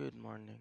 Good morning.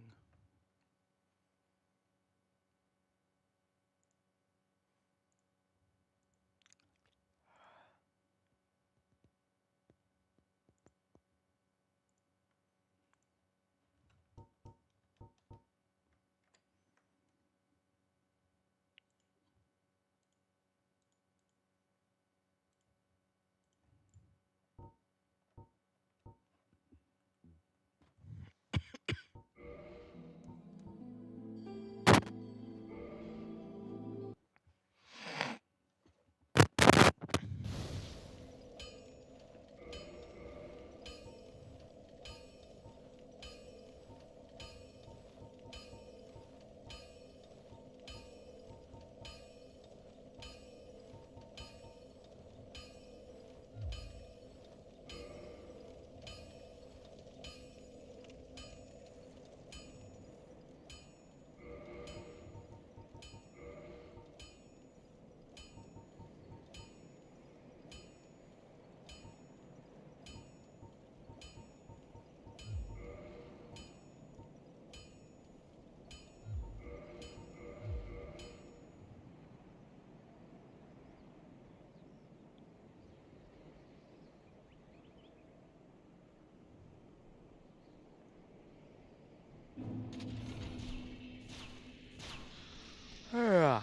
Yeah.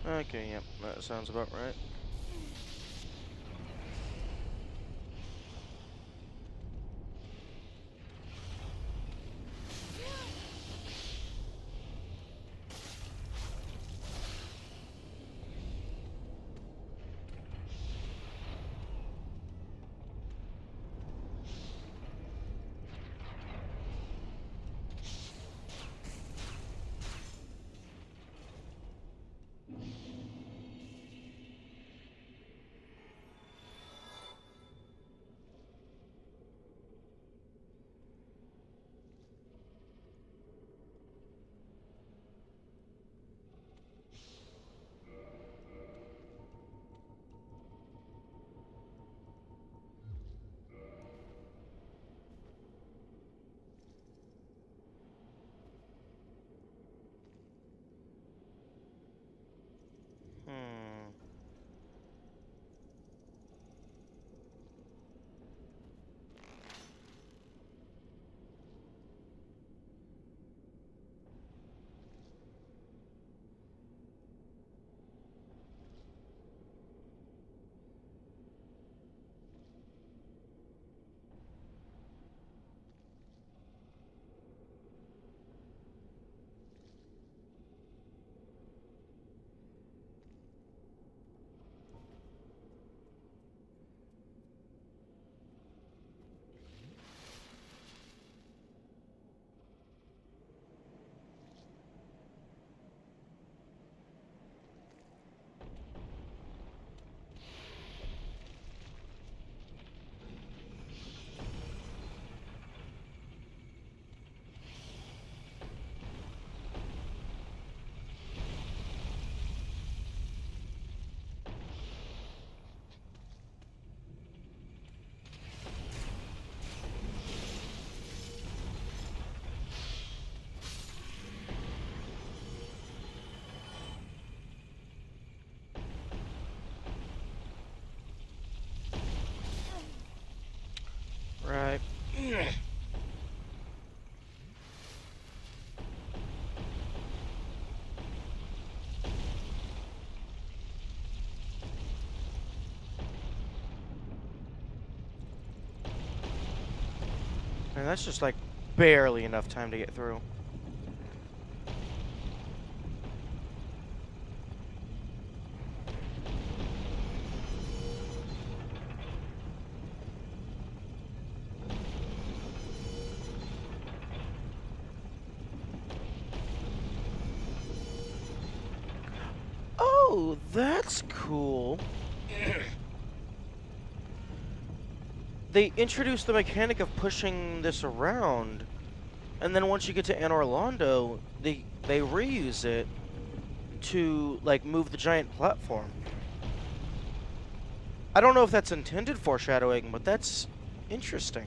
Okay, yep, that sounds about right. Hmm. Right. And that's just like barely enough time to get through. That's cool. They introduced the mechanic of pushing this around, and then once you get to Anor Londo, they reuse it to like move the giant platform. I don't know if that's intended foreshadowing, but that's interesting.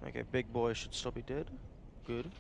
Okay, big boy should still be dead. Good.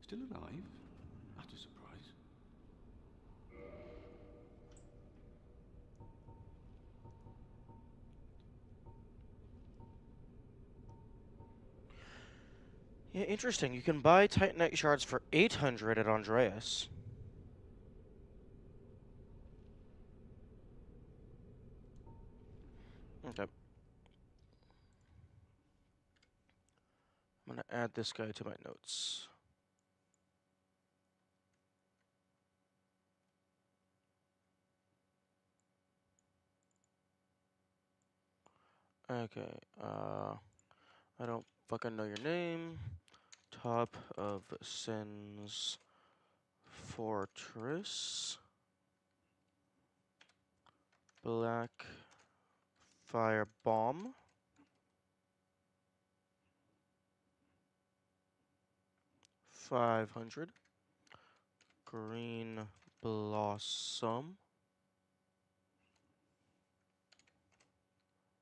You still alive? That's a surprise. Yeah, interesting. You can buy Titanite shards for 800 at Andreas. Okay. I'm gonna add this guy to my notes. Okay, I don't fucking know your name. Top of Sin's Fortress. Black Fire Bomb. 500. Green Blossom.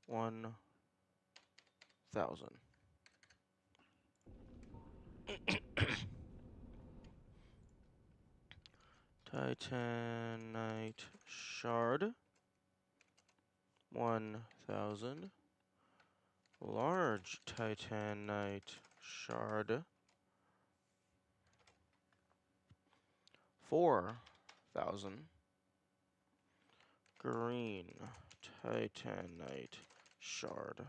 1 thousand. Titanite shard, 1,000. Large titanite shard, 4,000. Green titanite shard,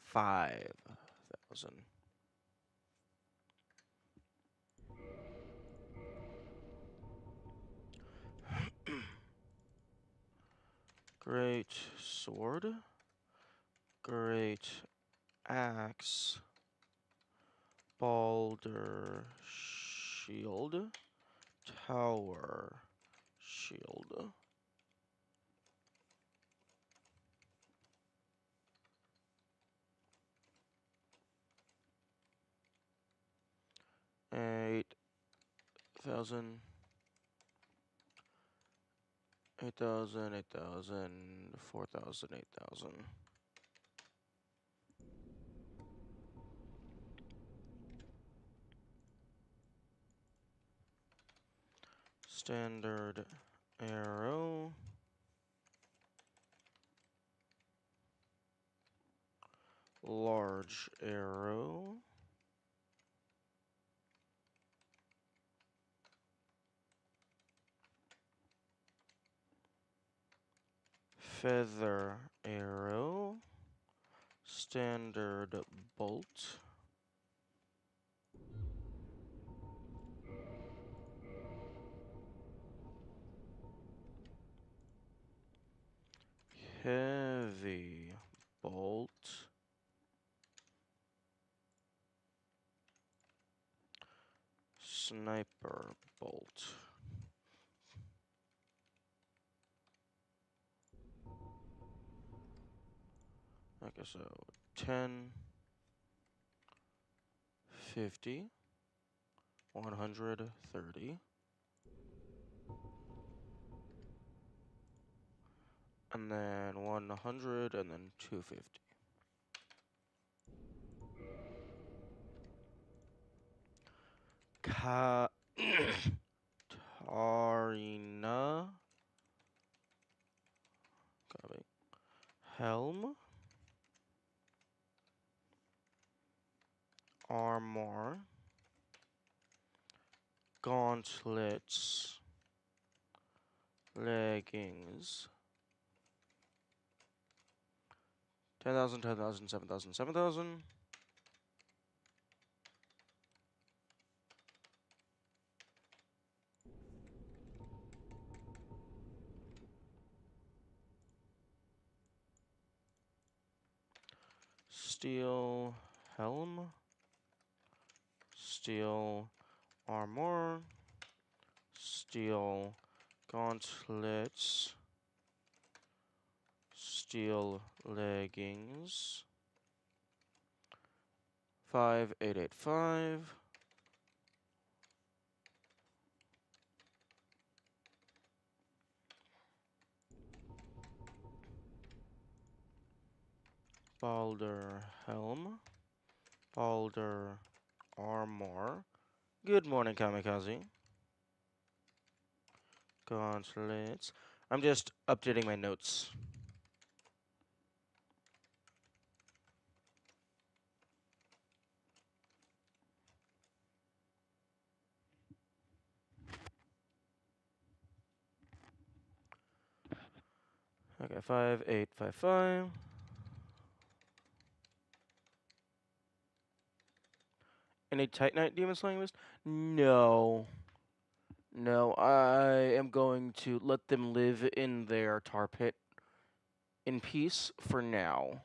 5,000. Great sword, great axe, Balder shield, tower shield. Eight thousand, 8,000, 8,000, 4,000, 8,000. Standard arrow. Large arrow. Feather arrow. Standard bolt. Heavy bolt. Sniper bolt. Okay, so 10, 50, 130, and then 100, and then 250. Tarina. Copy. Helm. Armor. Gauntlets. Leggings. 10,000, 10,000, 7,000, 7,000. Steel helm. Steel armor. Steel gauntlets. Steel leggings. 5,885. Balder helm. Balder armor. Good morning, Kamikaze. Gauntlets. I'm just updating my notes. Okay, 5,855. Any Titanite Demon Slaying Mist? No. No, I am going to let them live in their tar pit in peace for now.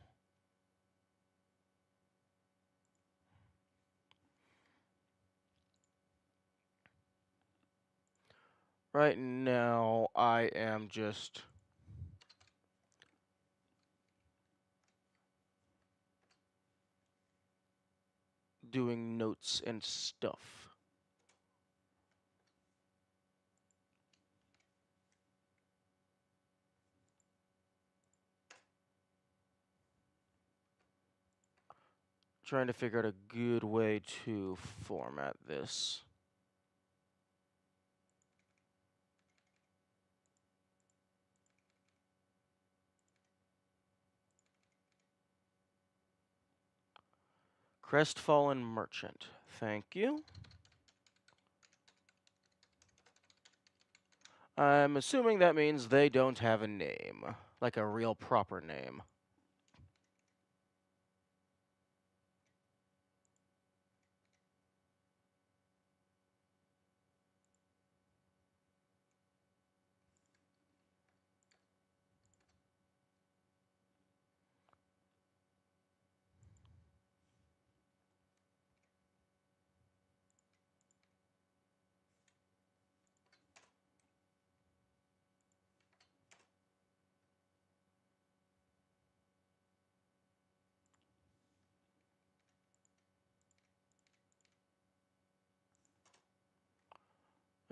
Right now, I am just doing notes and stuff. Trying to figure out a good way to format this. Crestfallen Merchant. Thank you. I'm assuming that means they don't have a name, like a real proper name.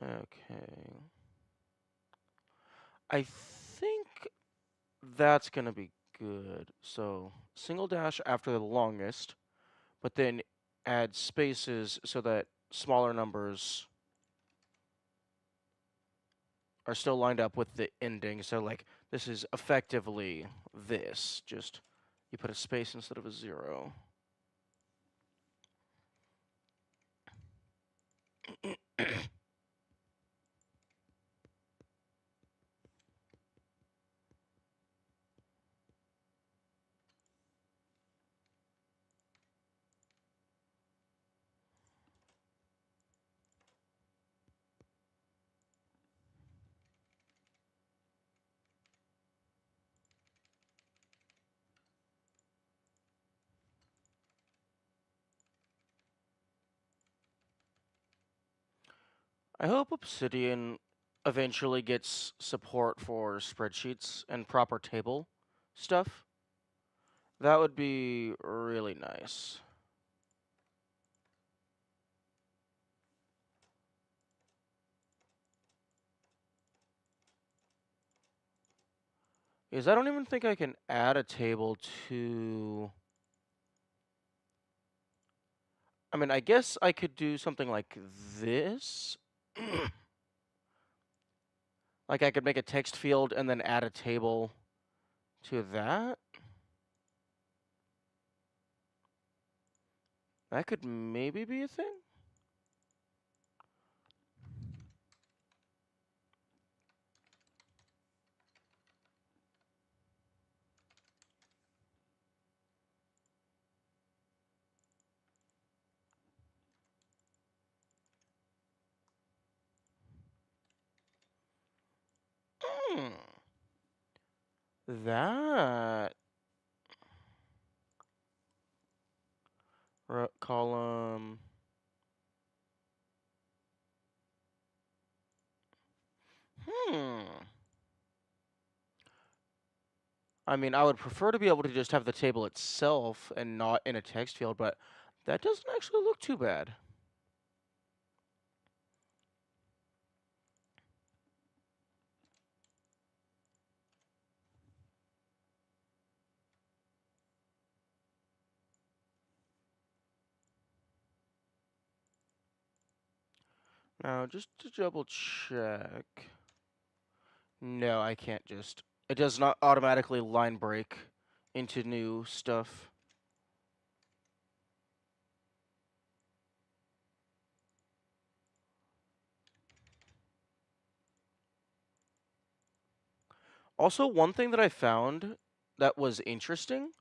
Okay. I think that's going to be good. So, single dash after the longest, but then add spaces so that smaller numbers are still lined up with the ending. So, like, this is effectively this. Just you put a space instead of a 0. I hope Obsidian eventually gets support for spreadsheets and proper table stuff. That would be really nice. Because I don't even think I can add a table to... I mean, I guess I could do something like this. Like I could make a text field and then add a table to that. That could maybe be a thing. Hmm. That column. Hmm. I mean, I would prefer to be able to just have the table itself and not in a text field, but that doesn't actually look too bad. Now, just to double check. No, I can't just. It does not automatically line break into new stuff. Also, one thing that I found that was interesting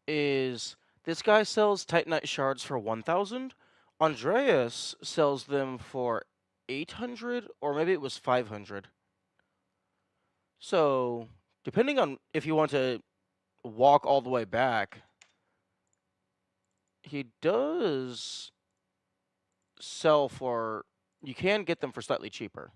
is this guy sells Titanite shards for 1,000. Andreas sells them for 800, or maybe it was 500. So, depending on if you want to walk all the way back, he does sell for. You can get them for slightly cheaper.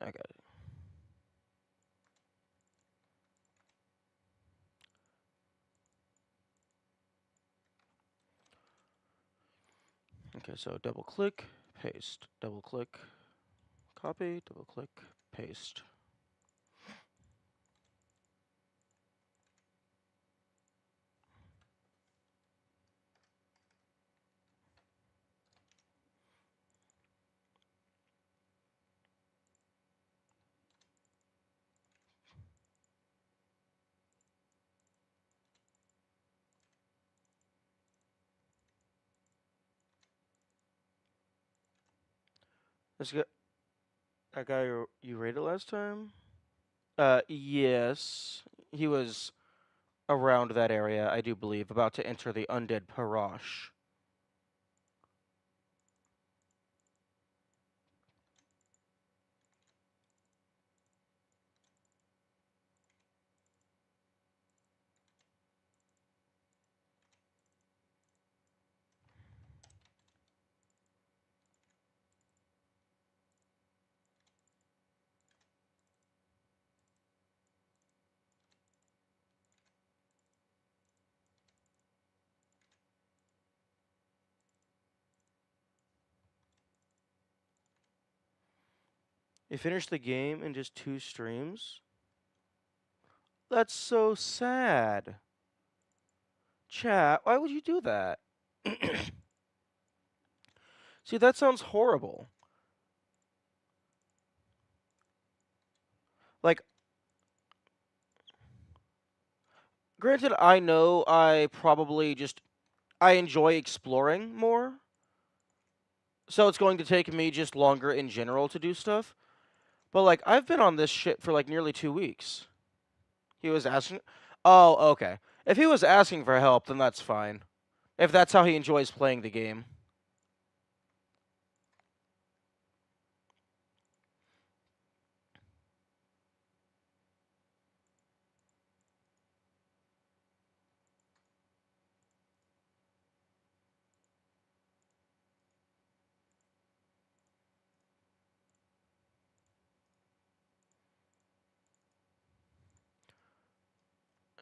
Okay. Okay, so double click, paste, double click, copy, double click, paste. This guy, that guy you rated last time? Yes. He was around that area, I do believe, about to enter the undead Parash. You finished the game in just 2 streams? That's so sad. Chat, why would you do that? See, that sounds horrible. Like, granted, I know I probably just I enjoy exploring more. So it's going to take me just longer in general to do stuff. But like I've been on this shit for like nearly 2 weeks. He was asking Oh, okay. If he was asking for help, then that's fine. If that's how he enjoys playing the game.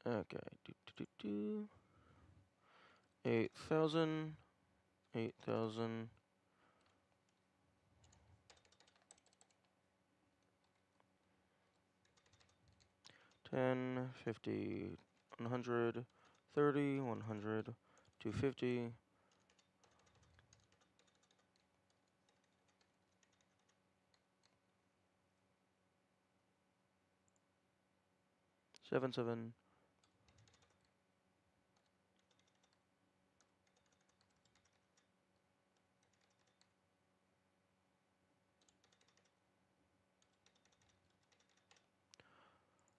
Okay. 8,000 8,000 10 50 100 30 100 250 7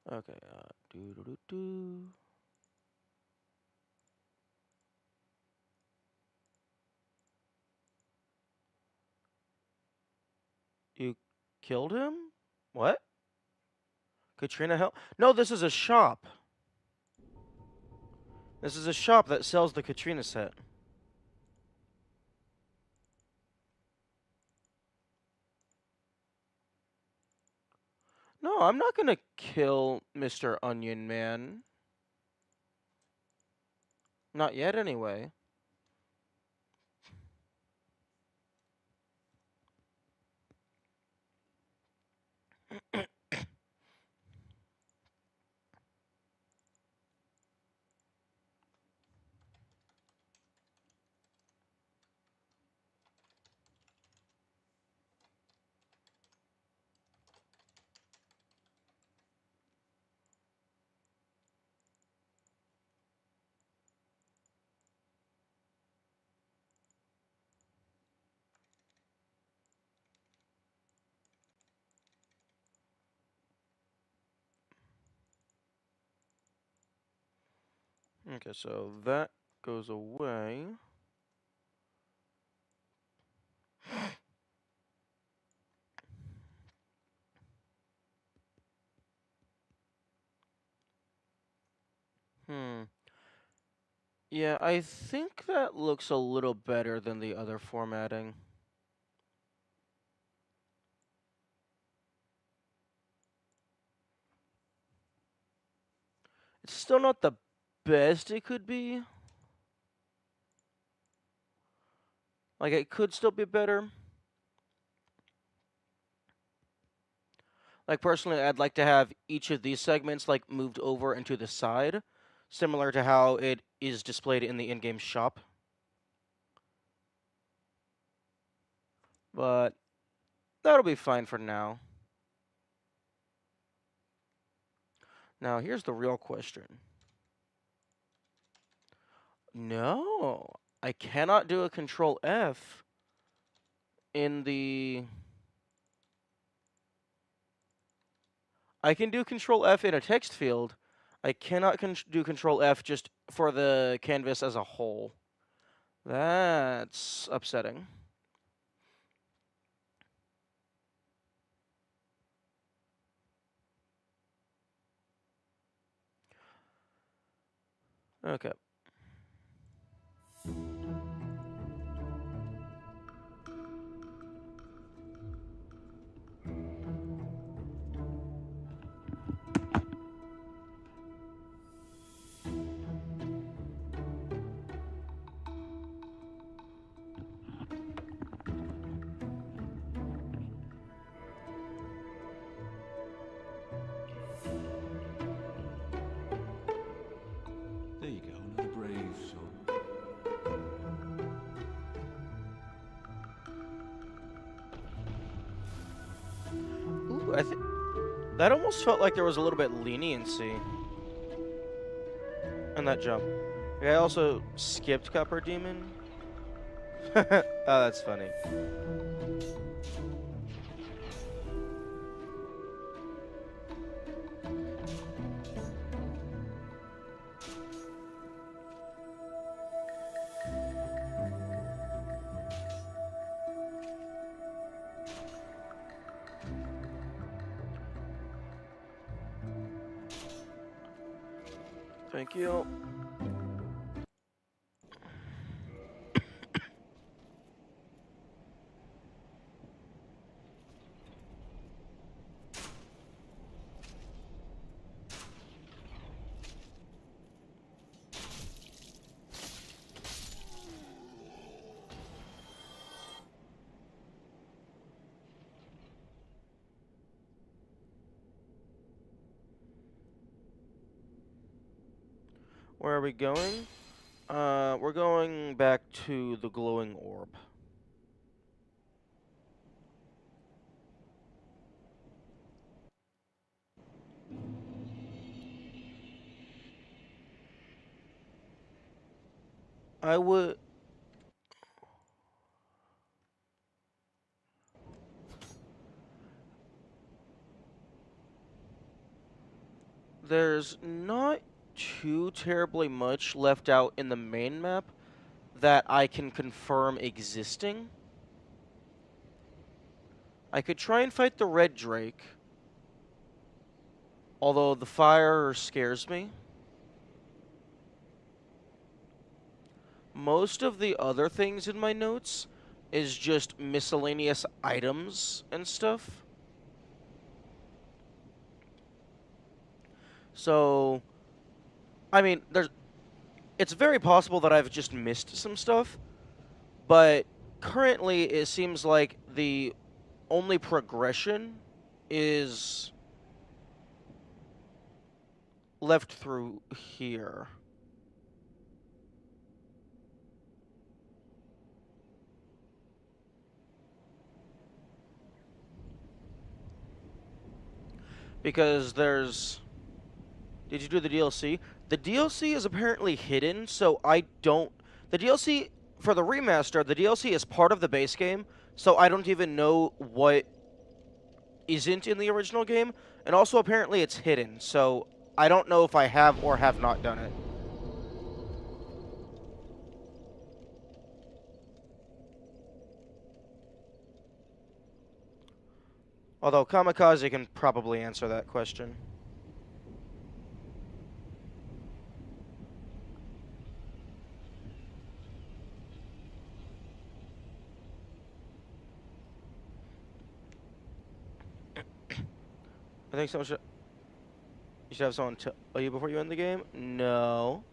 Okay, do do do do. You killed him? What? Katrina help? No, this is a shop. This is a shop that sells the Katrina set. No, I'm not gonna kill Mr. Onion Man. Not yet, anyway. Okay, so that goes away. Hmm. Yeah, I think that looks a little better than the other formatting. It's still not the best it could be. Like, it could still be better. Like, personally, I'd like to have each of these segments, like, moved over into the side, similar to how it is displayed in the in-game shop. But that'll be fine for now. Now, here's the real question. No, I cannot do a Control F in the... I can do Control F in a text field. I cannot do Control F just for the canvas as a whole. That's upsetting. Okay. There you go, another brave soul. Ooh, I think that almost felt like there was a little bit leniency in that jump. I also skipped Copper Demon. Oh, that's funny. Thank you. Where are we going? We're going back to the glowing orb. I would... There's not too terribly much left out in the main map that I can confirm existing. I could try and fight the red drake, although the fire scares me. Most of the other things in my notes is just miscellaneous items and stuff. So, I mean, it's very possible that I've just missed some stuff, but currently it seems like the only progression is left through here. Because there's... Did you do the DLC? The DLC is apparently hidden, so I don't... The DLC, for the remaster, the DLC is part of the base game, so I don't even know what isn't in the original game, and also apparently it's hidden, so I don't know if I have or have not done it. Although Kamikaze can probably answer that question. I think so much. You should have someone tell you before you end the game? No.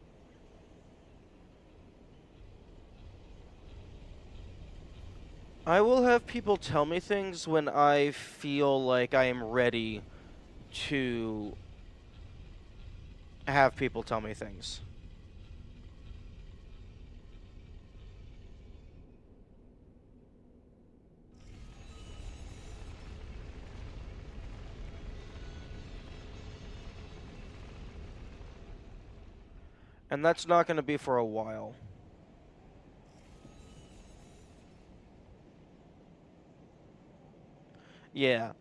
I will have people tell me things when I feel like I am ready to have people tell me things. And that's not going to be for a while. Yeah.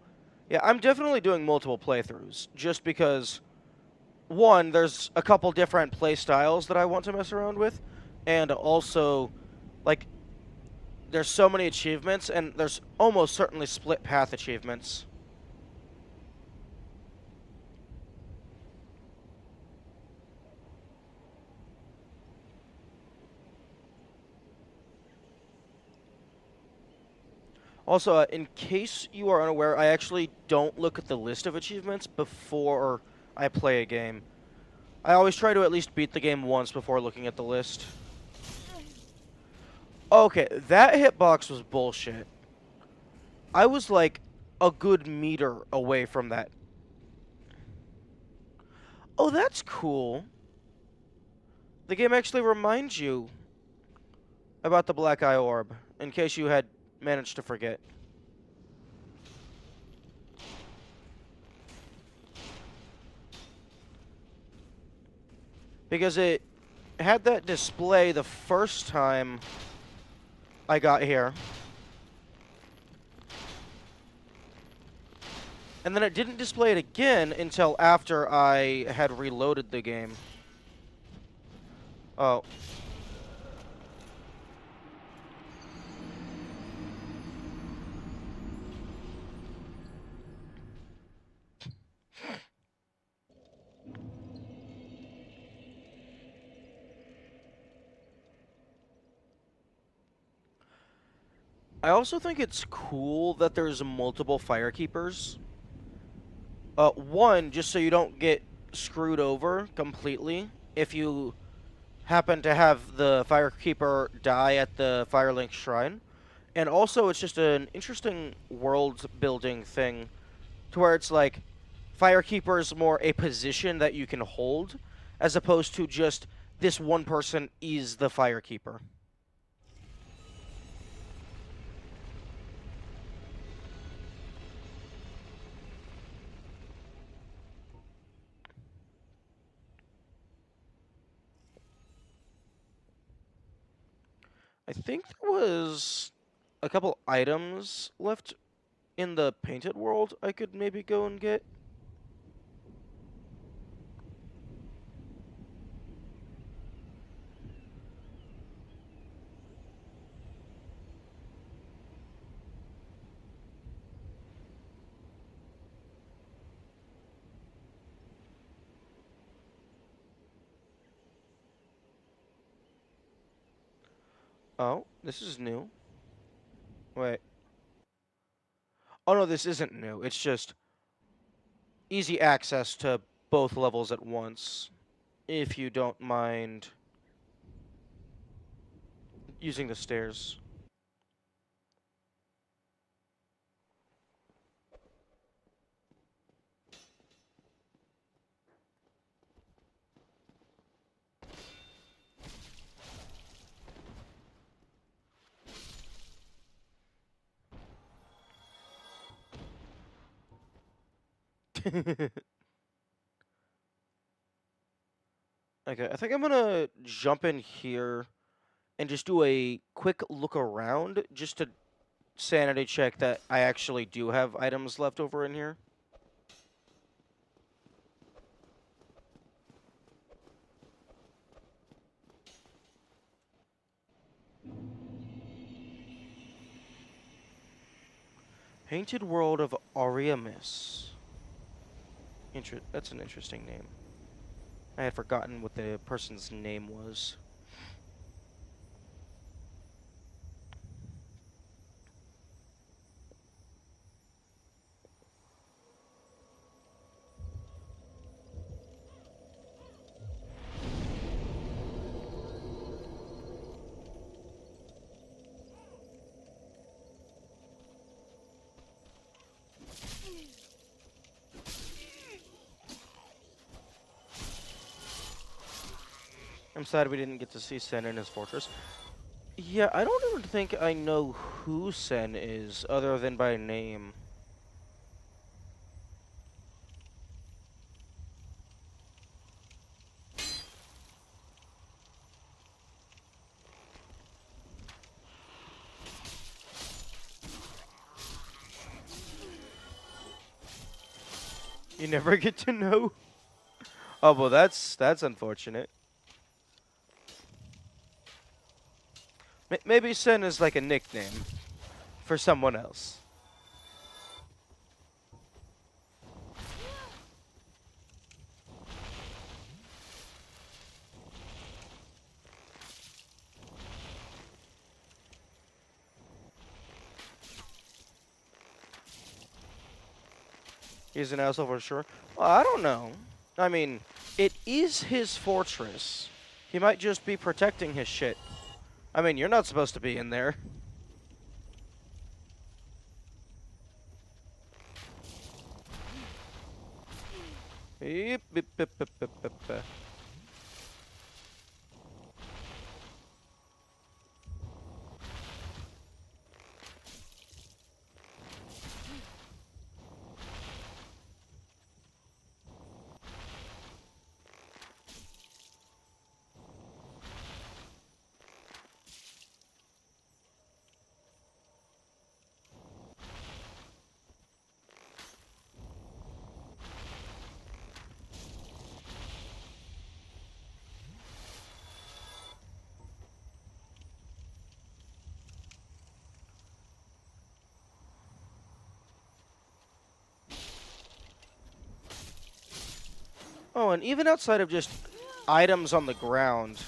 Yeah, I'm definitely doing multiple playthroughs just because one, there's a couple different play styles that I want to mess around with, and also like there's so many achievements and there's almost certainly split path achievements. Also, in case you are unaware, I actually don't look at the list of achievements before I play a game. I always try to at least beat the game once before looking at the list. Okay, that hitbox was bullshit. I was like a good meter away from that. Oh, that's cool. The game actually reminds you about the Black Eye Orb, in case you had managed to forget. Because it had that display the first time I got here. And then it didn't display it again until after I had reloaded the game. Oh. I also think it's cool that there's multiple firekeepers. One, just so you don't get screwed over completely if you happen to have the firekeeper die at the Firelink Shrine. And also, it's just an interesting world building thing to where it's like Firekeeper is more a position that you can hold as opposed to just this one person is the Firekeeper. I think there was a couple items left in the painted world I could maybe go and get. Oh, this is new. Wait. Oh no, this isn't new. It's just easy access to both levels at once, if you don't mind using the stairs. Okay, I think I'm gonna jump in here and just do a quick look around just to sanity check that I actually do have items left over in here. Painted World of Aureamis. That's an interesting name. I had forgotten what the person's name was. I'm sad we didn't get to see Sen in his fortress. Yeah, I don't even think I know who Sen is, other than by name. You never get to know? Oh, well, that's unfortunate. Maybe Sen is like a nickname for someone else. He's an asshole for sure. Well, I don't know. I mean, it is his fortress. He might just be protecting his shit. I mean, you're not supposed to be in there. Yep, yep, yep, yep, yep, yep. Oh, and even outside of just items on the ground,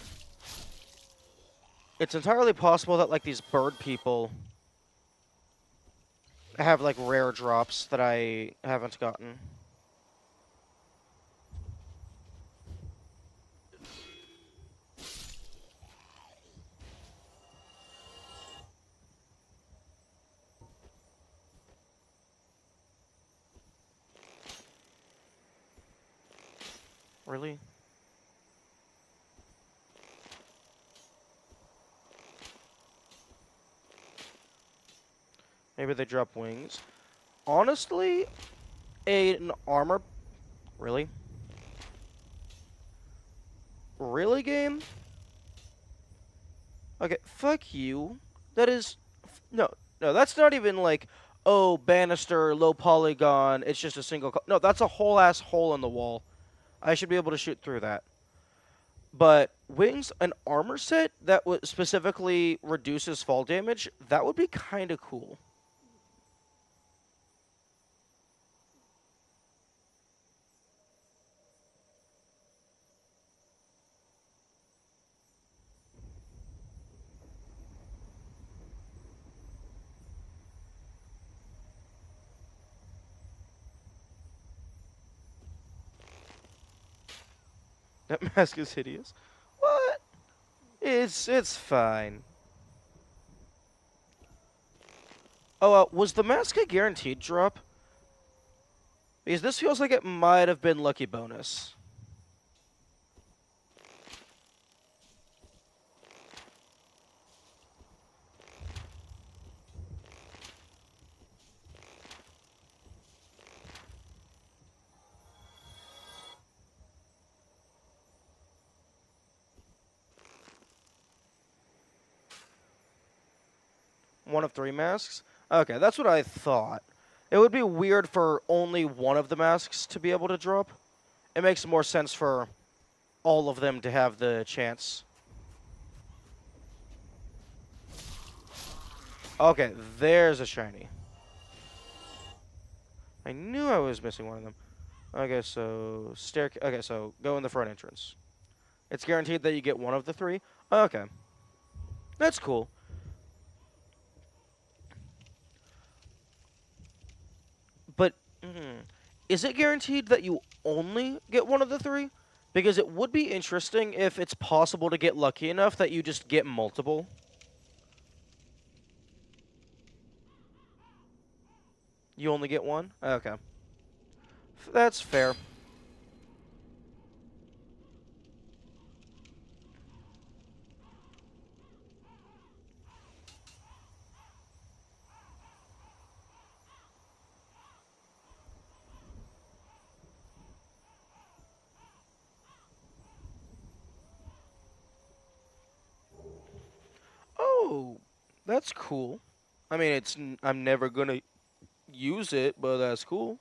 it's entirely possible that, like, these bird people have, like, rare drops that I haven't gotten. Really? Maybe they drop wings. Honestly, an armor... Really? Really, game? Okay, fuck you. That is... No, no, that's not even like, oh, banister, low polygon, it's just a single... No, that's a whole-ass hole in the wall. I should be able to shoot through that. But wings, an armor set that specifically reduces fall damage, that would be kind of cool. That mask is hideous. What? It's fine. Oh, was the mask a guaranteed drop? Because this feels like it might have been lucky bonus. One of 3 masks? Okay, that's what I thought. It would be weird for only one of the masks to be able to drop. It makes more sense for all of them to have the chance. Okay, there's a shiny. I knew I was missing one of them. Okay, so okay, so go in the front entrance. It's guaranteed that you get one of the 3. Okay. That's cool. But is it guaranteed that you only get one of the 3? Because it would be interesting if it's possible to get lucky enough that you just get multiple. You only get one? Okay. That's fair. Oh, that's cool. I mean, I'm never gonna use it, but that's cool.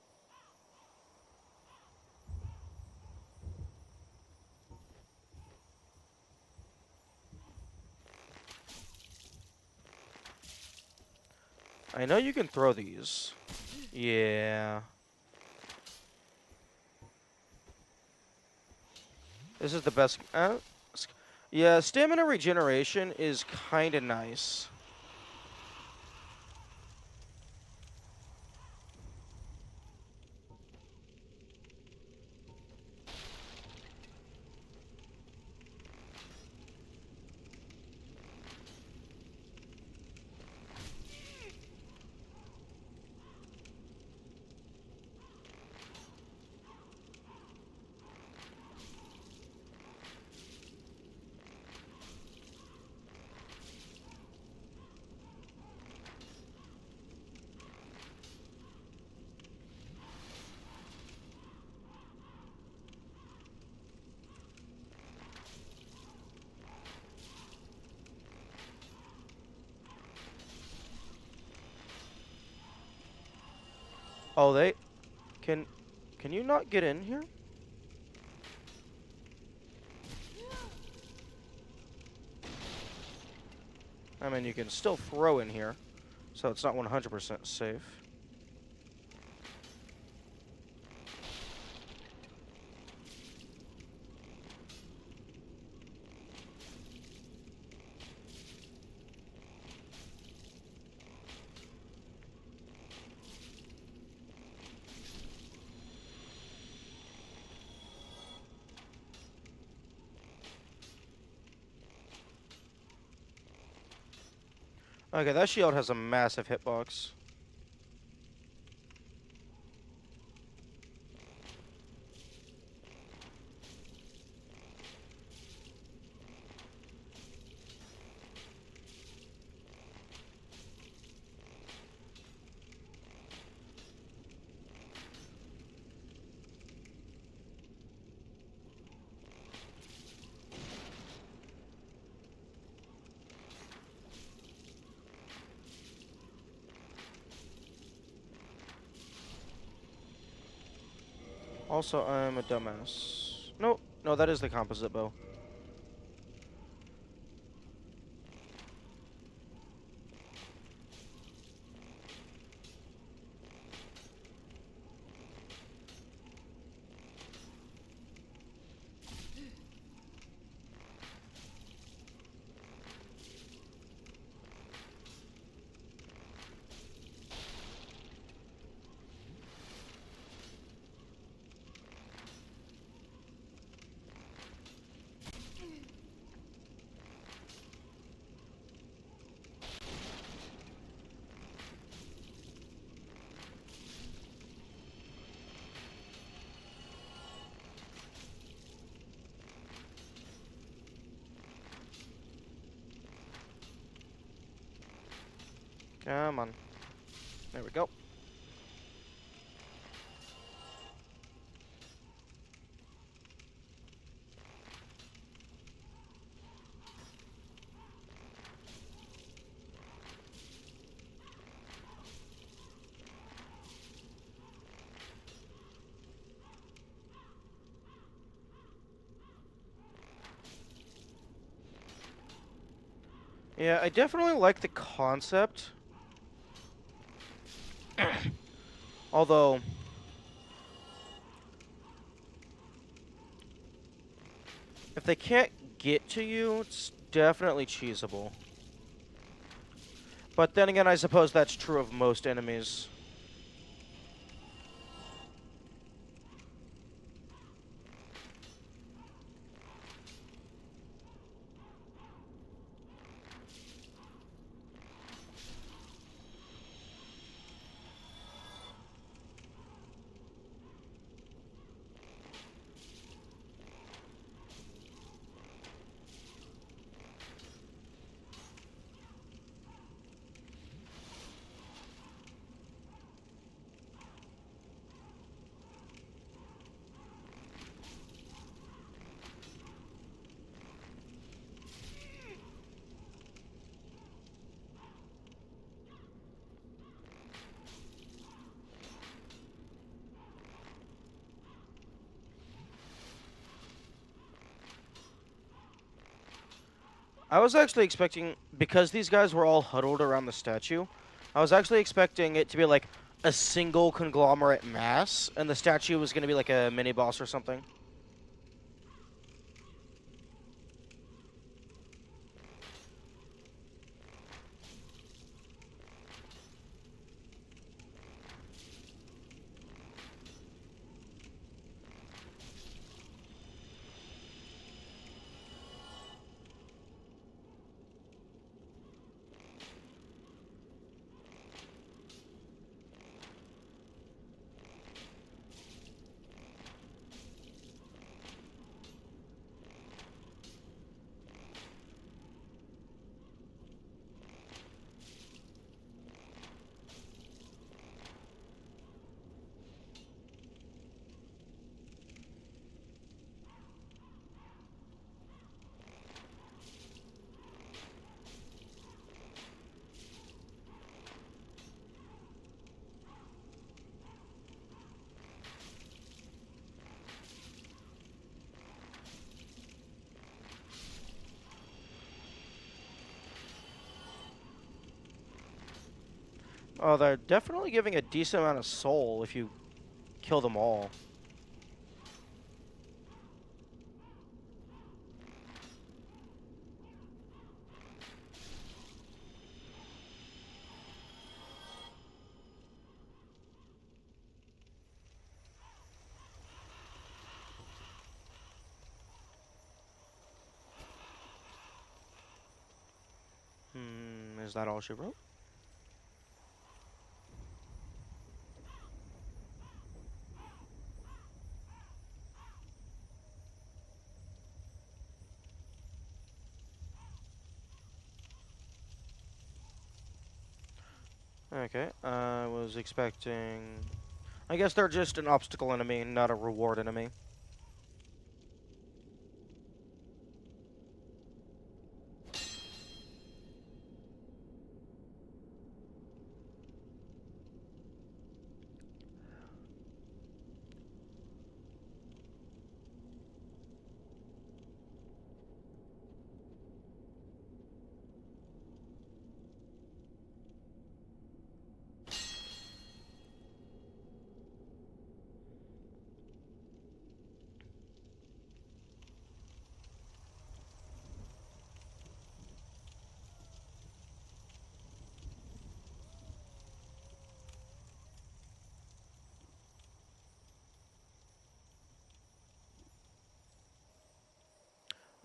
I know you can throw these. Yeah. This is the best. Yeah, stamina regeneration is kind of nice. Oh, they can. Can you not get in here? I mean, you can still throw in here, so it's not 100% safe. Okay, that shield has a massive hitbox. Also, I'm a dumbass. No, no, that is the composite bow. Come on. There we go. Yeah, I definitely like the concept. Although, if they can't get to you, it's definitely cheesable. But then again, I suppose that's true of most enemies. I was actually expecting, because these guys were all huddled around the statue, I was actually expecting it to be like a single conglomerate mass, and the statue was going to be like a mini boss or something. Oh, they're definitely giving a decent amount of soul if you kill them all. Is that all she wrote? Okay, I was expecting... I guess they're just an obstacle enemy, not a reward enemy.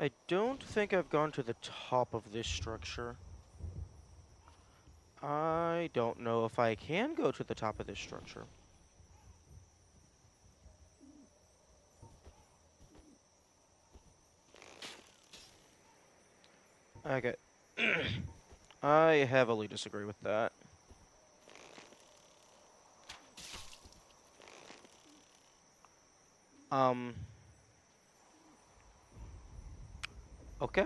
I don't think I've gone to the top of this structure. I don't know if I can go to the top of this structure. Okay. I heavily disagree with that. Um. Okay.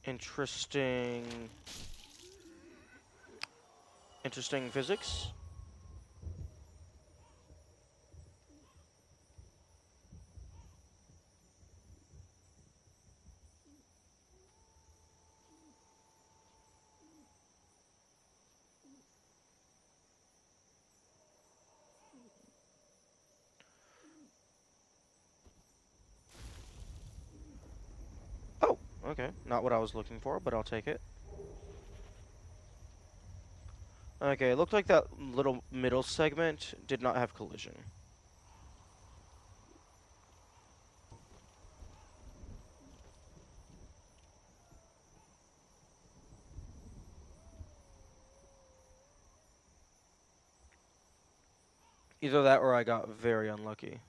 Interesting. Interesting physics. Oh, okay. Not what I was looking for, but I'll take it. Okay, it looked like that little middle segment did not have collision. Either that or I got very unlucky.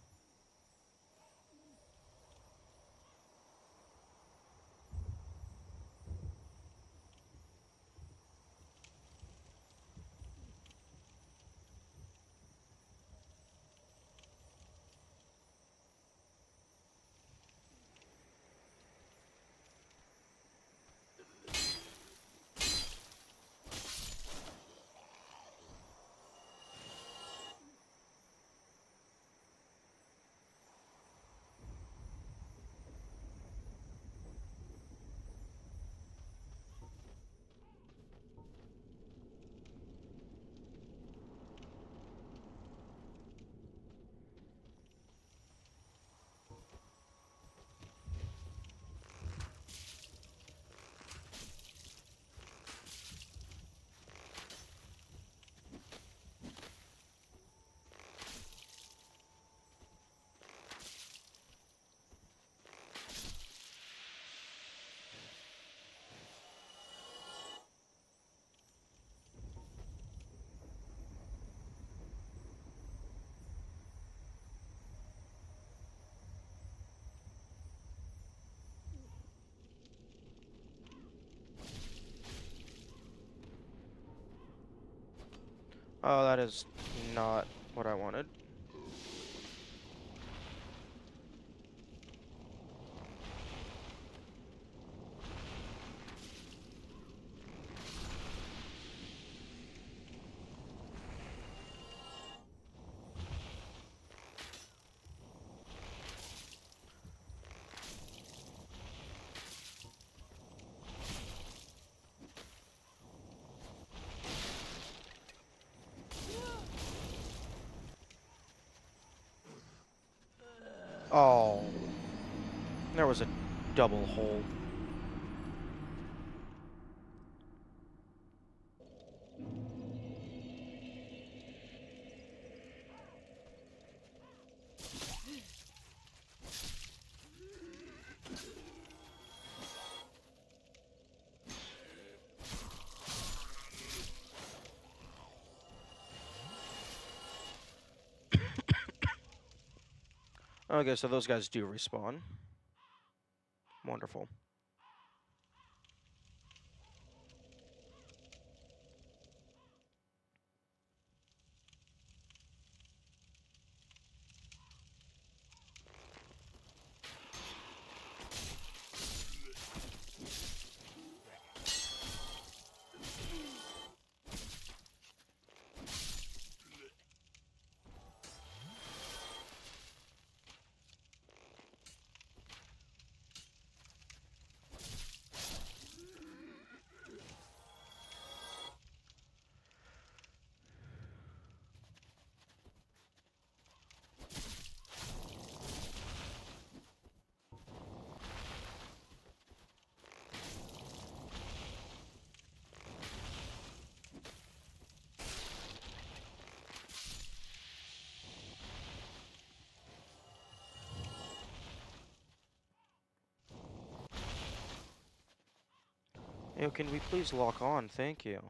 Oh, that is not what I wanted. Oh, there was a double hole. Okay, so those guys do respawn. Wonderful. Yo, can we please lock on? Thank you.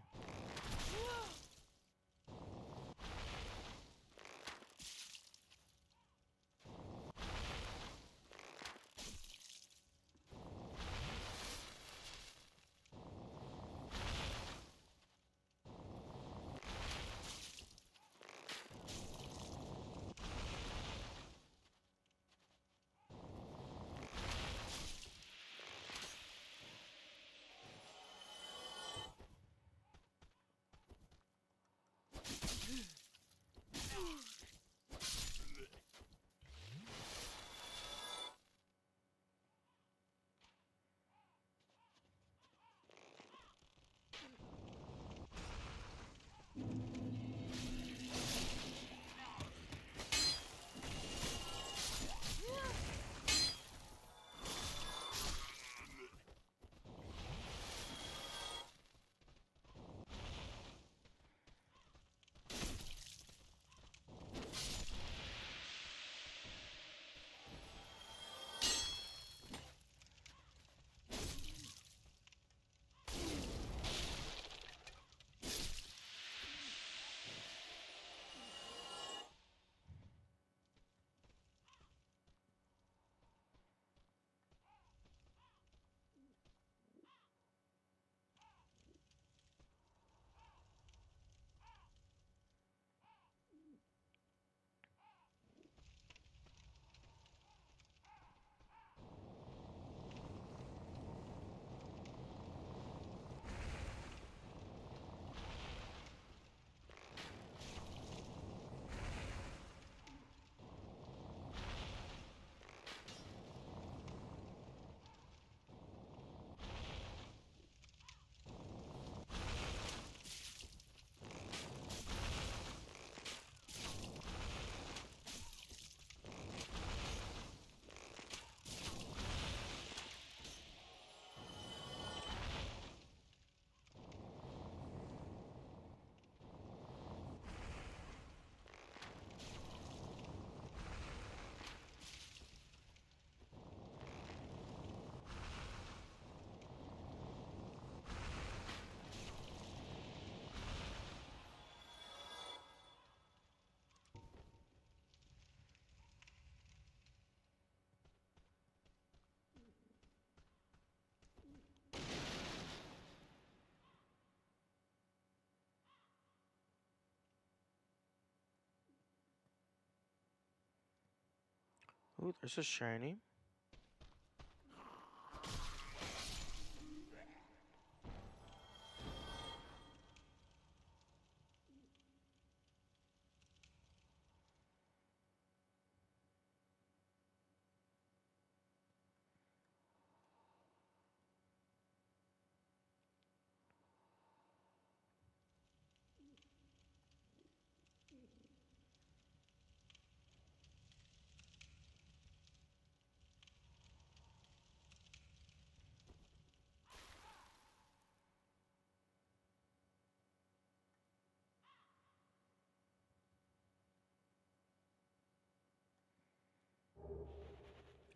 Ooh, there's a shiny.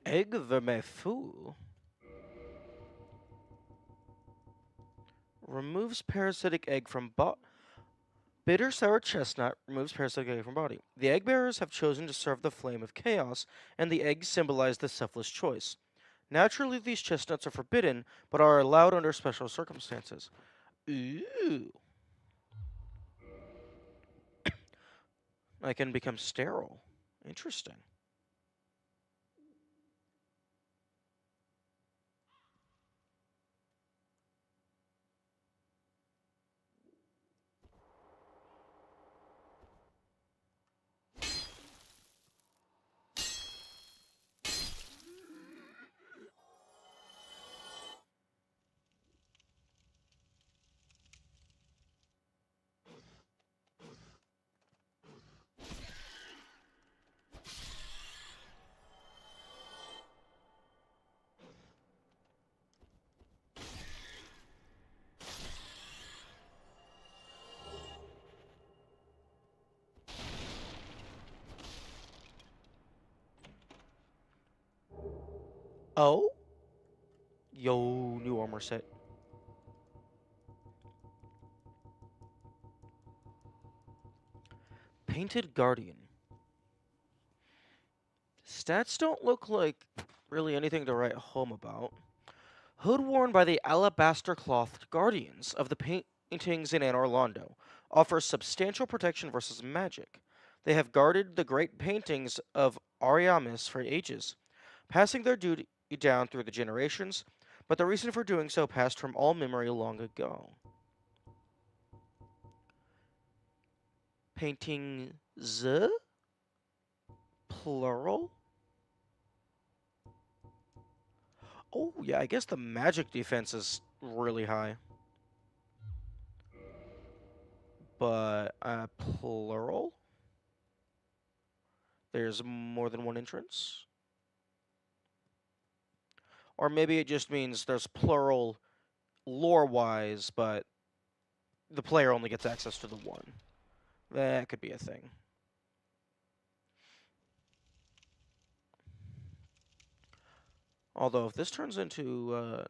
Egg vermefu. Removes parasitic egg from bitter sour chestnut removes parasitic egg from body. The egg bearers have chosen to serve the flame of chaos, and the eggs symbolize the selfless choice. Naturally, these chestnuts are forbidden, but are allowed under special circumstances. Ooh. I can become sterile. Interesting. Oh? Yo, new armor set. Painted Guardian. Stats don't look like really anything to write home about. Hood worn by the alabaster clothed guardians of the paintings in Anor Londo offers substantial protection versus magic. They have guarded the great paintings of Ariamis for ages, passing their duty down through the generations, but the reason for doing so passed from all memory long ago. Painting Z? Plural? Oh, yeah, I guess the magic defense is really high. But, plural? There's more than one entrance? Or maybe it just means there's plural lore-wise, but the player only gets access to the one. That could be a thing. Although, if this turns into,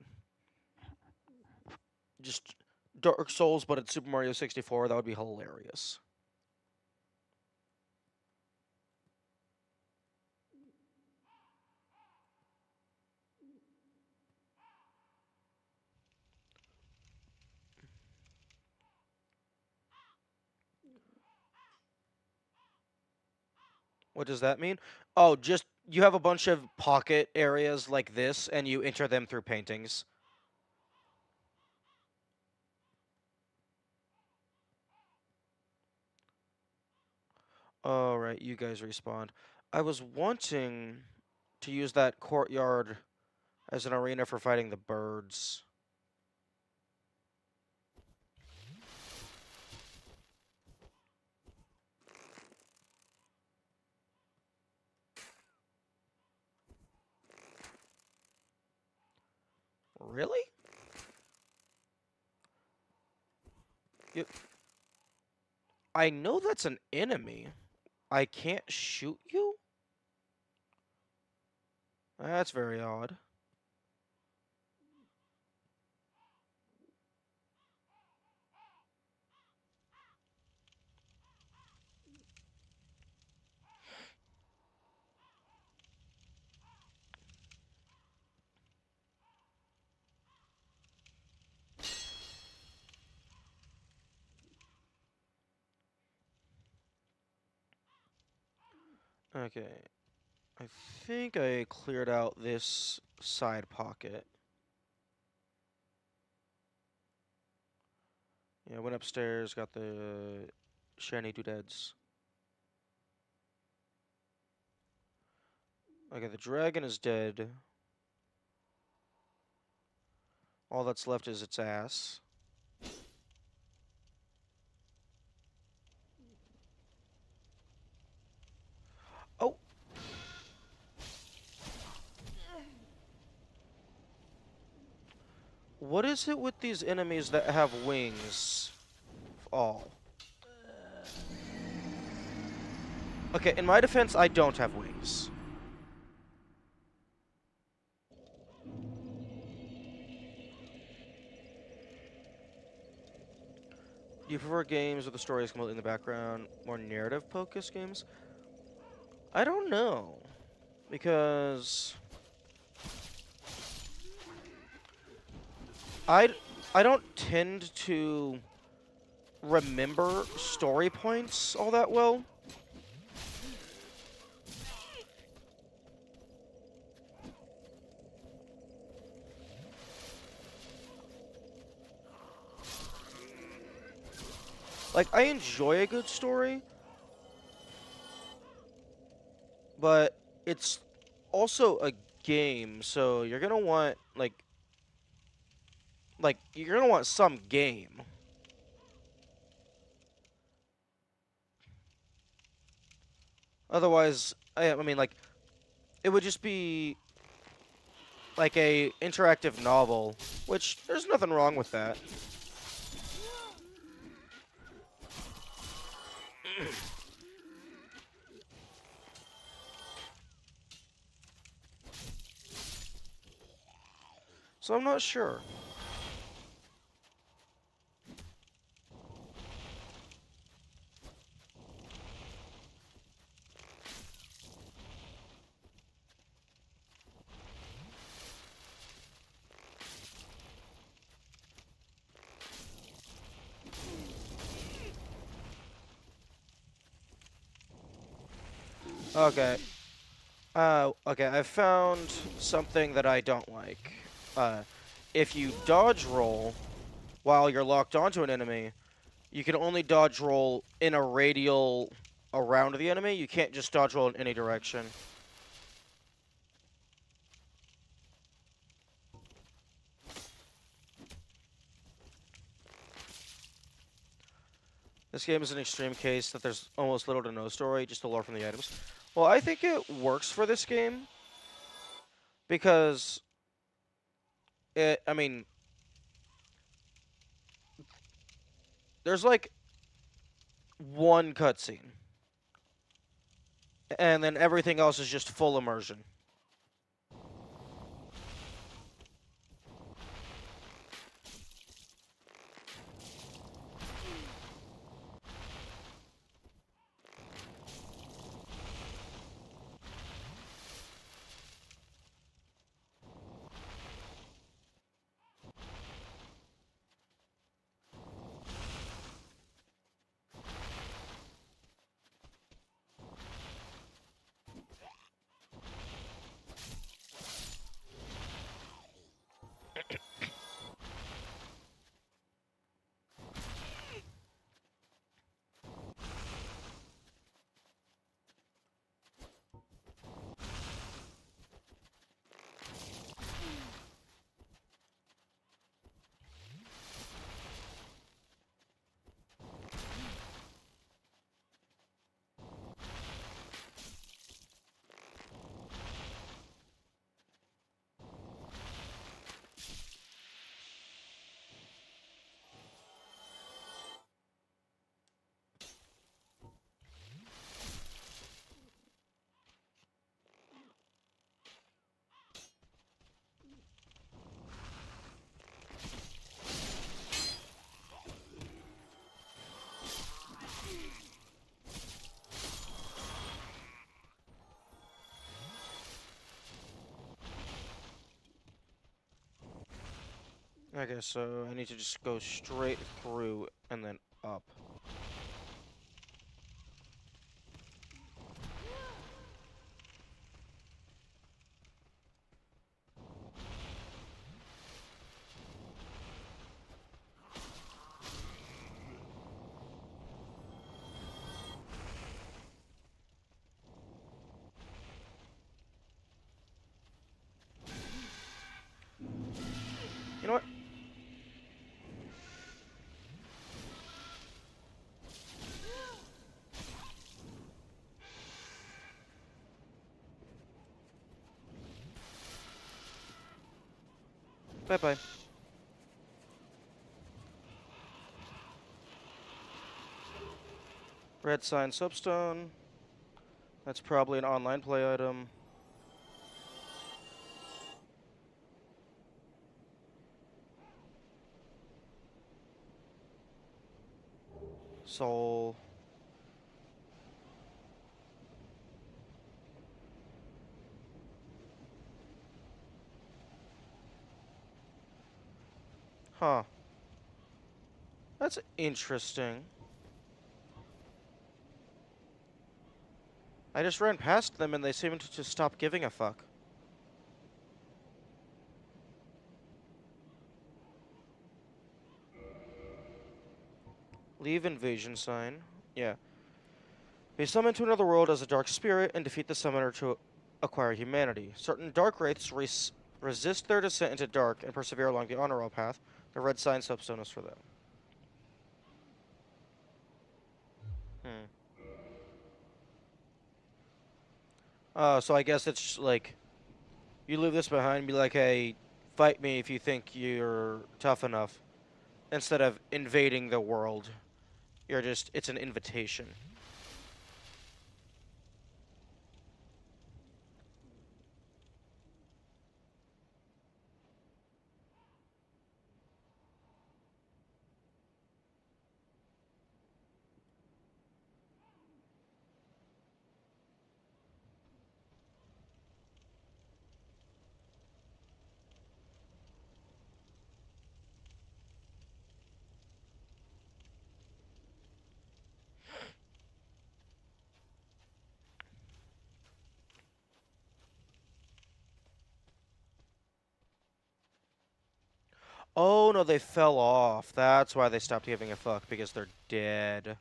just Dark Souls, but it's Super Mario 64, that would be hilarious. What does that mean? Oh, just you have a bunch of pocket areas like this, and you enter them through paintings. Alright, you guys respawned. I was wanting to use that courtyard as an arena for fighting the birds. Really? You, I know that's an enemy. I can't shoot you? That's very odd. Okay. I think I cleared out this side pocket. Yeah, I went upstairs, got the shiny doodads. Okay, the dragon is dead. All that's left is its ass. Oh! What is it with these enemies that have wings? All. Okay, in my defense, I don't have wings. Do you prefer games where the story is completely in the background, more narrative-focused games? I don't know. Because I, I don't tend to remember story points all that well. Like, I enjoy a good story, but it's also a game, so you're gonna want, you're gonna want some game. Otherwise, I mean, like, it would just be like a interactive novel, which there's nothing wrong with that. So I'm not sure. Okay. Okay, I found something that I don't like. Uh, if you dodge roll while you're locked onto an enemy, you can only dodge roll in a radial around the enemy. You can't just dodge roll in any direction. This game is an extreme case that there's almost little to no story, just the lore from the items. Well, I think it works for this game because I mean, there's like one cutscene, and then everything else is just full immersion. Okay, so I need to just go straight through and then up. Bye-bye. Red sign soapstone. That's probably an online play item. Soul. Huh. That's interesting. I just ran past them and they seemed to just stop giving a fuck. Leave invasion sign. Yeah. Be summoned to another world as a dark spirit and defeat the summoner to acquire humanity. Certain dark wraiths resist their descent into dark and persevere along the honor roll path. The red sign soapstone is for them. Hmm. So I guess it's like you leave this behind and be like, hey, fight me if you think you're tough enough. Instead of invading the world, it's an invitation. Oh no, they fell off. That's why they stopped giving a fuck, because they're dead.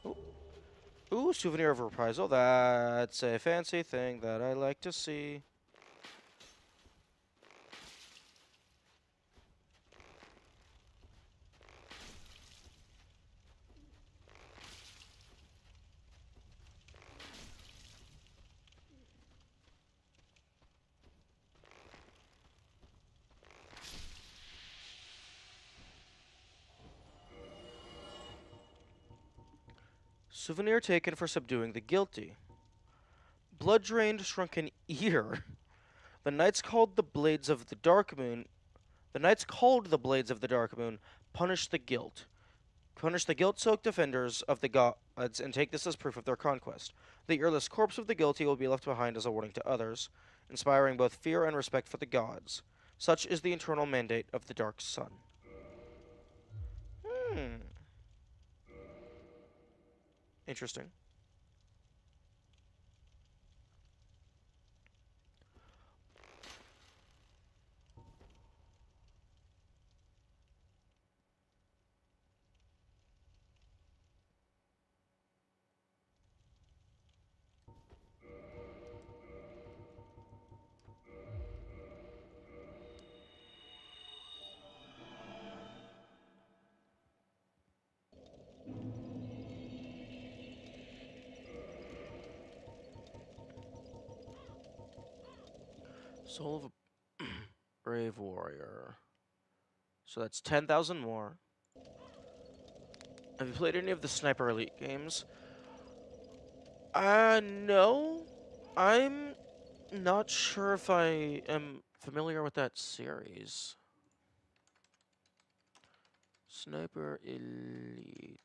Ooh, ooh, souvenir of reprisal. That's a fancy thing that I like to see. Souvenir taken for subduing the guilty. Blood-drained shrunken ear. The knights called the blades of the dark moon. The knights called the blades of the dark moon. Punish the guilt. Punish the guilt-soaked defenders of the gods and take this as proof of their conquest. The earless corpse of the guilty will be left behind as a warning to others, inspiring both fear and respect for the gods. Such is the eternal mandate of the Dark Sun. Hmm. Interesting. Soul of a brave warrior. So that's 10,000 more. Have you played any of the Sniper Elite games? No. I'm not sure if I am familiar with that series. Sniper Elite.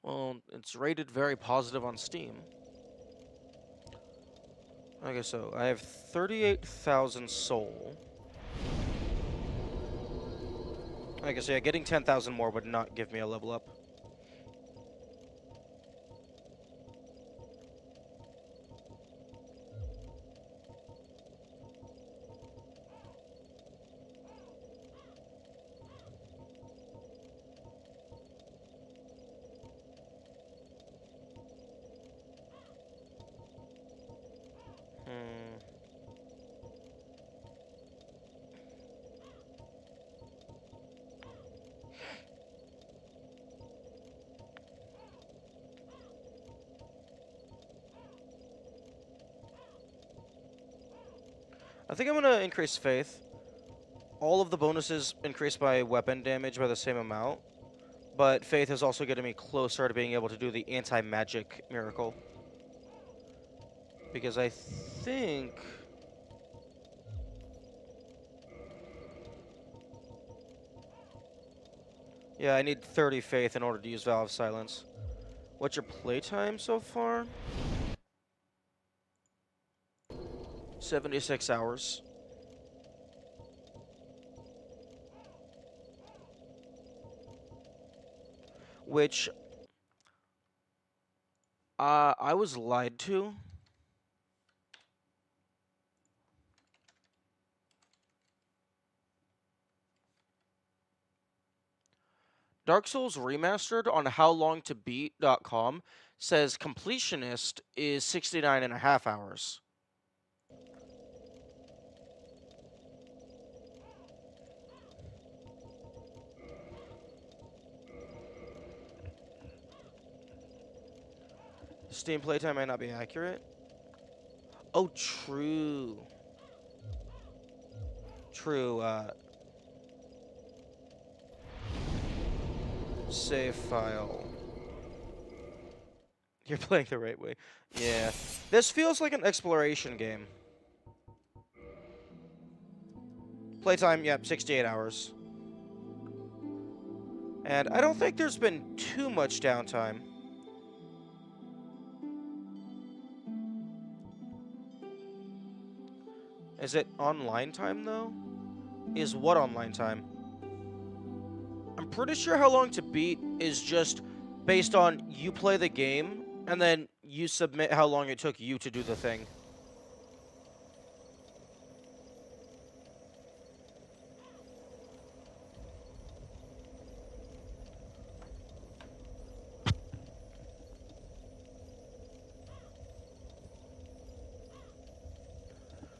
Well, it's rated very positive on Steam. Okay, so I have 38,000 soul. I guess, yeah, getting 10,000 more would not give me a level up. think I'm gonna increase Faith. All of the bonuses increase my weapon damage by the same amount, but Faith is also getting me closer to being able to do the anti-magic miracle. Because I think... yeah, I need 30 Faith in order to use Vow of Silence. What's your playtime so far? 76 hours. Which... I was lied to. Dark Souls Remastered on howlongtobeat.com says completionist is 69.5 hours. Steam playtime might not be accurate. Oh, true. True, save file. You're playing the right way. Yeah. This feels like an exploration game. Playtime, yep, 68 hours. And I don't think there's been too much downtime. Is it online time, though? Is what online time? I'm pretty sure How Long to Beat is just based on you play the game, and then you submit how long it took you to do the thing.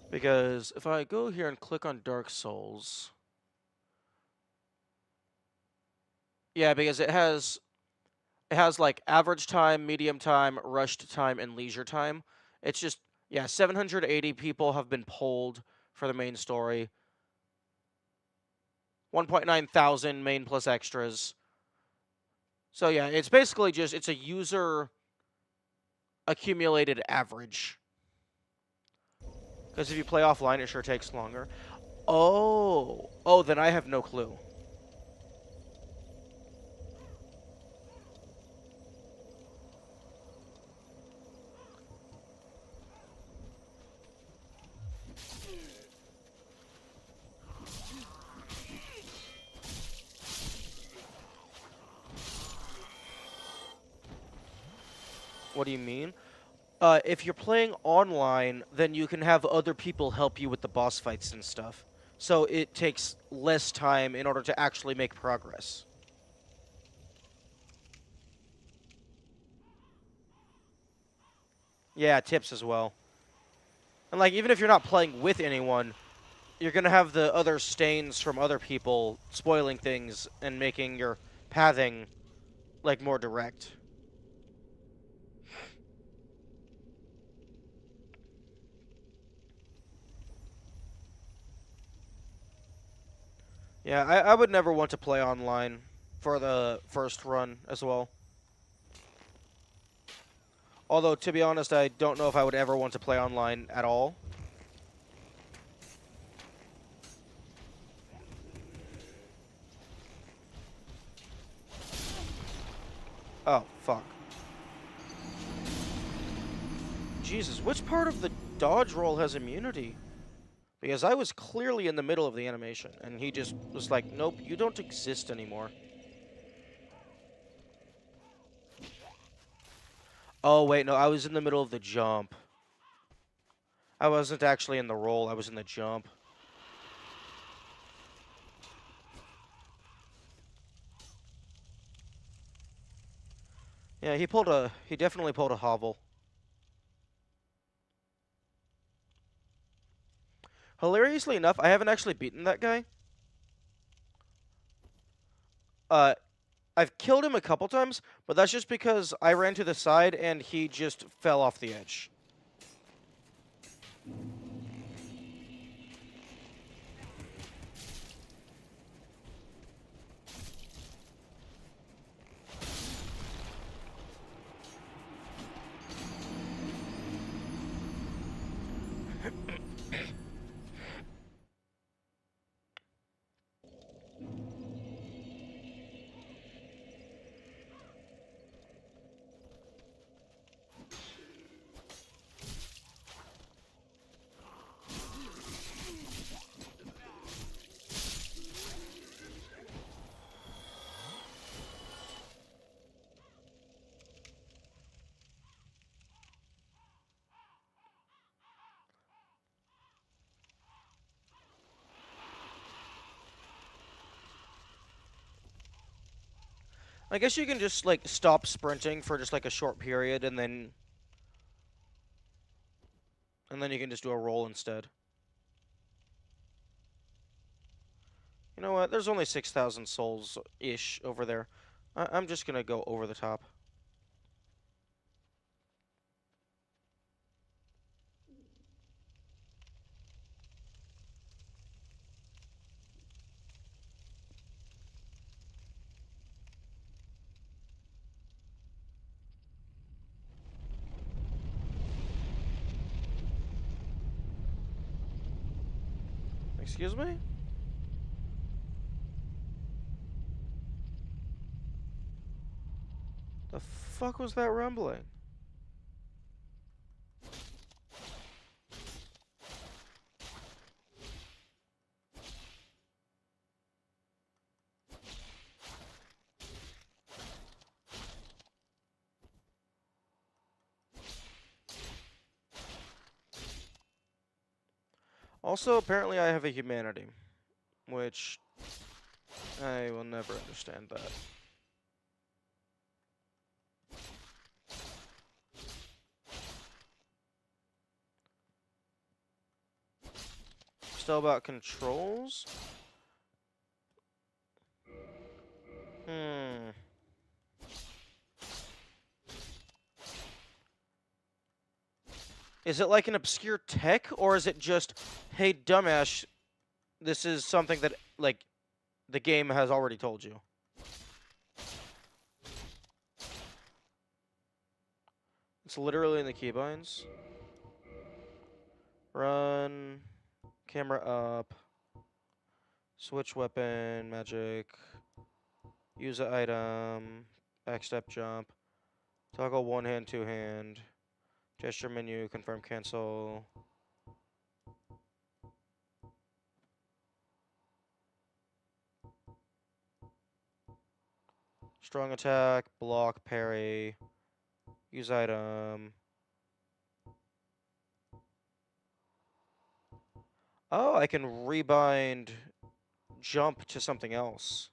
Because if I go here and click on Dark Souls... yeah, because it has like average time, medium time, rushed time, and leisure time. It's just, yeah, 780 people have been polled for the main story. 1.9 thousand main plus extras. So yeah, it's basically just, it's a user accumulated average. Because if you play offline, it sure takes longer. Oh, then I have no clue. What do you mean? If you're playing online, then you can have other people help you with the boss fights and stuff. So it takes less time in order to actually make progress. Yeah, tips as well. And like, even if you're not playing with anyone, you're gonna have the other stains from other people spoiling things and making your pathing, like, more direct. Yeah, I would never want to play online for the first run as well. Although, to be honest, I don't know if I would ever want to play online at all. Oh, fuck. Jesus, which part of the dodge roll has immunity? Because I was clearly in the middle of the animation, and he just was like, nope, you don't exist anymore. Oh, wait, no, I was in the middle of the jump. I wasn't actually in the roll, I was in the jump. Yeah, he definitely pulled a hovel. Hilariously enough, I haven't actually beaten that guy. I've killed him a couple times, but that's just because I ran to the side and he just fell off the edge. I guess you can just, like, stop sprinting for just, like, a short period, and then you can just do a roll instead. You know what? There's only 6,000 souls-ish over there. I'm just gonna go over the top. Excuse me? The fuck was that rumbling? Also, apparently I have a humanity, which I will never understand that. Still about controls? Hmm. Is it like an obscure tech, or is it just, hey, dumbass, this is something that, like, the game has already told you? It's literally in the keybinds. Run. Camera up. Switch weapon. Magic. Use an item. Backstep jump. Toggle one hand, two hand. Gesture menu. Confirm cancel. Strong attack. Block. Parry. Use item. Oh, I can rebind jump to something else.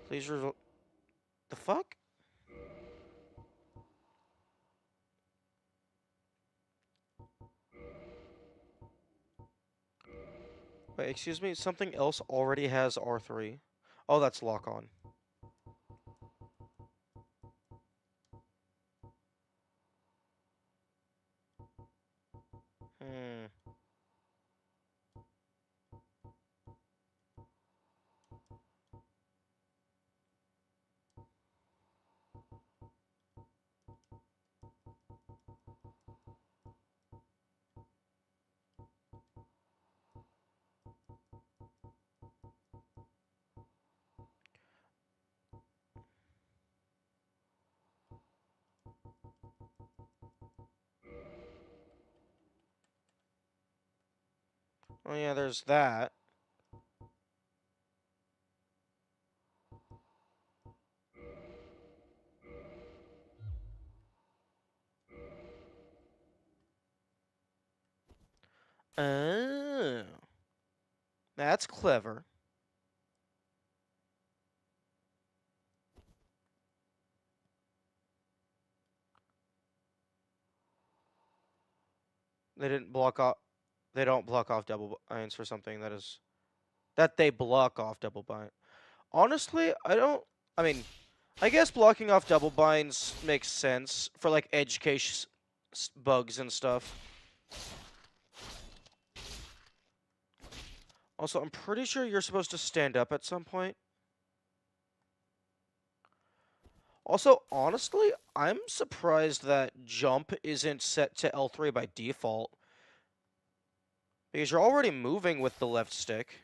Please result. The fuck? Wait, excuse me? Something else already has R3. Oh, that's lock on. Hmm. Oh yeah, there's that. Oh. That's clever. They didn't block off. They don't block off double binds for something that they block off double bind. Honestly, I don't. I mean, I guess blocking off double binds makes sense for like edge case bugs and stuff. Also, I'm pretty sure you're supposed to stand up at some point. Also, honestly, I'm surprised that jump isn't set to L3 by default. Because you're already moving with the left stick.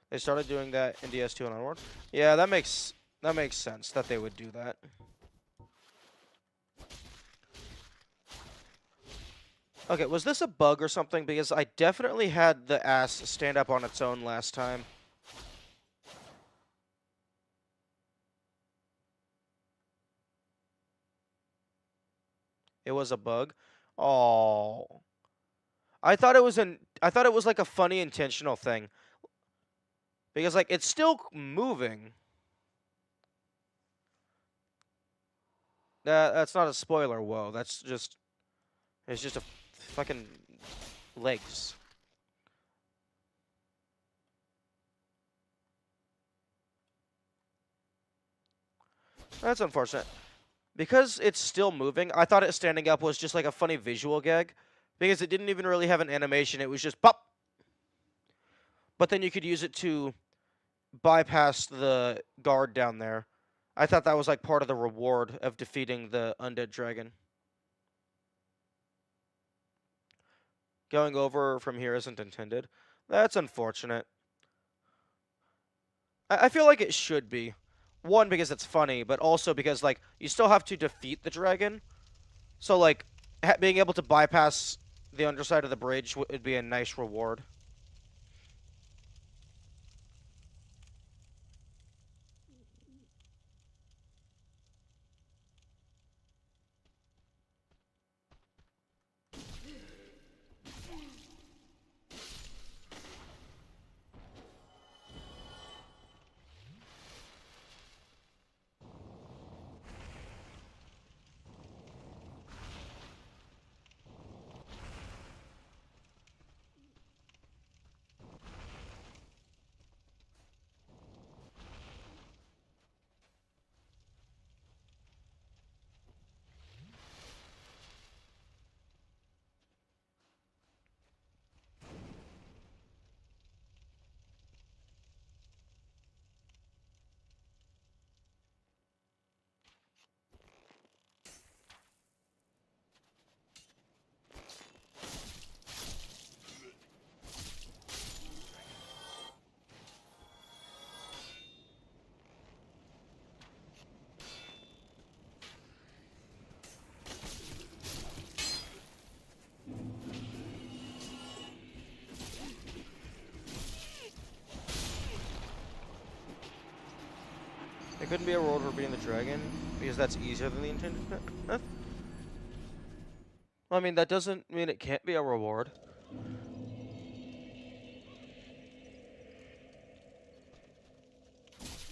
They started doing that in DS2 and onward. Yeah, that makes sense that they would do that. Okay, was this a bug or something? Because I definitely had the ass stand up on its own last time. It was a bug. Oh, I thought it was like a funny intentional thing because like it's still moving. That's not a spoiler. Whoa, that's just it's just a fucking legs. That's unfortunate. Because it's still moving, I thought it standing up was just like a funny visual gag because it didn't even really have an animation. It was just pop. But then you could use it to bypass the guard down there. I thought that was like part of the reward of defeating the undead dragon. Going over from here isn't intended. That's unfortunate. I feel like it should be. One, because it's funny, but also because like you still have to defeat the dragon. So like being able to bypass the underside of the bridge would be a nice reward. It couldn't be a reward for being the dragon because that's easier than the intended path. Well, I mean, that doesn't mean it can't be a reward.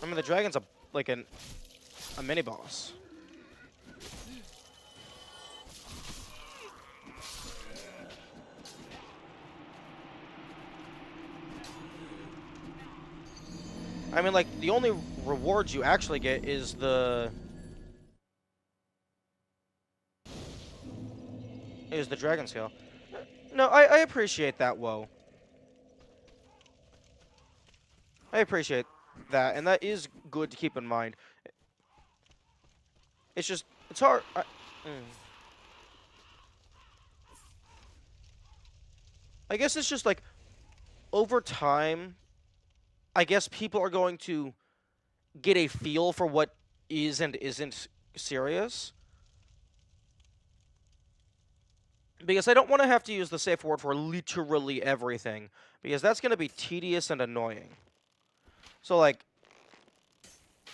I mean, the dragon's a mini boss. I mean, like the only rewards you actually get is the dragon scale. No, I appreciate that. Whoa, I appreciate that, and that is good to keep in mind. It's just it's hard. I guess it's just like over time. I guess people are going to get a feel for what is and isn't serious. Because I don't want to have to use the safe word for literally everything, because that's going to be tedious and annoying. So, like,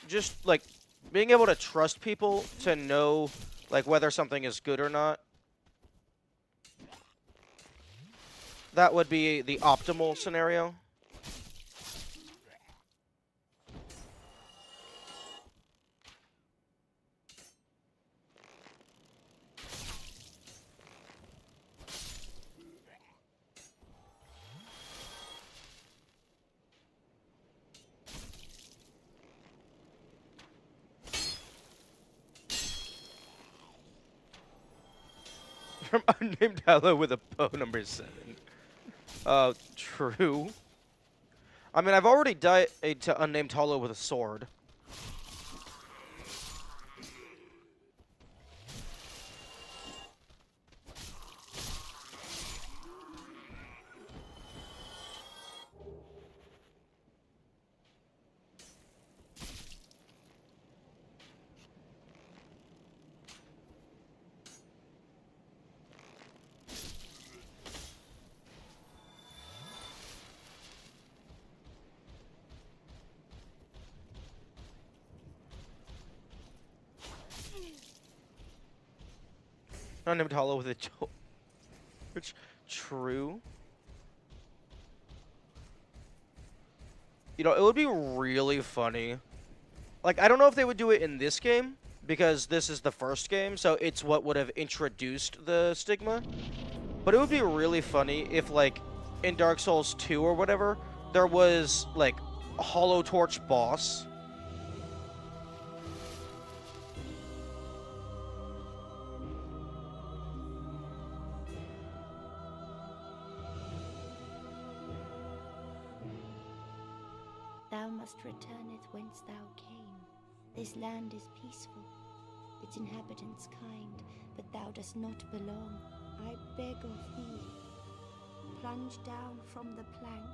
just, like, being able to trust people to know, like, whether something is good or not, that would be the optimal scenario. From unnamed Hello with a Poe #7. True. I mean, I've already died to unnamed Hollow with a sword. Unnamed hollow with a torch. True. You know, it would be really funny. Like, I don't know if they would do it in this game, because this is the first game, so it's what would have introduced the stigma. But it would be really funny if, like, in Dark Souls 2 or whatever, there was, like, a hollow torch boss. Thou must returneth whence thou came. This land is peaceful, its inhabitants kind, but thou dost not belong. I beg of thee, plunge down from the plank.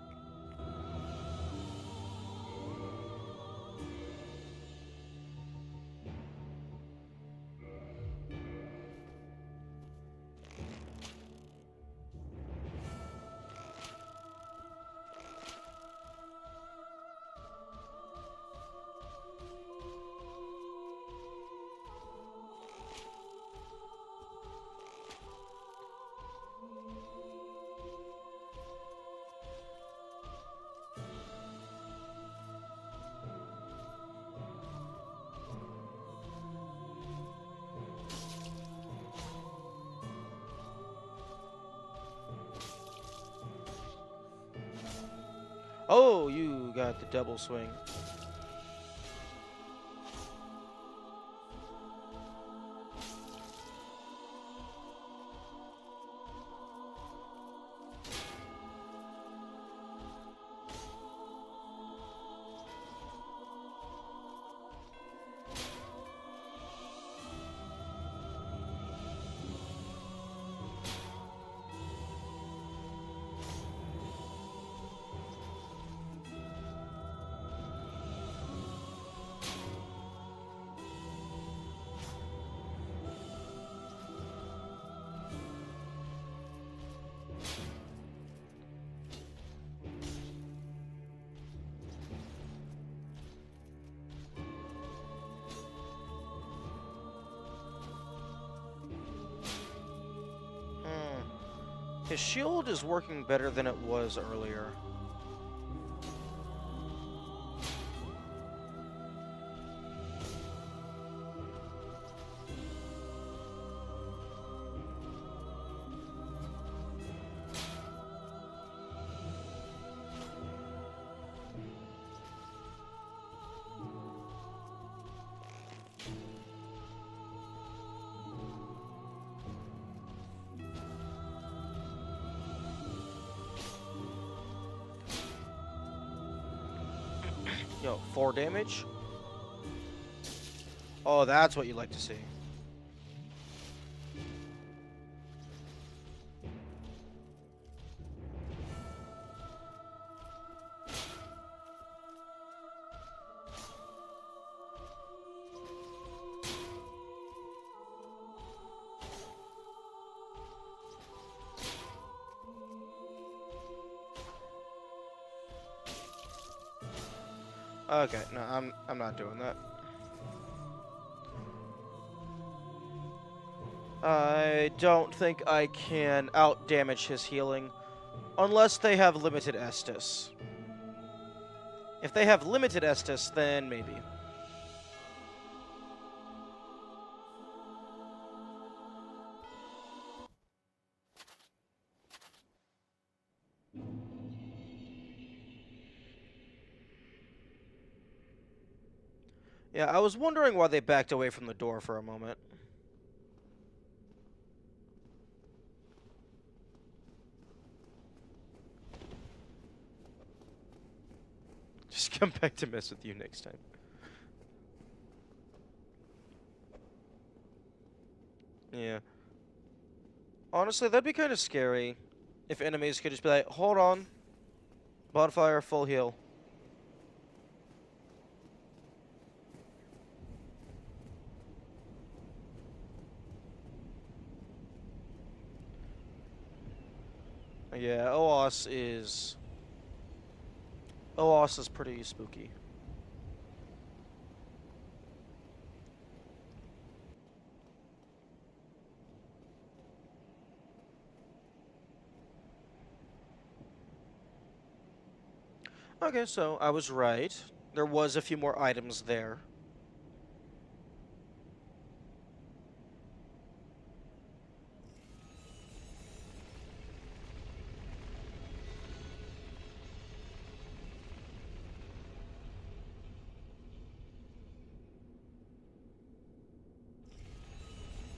Oh, you got the double swing. His shield is working better than it was earlier. Yo, 4 damage? Oh, that's what you like to see. Okay, no, I'm not doing that. I don't think I can out-damage his healing unless they have limited Estus. If they have limited Estus, then maybe. Yeah, I was wondering why they backed away from the door for a moment. Just come back to mess with you next time. Yeah. Honestly, that'd be kind of scary if enemies could just be like, hold on, bonfire, full heal. Yeah, OOS is pretty spooky. Okay, so I was right. There was a few more items there.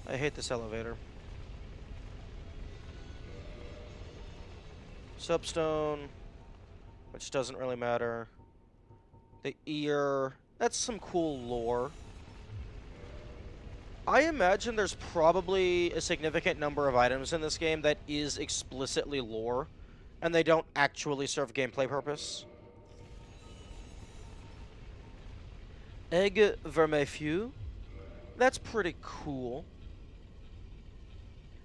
I hate this elevator. Soapstone, which doesn't really matter. The ear, that's some cool lore. I imagine there's probably a significant number of items in this game that is explicitly lore, and they don't actually serve gameplay purpose. Egg vermefieux, that's pretty cool.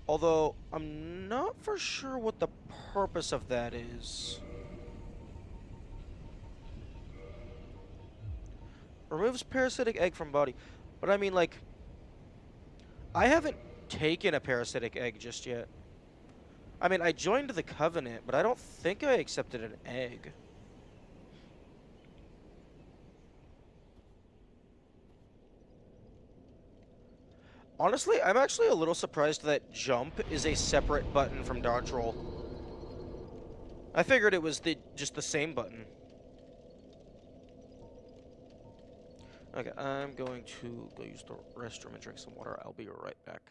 Although, I'm not for sure what the purpose of that is. Removes parasitic egg from body. But I mean, like, I haven't taken a parasitic egg just yet. I mean, I joined the Covenant, but I don't think I accepted an egg. Honestly, I'm actually a little surprised that jump is a separate button from dodge roll. I figured it was just the same button. Okay, I'm going to go use the restroom and drink some water. I'll be right back.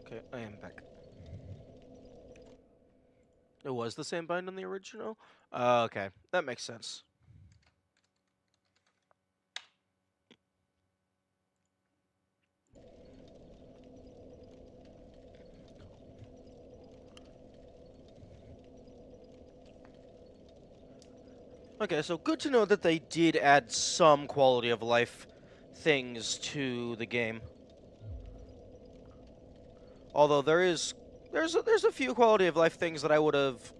Okay, I am back. It was the same bind in the original? Okay, that makes sense. Okay, so good to know that they did add some quality of life things to the game. Although there's a few quality of life things that I would have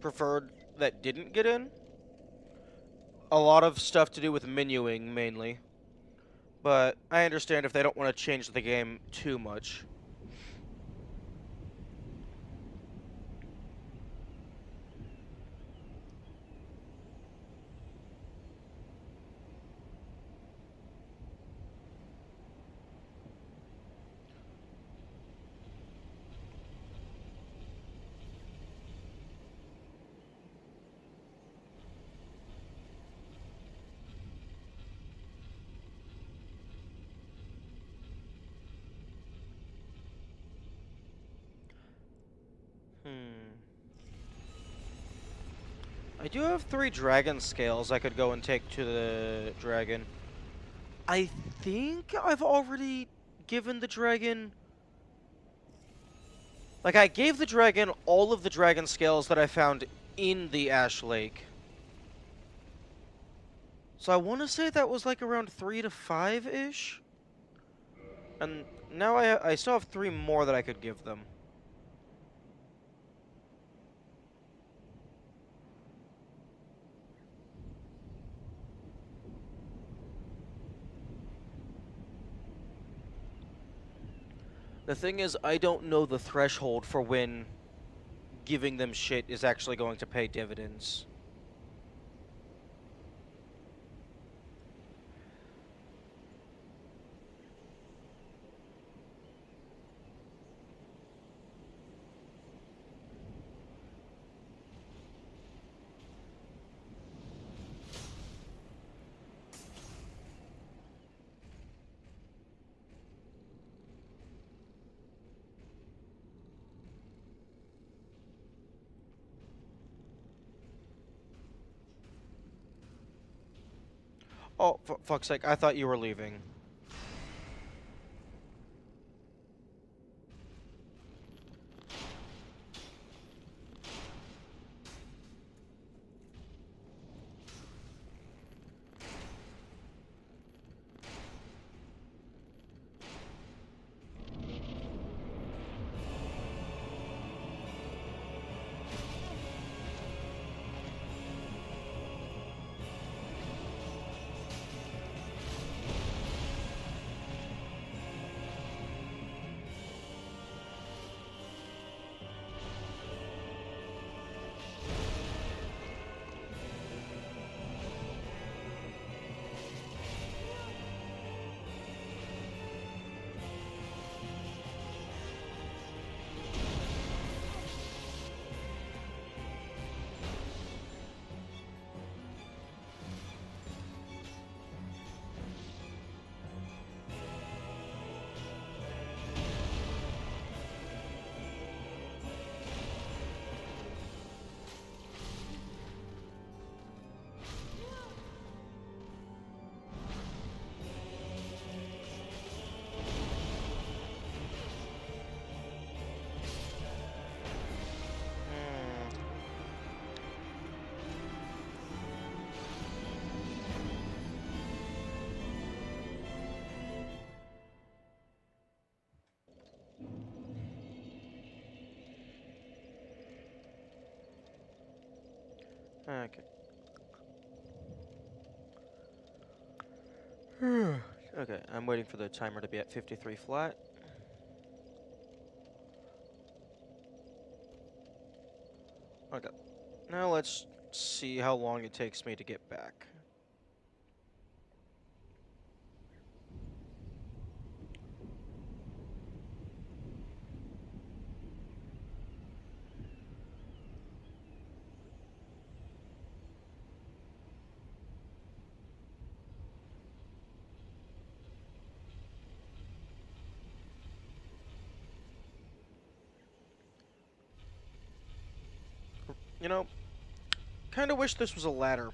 preferred that didn't get in. A lot of stuff to do with menuing mainly. But I understand if they don't want to change the game too much. I do have 3 dragon scales I could go and take to the dragon. I think I've already given the dragon... Like, I gave the dragon all of the dragon scales that I found in the Ash Lake. So I want to say that was like around 3 to 5-ish. And now I still have 3 more that I could give them. The thing is, I don't know the threshold for when giving them shit is actually going to pay dividends. Oh, for fuck's sake, I thought you were leaving. Hmm. Okay. Okay, I'm waiting for the timer to be at 53 flat. Okay. Now let's see how long it takes me to get back. You know, kind of wish this was a ladder.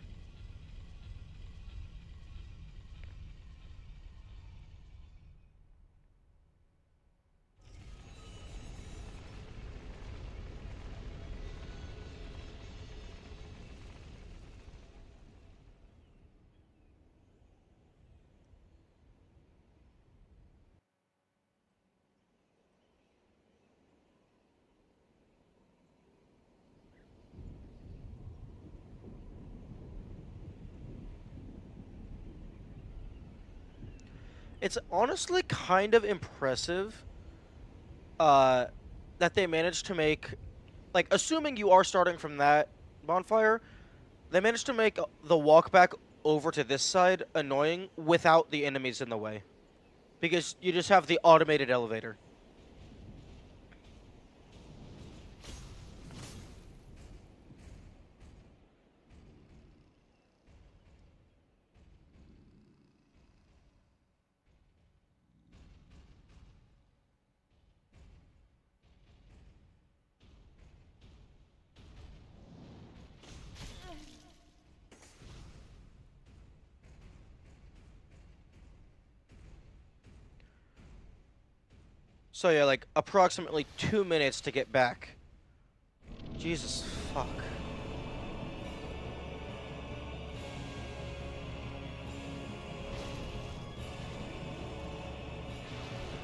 It's honestly kind of impressive uh, that they managed to make, like, assuming you are starting from that bonfire, they managed to make the walk back over to this side annoying without the enemies in the way. Because you just have the automated elevator. So yeah, like approximately 2 minutes to get back. Jesus fuck.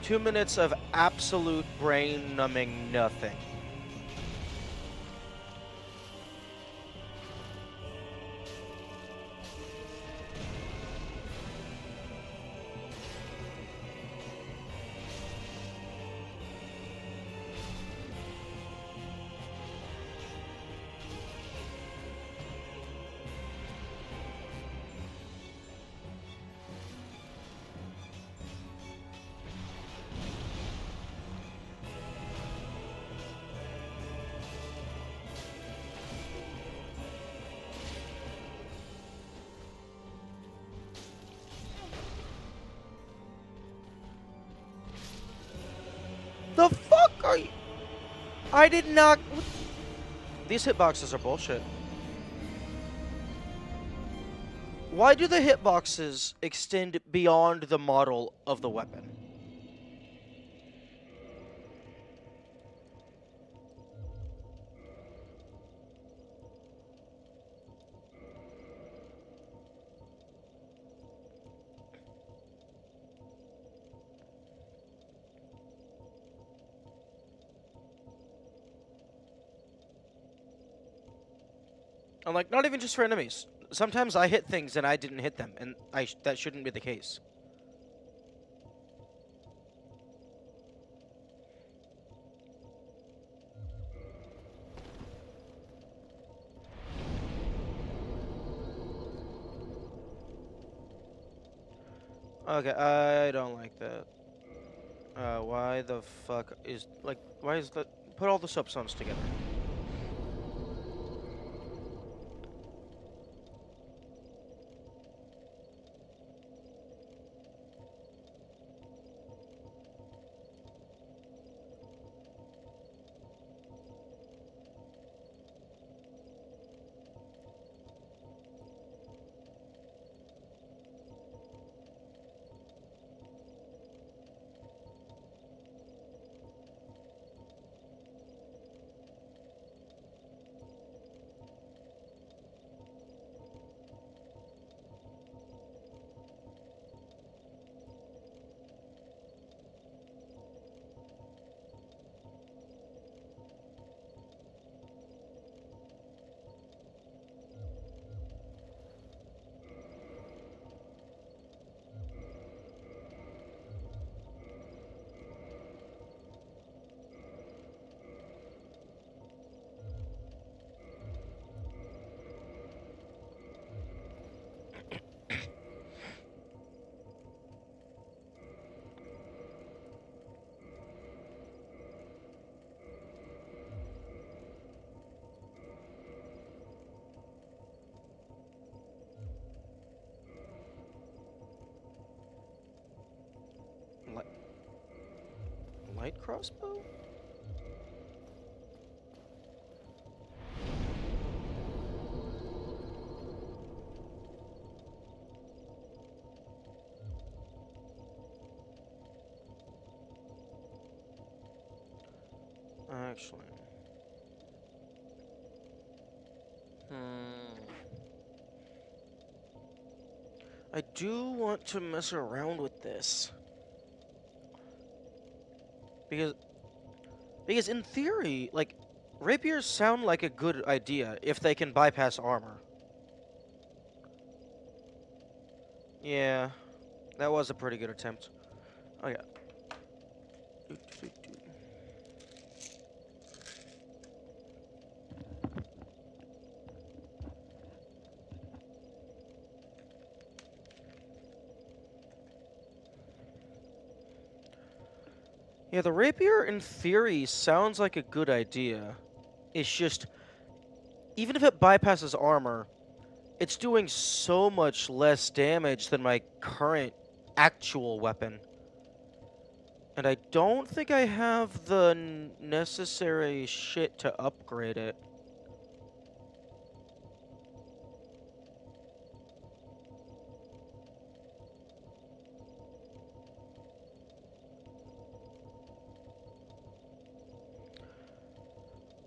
Two minutes of absolute brain numbing nothing. The fuck are you? I did not. These hitboxes are bullshit. Why do the hitboxes extend beyond the model of the weapon? I'm like, not even just for enemies. Sometimes I hit things and I didn't hit them, and that shouldn't be the case. Okay, I don't like that. Why the fuck is, like, why is that? Put all the soapstones together. Light, light crossbow? Actually. Hmm. I do want to mess around with this. Because in theory, like, rapiers sound like a good idea if they can bypass armor. Yeah, that was a pretty good attempt. Oh yeah. Yeah, the rapier in theory sounds like a good idea. It's just, even if it bypasses armor, it's doing so much less damage than my current actual weapon. And I don't think I have the necessary shit to upgrade it.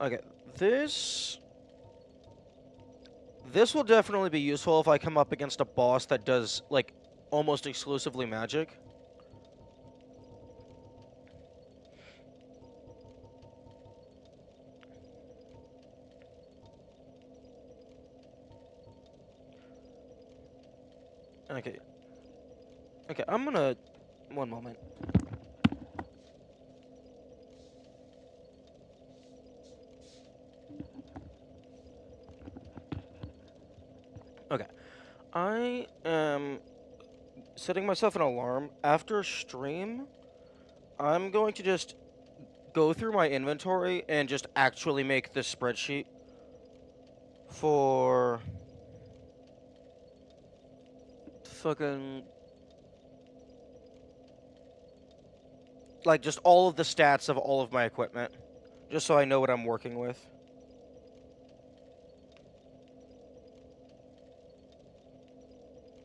Okay, this this will definitely be useful if I come up against a boss that does like almost exclusively magic. Okay. Okay, I'm gonna... One moment. Okay. I am setting myself an alarm. After stream, I'm going to just go through my inventory and just actually make this spreadsheet for fucking like just all of the stats of all of my equipment, just so I know what I'm working with.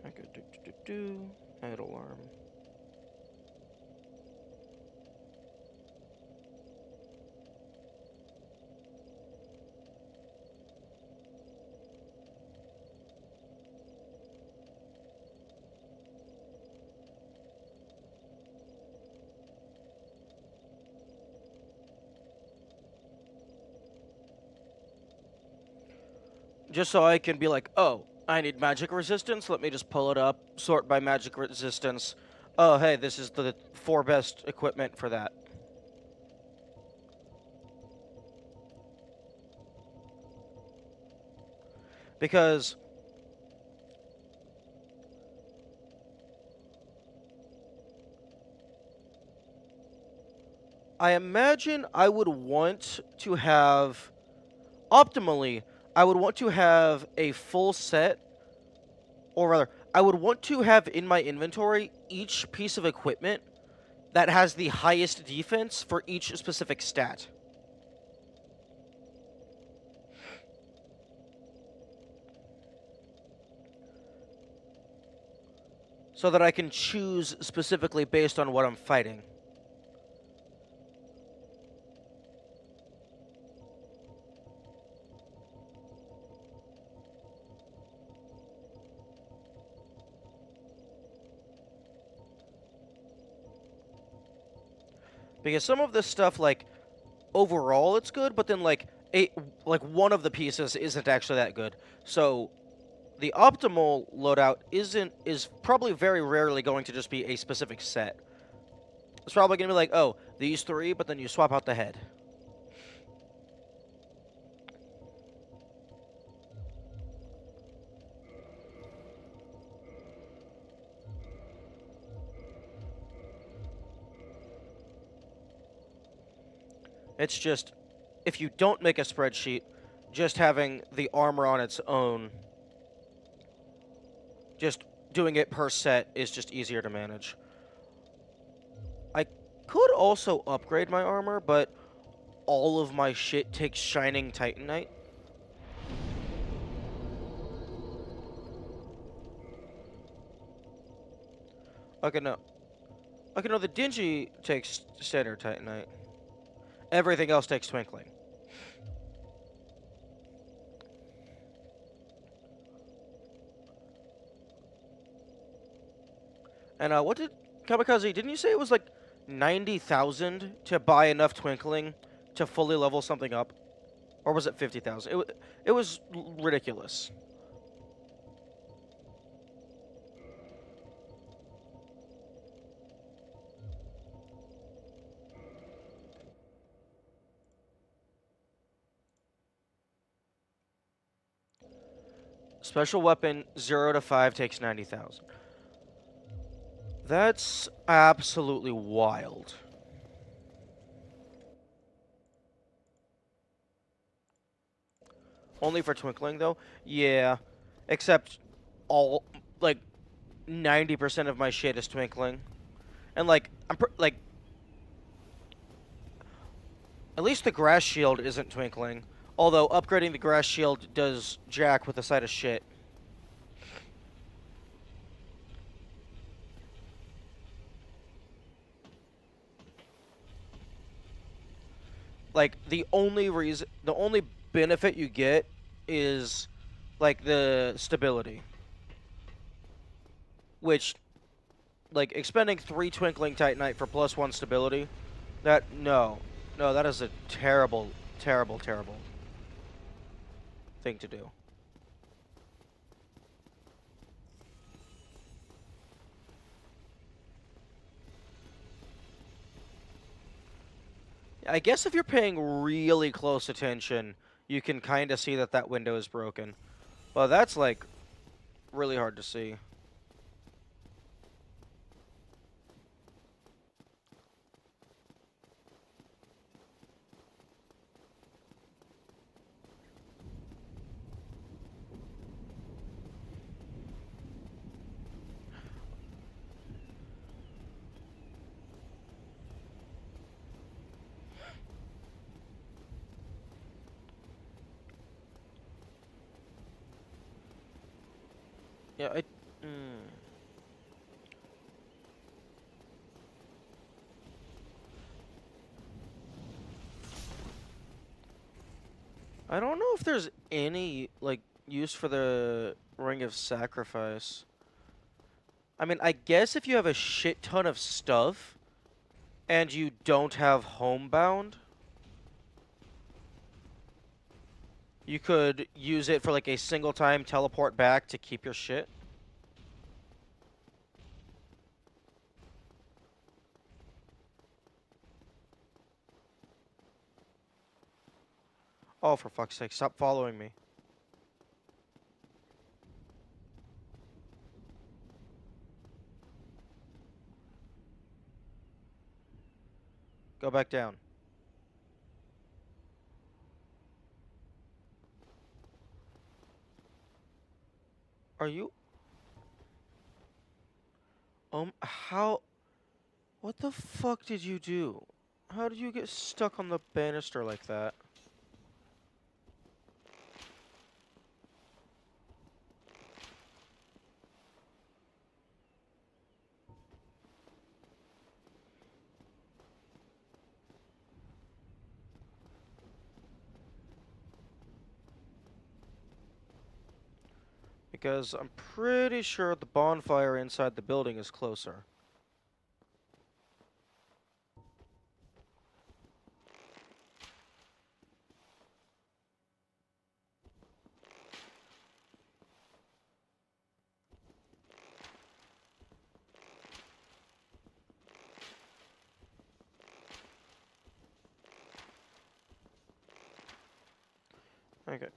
Okay, add alarm. Just so I can be like, oh, I need magic resistance. Let me just pull it up, sort by magic resistance. Oh, hey, this is the 4 best equipment for that. Because I imagine I would want to have, optimally, I would want to have a full set, or rather, I would want to have in my inventory each piece of equipment that has the highest defense for each specific stat. So that I can choose specifically based on what I'm fighting. Because some of this stuff, like, overall it's good, but then, like, one of the pieces isn't actually that good. So, the optimal loadout is probably very rarely going to just be a specific set. It's probably going to be like, oh, these 3, but then you swap out the head. It's just, if you don't make a spreadsheet, just having the armor on its own, just doing it per set is just easier to manage. I could also upgrade my armor, but all of my shit takes Shining Titanite. Okay, no. Okay, no, the Dingy takes Standard Titanite. Everything else takes Twinkling. And, what did... Kamikaze, didn't you say it was, like, 90,000 to buy enough Twinkling to fully level something up? Or was it 50,000? It was ridiculous. Special weapon 0 to 5 takes 90,000. That's absolutely wild. Only for Twinkling, though? Yeah. Except all, like, 90% of my shit is Twinkling. And, like, like, at least the Grass Shield isn't Twinkling. Although, upgrading the Grass Shield does jack with a side of shit. Like the only benefit you get is like the stability, which like expending 3 Twinkling Titanite for +1 stability, no, that is a terrible, terrible, terrible thing to do. I guess if you're paying really close attention, you can kind of see that that window is broken. But that's like really hard to see. Yeah, I don't know if there's any like use for the Ring of Sacrifice. I mean, I guess if you have a shit ton of stuff and you don't have homebound, you could use it for like a single time teleport back to keep your shit. Oh, for fuck's sake, stop following me. Go back down. Are you... how... What the fuck did you do? How did you get stuck on the banister like that? Because I'm pretty sure the bonfire inside the building is closer. Okay.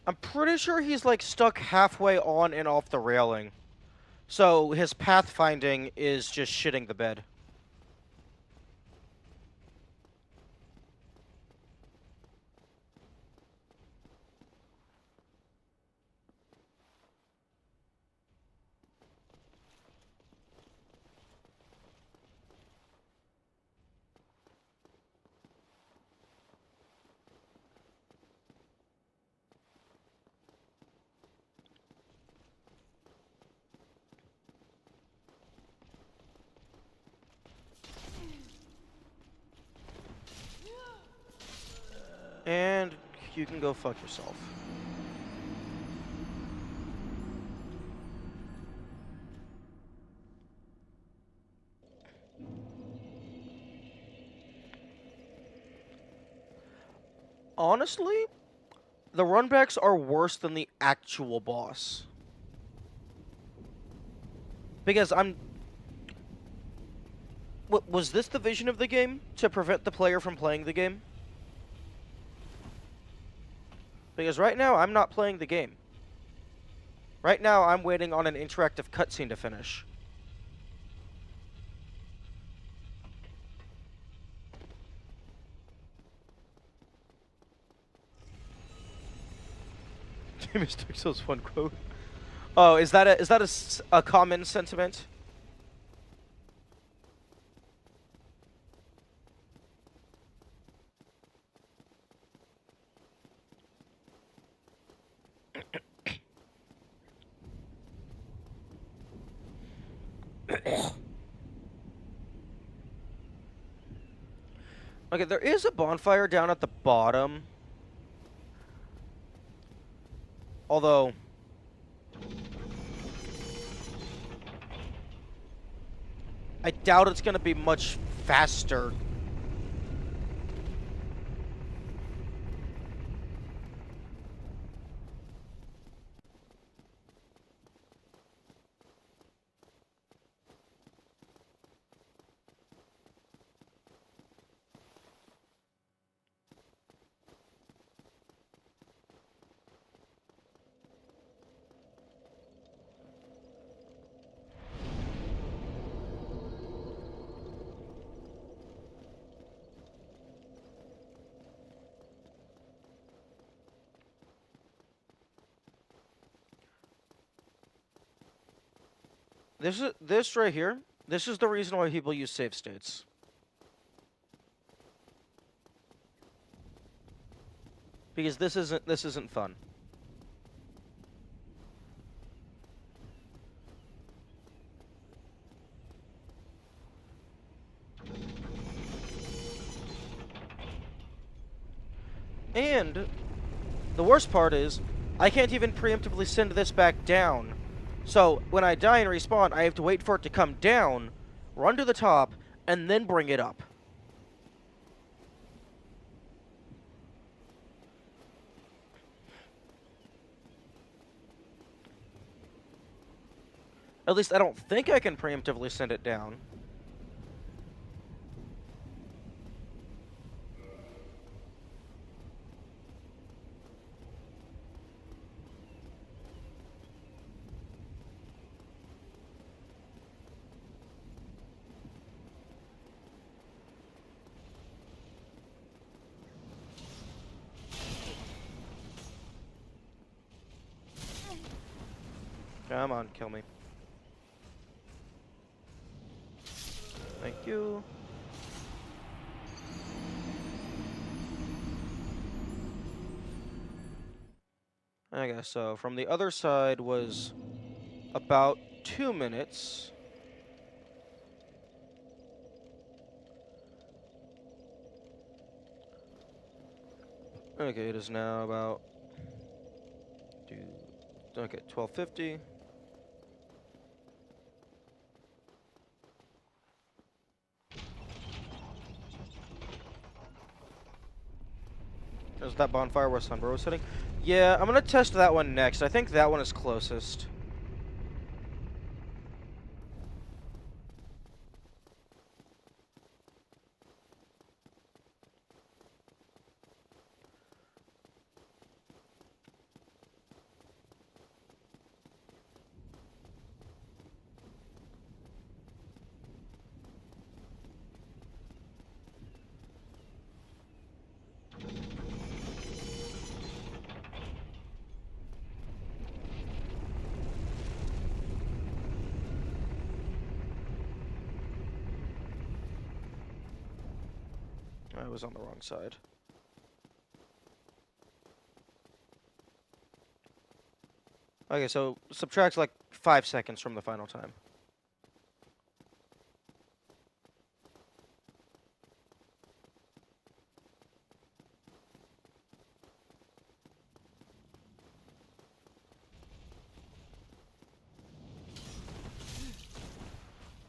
I'm pretty sure he's like stuck halfway on and off the railing. So his pathfinding is just shitting the bed. And you can go fuck yourself. Honestly, the runbacks are worse than the actual boss. Because was this the vision of the game? To prevent the player from playing the game? Because right now, I'm not playing the game. Right now, I'm waiting on an interactive cutscene to finish. Mr. Pixel's one quote. Oh, is that a common sentiment? Okay, there is a bonfire down at the bottom. Although... I doubt it's going to be much faster. This right here. This is the reason why people use save states. Because this isn't fun. And the worst part is, I can't even preemptively send this back down. So, when I die and respawn, I have to wait for it to come down, run to the top, and then bring it up. At least I don't think I can preemptively send it down. Come on, kill me. Thank you. Okay, so from the other side was about 2 minutes. Okay, it is now about... Okay, 12:50. There's that bonfire where Sunbro was sitting. Yeah, I'm gonna test that one next. I think that one is closest. I was on the wrong side. Okay, so subtract like 5 seconds from the final time.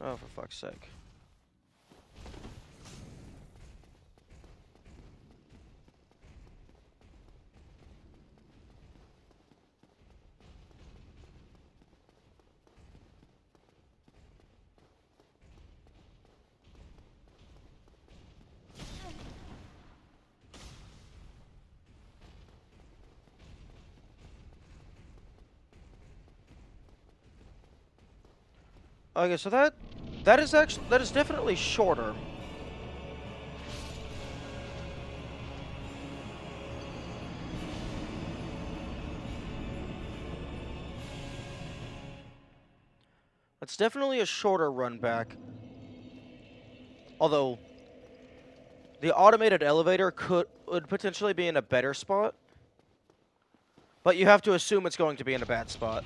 Oh, for fuck's sake. Okay, so that is definitely shorter. That's definitely a shorter run back. Although the automated elevator would potentially be in a better spot. But you have to assume it's going to be in a bad spot.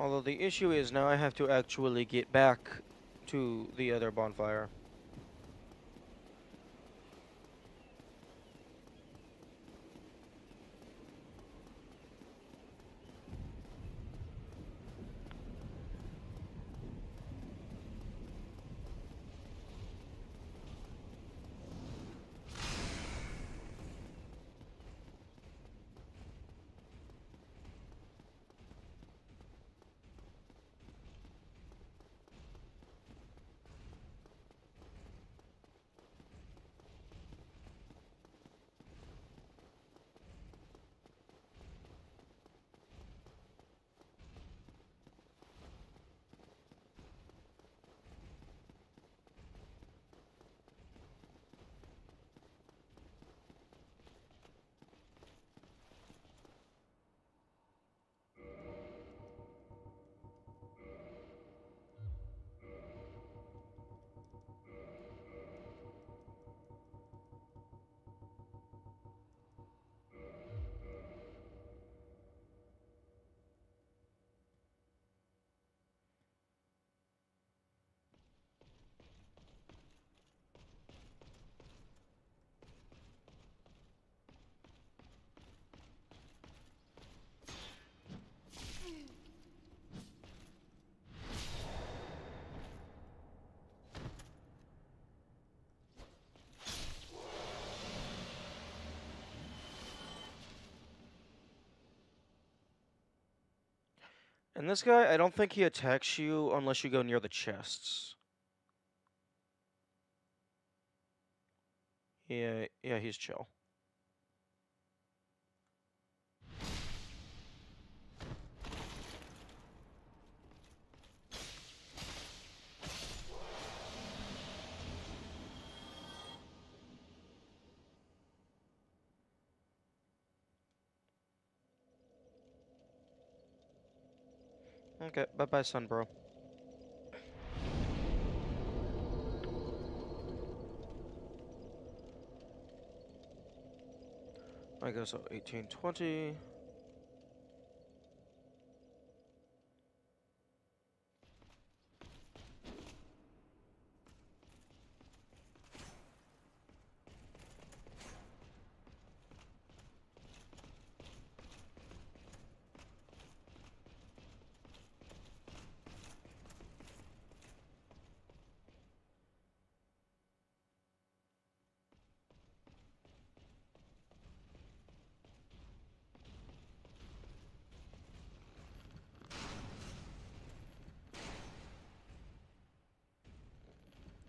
Although the issue is now I have to actually get back to the other bonfire. And this guy, I don't think he attacks you unless you go near the chests. Yeah, he's chill. Okay, bye-bye, son, bro. I guess so, 1820.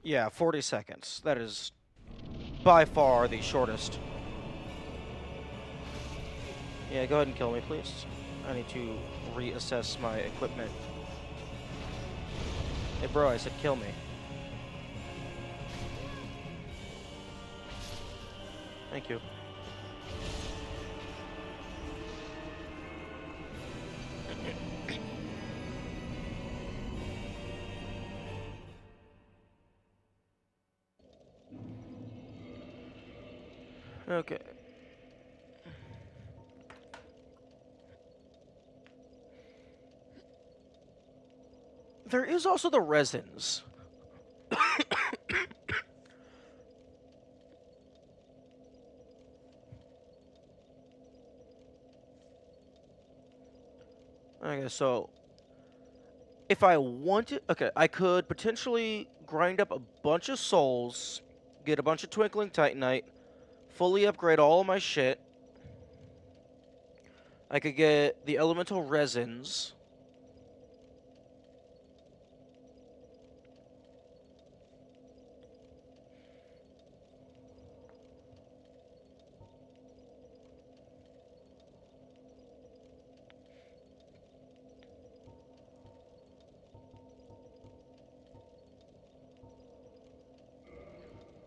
Yeah, 40 seconds. That is by far the shortest. Yeah, go ahead and kill me, please. I need to reassess my equipment. Hey, bro, I said kill me. Thank you. Okay. There is also the resins. Okay, so if I wanted, okay, I could potentially grind up a bunch of souls, get a bunch of twinkling titanite, fully upgrade all of my shit. I could get the elemental resins.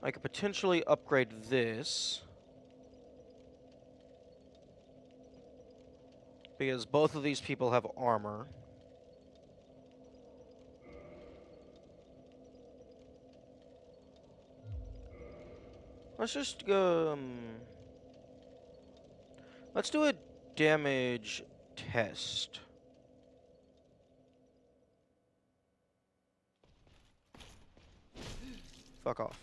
I could potentially upgrade this. Because both of these people have armor. Let's just go. Let's do a damage test. Fuck off.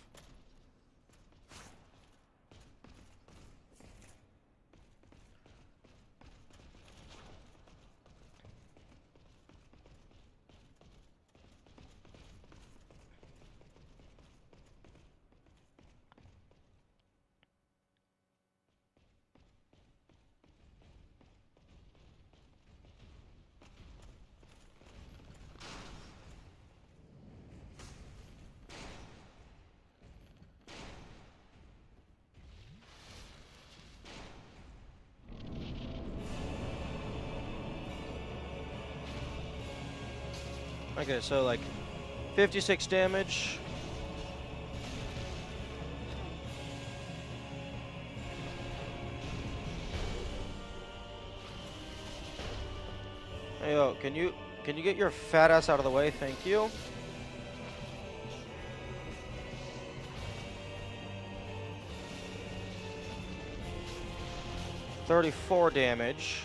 Okay, so like 56 damage. Hey, yo, can you get your fat ass out of the way? Thank you. $34 damage.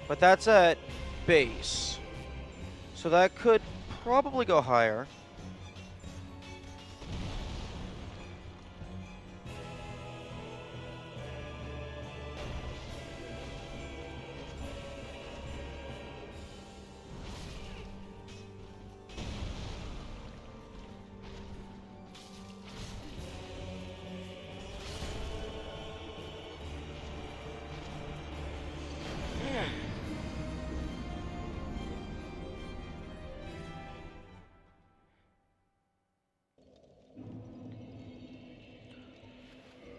But that's at base. So that could probably go higher.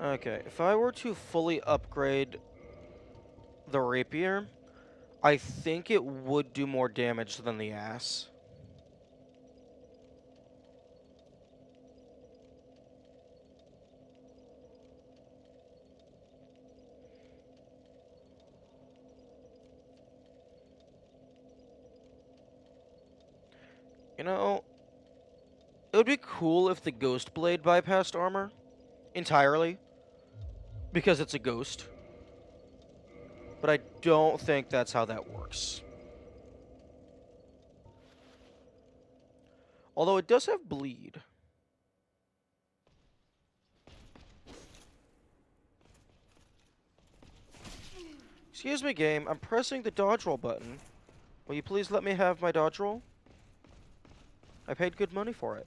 Okay, if I were to fully upgrade the rapier, I think it would do more damage than the ass. You know, it would be cool if the Ghost Blade bypassed armor entirely, because it's a ghost. But I don't think that's how that works. Although it does have bleed. Excuse me, game. I'm pressing the dodge roll button. Will you please let me have my dodge roll? I paid good money for it.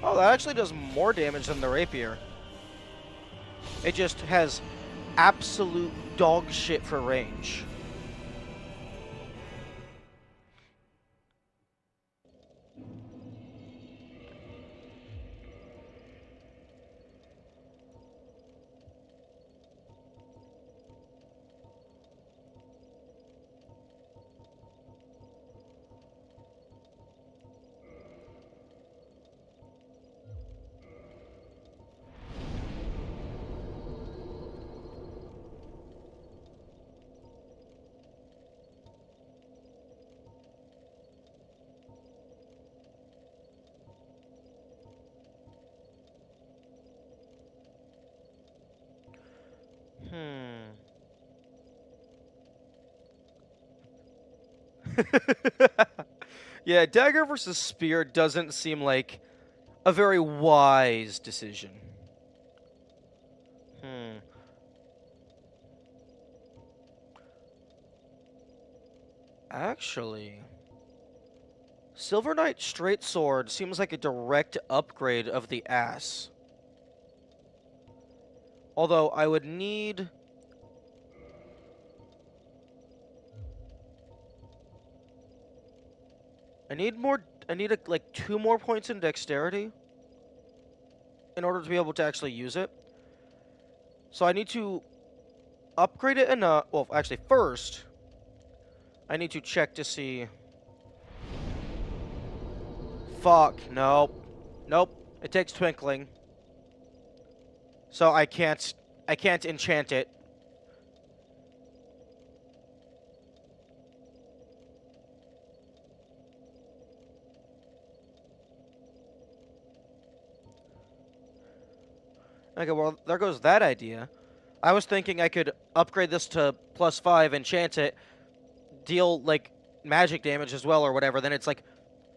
Oh, that actually does more damage than the rapier. It just has absolute dog shit for range. Yeah, dagger versus spear doesn't seem like a very wise decision. Actually, Silver Knight Straight Sword seems like a direct upgrade of the ass. Although I would need... I need like 2 more points in dexterity. in order to be able to actually use it. So I need to upgrade it enough. Well, actually, first, I need to check to see. Fuck, nope. Nope. It takes twinkling. So I can't enchant it. Okay, well, there goes that idea. I was thinking I could upgrade this to +5, enchant it, deal, like, magic damage as well or whatever, then it's like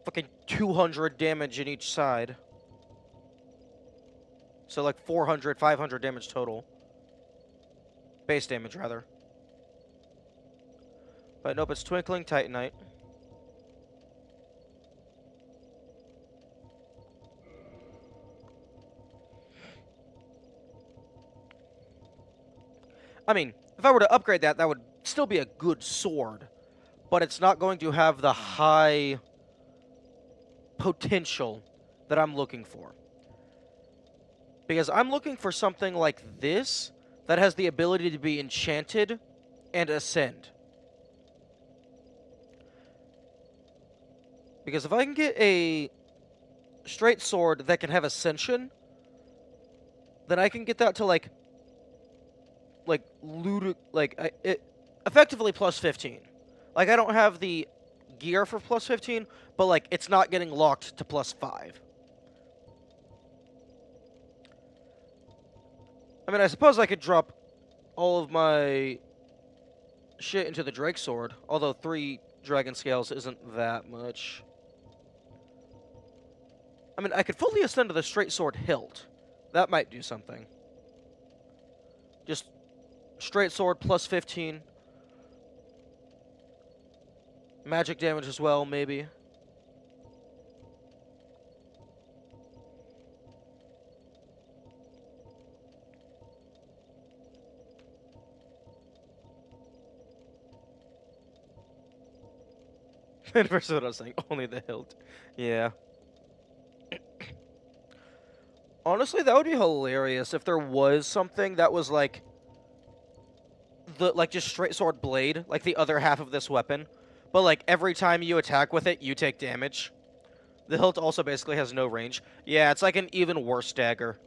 fucking 200 damage in each side. So like 400, 500 damage total. Base damage, rather. But nope, it's Twinkling Titanite. I mean, if I were to upgrade that, that would still be a good sword. But it's not going to have the high potential that I'm looking for. Because I'm looking for something like this that has the ability to be enchanted and ascend. Because if I can get a straight sword that can have ascension, then I can get that to effectively +15. Like, I don't have the gear for +15, but like it's not getting locked to +5. I mean, I suppose I could drop all of my shit into the Drake Sword, although 3 Dragon Scales isn't that much. I mean, I could fully ascend to the Straight Sword hilt. That might do something. Just Straight Sword +15. Magic damage as well, maybe. Versus what I was saying, only the hilt. Yeah. Honestly, that would be hilarious if there was something that was like just straight sword blade, like the other half of this weapon. But like every time you attack with it, you take damage. The hilt also basically has no range. Yeah, it's like an even worse dagger.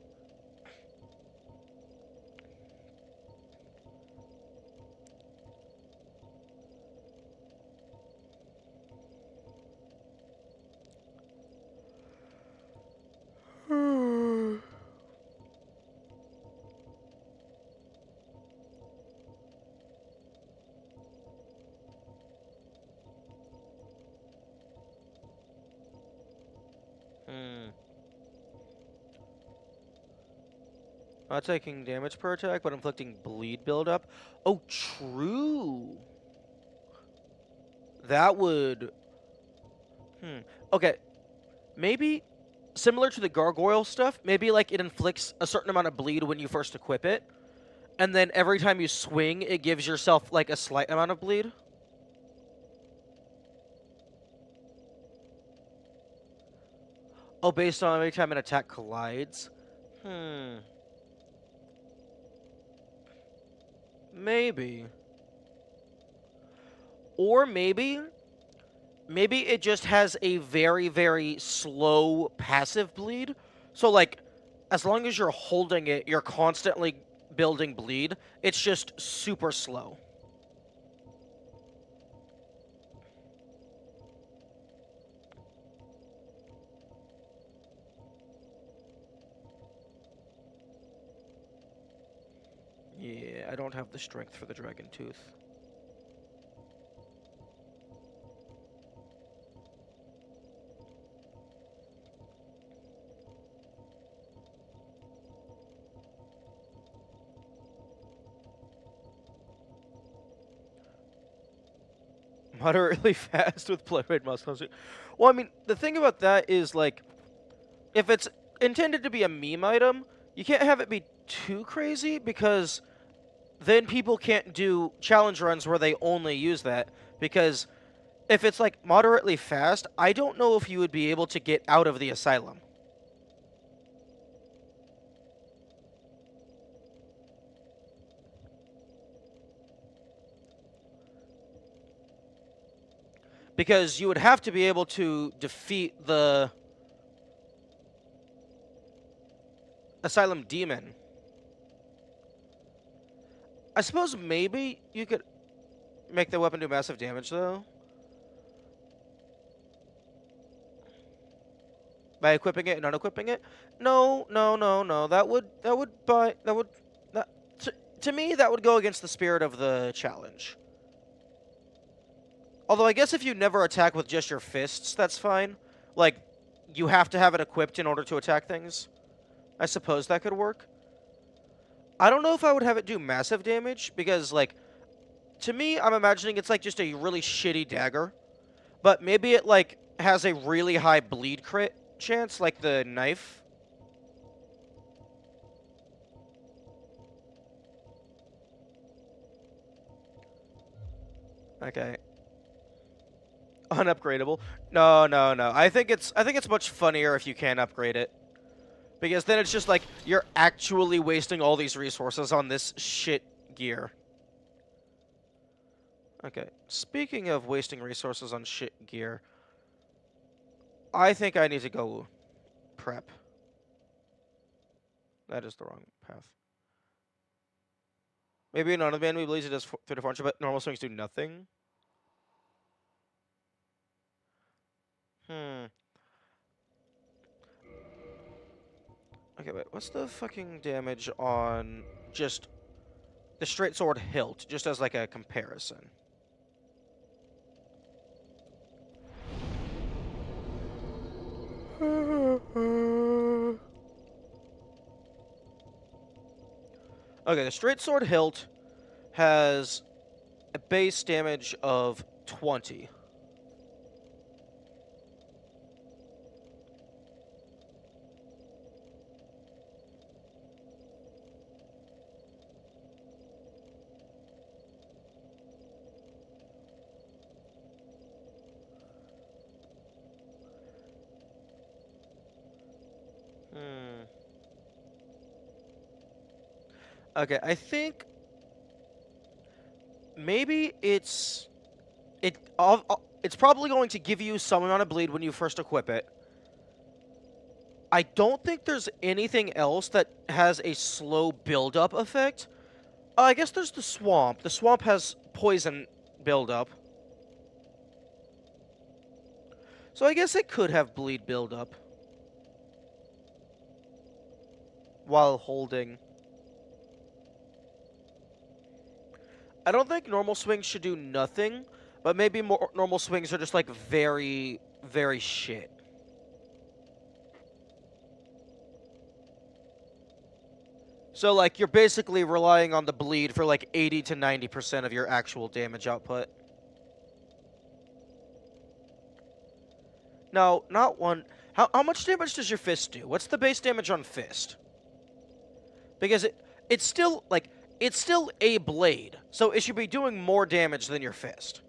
Not taking damage per attack, but inflicting bleed buildup. Oh, true. That would... Okay. Maybe, similar to the gargoyle stuff, maybe like it inflicts a certain amount of bleed when you first equip it. And then every time you swing, it gives yourself like a slight amount of bleed. Oh, based on every time an attack collides? Maybe. Or maybe it just has a very, very slow passive bleed. So, like, as long as you're holding it, you're constantly building bleed. It's just super slow. Yeah, I don't have the strength for the Dragon Tooth. Moderately fast with play rate muscles. Well, I mean, the thing about that is, like, if it's intended to be a meme item, you can't have it be too crazy, because then people can't do challenge runs where they only use that, because if it's, like, moderately fast, I don't know if you would be able to get out of the asylum. Because you would have to be able to defeat the Asylum Demon. I suppose maybe you could make the weapon do massive damage, though. By equipping it and unequipping it? No, no, no, no. To me, that would go against the spirit of the challenge. Although I guess if you never attack with just your fists, that's fine. Like, you have to have it equipped in order to attack things. I suppose that could work. I don't know if I would have it do massive damage, because, like, to me, I'm imagining it's, like, just a really shitty dagger. But maybe it, like, has a really high bleed crit chance, like the knife. Okay. Unupgradable. No, no, no. I think it's much funnier if you can upgrade it. Because then it's just like you're actually wasting all these resources on this shit gear. Okay. Speaking of wasting resources on shit gear, I think I need to go prep. That is the wrong path. Maybe in another band we believe it does 3 to 400, but normal swings do nothing. Okay, wait. What's the fucking damage on just the straight sword hilt, just as like a comparison? Okay, the straight sword hilt has a base damage of 20. Okay, I think maybe it's probably going to give you some amount of bleed when you first equip it. I don't think there's anything else that has a slow build-up effect. I guess there's the swamp. The swamp has poison build-up. So I guess it could have bleed build-up while holding. I don't think normal swings should do nothing, but maybe more normal swings are just like very, very shit. So like you're basically relying on the bleed for like 80 to 90% of your actual damage output. No, not one. How much damage does your fist do? What's the base damage on fist? Because it's still like it's still a blade, so it should be doing more damage than your fist.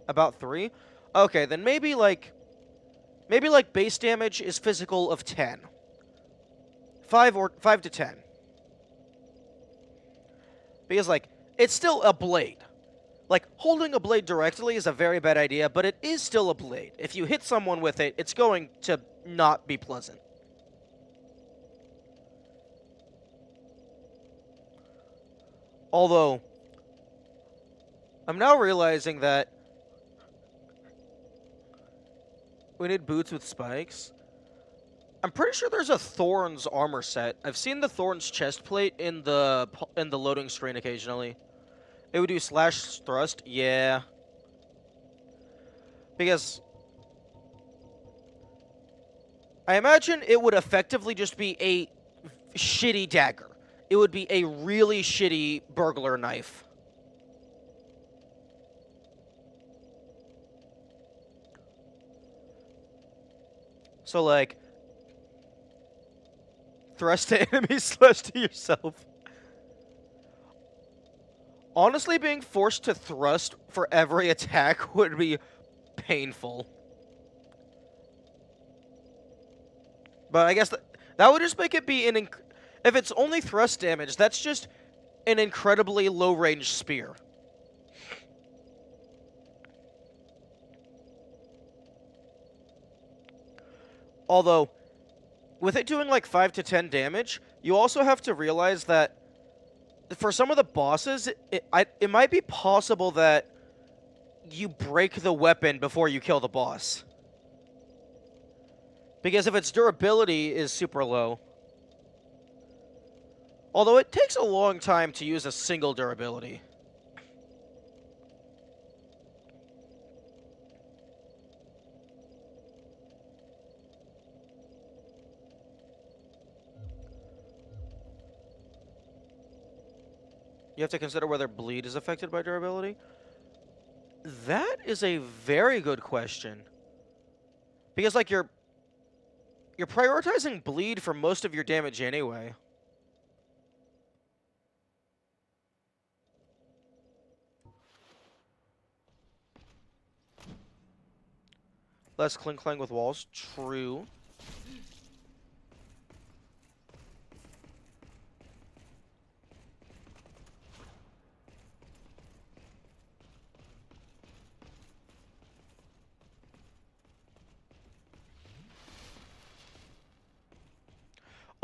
About 3? Okay, then maybe like base damage is physical of 10. 5 to 10. Because like it's still a blade. Like holding a blade directly is a very bad idea, but it is still a blade. If you hit someone with it, it's going to not be pleasant. Although, I'm now realizing that we need boots with spikes. I'm pretty sure there's a Thorns armor set. I've seen the Thorns chest plate in the loading screen occasionally. It would do slash thrust, yeah. Because I imagine it would effectively just be a shitty dagger. It would be a really shitty burglar knife. So, like, thrust to enemies, slash to yourself. Honestly, being forced to thrust for every attack would be painful. But I guess that would just make it be an... If it's only thrust damage, that's just an incredibly low-range spear. Although, with it doing like 5 to 10 damage, you also have to realize that for some of the bosses, it might be possible that you break the weapon before you kill the boss. Because if its durability is super low, although it takes a long time to use a single durability. You have to consider whether bleed is affected by durability. That is a very good question. Because, like, you're prioritizing bleed for most of your damage anyway. Less clang with walls. True.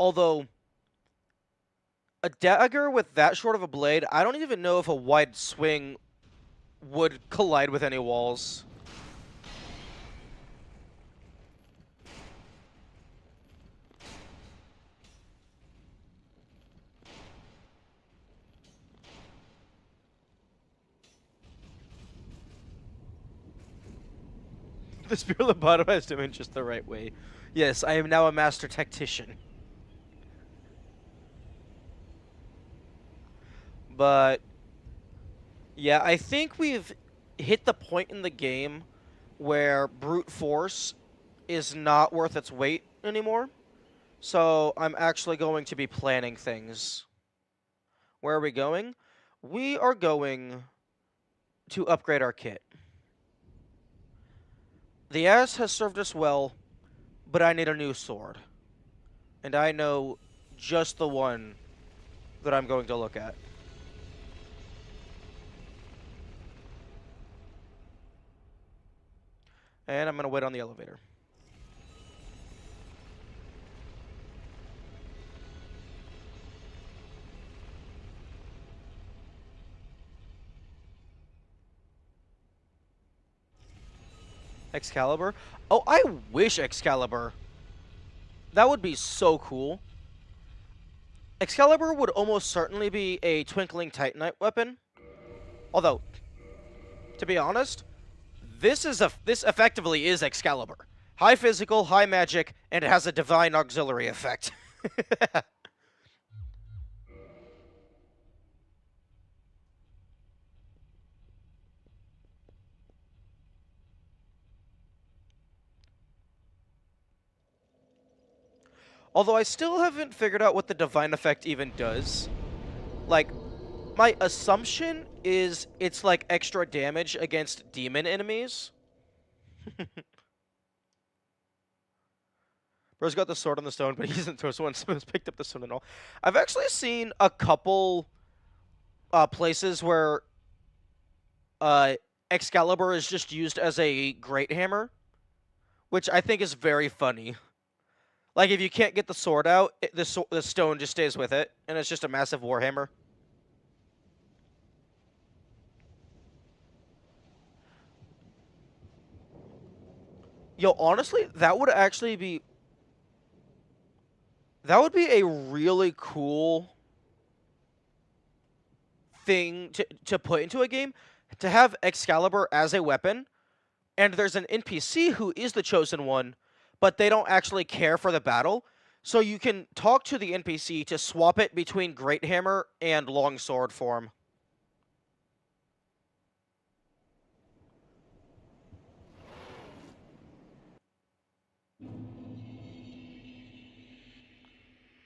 Although, a dagger with that short of a blade, I don't even know if a wide swing would collide with any walls. The spear lobotomized him in just the right way. Yes, I am now a master tactician. But yeah, I think we've hit the point in the game where brute force is not worth its weight anymore. So I'm actually going to be planning things. Where are we going? We are going to upgrade our kit. The ass has served us well, but I need a new sword. And I know just the one that I'm going to look at. And I'm going to wait on the elevator. Excalibur? Oh, I wish Excalibur. That would be so cool. Excalibur would almost certainly be a Twinkling Titanite weapon. Although, to be honest, this effectively is Excalibur. High physical, high magic, and it has a divine auxiliary effect. Although I still haven't figured out what the divine effect even does. Like, my assumption is it's like extra damage against demon enemies. Bro's got the sword on the stone, but he isn't the one who's picked up the stone at all. I've actually seen a couple places where Excalibur is just used as a great hammer, which I think is very funny. Like, if you can't get the sword out, the stone just stays with it, and it's just a massive warhammer. Yo, honestly, that would actually be... That would be a really cool thing to put into a game, to have Excalibur as a weapon, and there's an NPC who is the chosen one, but they don't actually care for the battle. So you can talk to the NPC to swap it between Great Hammer and Longsword form.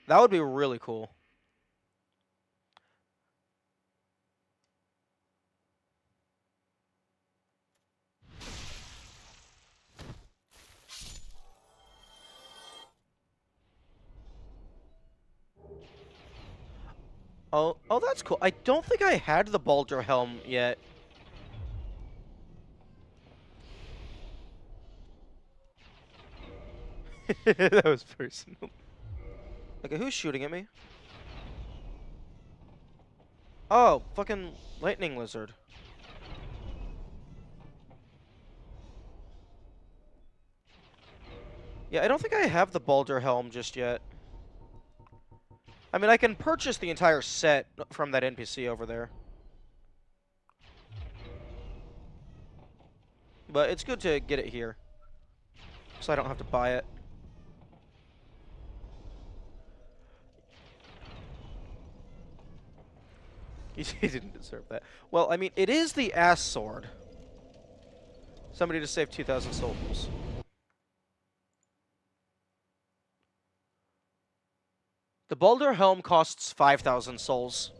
That would be really cool. Oh, that's cool. I don't think I had the Baldur Helm yet. That was personal. Okay, who's shooting at me? Oh, fucking lightning lizard. Yeah, I don't think I have the Baldur helm just yet. I mean, I can purchase the entire set from that NPC over there. But it's good to get it here, so I don't have to buy it. He didn't deserve that. Well, I mean, it is the ass sword. Somebody just saved 2,000 souls. The Baldur helm costs 5,000 souls.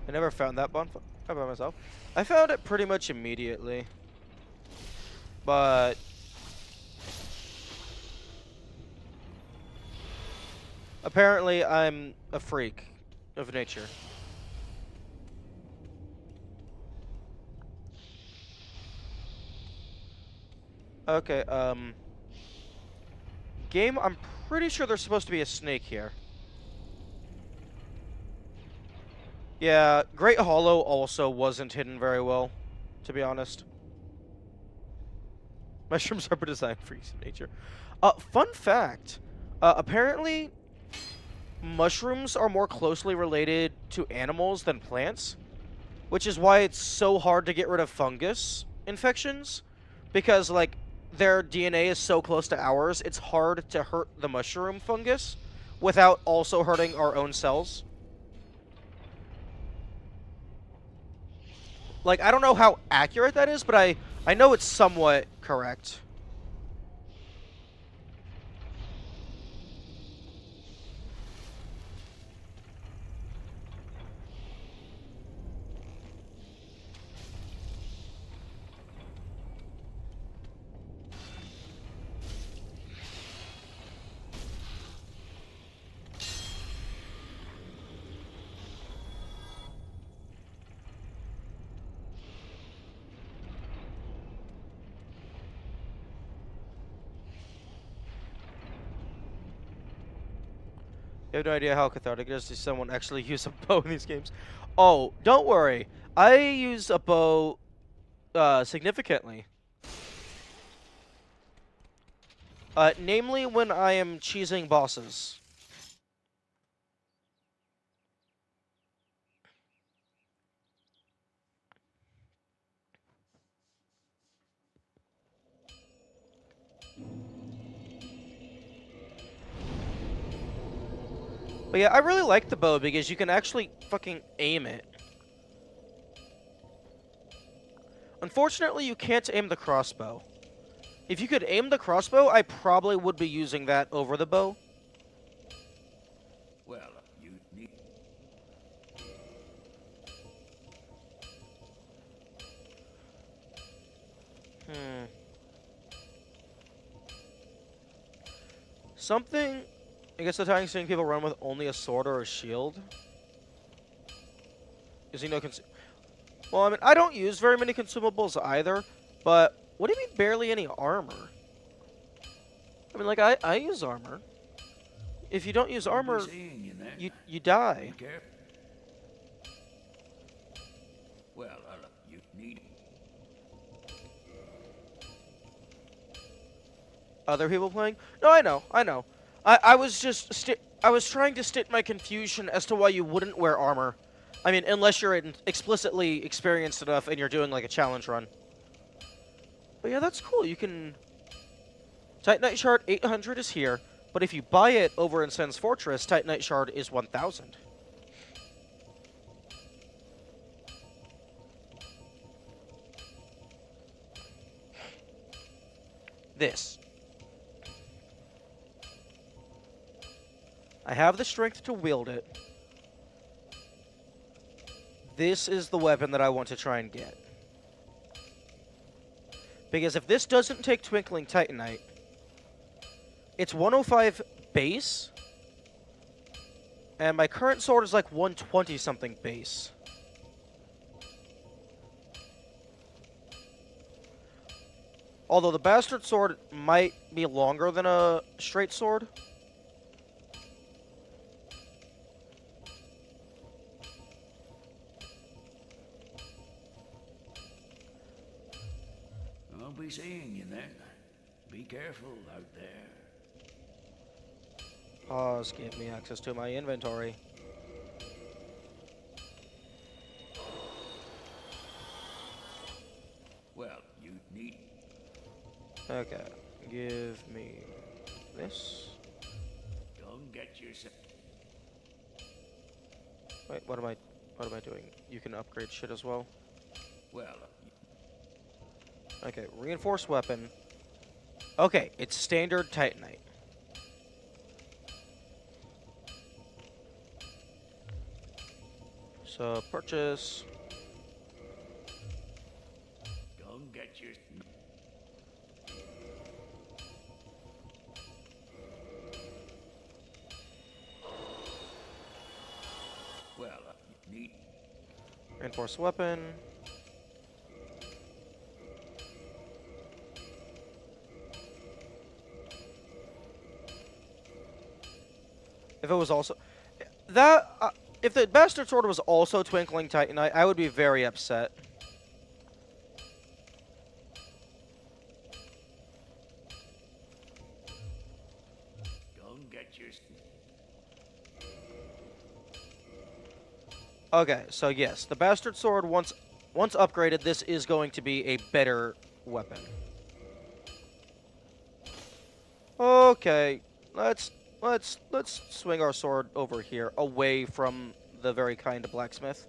I never found that bonfire by myself. I found it pretty much immediately. But apparently I'm a freak of nature. Okay, game, I'm pretty sure there's supposed to be a snake here. Yeah, Great Hollow also wasn't hidden very well, to be honest. Mushrooms are designed for use in nature. Fun fact. Apparently, mushrooms are more closely related to animals than plants, which is why it's so hard to get rid of fungus infections, because, like, their DNA is so close to ours, it's hard to hurt the mushroom fungus without also hurting our own cells. Like, I don't know how accurate that is, but I know it's somewhat correct. You have no idea how cathartic it is to see someone actually use a bow in these games. Oh, don't worry. I use a bow significantly. Namely when I am cheesing bosses. But yeah, I really like the bow because you can actually fucking aim it. Unfortunately, you can't aim the crossbow. If you could aim the crossbow, I probably would be using that over the bow. Well, you need... Something... I guess the time seeing people run with only a sword or a shield. Is he no Well, I mean, I don't use very many consumables either, but what do you mean barely any armor? I mean, like, I use armor. If you don't use armor, you die. Well, you need... Other people playing? No, I know. I was just I was trying to state my confusion as to why you wouldn't wear armor. I mean, unless you're explicitly experienced enough and you're doing like a challenge run. But yeah, that's cool. You can... Titanite Shard 800 is here, but if you buy it over in Sen's Fortress, Titanite Shard is 1,000. This. I have the strength to wield it. This is the weapon that I want to try and get. Because if this doesn't take Twinkling Titanite, it's 105 base, and my current sword is like 120 something base. Although the Bastard Sword might be longer than a straight sword. I'll be seeing you then. Be careful out there. Pause gave me access to my inventory. Well, you need... Okay, give me this. Don't get yourself... Wait, what am I doing? You can upgrade shit as well. Well... Okay, reinforced weapon. Okay, it's standard Titanite. So, purchase. Don't get your... Well, you need... Reinforced weapon. If it was also... if the Bastard Sword was also Twinkling Titanite, I would be very upset. Don't get your... Okay, so yes, the Bastard Sword, once upgraded, this is going to be a better weapon. Okay, let's swing our sword over here, away from the very kind of blacksmith.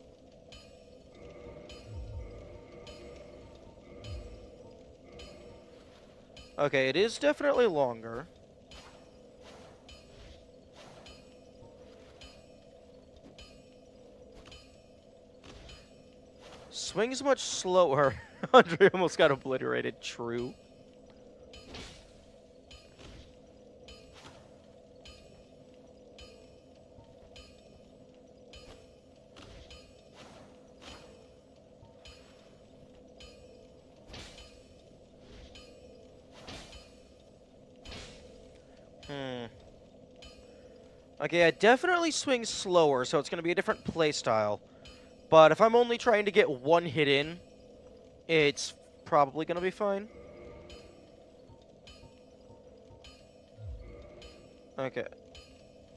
Okay, it is definitely longer. Swings much slower. Andre almost got obliterated. True. Okay, it definitely swings slower, so it's going to be a different playstyle. But if I'm only trying to get one hit in, it's probably going to be fine. Okay.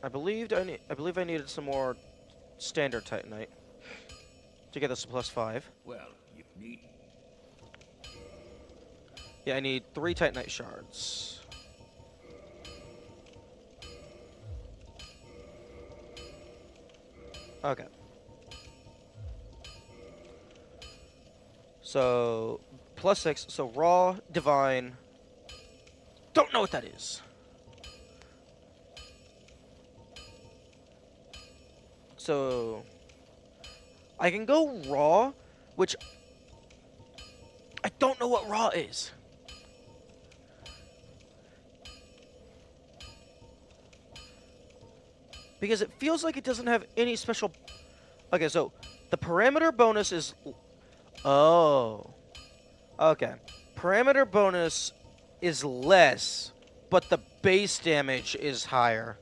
I believe I needed some more standard Titanite to get this to +5. Well, you need... Yeah, I need 3 Titanite shards. Okay. So, +6. So, raw, divine. Don't know what that is. So, I can go raw, which I don't know what raw is. Because it feels like it doesn't have any special... Okay, so the parameter bonus is... Oh. Okay. Parameter bonus is less, but the base damage is higher.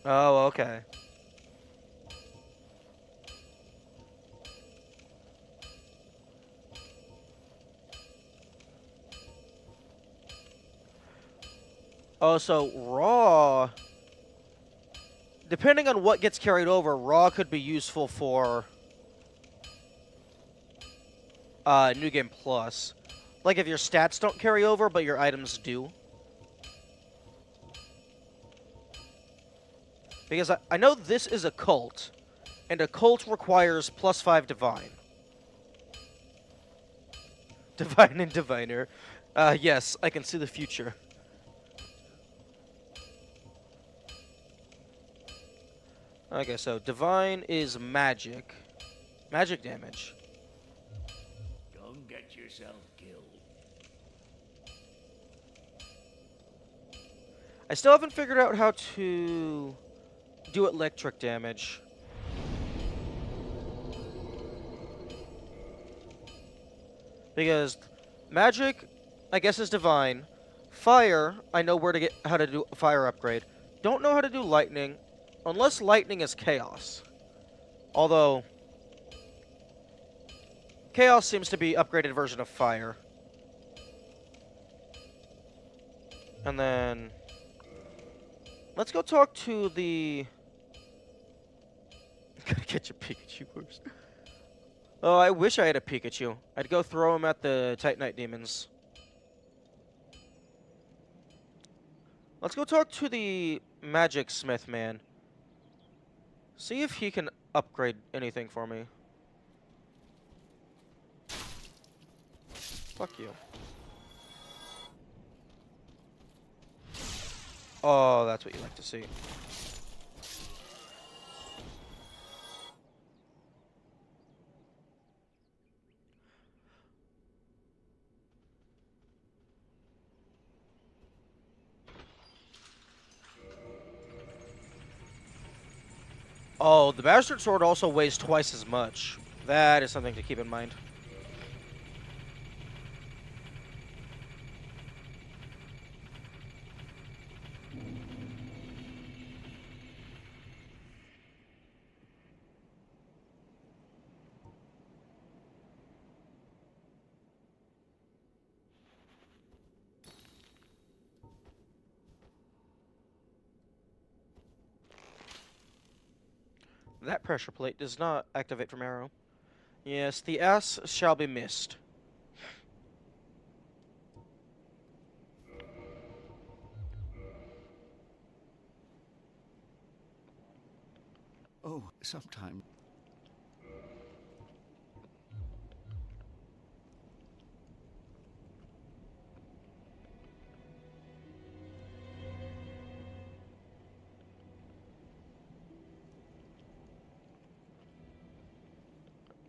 Oh, okay. Oh, so raw, depending on what gets carried over, raw could be useful for New Game Plus. Like if your stats don't carry over, but your items do. Because I know this is a cult, and a cult requires +5 divine. Divine and diviner. Yes, I can see the future. Okay, so divine is magic. Magic damage. Don't get yourself killed. I still haven't figured out how to do electric damage. Because magic, I guess, is divine. Fire, I know where to get how to do a fire upgrade. Don't know how to do lightning, unless lightning is chaos. Although chaos seems to be upgraded version of fire. And then let's go talk to the. Gotta get your Pikachu first. Oh, I wish I had a Pikachu. I'd go throw him at the Titanite demons. Let's go talk to the Magic Smith man. See if he can upgrade anything for me. Fuck you. Oh, that's what you like to see. Oh, the Bastard Sword also weighs twice as much. That is something to keep in mind. That pressure plate does not activate from arrow. Yes, the S shall be missed. Oh, sometime.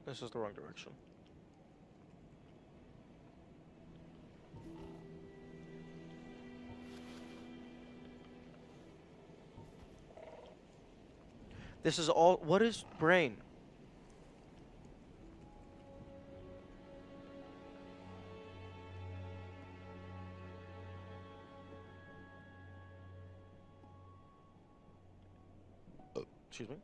This is the wrong direction. This is all. What is brain? Excuse me.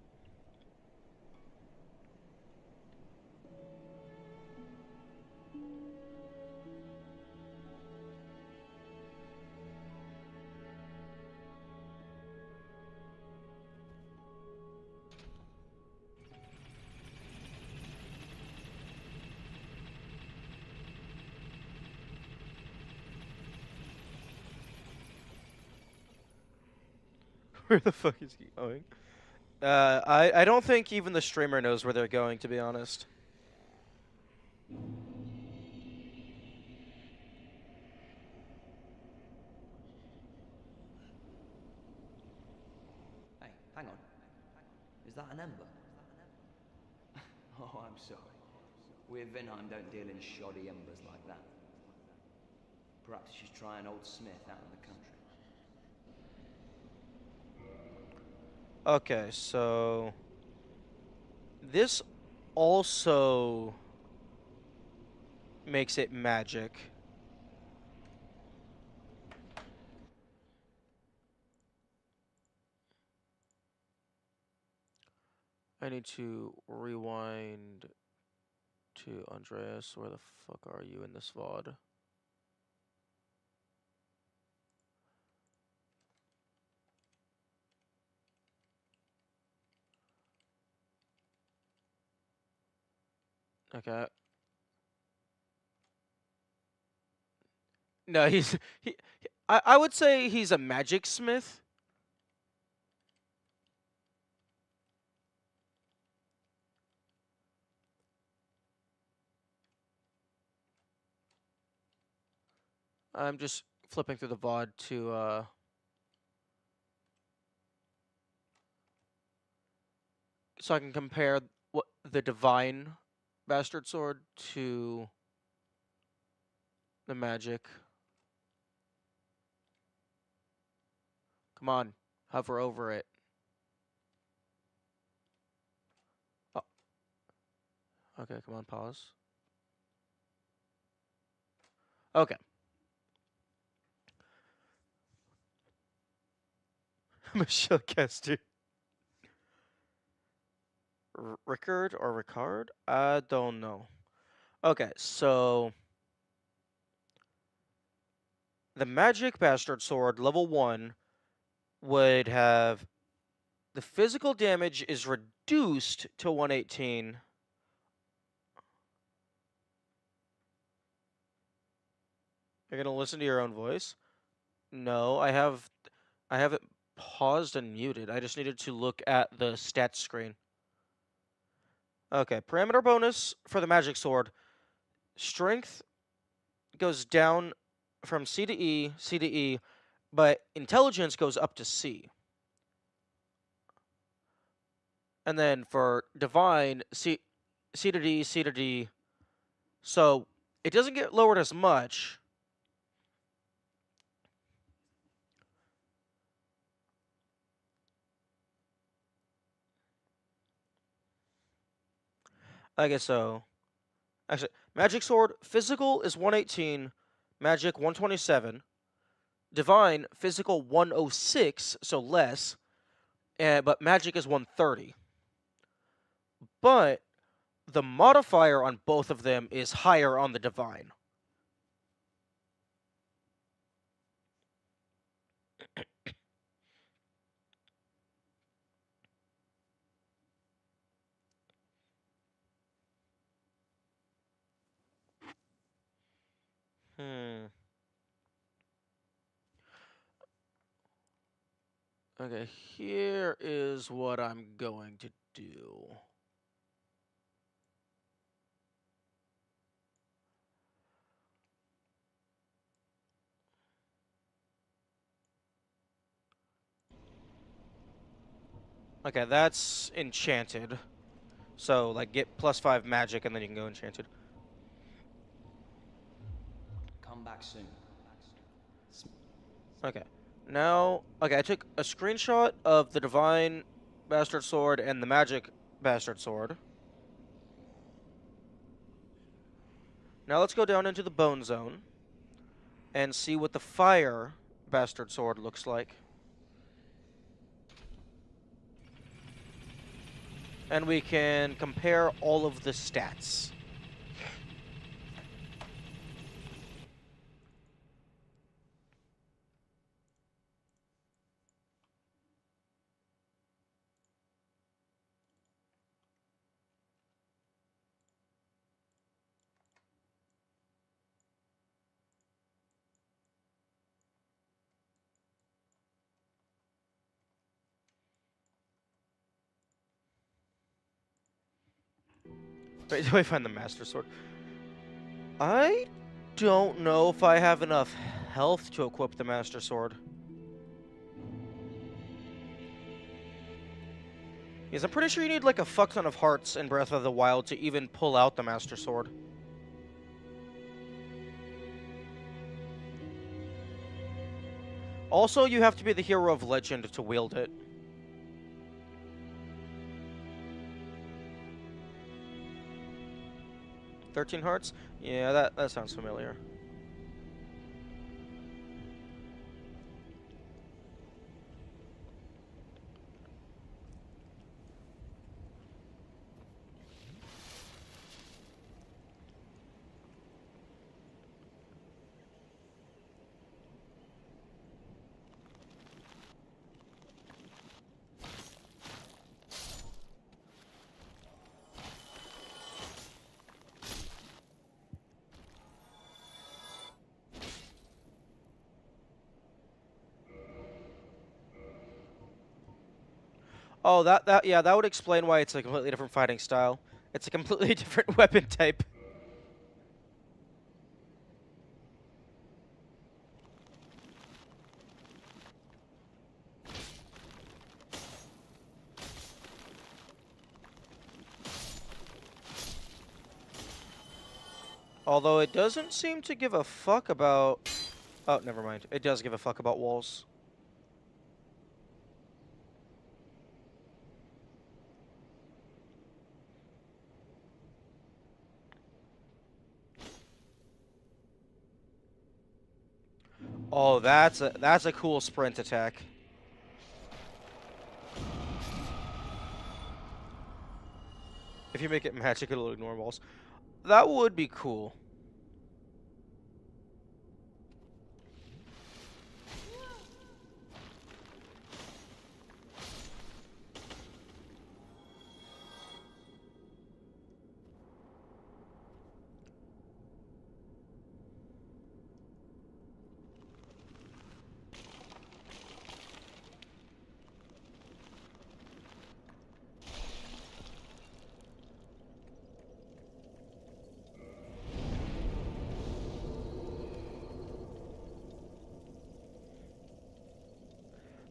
Where the fuck is he going? I don't think even the streamer knows where they're going, to be honest. Hey, hang on. Is that an ember? Oh, I'm sorry. We at Vinheim don't deal in shoddy embers like that. Perhaps she's trying old Smith out in the country. Okay, so this also makes it magic. I need to rewind to Andreas. Where the fuck are you in this VOD? Okay. No, I would say he's a magic smith. I'm just flipping through the VOD to so I can compare what the divine bastard sword to the magic. Come on, hover over it. Oh, okay, come on, pause. Okay. Michelle Kester. Rickard or Ricard? I don't know. Okay, so the magic bastard sword level 1 would have the physical damage is reduced to 118. You're gonna listen to your own voice? No, I have it paused and muted. I just needed to look at the stats screen. Okay, parameter bonus for the magic sword. Strength goes down from C to E, C to E, but intelligence goes up to C. And then for divine, C to D, C to D. So it doesn't get lowered as much. I guess so. Actually, magic sword, physical is 118, magic 127, divine, physical 106, so less, but magic is 130. But the modifier on both of them is higher on the divine. Hmm. Okay, here is what I'm going to do. Okay, that's enchanted. So, like, get +5 magic and then you can go enchanted. Come back soon. Okay. Now, okay, I took a screenshot of the divine bastard sword and the magic bastard sword. Now let's go down into the bone zone and see what the fire bastard sword looks like. And we can compare all of the stats. Wait, do I find the master sword? I don't know if I have enough health to equip the master sword. Because I'm pretty sure you need like a fuck ton of hearts in Breath of the Wild to even pull out the master sword. Also, you have to be the hero of legend to wield it. $13 hearts? Yeah, that sounds familiar. Oh, yeah, that would explain why it's a completely different fighting style. It's a completely different weapon type. Although it doesn't seem to give a fuck about... Oh, never mind. It does give a fuck about walls. Oh, that's a cool sprint attack. If you make it magic, it'll ignore walls. That would be cool.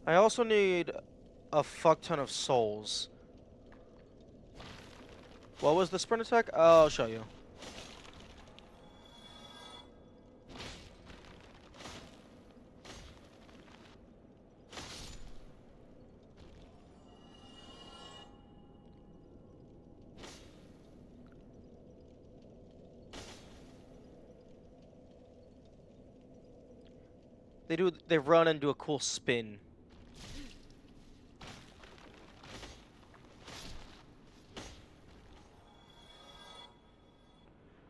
I also need a fuck ton of souls. What was the sprint attack? I'll show you. They run and do a cool spin.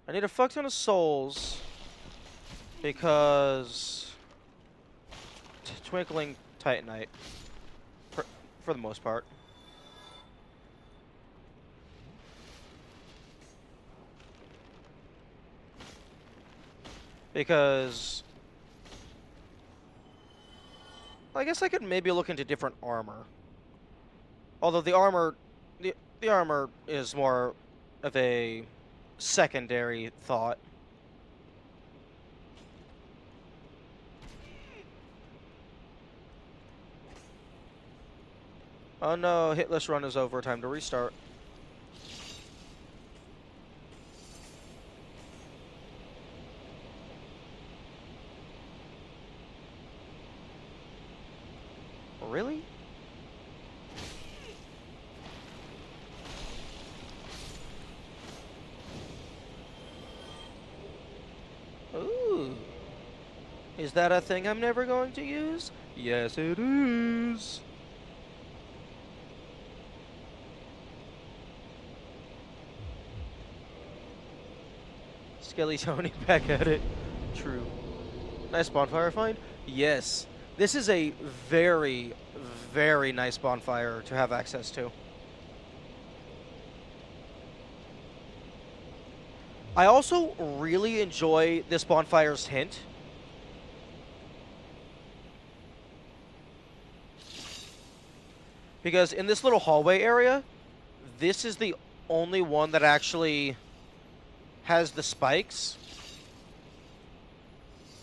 I need a fuck ton of souls because Twinkling Titanite for the most part. Because I guess I could maybe look into different armor. Although the armor is more of a secondary thought. Oh no, hitless run is over. Time to restart. Really? Ooh. Is that a thing I'm never going to use? Yes, it is. Skelly Tony back at it. True. Nice bonfire find? Yes. This is a very, very nice bonfire to have access to. I also really enjoy this bonfire's hint. Because in this little hallway area, this is the only one that actually has the spikes.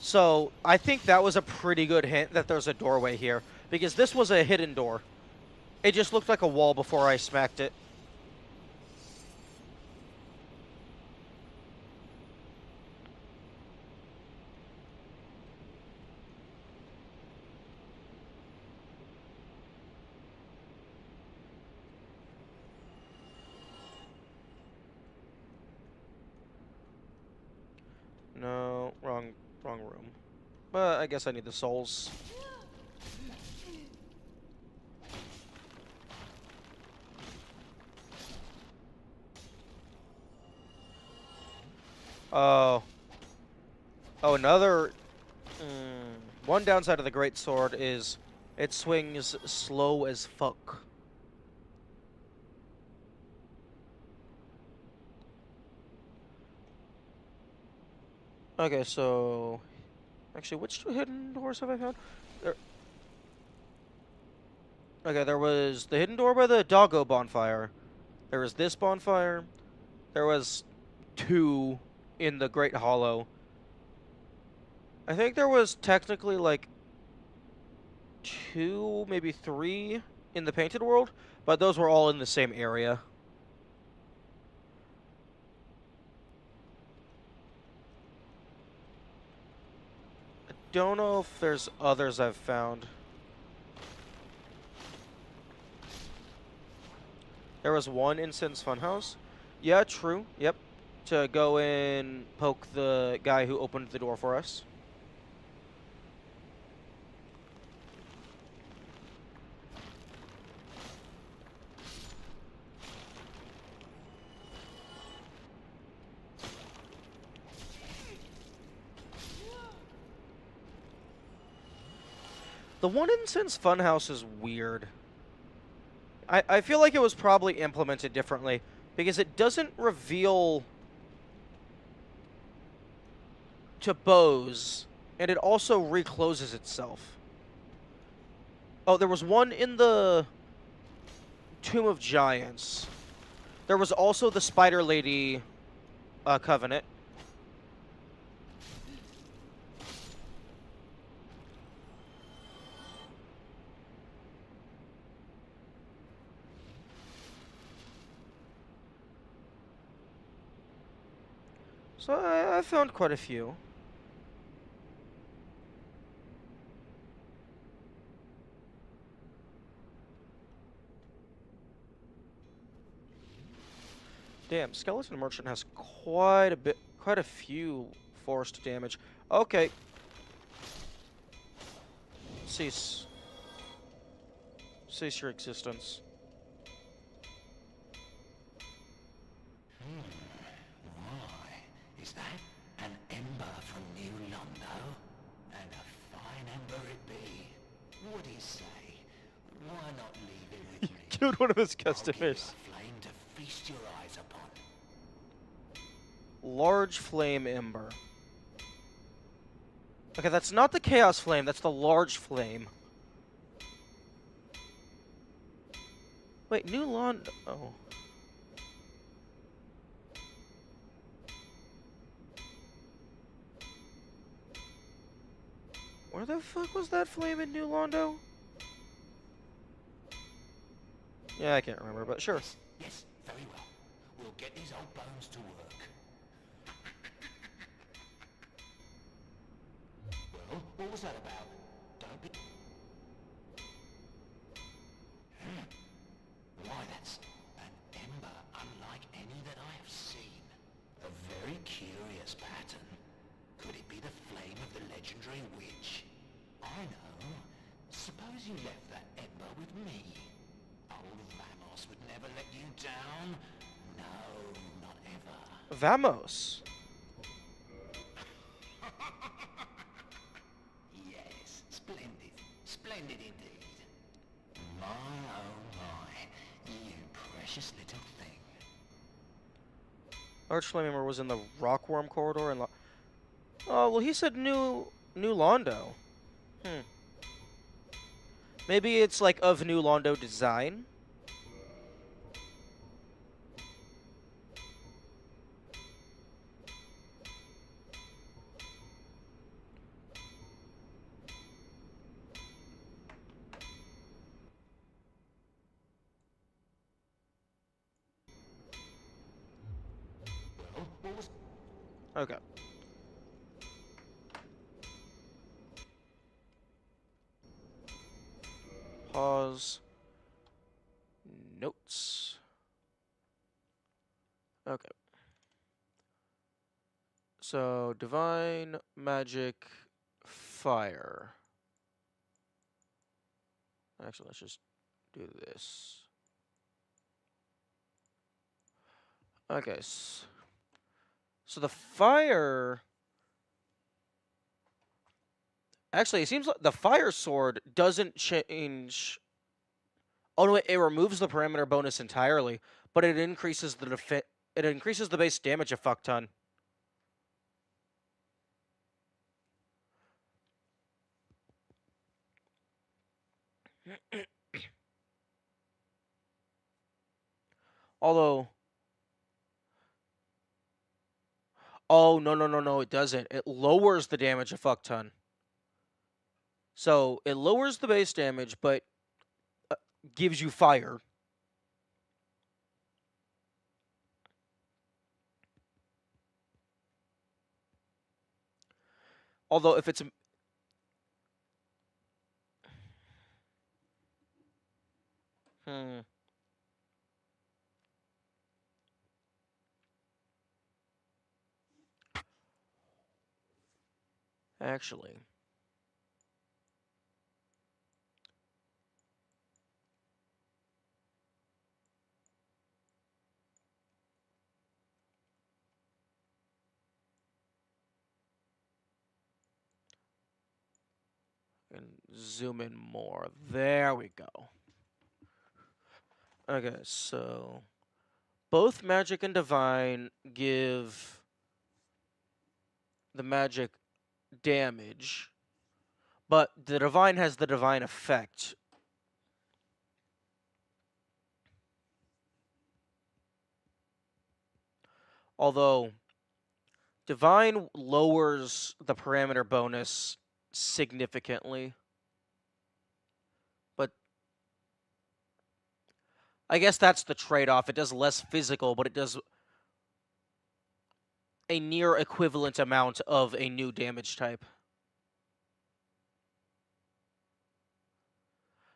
So I think that was a pretty good hint that there's a doorway here. Because this was a hidden door. It just looked like a wall before I smacked it. No, wrong room. But I guess I need the souls. Oh. Oh, another... one downside of the Great Sword is it swings slow as fuck. Okay, so... Actually, which two hidden doors have I found? Okay, there was the hidden door by the doggo bonfire. There was this bonfire. There was two in the Great Hollow. I think there was technically like two, maybe three in the Painted World, but those were all in the same area. don't know if there's others I've found. There was one in Sin's Funhouse. Yeah, true. Yep. To go and poke the guy who opened the door for us. The one in Sin's Funhouse is weird. I feel like it was probably implemented differently because it doesn't reveal to bows, and it also recloses itself. Oh, there was one in the Tomb of Giants. There was also the Spider Lady Covenant. So I found quite a few. Damn, Skeleton Merchant has quite a few forced damage. Okay. Cease your existence. Why, is that an ember from New Londo? And a fine ember it be. What do you say? Why not leave it with me? Killed one of his I'll give you a customers. flame to feast your eyes upon. Large Flame Ember. Okay, that's not the Chaos Flame, that's the Large Flame. Wait, New Londo. Oh. Where the fuck was that flame in New Londo? Yeah, I can't remember, but sure. Yes, very well. We'll get these old bones to work. Well, what was that about? Don't be... Why, that's an ember unlike any that I have seen. A very curious pattern. Could it be the flame of the legendary witch? I know. Suppose you left that ember with me. Old Vamos would never let you down. No, not ever. Vamos. Yes, splendid. Splendid indeed. My, oh my. You precious little thing. Large Flame Ember was in the Rockworm corridor and oh, well he said New Londo. Maybe it's like of New Londo design. Well, what was... Okay. Pause. Notes. Okay. So, Divine Magic Fire. Actually, let's just do this. Okay. So the fire... Actually, it seems like the fire sword doesn't change... Oh, no, it removes the parameter bonus entirely, but it increases the base damage a fuck ton. Although... Oh, no, it doesn't. It lowers the damage a fuck ton. So, it lowers the base damage, but gives you fire. Although, if it's Hmm. Actually. And zoom in more. There we go. Okay, so both magic and divine give the magic damage, but the divine has the divine effect. Although divine lowers the parameter bonus significantly, but I guess that's the trade-off. It does less physical, but it does a near equivalent amount of a new damage type.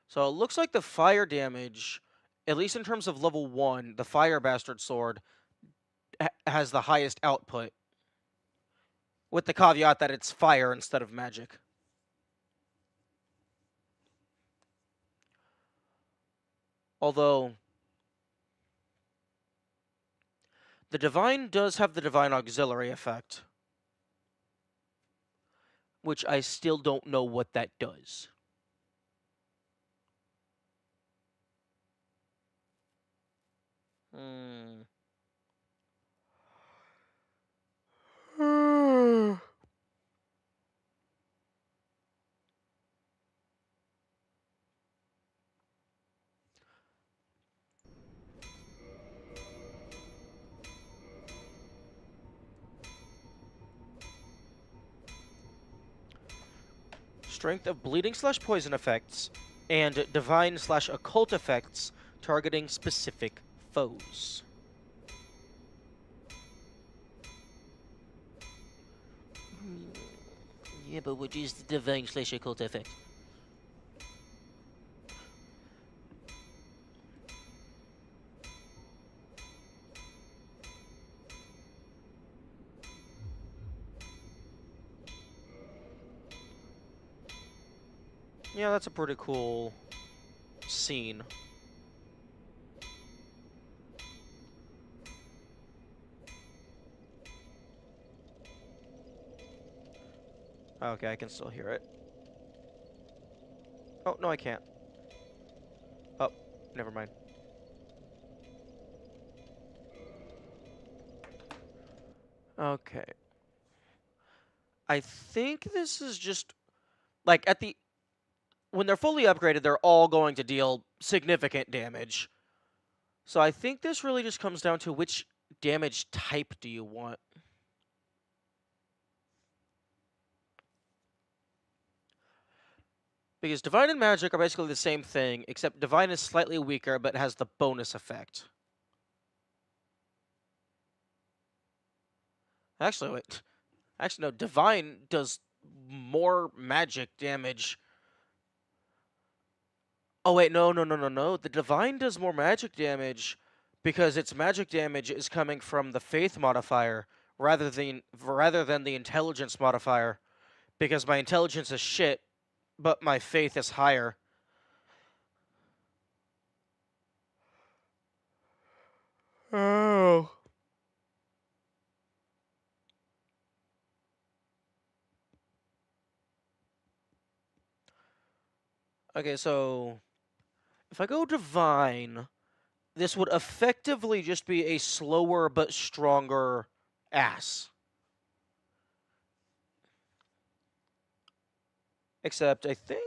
So it looks like the fire damage, at least in terms of level 1, the Fire Bastard Sword has the highest output, with the caveat that it's fire instead of magic. Although the divine does have the divine auxiliary effect, which I still don't know what that does. Hmm. Strength of bleeding slash poison effects and divine slash occult effects targeting specific foes. Yeah, but what is the divine slash occult effect? Yeah, that's a pretty cool scene. Okay, I can still hear it. Oh, no, I can't. Oh, never mind. Okay. I think this is just, like, when they're fully upgraded, they're all going to deal significant damage. So I think this really just comes down to which damage type do you want. Because Divine and Magic are basically the same thing, except Divine is slightly weaker, but has the bonus effect. Actually, wait. Actually, no, Divine does more magic damage. Oh, wait, no, no, no, no, no. The Divine does more magic damage because its magic damage is coming from the Faith modifier rather than the Intelligence modifier. Because my Intelligence is shit, but my Faith is higher. Oh. Okay, so if I go Divine, this would effectively just be a slower but stronger ass. Except I think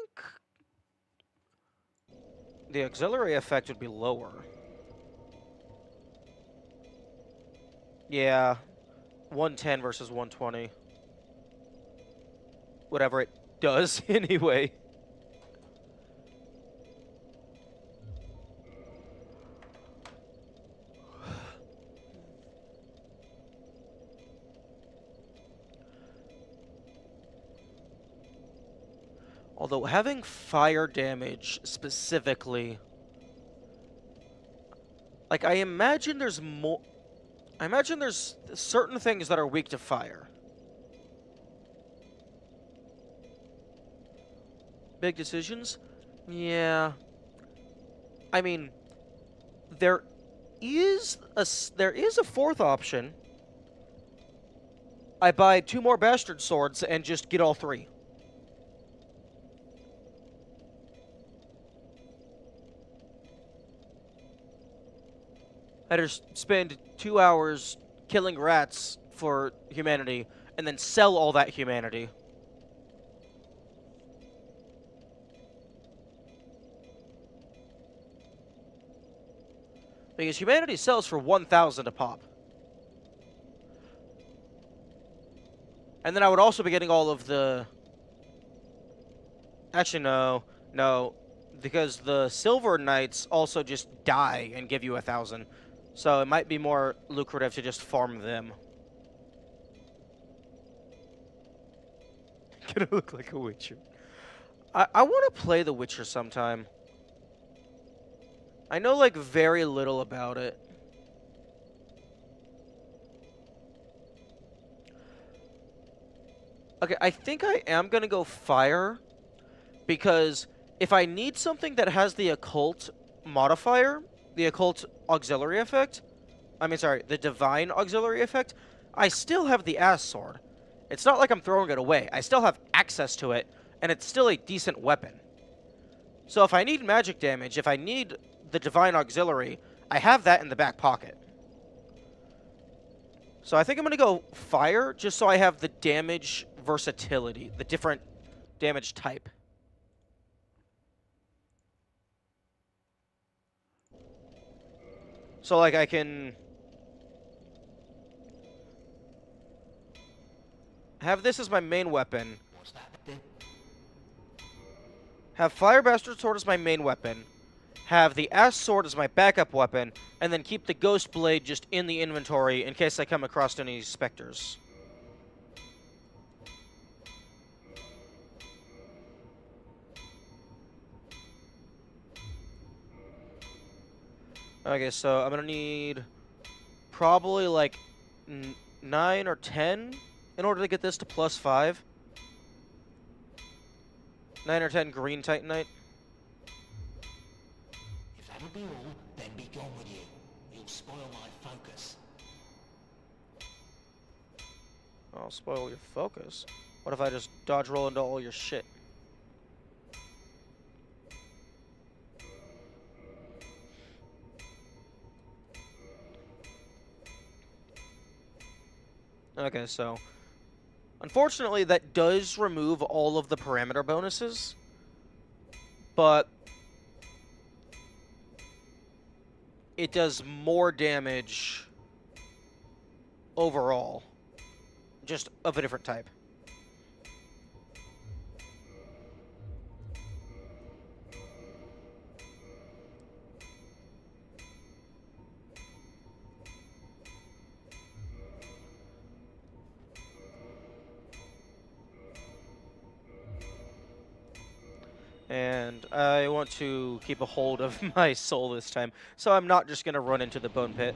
the auxiliary effect would be lower. Yeah, 110 versus 120. Whatever it does, anyway. Although having fire damage specifically Like, I imagine there's more... I imagine there's certain things that are weak to fire. Big decisions? Yeah. I mean, there there is a fourth option. I buy 2 more bastard swords and just get all 3. I just spend 2 hours killing rats for humanity and then sell all that humanity. Because humanity sells for 1,000 a pop. And then I would also be getting all of the... Actually, no. Because the Silver Knights also just die and give you 1,000. So it might be more lucrative to just farm them. Gonna look like a Witcher. I want to play The Witcher sometime. I know, like, very little about it. Okay, I think I am gonna go Fire, because if I need something that has the Occult modifier, the Occult auxiliary effect, the Divine auxiliary effect, I still have the Ass Sword. It's not like I'm throwing it away. I still have access to it, and it's still a decent weapon. So if I need magic damage, if I need the Divine Auxiliary, I have that in the back pocket. So I think I'm going to go Fire, just so I have the damage versatility, the different damage type. So, like, I can have this as my main weapon. Have Fire Bastard Sword as my main weapon. Have the Ass Sword as my backup weapon. And then keep the Ghost Blade just in the inventory in case I come across any specters. Okay, so I'm gonna need probably like 9 or 10 in order to get this to +5. 9 or 10 green Titanite. If that'll be all, then be gone with you. You'll spoil my focus. I'll spoil your focus. What if I just dodge roll into all your shit? Okay, so unfortunately that does remove all of the parameter bonuses, but it does more damage overall, just of a different type. And I want to keep a hold of my soul this time, so I'm not just going to run into the bone pit.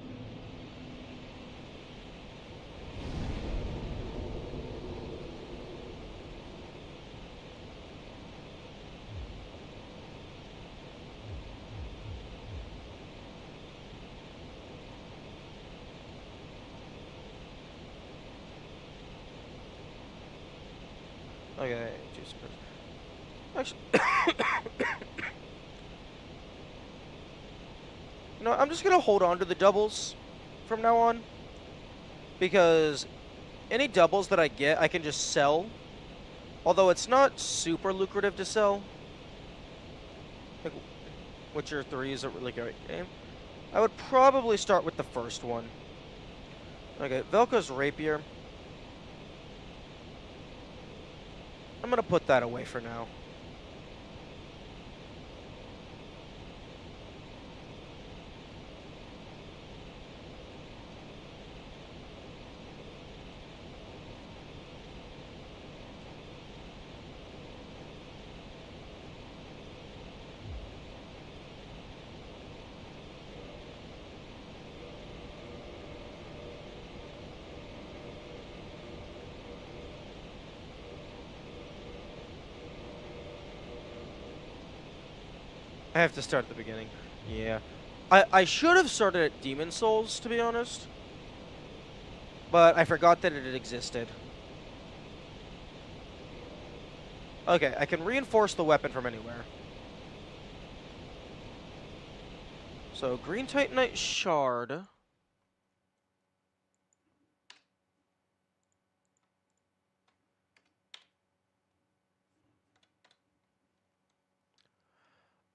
Okay, juice. Actually, you know, I'm just gonna hold on to the doubles from now on, because any doubles that I get, I can just sell. Although it's not super lucrative to sell. Like, Witcher 3 is a really great game. I would probably start with the first one. Okay, Velka's Rapier. I'm gonna put that away for now. I have to start at the beginning. Yeah. I should have started at Demon Souls, to be honest. But I forgot that it existed. Okay, I can reinforce the weapon from anywhere. So, Green Titanite Shard.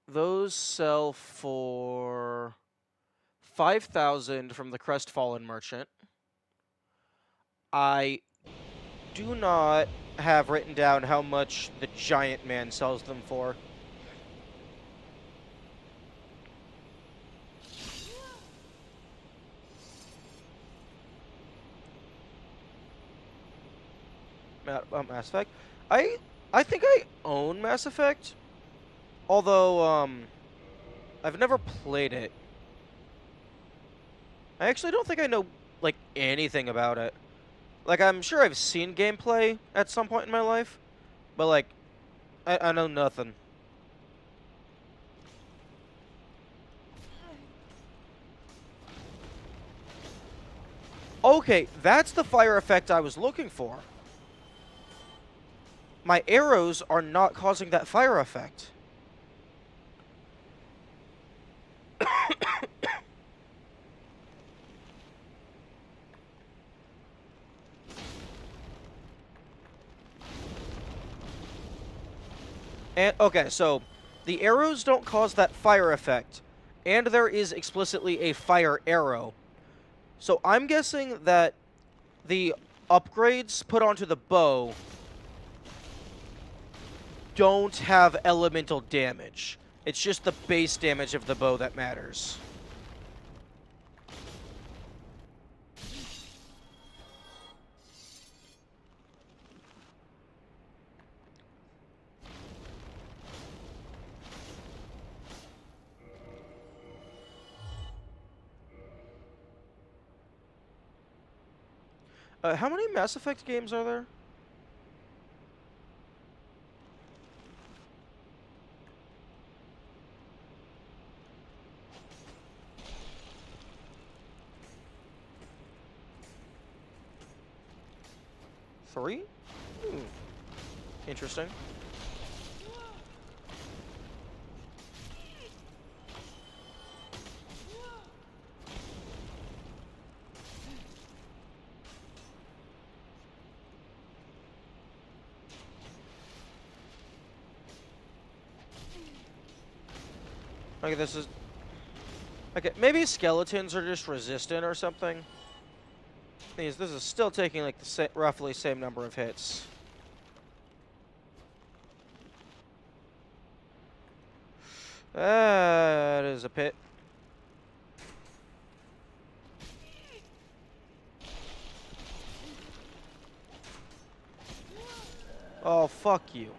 Those sell for 5,000 from the Crestfallen Merchant. I do not have written down how much the Giant Man sells them for. Mass Effect. I think I own Mass Effect, although I've never played it. I actually don't think I know like anything about it. Like I'm sure I've seen gameplay at some point in my life, but like I know nothing. Okay, that's the fire effect I was looking for. My arrows are not causing that fire effect. And okay, so the arrows don't cause that fire effect, and there is explicitly a fire arrow. So I'm guessing that the upgrades put onto the bow don't have elemental damage. It's just the base damage of the bow that matters. How many Mass Effect games are there? Three? Hmm. Interesting. Okay, this is... Okay, maybe skeletons are just resistant or something. This is still taking like the roughly same number of hits. That is a pit. Oh, fuck you.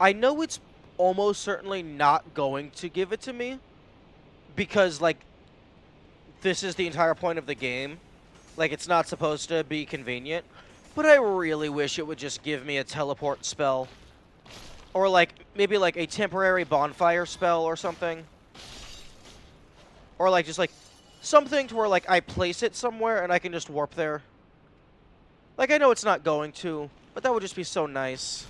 I know it's almost certainly not going to give it to me because, like, this is the entire point of the game. Like, it's not supposed to be convenient. But I really wish it would just give me a teleport spell. Or, like, maybe, like, a temporary bonfire spell or something. Or, like, just, like, something to where, like, I place it somewhere and I can just warp there. Like, I know it's not going to, but that would just be so nice.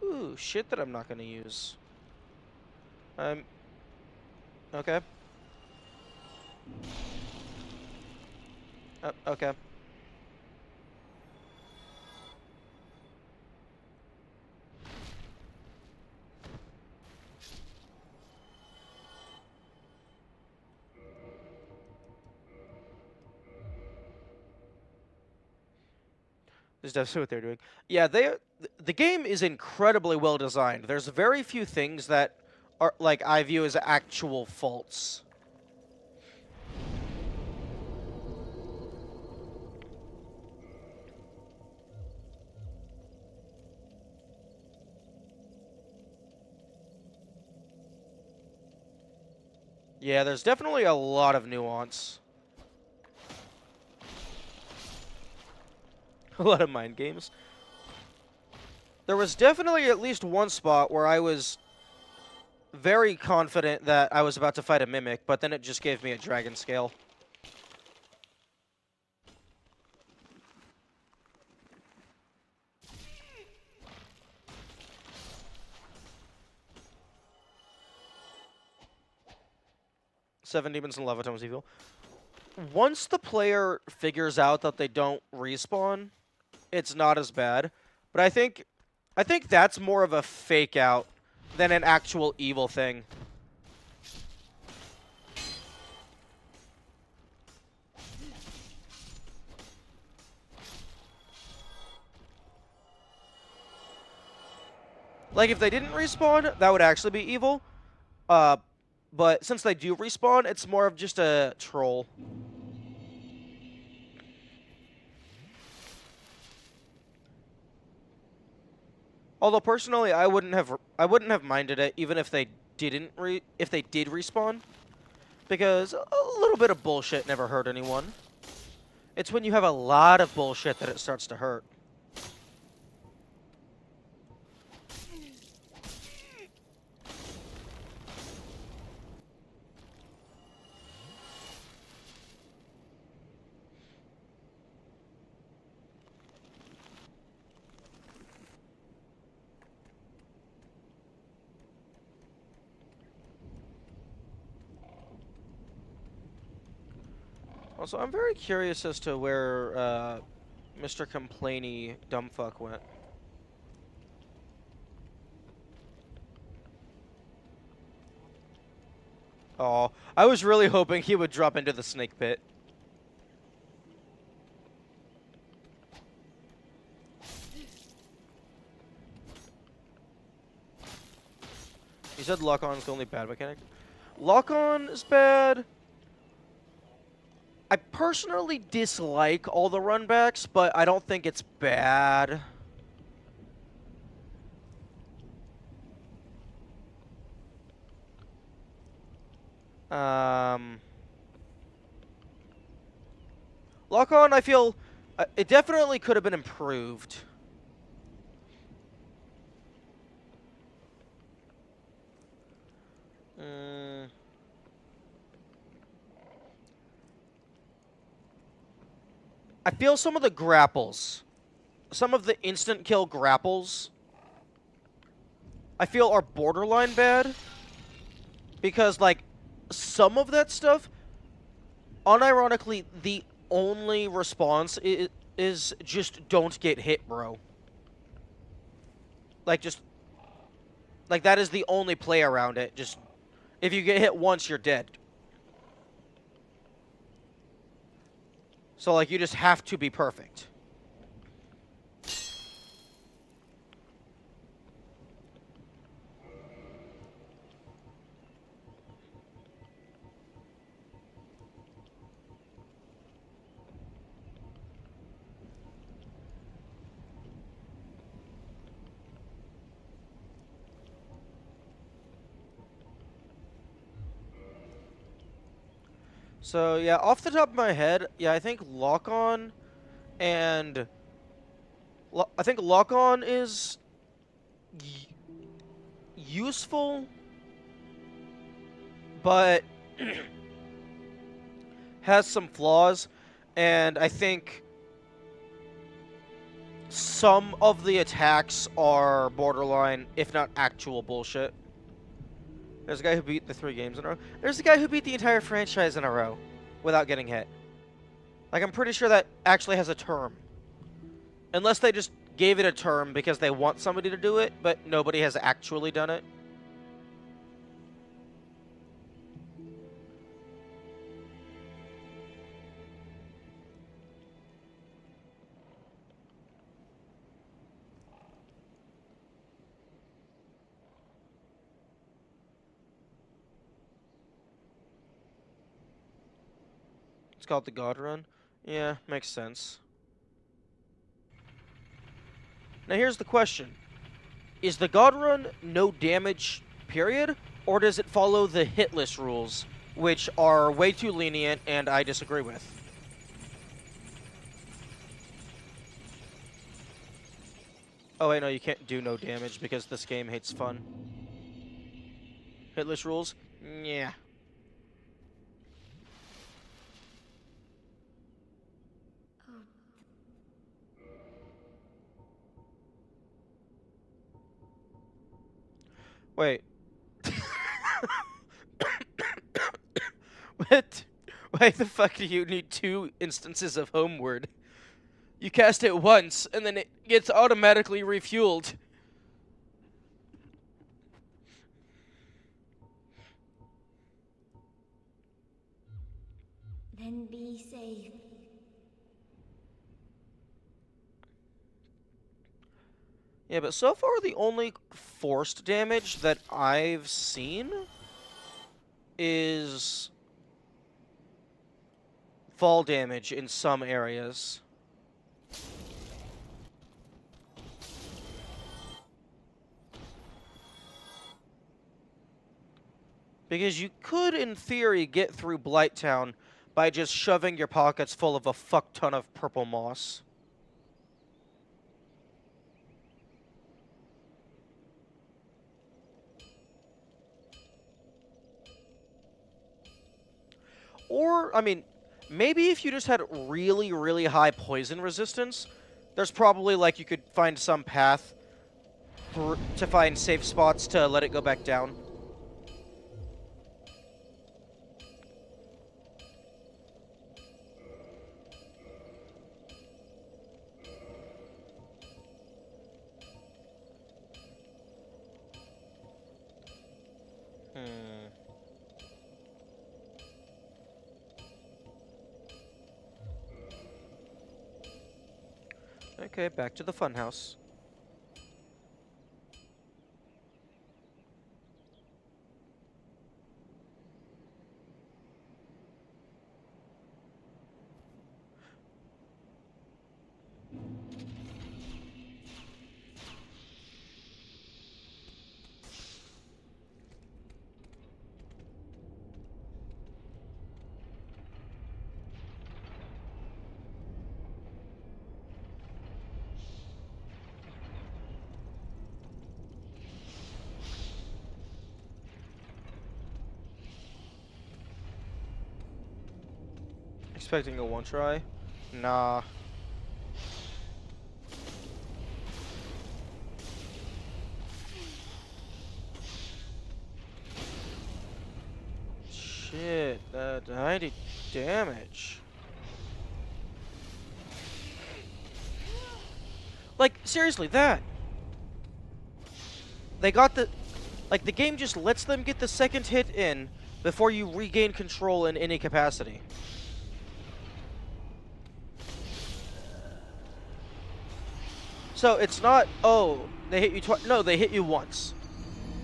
Ooh, shit that I'm not going to use. Okay. Okay. Is definitely what they're doing. Yeah, the game is incredibly well designed. There's very few things that are like I view as actual faults. Yeah, there's definitely a lot of nuance. A lot of mind games. There was definitely at least one spot where I was very confident that I was about to fight a mimic, but then it just gave me a dragon scale. Seven demons and lava tomes evil. Once the player figures out that they don't respawn, it's not as bad. But I think that's more of a fake out than an actual evil thing. Like, if they didn't respawn, that would actually be evil. But since they do respawn, it's more of just a troll. Although personally, I wouldn't have minded it even if they did respawn, because a little bit of bullshit never hurt anyone. It's when you have a lot of bullshit that it starts to hurt. Also, I'm very curious as to where Mr. Complainy Dumbfuck went. Oh, I was really hoping he would drop into the snake pit. You said lock-on is the only bad mechanic. Lock-on is bad. I personally dislike all the runbacks, but I don't think it's bad. Lock-on, I feel it definitely could have been improved. I feel some of the grapples, some of the instant kill grapples, I feel are borderline bad. Because, like, some of that stuff, unironically, the only response is just don't get hit, bro. Like, just, like, that is the only play around it. Just, if you get hit once, you're dead. So, like, you just have to be perfect. So, yeah, off the top of my head, yeah, I think lock-on and... I think lock-on is useful, but has some flaws, and I think some of the attacks are borderline, if not actual bullshit. There's a guy who beat the 3 games in a row. There's a guy who beat the entire franchise in a row. without getting hit. Like, I'm pretty sure that actually has a term. Unless they just gave it a term because they want somebody to do it, but nobody has actually done it. It's called the God Run. Yeah, makes sense. Now here's the question. Is the God Run no damage, period? Or does it follow the hit list rules, which are way too lenient and I disagree with? Oh wait, no, you can't do no damage because this game hates fun. Hit list rules? Yeah. Wait. What? Why the fuck do you need 2 instances of Homeward? You cast it once, and then it gets automatically refueled. Then be safe. Yeah, but so far the only forced damage that I've seen is fall damage in some areas. Because you could, in theory, get through Blighttown by just shoving your pockets full of a fuck ton of purple moss. Or, I mean, maybe if you just had really, really high poison resistance, there's probably, like, you could find some path to find safe spots to let it go back down. Okay, back to the funhouse. Expecting a one try? Nah. Shit, that 90 damage. Like, seriously, that. They got the... Like, the game just lets them get the second hit in before you regain control in any capacity. So, it's not, oh, they hit you twice. No, they hit you once.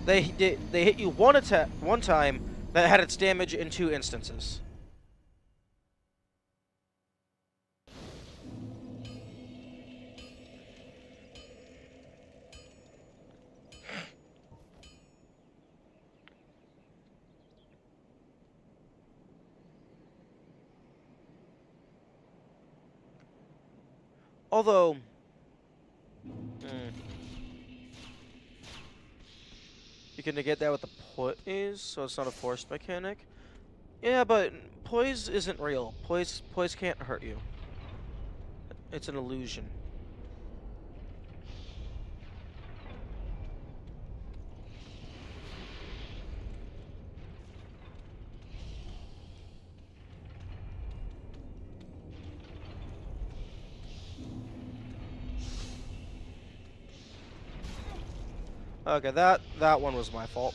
They hit you one time that had its damage in 2 instances. Although, you can negate that with the poise, so it's not a forced mechanic. Yeah, but poise isn't real. Poise can't hurt you. It's an illusion. Okay, that one was my fault.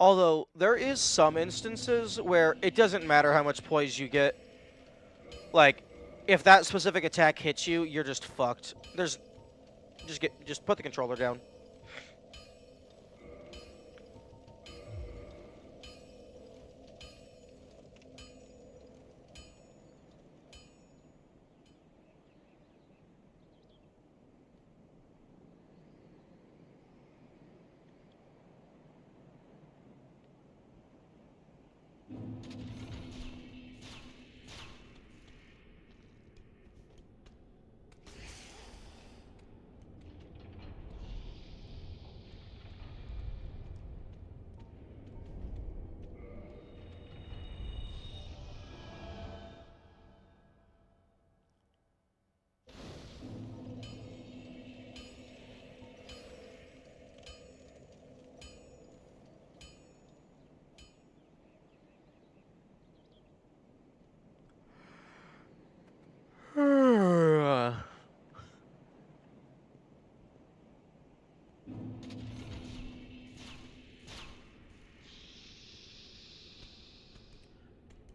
Although, there is some instances where it doesn't matter how much poise you get. Like, if that specific attack hits you, you're just fucked. Just put the controller down.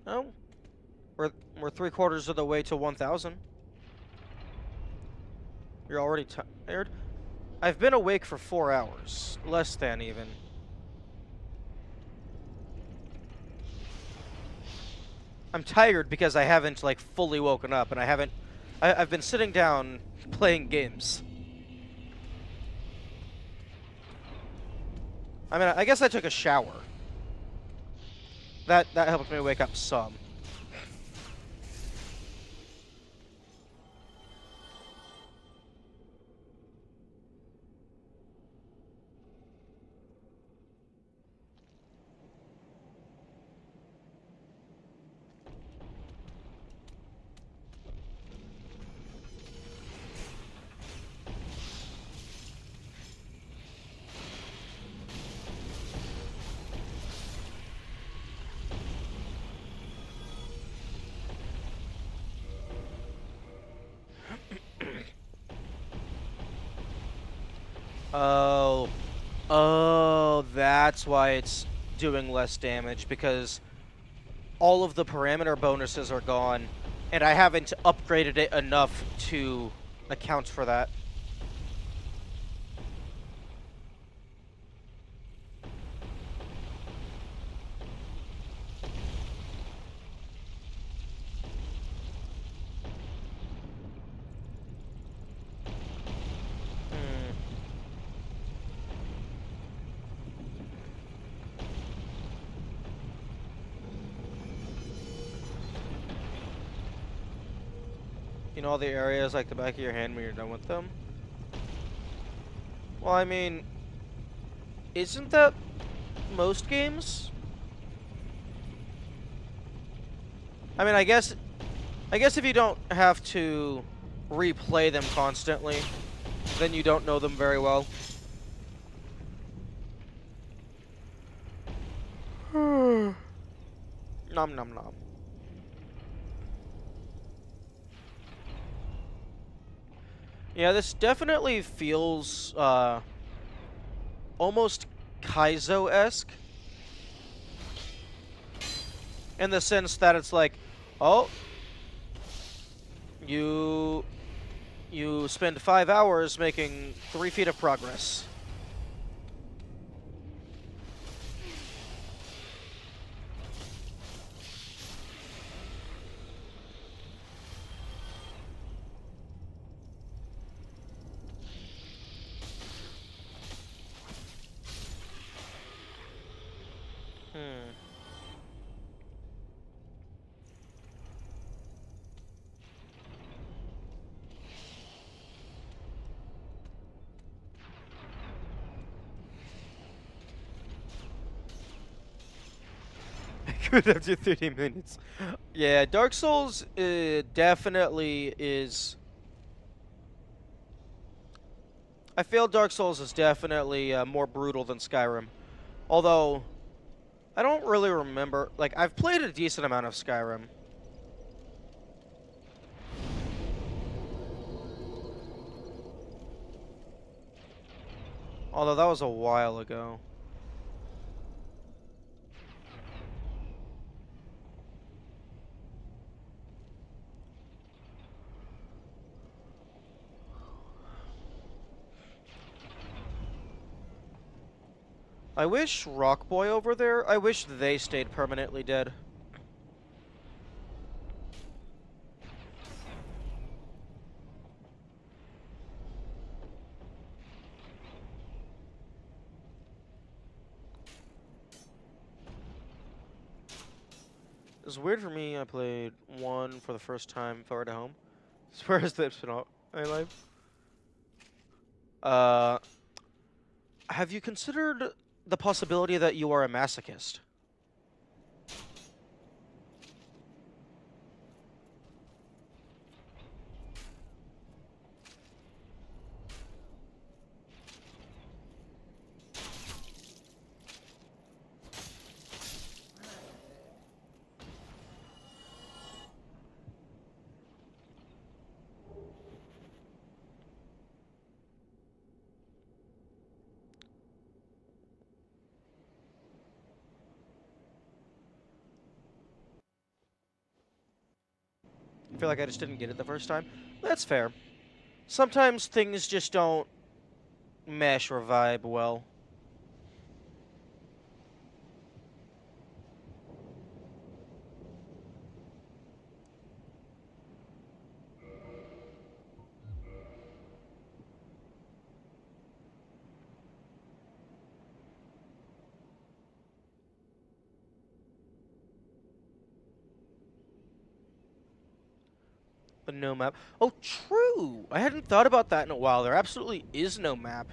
Oh, we're 3/4 of the way to 1,000. You're already tired? I've been awake for 4 hours. Less than, even. I'm tired because I haven't, like, fully woken up, and I've been sitting down playing games. I mean, I guess I took a shower. That helped me wake up some. Oh. Oh, that's why it's doing less damage, because all of the parameter bonuses are gone, and I haven't upgraded it enough to account for that. You know all the areas like the back of your hand when you're done with them? Well, I mean, isn't that most games? I mean, I guess if you don't have to replay them constantly, then you don't know them very well. Nom nom nom. Yeah, this definitely feels almost Kaizo-esque, in the sense that it's like, oh, you spend 5 hours making 3 feet of progress. Good after 30 minutes. Yeah, Dark Souls definitely is. I feel Dark Souls is definitely more brutal than Skyrim. Although, I don't really remember. Like, I've played a decent amount of Skyrim. Although that was a while ago. I wish Rock Boy over there, I wish they stayed permanently dead. It's weird for me, I played 1 for the first time far at home. As far as the spin-off my life. Have you considered the possibility that you are a masochist? I feel like I just didn't get it the first time. That's fair. Sometimes things just don't mesh or vibe well. But no map. Oh, true! I hadn't thought about that in a while. There absolutely is no map.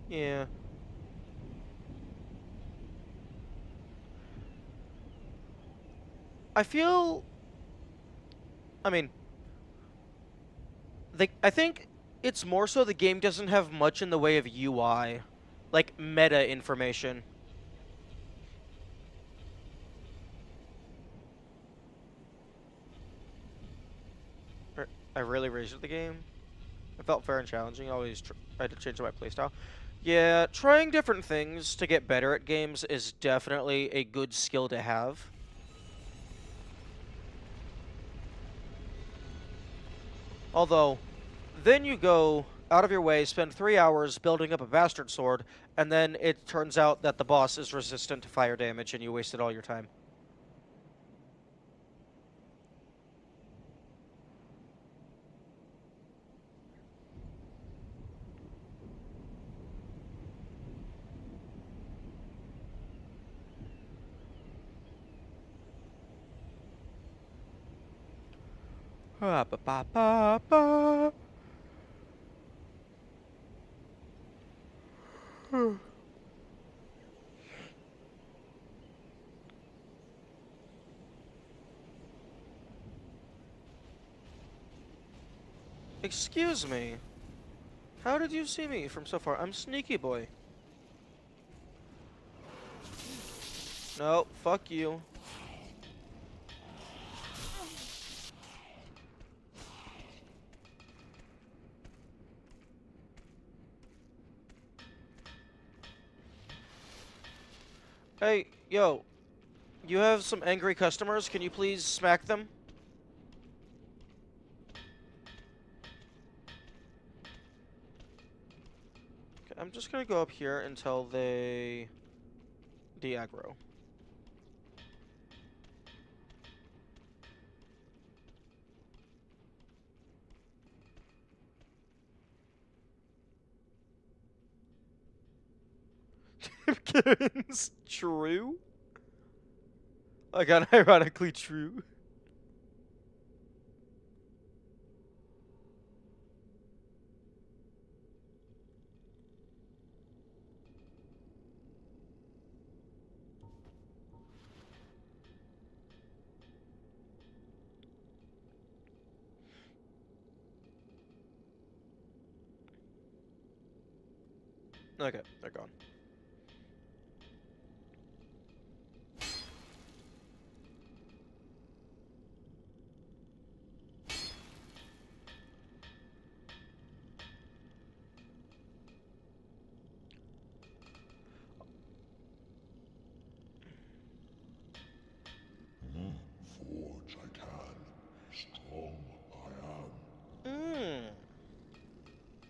Yeah. I feel... I mean... I think it's more so the game doesn't have much in the way of UI. Like, meta information. I really raised the game. It felt fair and challenging. I always tried to change my playstyle. Yeah, trying different things to get better at games is definitely a good skill to have. Although, then you go out of your way, spend 3 hours building up a bastard sword, and then it turns out that the boss is resistant to fire damage and you wasted all your time. Ba ba ba ba ba. Excuse me. How did you see me from so far? I'm Sneaky Boy. No, fuck you. Hey, yo. You have some angry customers. Can you please smack them? Okay, I'm just gonna go up here until they de-aggro. Kevin's true? Like, unironically true. Okay, they're gone. Forge I can, strong I am. Hmm.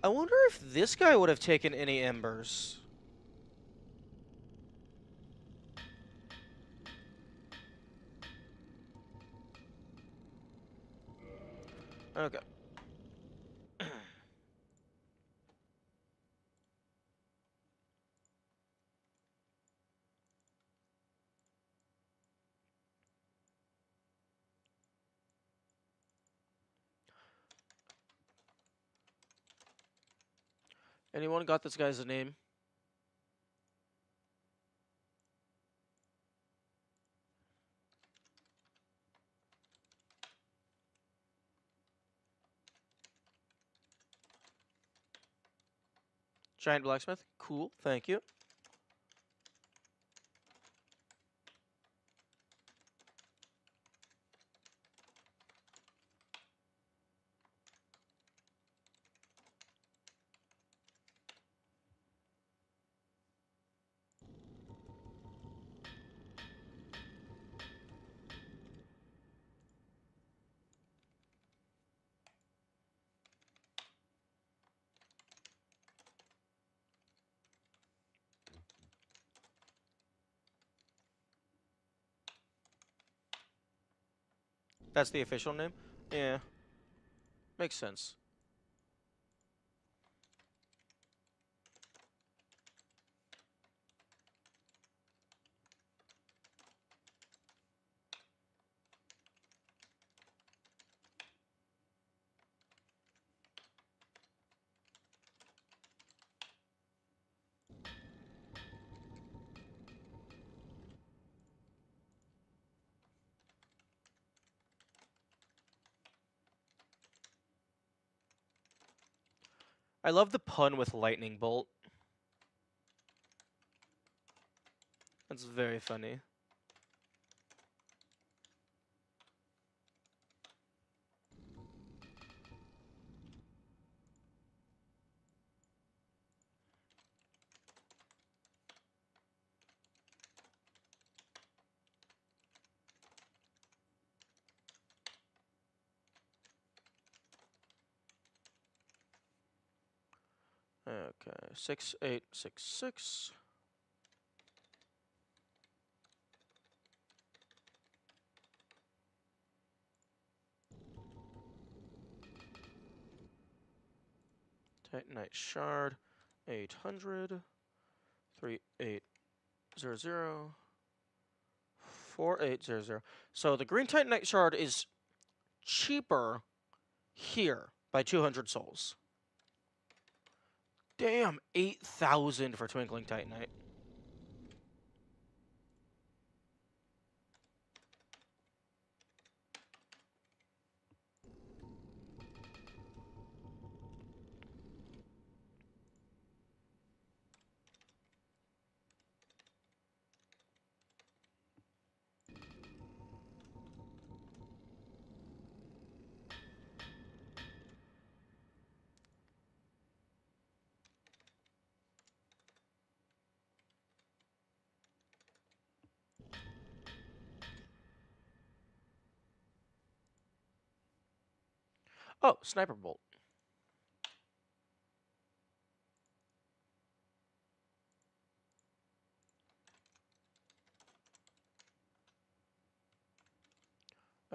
I wonder if this guy would have taken any embers. Okay. Anyone got this guy's name? Giant blacksmith? Cool, thank you. That's the official name? Yeah. Makes sense. I love the pun with lightning bolt. That's very funny. Okay, 6866. Titanite shard, 800, 3800, 4800. So the green Titanite shard is cheaper here by 200 souls. Damn, 8,000 for Twinkling Titanite. Oh, Sniper Bolt.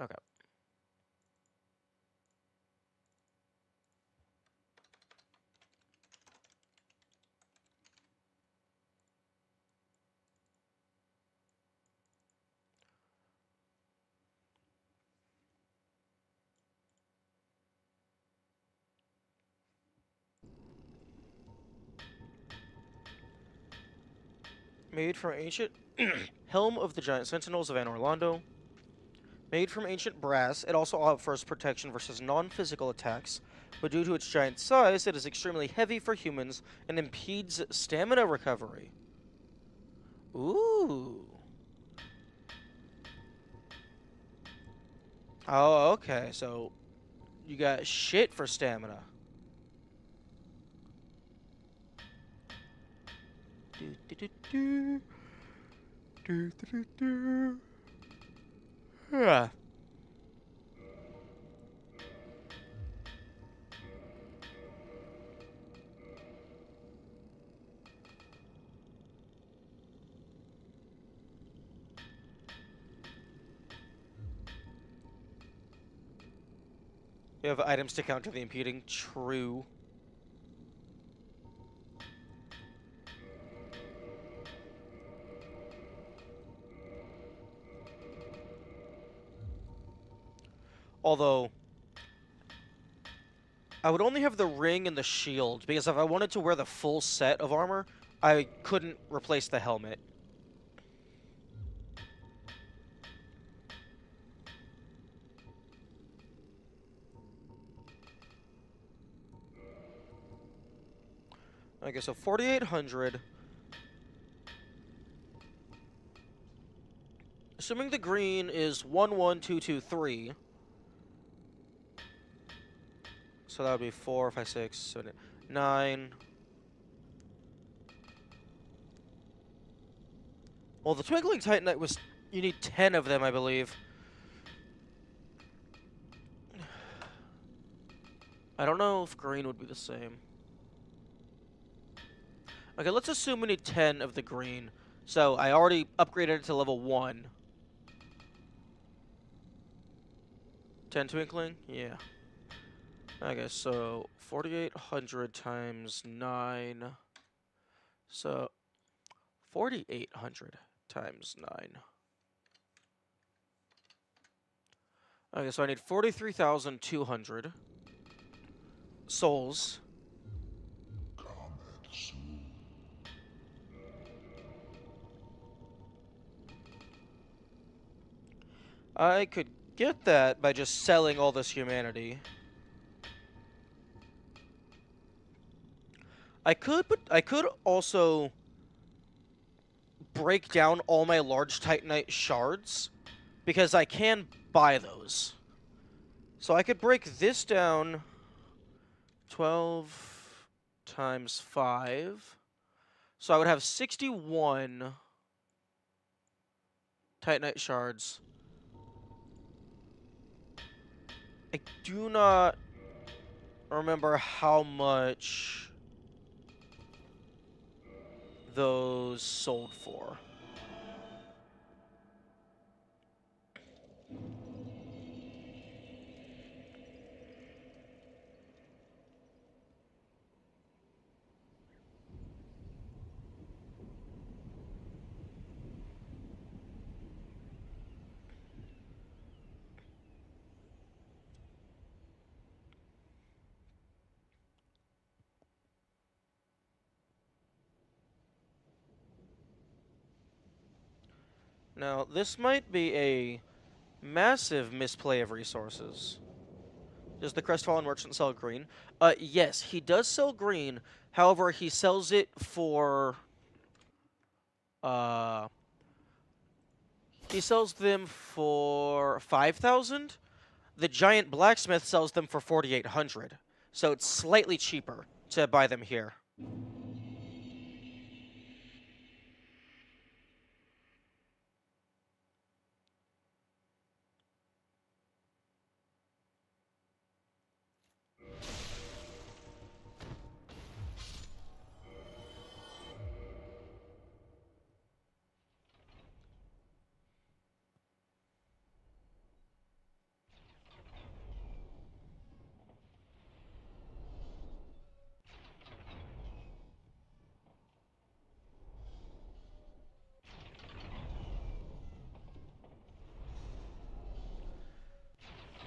Okay. Made from ancient Helm of the Giant Sentinels of Anor Londo. Made from ancient brass, it also offers protection versus non-physical attacks but due to its giant size, it is extremely heavy for humans and impedes stamina recovery. Ooh. Oh, okay, so you got shit for stamina. Do, do, do, do. Do, do, do, do. Yeah. You have items to counter the impeding. True. Although, I would only have the ring and the shield, because if I wanted to wear the full set of armor, I couldn't replace the helmet. Okay, so 4,800. Assuming the green is 11223. So that would be 4, 5, 6, 7, 8, 9. Well, the Twinkling Titanite was... You need 10 of them, I believe. I don't know if green would be the same. Okay, let's assume we need 10 of the green. So I already upgraded it to level 1. 10 Twinkling? Yeah. Okay, so 4,800 times 9. So 4,800 times 9. Okay, so I need 43,200 souls. Comet soon. I could get that by just selling all this humanity. I could also break down all my large Titanite shards, because I can buy those. So I could break this down 12 times 5. So I would have 61 Titanite shards. I do not remember how much those sold for. Now, this might be a massive misplay of resources. Does the Crestfallen Merchant sell green? Yes, he does sell green. However, he sells it for... He sells them for 5,000. The Giant Blacksmith sells them for 4,800. So it's slightly cheaper to buy them here.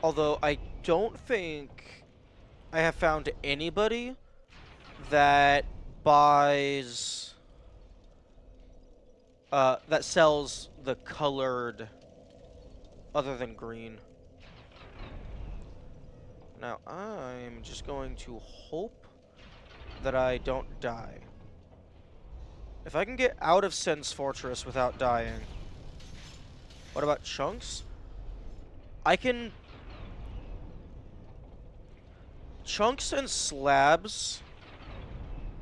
Although I don't think I have found anybody that buys... that sells the colored other than green. Now, I'm just going to hope that I don't die. If I can get out of Sen's Fortress without dying... What about chunks? I can... Chunks and slabs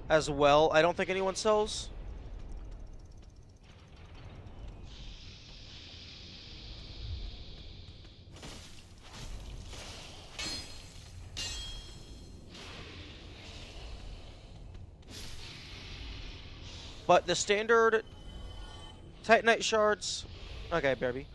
as well, I don't think anyone sells. But the standard Titanite shards... Okay, baby.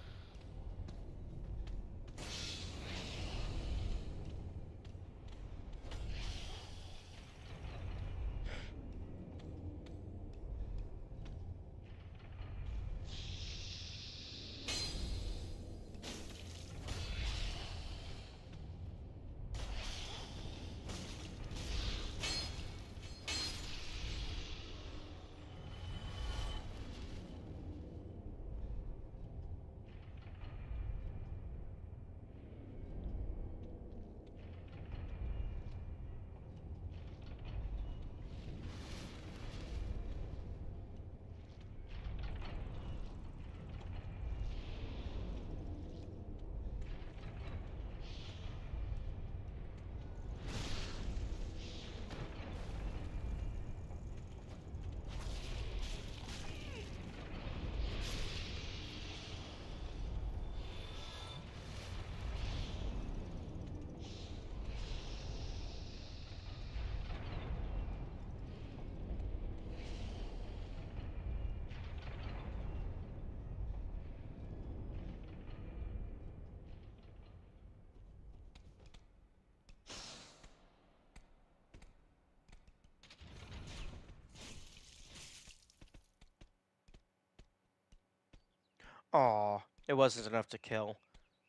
Aw, it wasn't enough to kill.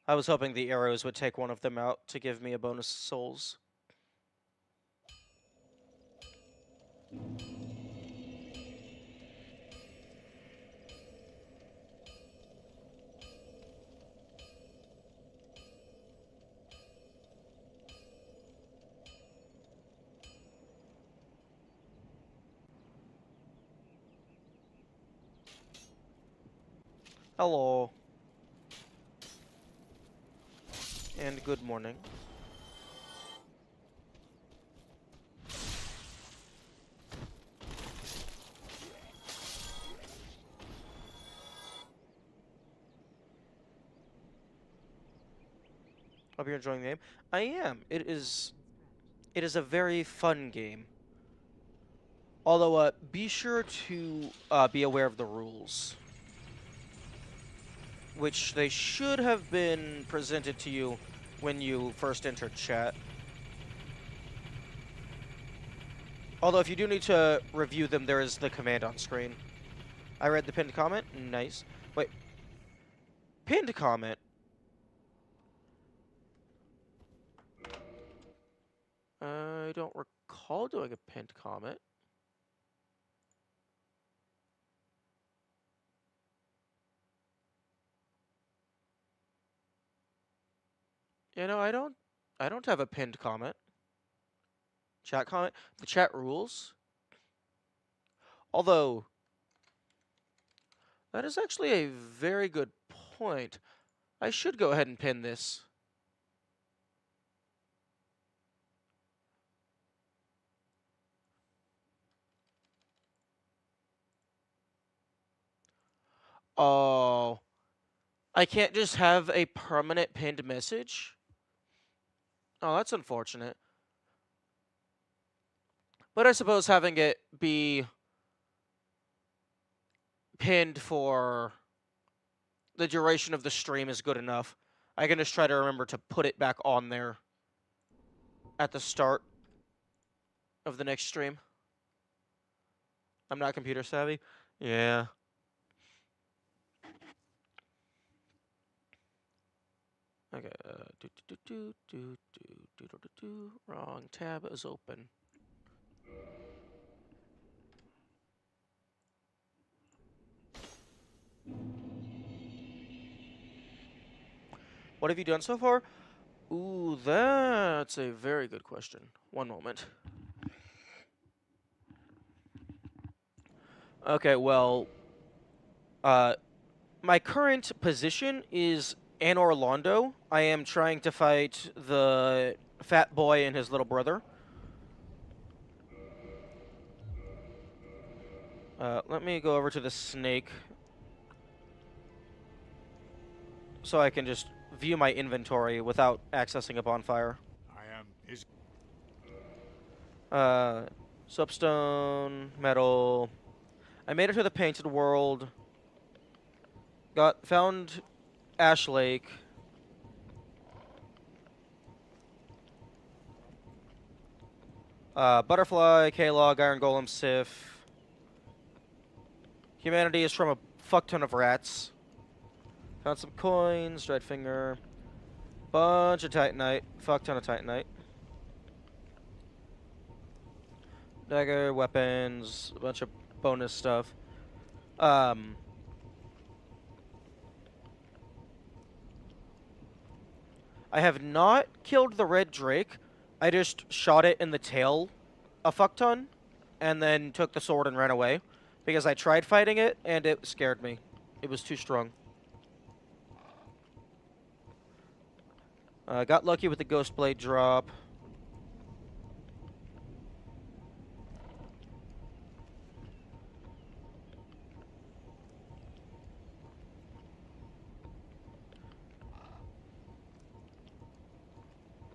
I was hoping the arrows would take one of them out to give me a bonus souls. Hello. And good morning. Hope you're enjoying the game. I am. It is a very fun game. Although, be sure to be aware of the rules, which they should have been presented to you when you first entered chat. Although, if you do need to review them, there is the command on screen. I read the pinned comment. Nice. Wait. Pinned comment? I don't recall doing a pinned comment. You know, I don't have a pinned comment. Chat comment. The chat rules. Although, that is actually a very good point. I should go ahead and pin this. Oh, I can't just have a permanent pinned message? Oh, that's unfortunate. But I suppose having it be pinned for the duration of the stream is good enough. I can just try to remember to put it back on there at the start of the next stream. I'm not computer savvy. Yeah. Okay. Wrong tab is open. What have you done so far? Ooh, that's a very good question. One moment. Okay, well, my current position is Anor Londo. I am trying to fight the fat boy and his little brother. Let me go over to the snake so I can just view my inventory without accessing a bonfire. I am is Soapstone, metal. I made it to the painted world. Found Ash Lake. Butterfly, K-Log, Iron Golem, Sif. Humanity is from a fuck ton of rats. Found some coins, dried finger. Bunch of Titanite. Fuck ton of Titanite. Dagger, weapons, a bunch of bonus stuff. I have not killed the red drake. I just shot it in the tail a fuck ton, and then took the sword and ran away. Because I tried fighting it, and it scared me. It was too strong. Got lucky with the Ghost Blade drop.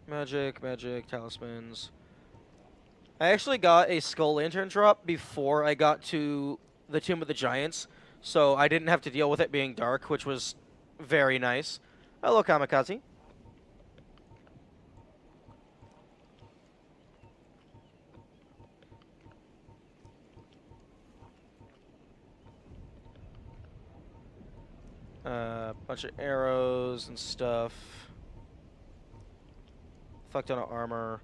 Magic, talismans. I actually got a Skull Lantern drop before I got to the Tomb of the Giants, so I didn't have to deal with it being dark, which was very nice. Hello, Kamikaze. Bunch of arrows and stuff. Fuck ton of armor.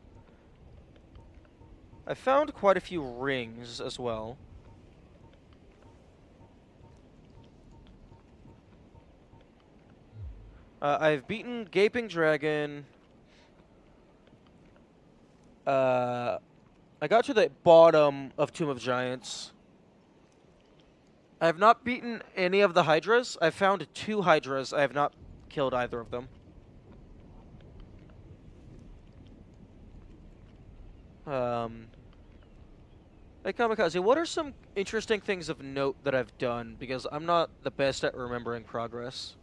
I found quite a few rings as well. I've beaten Gaping Dragon. I got to the bottom of Tomb of Giants. I have not beaten any of the Hydras. I've found 2 Hydras. I have not killed either of them. Hey, Kamikaze, what are some interesting things of note that I've done? Because I'm not the best at remembering progress.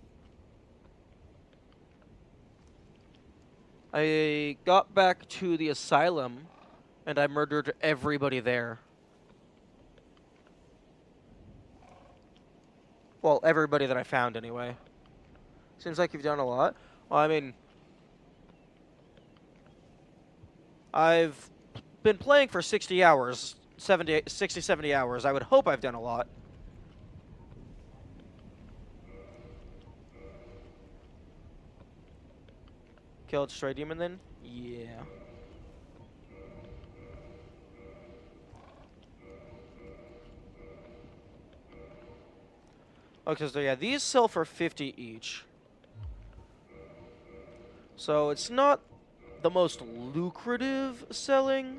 I got back to the asylum, and I murdered everybody there. Well, everybody that I found, anyway. Seems like you've done a lot. Well, I mean, I've been playing for 60 hours, 70 hours. I would hope I've done a lot. Killed Stray Demon then? Yeah. Okay, so yeah, these sell for 50 each. So it's not the most lucrative selling.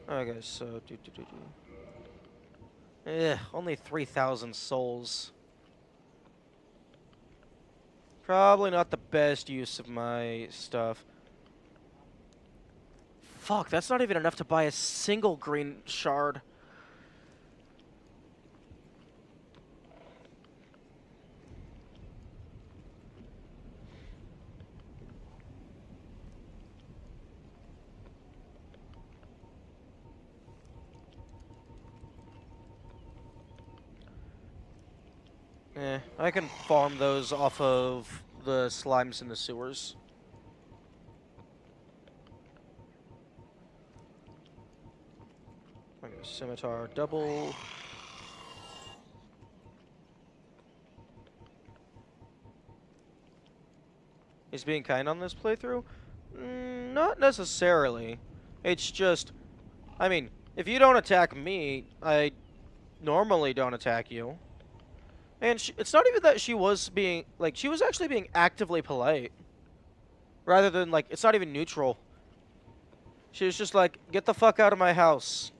Okay, so only 3,000 souls. Probably not the best use of my stuff. Fuck, that's not even enough to buy a single green shard. I can farm those off of the slimes in the sewers. Okay, scimitar double. He's being kind on this playthrough? Not necessarily. It's just, I mean, if you don't attack me, I normally don't attack you. And it's not even that she was being, like, she was actually being actively polite. Rather than, like, it's not even neutral. She was just like, get the fuck out of my house.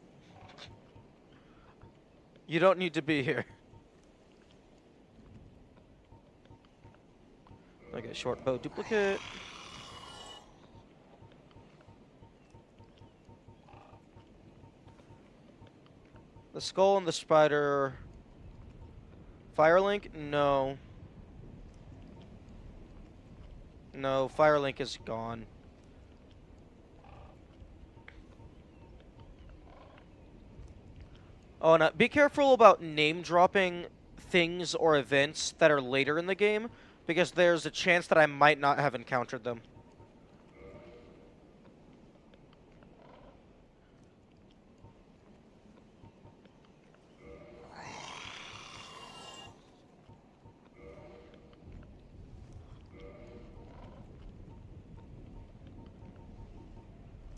You don't need to be here. Okay, short bow duplicate. The skull and the spider. Firelink? No. No, Firelink is gone. Oh, and be careful about name dropping things or events that are later in the game, because there's a chance that I might not have encountered them.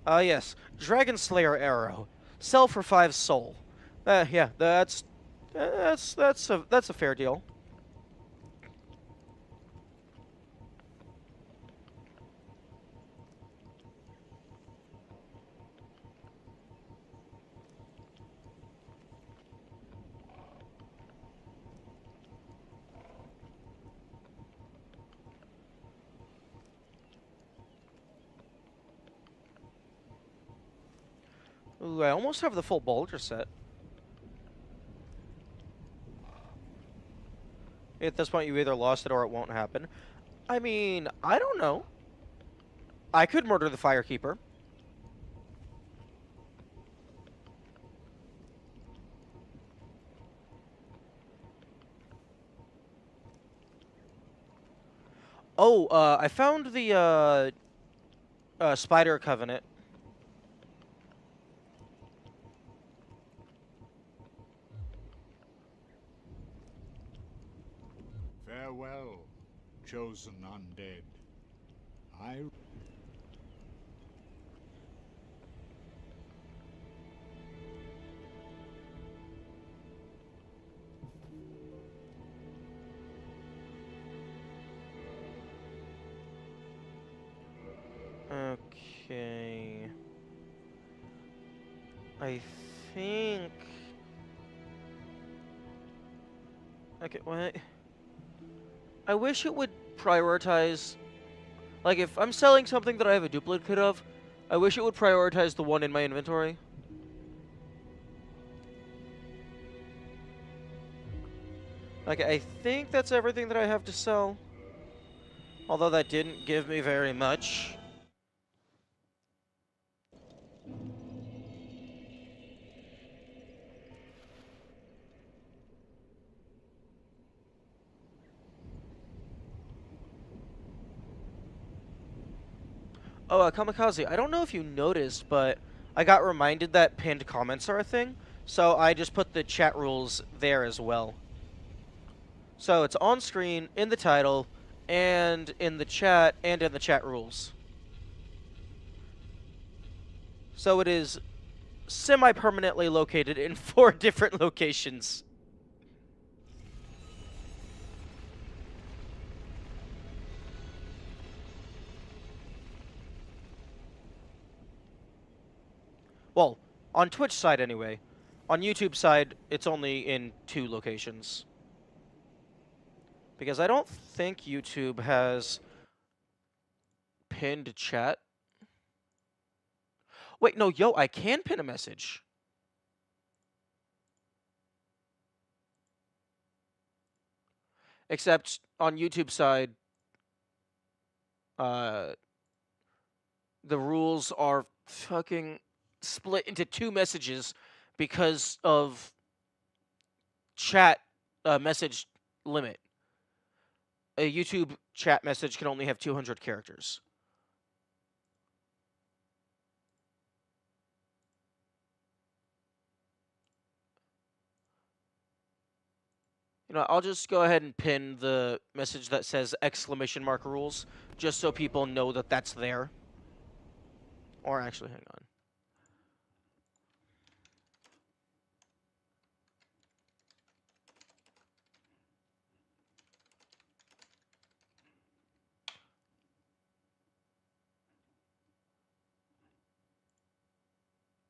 Yes. Dragon Slayer arrow. Sell for 5 soul. Yeah, that's a fair deal. Ooh, I almost have the full Bulger set. At this point, you either lost it or it won't happen. I mean, I don't know. I could murder the Firekeeper. Oh, I found the, Spider Covenant. Farewell, chosen undead. I... Okay. I think... Okay, what? I wish it would prioritize... Like, if I'm selling something that I have a duplicate of, I wish it would prioritize the one in my inventory. Okay, I think that's everything that I have to sell. Although that didn't give me very much. Oh, Kamikaze, I don't know if you noticed, but I got reminded that pinned comments are a thing, so I just put the chat rules there as well. So it's on screen, in the title, and in the chat, and in the chat rules. So it is semi-permanently located in 4 different locations. Well, on Twitch side anyway. On YouTube side, it's only in 2 locations. Because I don't think YouTube has pinned chat. Wait, no, yo, I can pin a message. Except on YouTube side, the rules are fucking split into 2 messages because of chat message limit. A YouTube chat message can only have 200 characters. You know, I'll just go ahead and pin the message that says exclamation mark rules, just so people know that that's there. Or actually, hang on.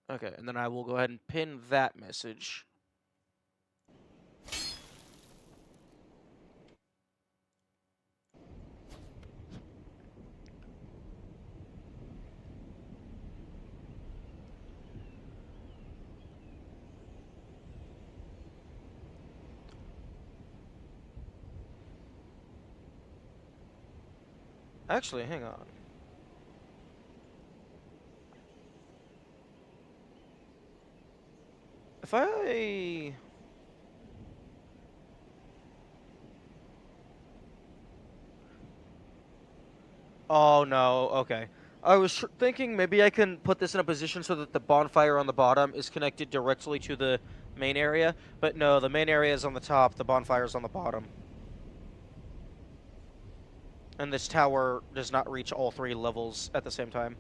Okay, and then I will go ahead and pin that message. Actually, hang on. If I... Oh, no, okay. I was thinking maybe I can put this in a position so that the bonfire on the bottom is connected directly to the main area, but no, the main area is on the top, the bonfire is on the bottom. And this tower does not reach all 3 levels at the same time.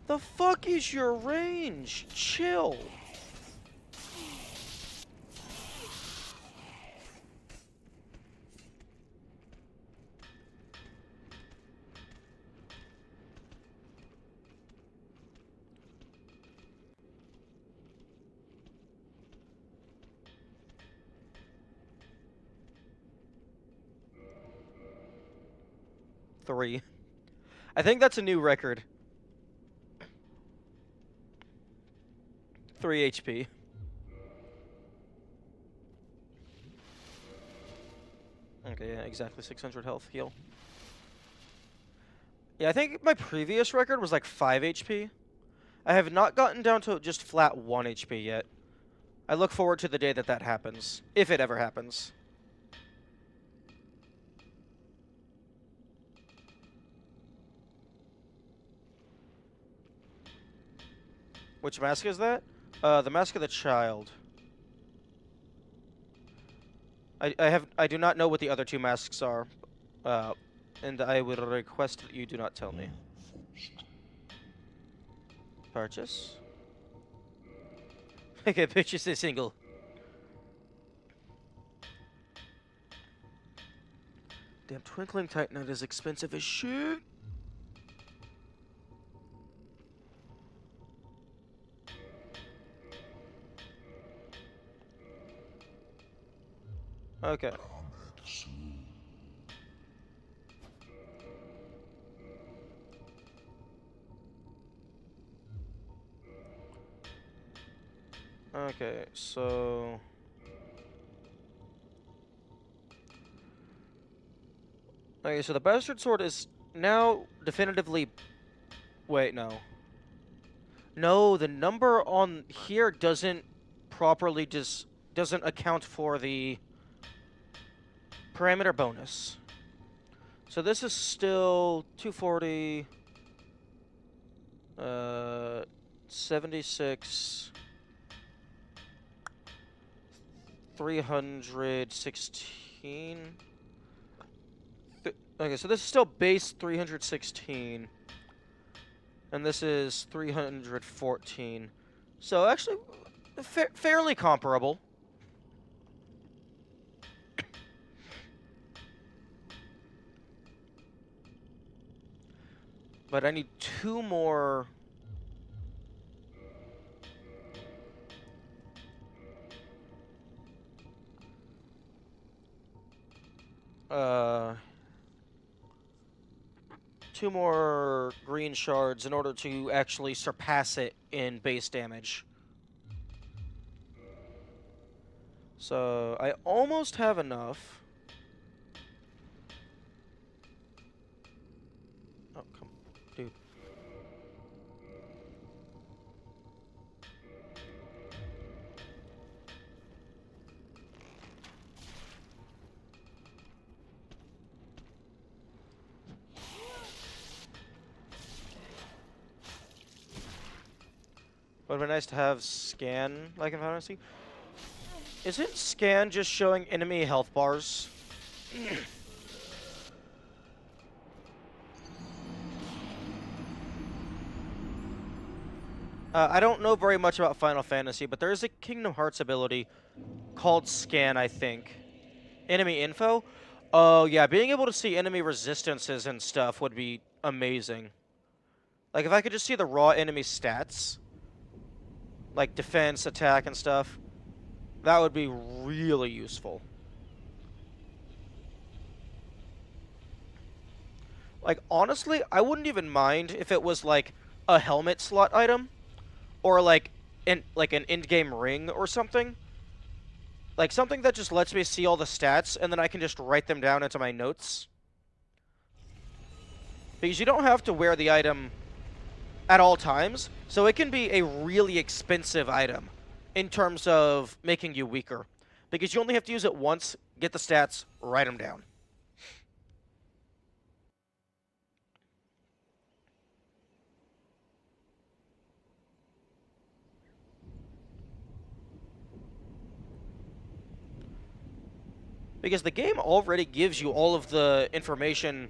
The fuck is your range? Chill. Three. I think that's a new record. 3 HP. Okay, yeah, exactly 600 health heal. Yeah, I think my previous record was like 5 HP. I have not gotten down to just flat 1 HP yet. I look forward to the day that that happens, if it ever happens. Which mask is that? The Mask of the Child. I do not know what the other 2 masks are, and I would request that you do not tell me. Purchase. Okay, purchase a single. Damn, Twinkling Titanite is expensive as shit. Okay. Okay, so... Okay, so the Bastard Sword is now definitively... Wait, no. No, the number on here doesn't properly doesn't account for the parameter bonus. So this is still 240... 76... 316... Okay, so this is still base 316. And this is 314. So actually, fairly comparable. But I need 2 more... two more green shards in order to actually surpass it in base damage. So I almost have enough. Oh, come, dude. Would be nice to have scan like in Final Fantasy. Isn't scan just showing enemy health bars? I don't know very much about Final Fantasy, but there is a Kingdom Hearts ability called Scan, I think. Enemy info? Oh, yeah, being able to see enemy resistances and stuff would be amazing. Like, if I could just see the raw enemy stats, like defense, attack, and stuff, that would be really useful. Like, honestly, I wouldn't even mind if it was, like, a helmet slot item, or, like, an in-game ring or something. Like, something that just lets me see all the stats, and then I can just write them down into my notes. Because you don't have to wear the item at all times, so it can be a really expensive item in terms of making you weaker. Because you only have to use it once, get the stats, write them down. Because the game already gives you all of the information,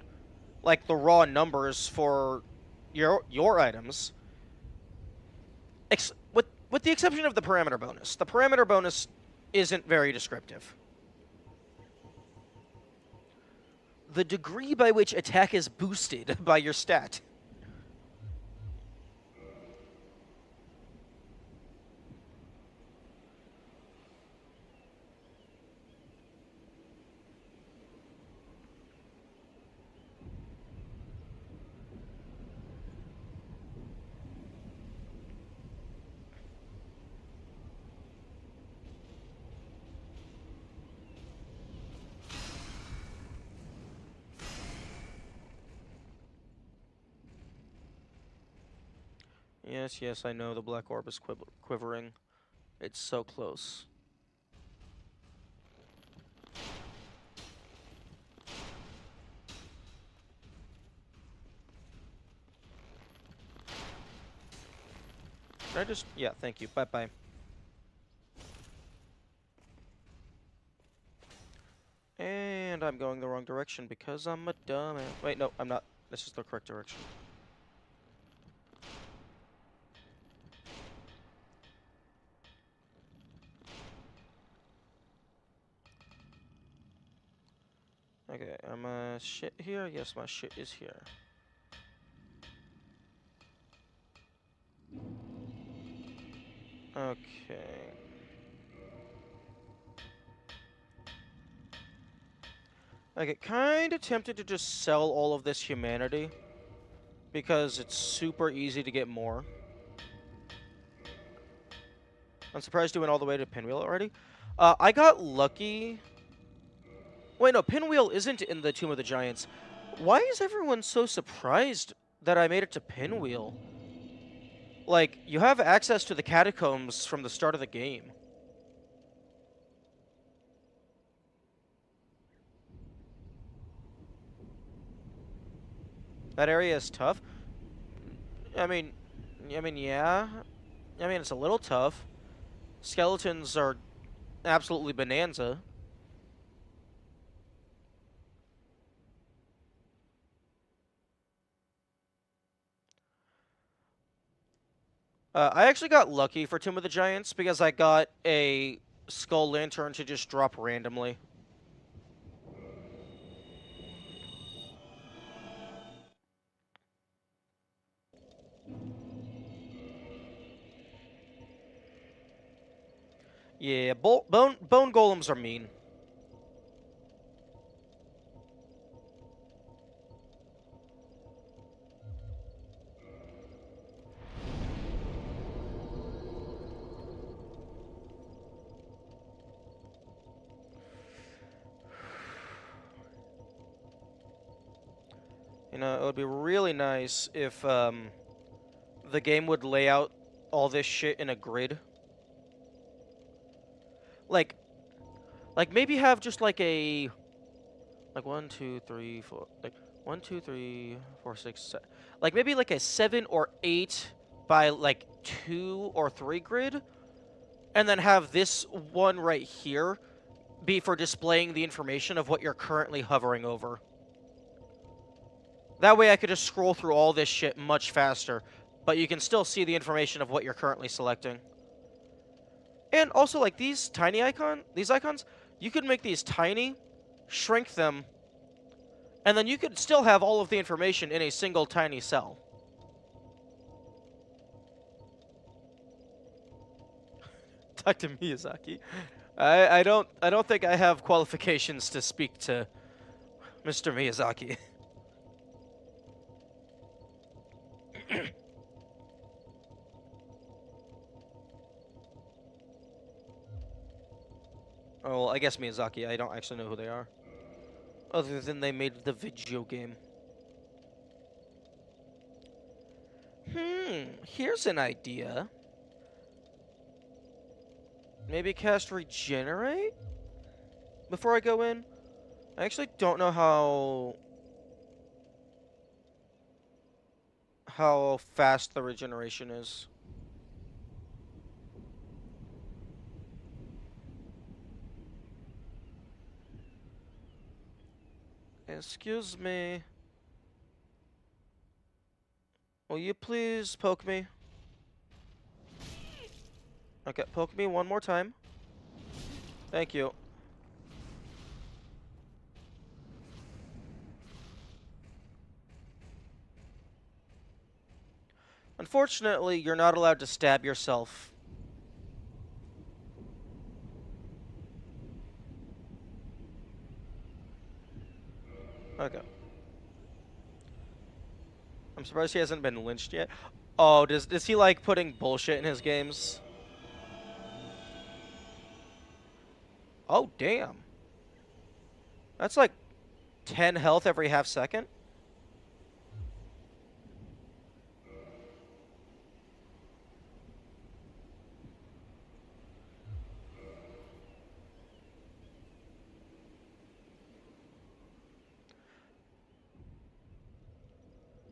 like the raw numbers for your items. With the exception of the parameter bonus. The parameter bonus isn't very descriptive. The degree by which attack is boosted by your stat. Yes, yes, I know the black orb is quivering. It's so close. Can I just... Yeah, thank you. Bye-bye. And I'm going the wrong direction because I'm a dumbass. Wait, no, I'm not. This is the correct direction. Okay, I'm shit here? Yes, my shit is here. Okay. I get kinda tempted to just sell all of this humanity because it's super easy to get more. I'm surprised you went all the way to Pinwheel already. I got lucky. Wait, no, Pinwheel isn't in the Tomb of the Giants. Why is everyone so surprised that I made it to Pinwheel? Like, you have access to the catacombs from the start of the game. That area is tough. I mean, yeah. I mean, it's a little tough. Skeletons are absolutely bonanza. I actually got lucky for Tomb of the Giants because I got a Skull Lantern to just drop randomly. Yeah, bone golems are mean. You know, it would be really nice if the game would lay out all this shit in a grid. Like, maybe have just like a, like 1, 2, 3, 4, like 1, 2, 3, 4, 6, 7, like maybe like a 7 or 8 by like 2 or 3 grid, and then have this one right here be for displaying the information of what you're currently hovering over. That way I could just scroll through all this shit much faster, but you can still see the information of what you're currently selecting. And also, like, these icons, you could make these tiny, shrink them, and then you could still have all of the information in a single tiny cell. Dr. Miyazaki. I don't think I have qualifications to speak to Mr. Miyazaki. Oh, well, I guess Miyazaki, I don't actually know who they are. Other than they made the video game. Here's an idea. Maybe cast Regenerate? Before I go in? I actually don't know how fast the regeneration is. Excuse me. Will you please poke me? Okay, poke me one more time. Thank you. Unfortunately, you're not allowed to stab yourself. Okay. I'm surprised he hasn't been lynched yet. Oh, does he like putting bullshit in his games? Oh, damn. That's like 10 health every half second.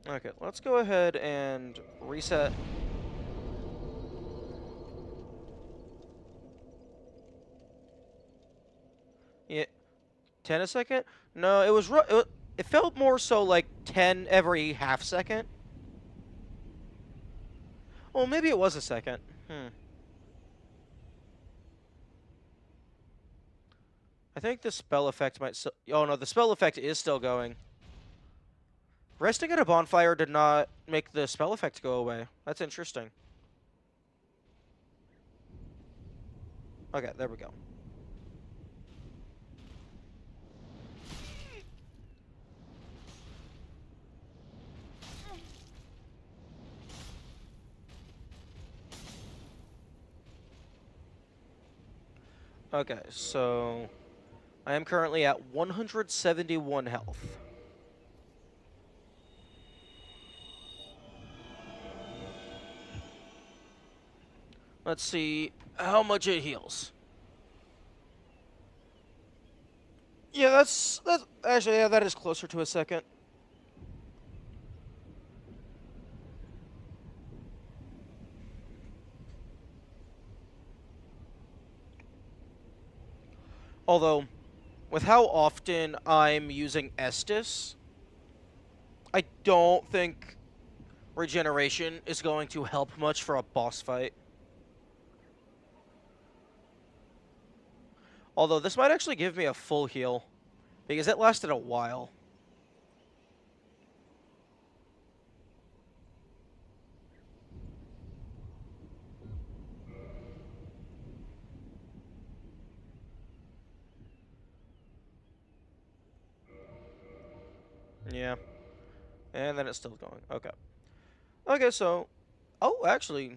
Okay, let's go ahead and reset. Yeah, 10 a second? No, it felt more so like 10 every half second. Well, maybe it was a second. I think the spell effect might still... Oh, no, the spell effect is still going. Resting at a bonfire did not make the spell effect go away. That's interesting. Okay, there we go. Okay, so I am currently at 171 health. Let's see how much it heals. Yeah, that's actually, yeah, that is closer to a second. Although, with how often I'm using Estus, I don't think regeneration is going to help much for a boss fight. Although, this might actually give me a full heal, because it lasted a while. Yeah. And then it's still going. Okay. Okay, so... Oh, actually...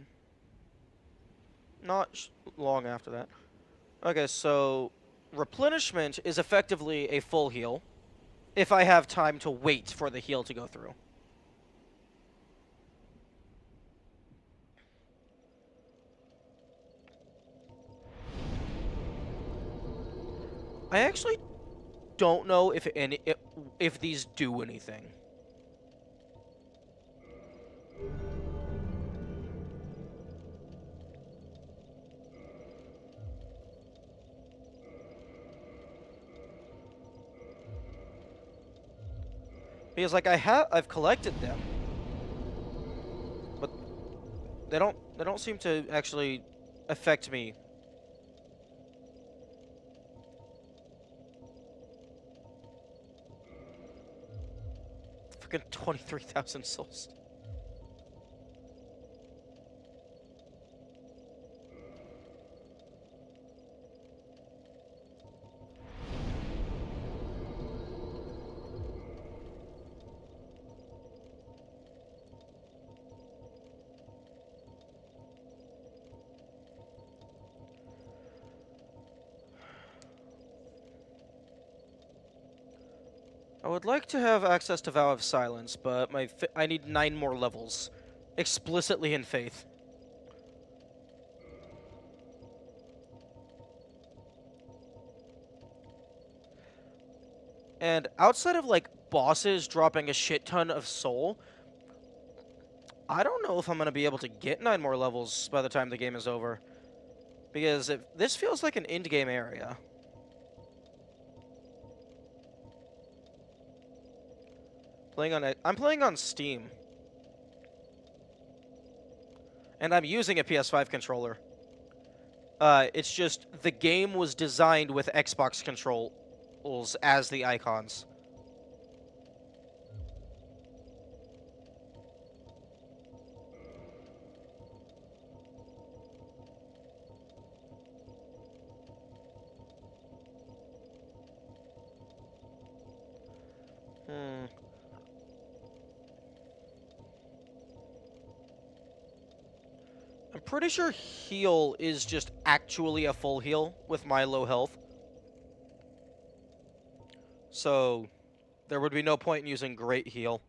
Not long after that. Okay, so... Replenishment is effectively a full heal. if I have time to wait for the heal to go through. I actually don't know if these do anything. Because like I've collected them, but they don't seem to actually affect me. Freaking 23,000 souls. I would like to have access to Vow of Silence, but I need 9 more levels, explicitly in Faith. And outside of like bosses dropping a shit ton of soul, I don't know if I'm gonna be able to get 9 more levels by the time the game is over, because this feels like an end game area. I'm playing on Steam. And I'm using a PS5 controller. It's just the game was designed with Xbox controls as the icons. I'm pretty sure heal is just actually a full heal with my low health. So there would be no point in using great heal.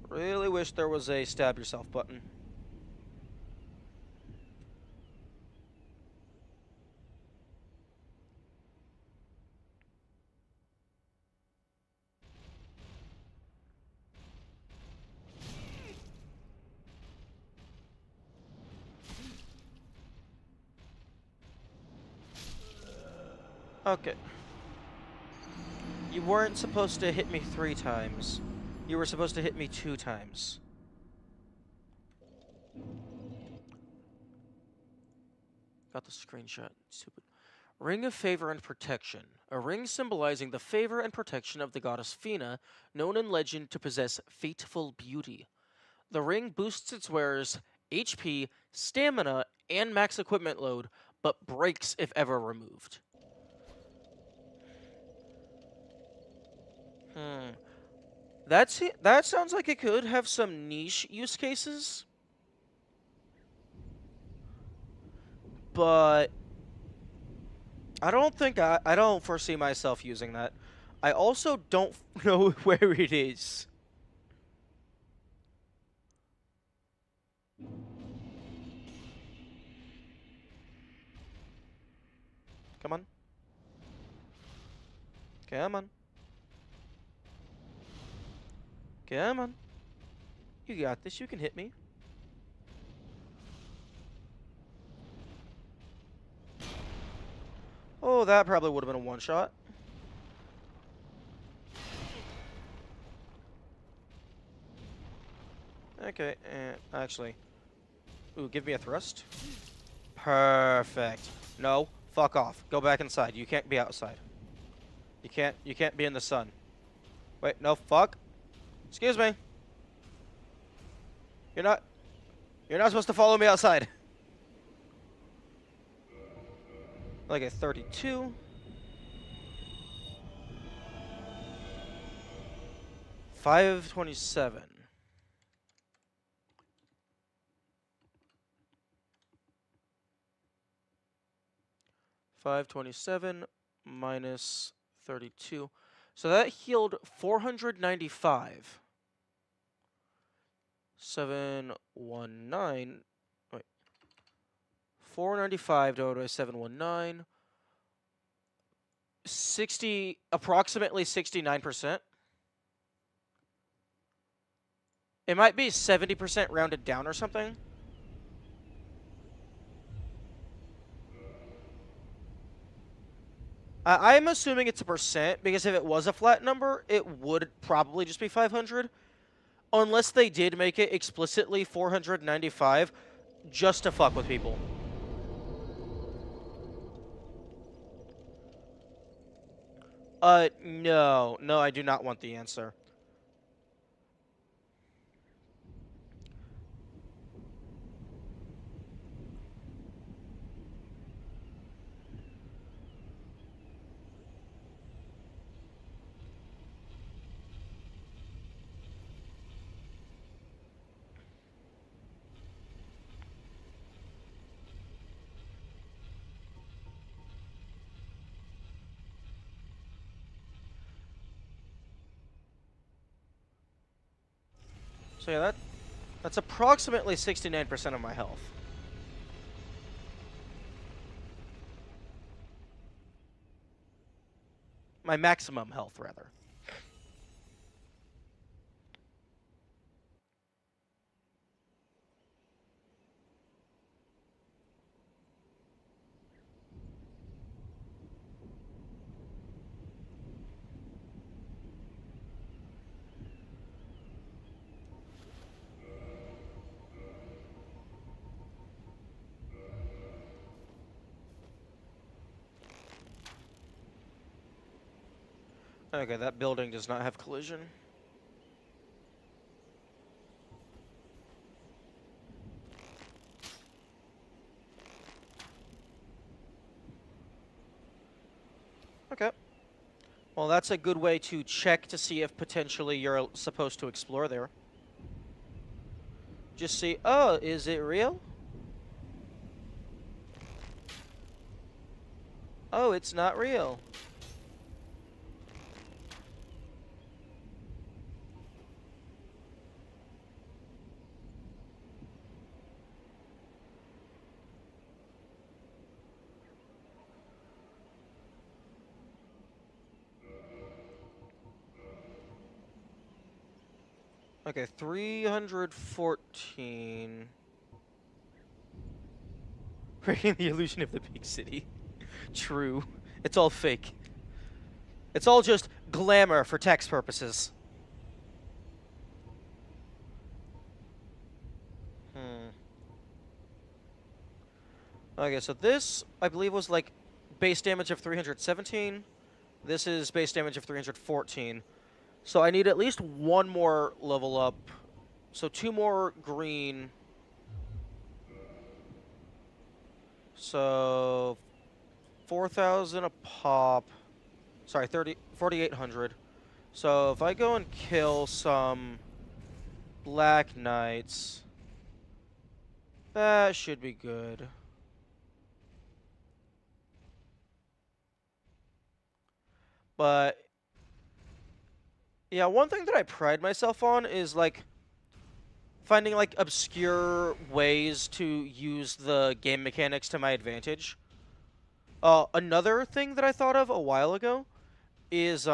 Really wish there was a stab yourself button. Okay. You weren't supposed to hit me 3 times. You were supposed to hit me 2 times. Got the screenshot. Stupid. Ring of Favor and Protection. A ring symbolizing the favor and protection of the goddess Fina, known in legend to possess fateful beauty. The ring boosts its wearer's HP, stamina, and max equipment load, but breaks if ever removed. That sounds like it could have some niche use cases. But I don't foresee myself using that. I also don't know where it is. Come on. Come on. Come on. You got this. You can hit me. Oh, that probably would have been a one-shot. Okay, actually. Ooh, give me a thrust. Perfect. No, fuck off. Go back inside. You can't be outside. You can't be in the sun. Wait, no, fuck. Excuse me. You're not supposed to follow me outside. Like a 32. 527. 527. minus 32. So that healed 495. 719. Wait. 495 divided by 719. approximately 69%. It might be 70% rounded down or something. I'm assuming it's a percent, because if it was a flat number, it would probably just be 500. Unless they did make it explicitly 495, just to fuck with people. No. No, I do not want the answer. So yeah, that's approximately 69% of my health. My maximum health, rather. Okay, that building does not have collision. Okay. Well, that's a good way to check to see if potentially you're supposed to explore there. Just see, oh, is it real? Oh, it's not real. Okay, 314. Breaking the illusion of the big city. True. It's all fake. It's all just glamour for tax purposes. Okay, so this, I believe, was like base damage of 317. This is base damage of 314. So I need at least one more level up. So 2 more green. So 4,000 a pop. Sorry, 4,800. So if I go and kill some Black Knights, that should be good. But yeah, one thing that I pride myself on is like finding like obscure ways to use the game mechanics to my advantage. Another thing that I thought of a while ago is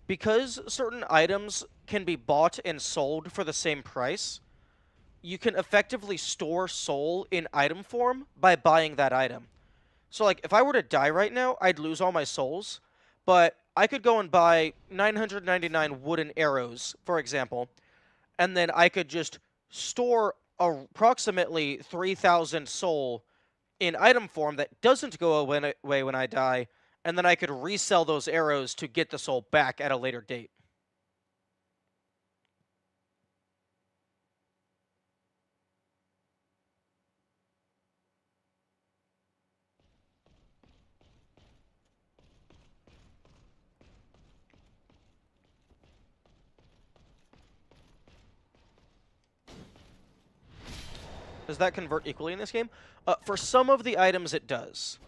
because certain items can be bought and sold for the same price, you can effectively store soul in item form by buying that item. So like if I were to die right now, I'd lose all my souls, but I could go and buy 999 wooden arrows, for example, and then I could just store approximately 3,000 soul in item form that doesn't go away when I die, and then I could resell those arrows to get the soul back at a later date. Does that convert equally in this game? For some of the items, it does.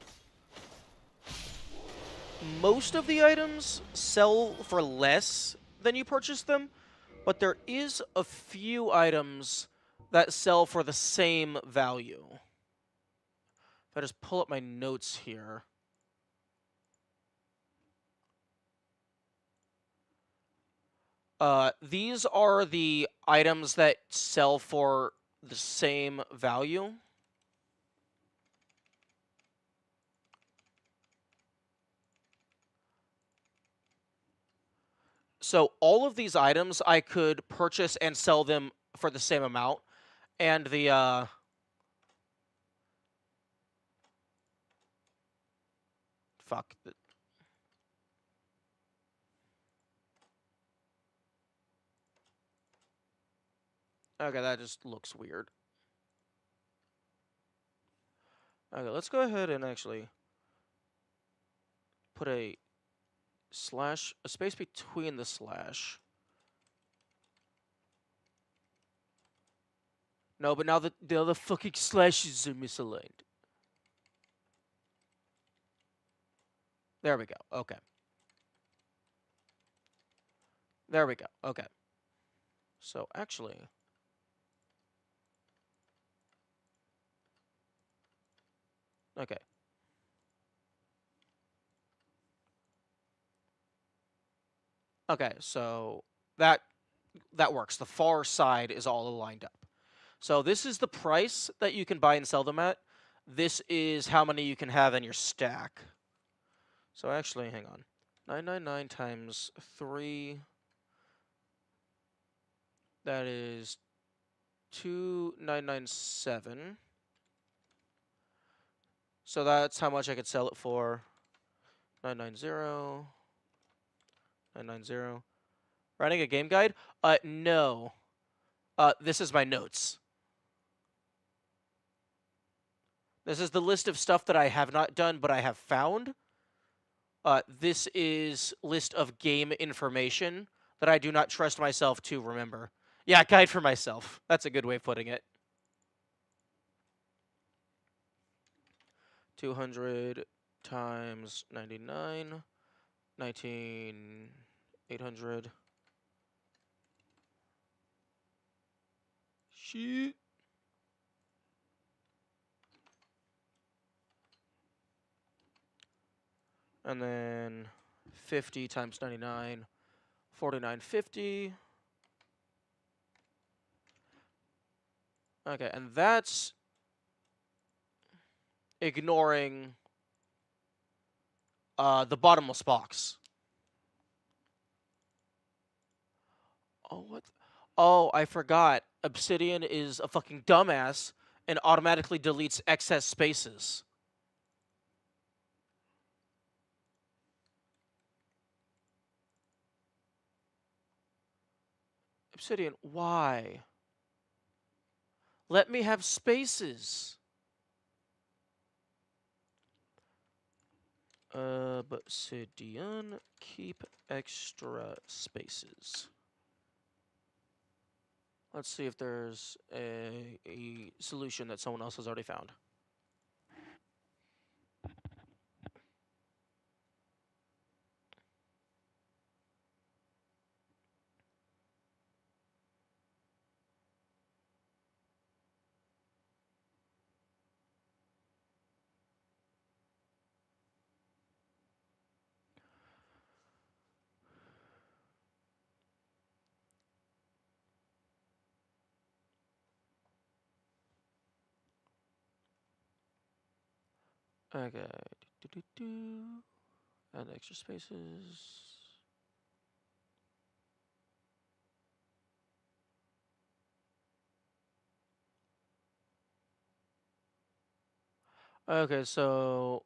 most of the items sell for less than you purchase them, but there is a few items that sell for the same value. If I just pull up my notes here. These are the items that sell for the same value. So all of these items I could purchase and sell them for the same amount. And the, fuck. Okay, that just looks weird. Okay, let's go ahead and actually put a space between the slash. No, but now the other fucking slashes are misaligned. There we go. Okay. There we go. Okay. So actually, okay. Okay, so that works. The far side is all aligned up. So this is the price that you can buy and sell them at. This is how many you can have in your stack. So actually, hang on. 999 times 3. That is 2,997. So that's how much I could sell it for. 990. 990. Writing a game guide? No. This is my notes. This is the list of stuff that I have not done, but I have found. This is list of game information that I do not trust myself to remember. Yeah, guide for myself. That's a good way of putting it. 200 times 99. 800. Shit. And then 50 times 99, 4950. Okay, and that's ignoring the bottomless box. Oh, what? Oh, I forgot. Obsidian is a fucking dumbass and automatically deletes excess spaces. Obsidian, why? Let me have spaces. Obsidian, keep extra spaces. Let's see if there's a solution that someone else has already found. Okay. Add extra spaces. Okay, so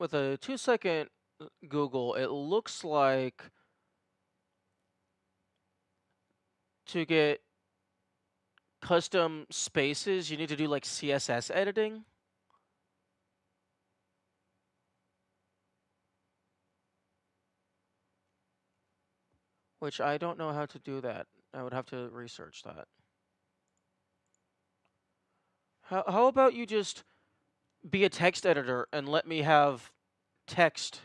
with a 2-second Google, it looks like to get custom spaces, you need to do like CSS editing. Which I don't know how to do that. I would have to research that. How about you just be a text editor and let me have text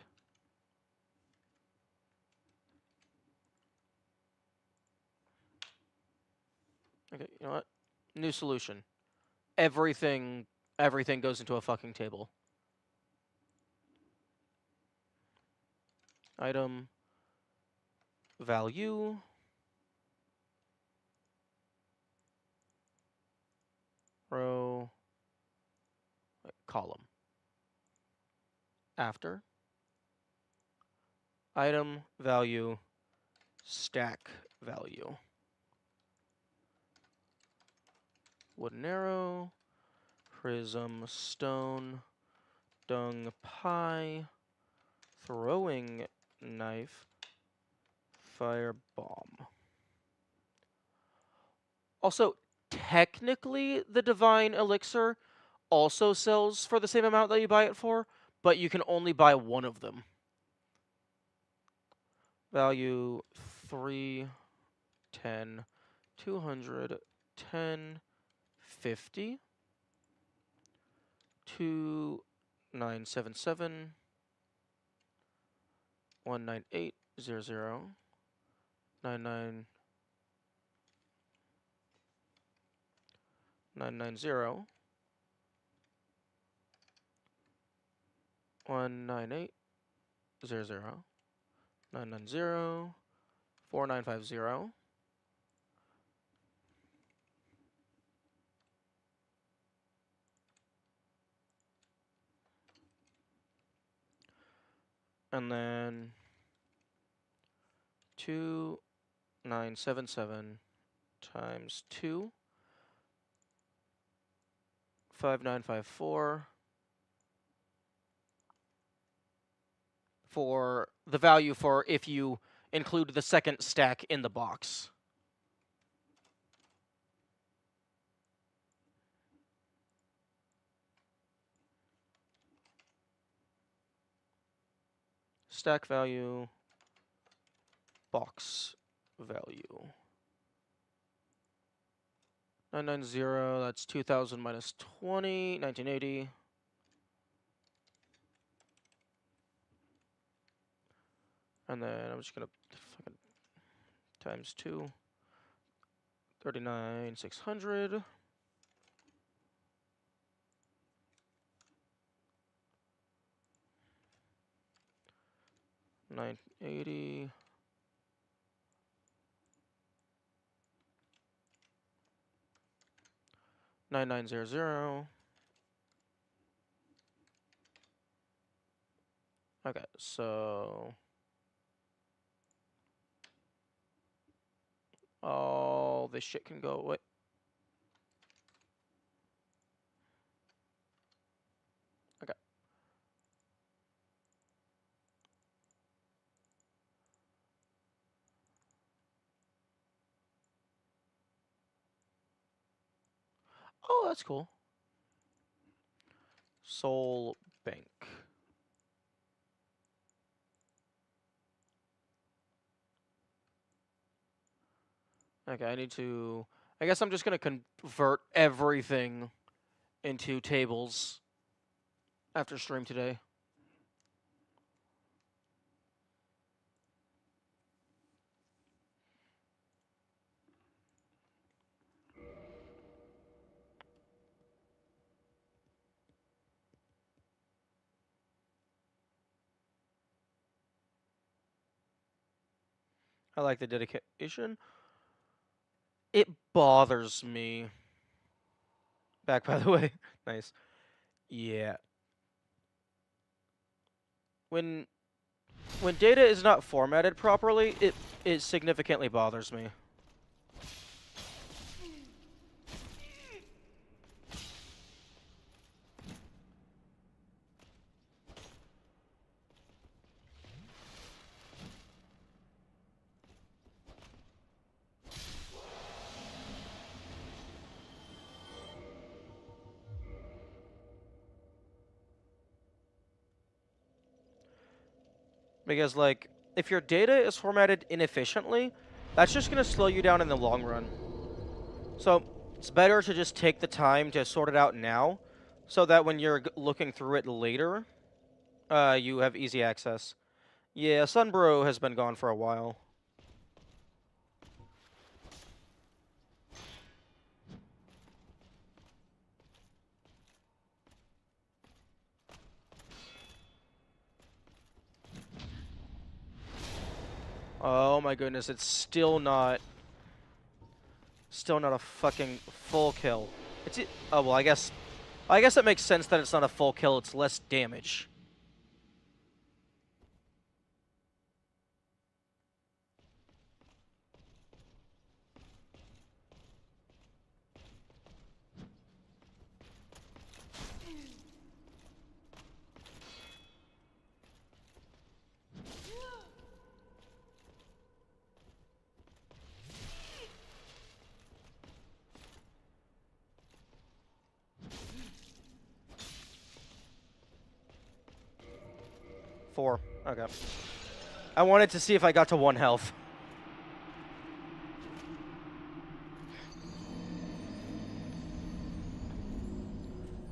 Okay, you know what? New solution. Everything goes into a fucking table. Item value row column. After item value stack value. Wooden arrow, prism, stone, dung, pie, throwing knife, fire bomb. Also, technically, the divine elixir also sells for the same amount that you buy it for, but you can only buy one of them. Value 3, 10, 200, 10, 50, 2977, 19800, 99 990 19800 990 4950. And then 2977 times 2, 5954, for the value for if you include the second stack in the box. Stack value, box value. 990, that's 2000 minus 20, 1980. And then I'm just gonna fucking times 2, 39,600. 980. $9,900. Okay, so all this shit can go away. Okay. Oh, that's cool. Soul Bank. Okay, I guess I'm just gonna convert everything into tables after stream today. I like the dedication. It bothers me. Back, by the way. Nice. Yeah. When data is not formatted properly, it significantly bothers me. Because, like, if your data is formatted inefficiently, that's just going to slow you down in the long run. So, it's better to just take the time to sort it out now, so that when you're looking through it later, you have easy access. Yeah, Sunbro has been gone for a while. Oh my goodness, it's still not a fucking full kill. Oh well, I guess it makes sense that it's not a full kill, it's less damage. Four. Okay. I wanted to see if I got to 1 health.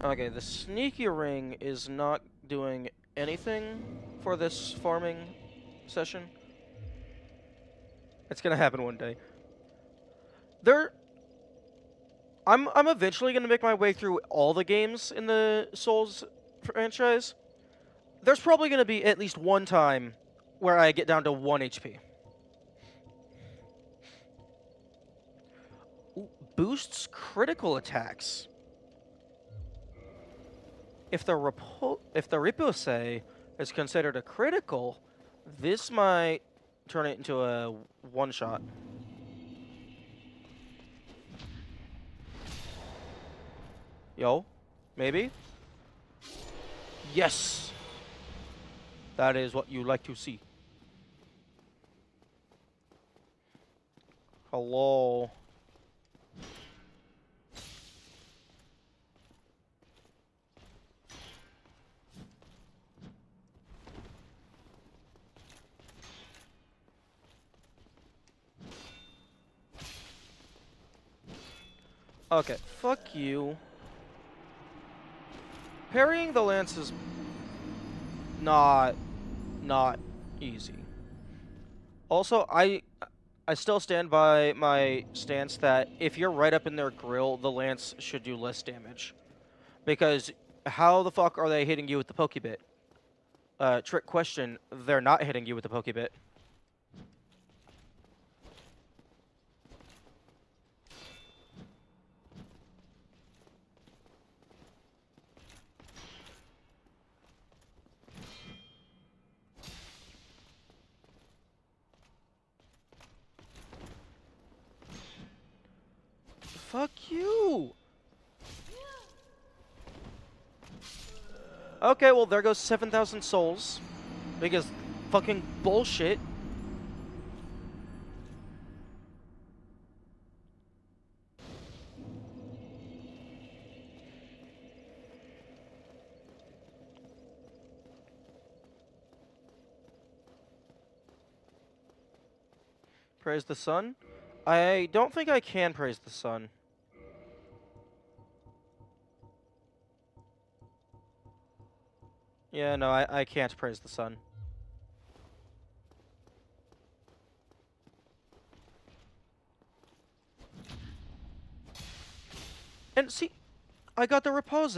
Okay, the sneaky ring is not doing anything for this farming session. It's gonna happen one day. I'm eventually gonna make my way through all the games in the Souls franchise. There's probably gonna be at least one time where I get down to 1 HP. Ooh, boosts critical attacks. If the Ripose is considered a critical, this might turn it into a one-shot. Yo, maybe? Yes! That is what you like to see. Hello. Okay, fuck you. Parrying the lance is not easy. Also, I still stand by my stance that if you're right up in their grill, the lance should do less damage. Because how the fuck are they hitting you with the Pokebit? Trick question, they're not hitting you with the Pokebit. Fuck you! Okay, well there goes 7,000 souls. Because fucking bullshit. Praise the sun? I don't think I can praise the sun. Yeah, no, I can't praise the sun. And see, I got the Repose.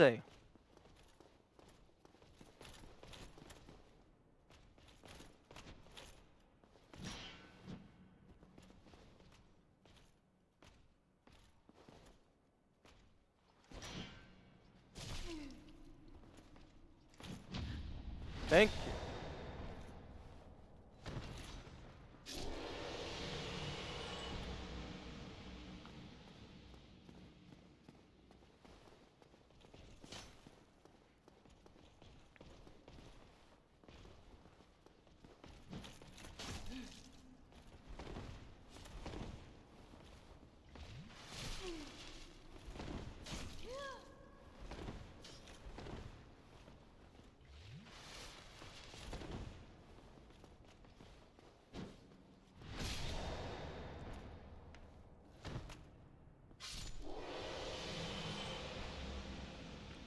Thank you.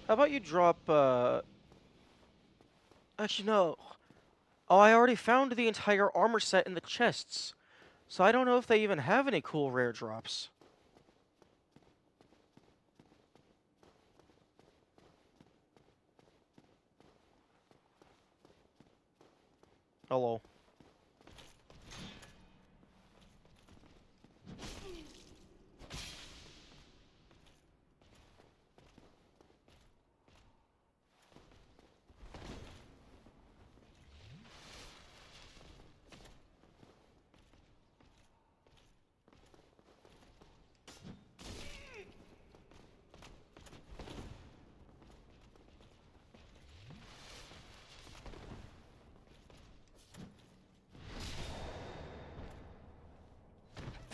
How about you drop, Actually, no. Oh, I already found the entire armor set in the chests. So I don't know if they even have any cool rare drops. Hello.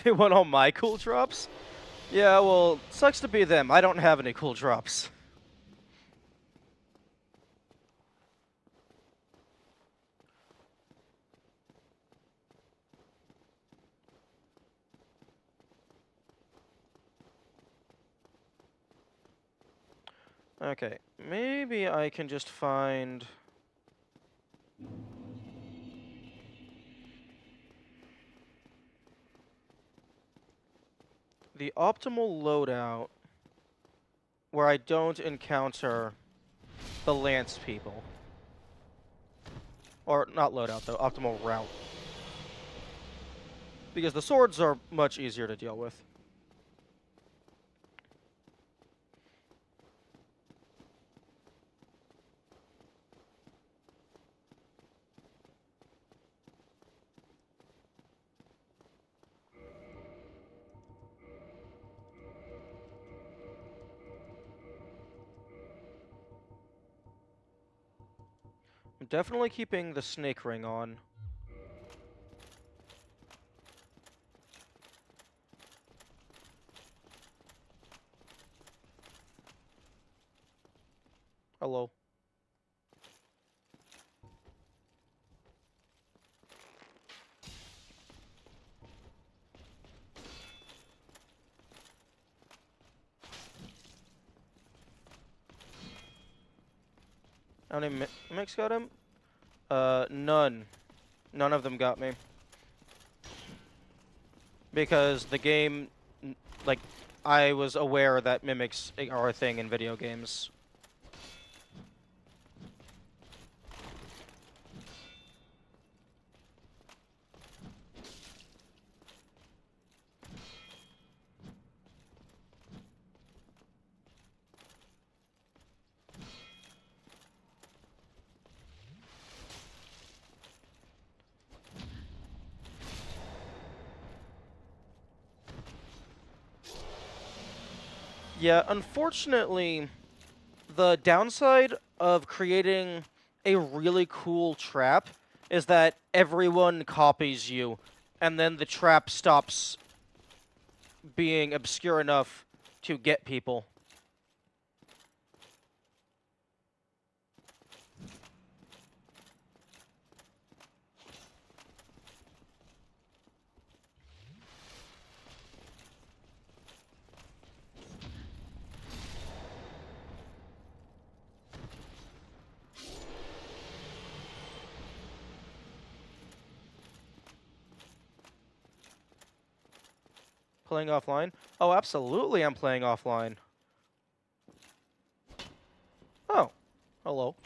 They want all my cool drops? Yeah, well, sucks to be them. I don't have any cool drops. Okay, maybe I can just find... the optimal loadout where I don't encounter the Lance people. Or, not loadout though, optimal route. Because the swords are much easier to deal with. I'm definitely keeping the snake ring on. Hello. How many mimics got him? None. None of them got me. Because the game, like, I was aware that mimics are a thing in video games. Yeah, unfortunately, the downside of creating a really cool trap is that everyone copies you, and then the trap stops being obscure enough to get people. Playing offline? Oh, absolutely I'm playing offline. Oh. Hello.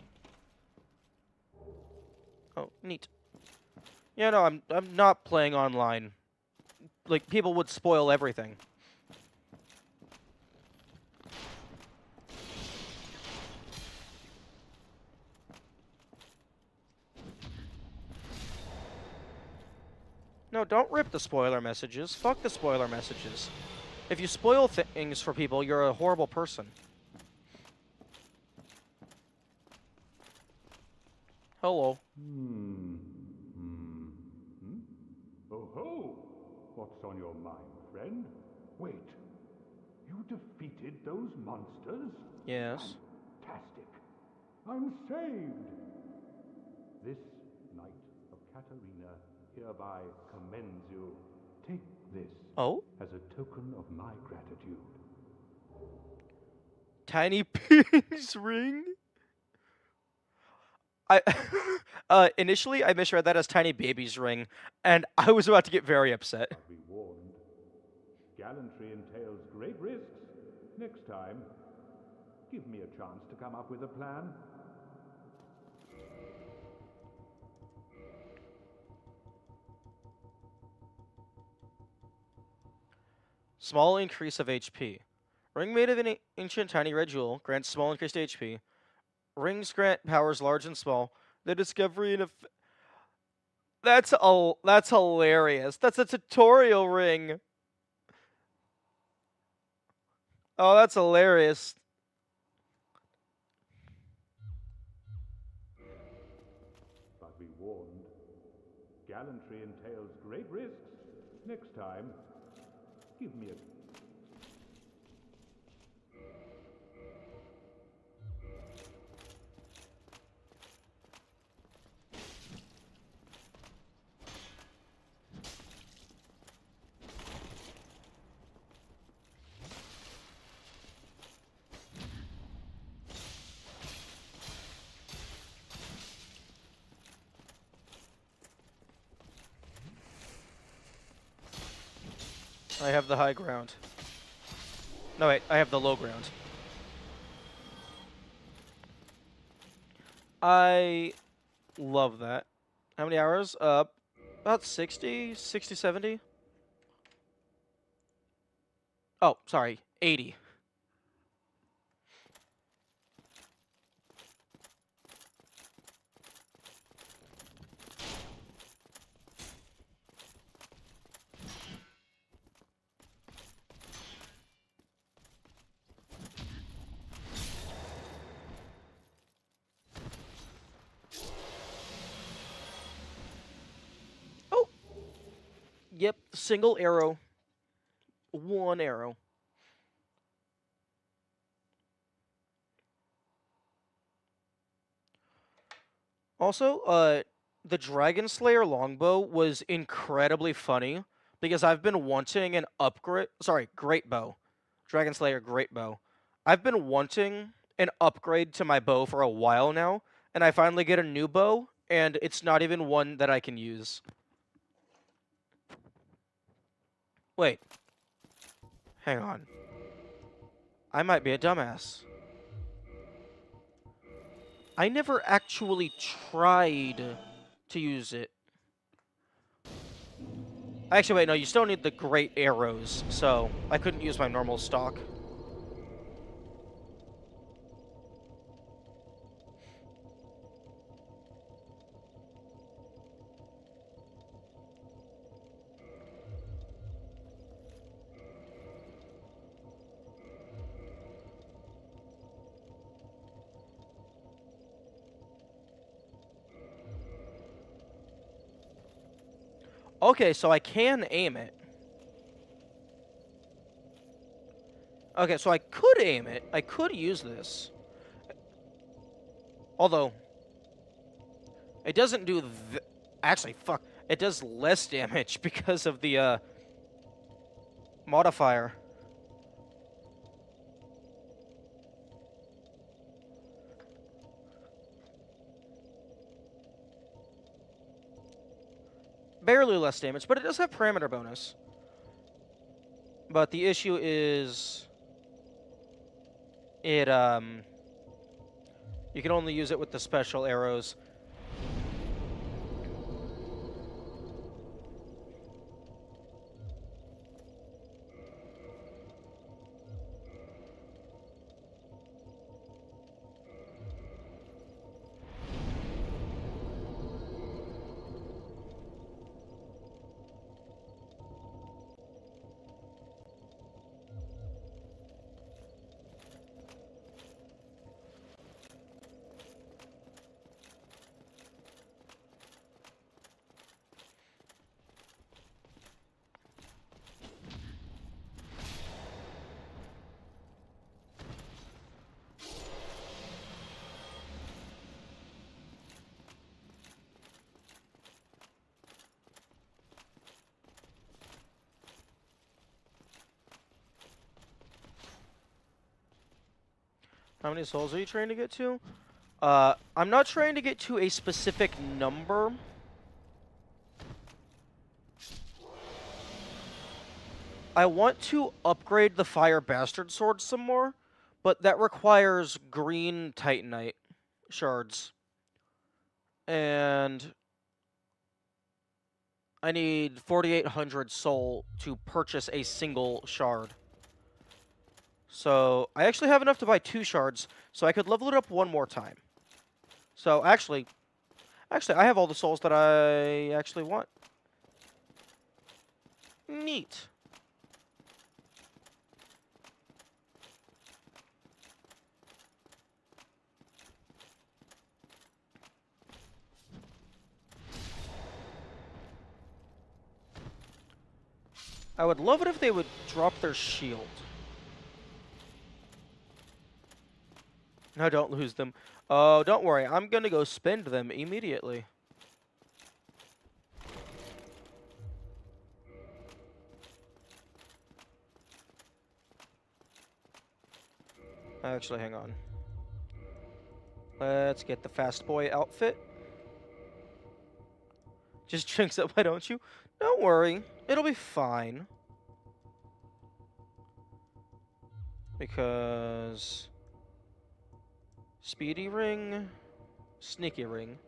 Oh, neat. Yeah, no, I'm not playing online. Like, people would spoil everything. No, don't rip the spoiler messages. Fuck the spoiler messages. If you spoil things for people, you're a horrible person. Hello. Oh ho! What's on your mind, friend? Wait. You defeated those monsters? Yes. Fantastic. I'm saved. This Knight of Katarina hereby commends you. Take this Oh? as a token of my gratitude. Tiny Pig's ring? I initially I misread that as Tiny Baby's ring, and I was about to get very upset. But be warned. Gallantry entails great risks. Next time, give me a chance to come up with a plan. Small increase of HP. Ring made of an ancient tiny red jewel grants small increased HP. Rings grant powers large and small. The discovery and that's hilarious. That's a tutorial ring. Oh, that's hilarious. But be warned. Gallantry entails great risks. Next time, Give me a... I have the high ground. No, wait, I have the low ground. I love that. How many hours? About 60, 60, 70. Oh, sorry, 80. Oh, yep, single arrow. One arrow. Also, the Dragon Slayer longbow was incredibly funny because I've been wanting an upgrade. Sorry, great bow. Dragon Slayer great bow. I've been wanting an upgrade to my bow for a while now, and I finally get a new bow, and it's not even one that I can use. Wait. Hang on. I might be a dumbass. I never actually tried to use it. Actually, wait, no, you still need the great arrows, so I couldn't use my normal stock. Okay, so I can aim it. Okay, so I could aim it. I could use this. Although, it doesn't do actually, fuck. It does less damage because of the, modifier. Barely less damage, but it does have parameter bonus. But the issue is... It, you can only use it with the special arrows. How many souls are you trying to get to? I'm not trying to get to a specific number. I want to upgrade the Fire Bastard Sword some more, but that requires green Titanite shards. And I need 4,800 soul to purchase a single shard. So I actually have enough to buy 2 shards, so I could level it up one more time. So actually, I have all the souls that I actually want. Neat. I would love it if they would drop their shield. No, don't lose them. Oh, don't worry. I'm gonna go spend them immediately. Actually, hang on. Let's get the fast boy outfit. Just drinks it, why don't you? Don't worry. It'll be fine. Because... Speedy ring... Sneaky ring.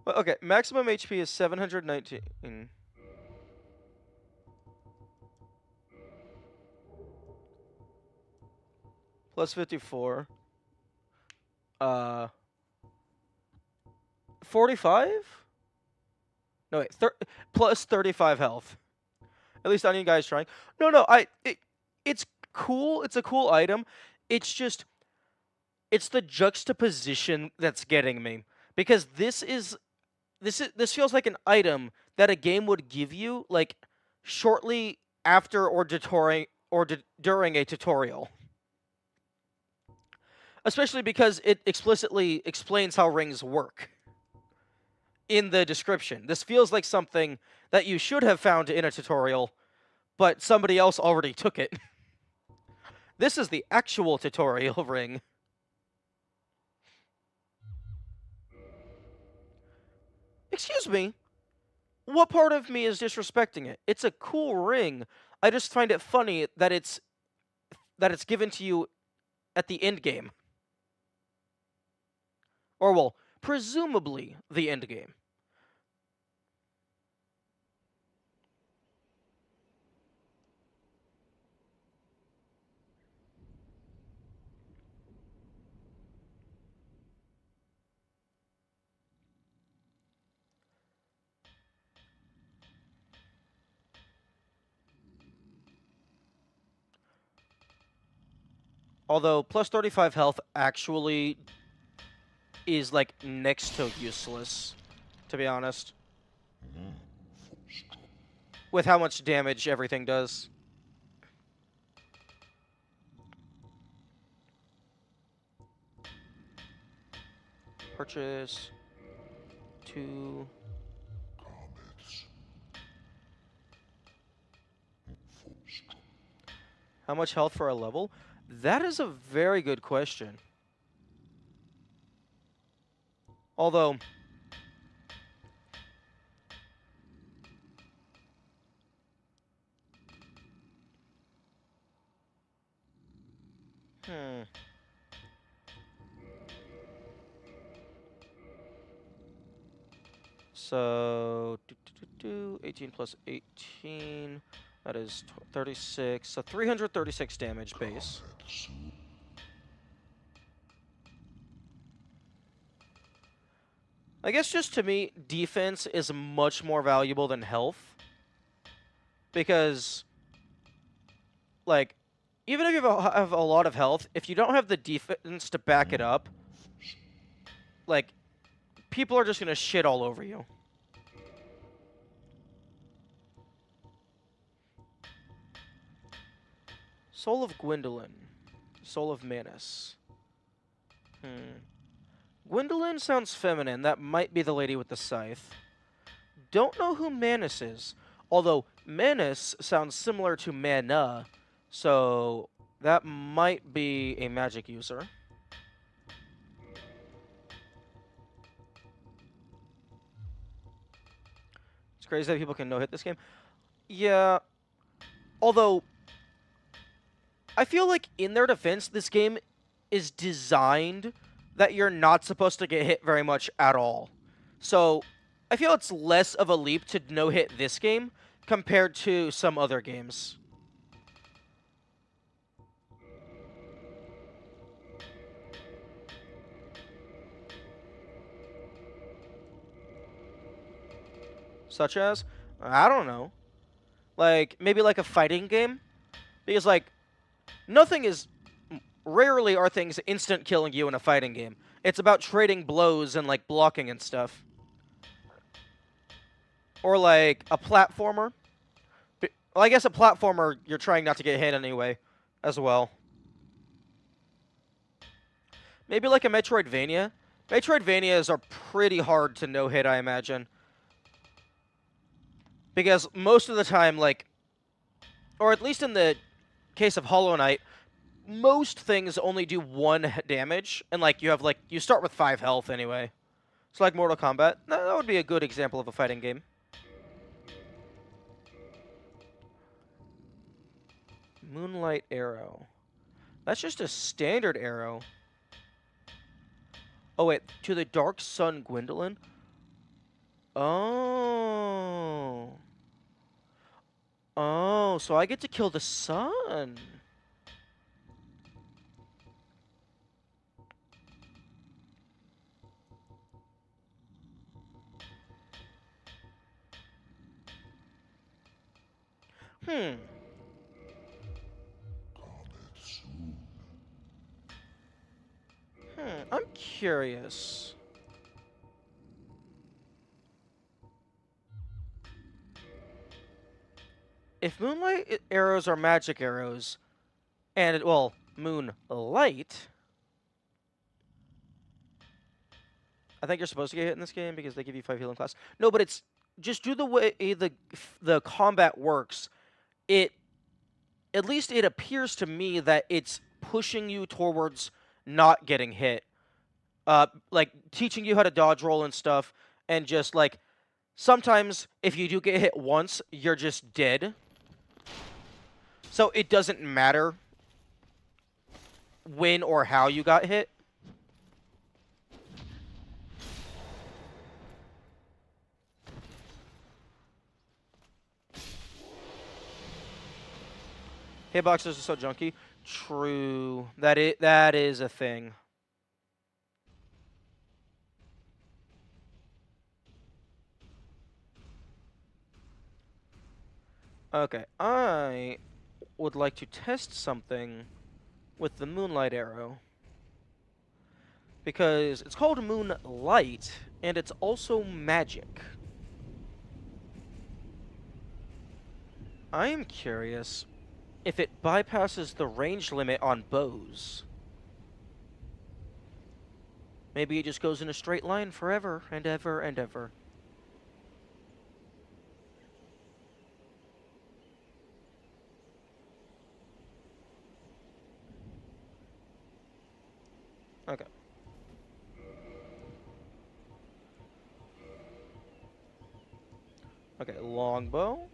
Well, okay, maximum HP is 719. Plus 54. 45? No, wait, plus 35 health. At least Onion Guy's trying. No, it's cool. It's a cool item. It's just, it's the juxtaposition that's getting me. Because this feels like an item that a game would give you, like, shortly after or during a tutorial. Especially because it explicitly explains how rings work in the description. This feels like something that you should have found in a tutorial, but somebody else already took it. This is the actual tutorial ring. Excuse me. What part of me is disrespecting it? It's a cool ring. I just find it funny that it's given to you at the end game. Or, well, presumably the end game. Although, plus 35 health actually is, like, next to useless, to be honest. With how much damage everything does. Purchase 2. How much health for a level? That is a very good question. Although... So, 18 plus 18, that is 36, so 336 damage base. I guess just to me, defense is much more valuable than health. Because, like, even if you have a lot of health, if you don't have the defense to back it up, like, people are just going to shit all over you. Soul of Gwendolyn. Soul of Manus. Gwendolyn sounds feminine. That might be the lady with the scythe. Don't know who Manus is. Although, Manus sounds similar to Mana. So, that might be a magic user. It's crazy that people can no-hit this game. Yeah. Although... I feel like, in their defense, this game is designed that you're not supposed to get hit very much at all. So, I feel it's less of a leap to no-hit this game compared to some other games. Such as? I don't know. Like, maybe like a fighting game? Because, like, nothing is rarely are things instant killing you in a fighting game. It's about trading blows and, like, blocking and stuff. Or, like, a platformer. Well, I guess a platformer, you're trying not to get hit anyway, as well. Maybe like a Metroidvania. Metroidvanias are pretty hard to no-hit, I imagine. Because most of the time, like, or at least in the case of Hollow Knight, most things only do 1 damage, and, like, you start with 5 health anyway. It's like Mortal Kombat. That would be a good example of a fighting game. Moonlight Arrow. That's just a standard arrow. Oh, wait. To the Dark Sun Gwendolyn? Oh. Oh, so I get to kill the sun. Hmm. I'm curious. If moonlight arrows are magic arrows, and, well, moonlight, I think you're supposed to get hit in this game because they give you 5 healing class. No, but it's just do the way the combat works. At least it appears to me that it's pushing you towards not getting hit. Like, teaching you how to dodge roll and stuff, and just, like, sometimes if you do get hit once, you're just dead. So it doesn't matter when or how you got hit. Hitboxes are so junky. True. That is a thing. Okay, I would like to test something with the Moonlight Arrow. Because it's called Moonlight, and it's also magic. I am curious if it bypasses the range limit on bows. Maybe it just goes in a straight line forever and ever and ever. Okay. Okay, longbow.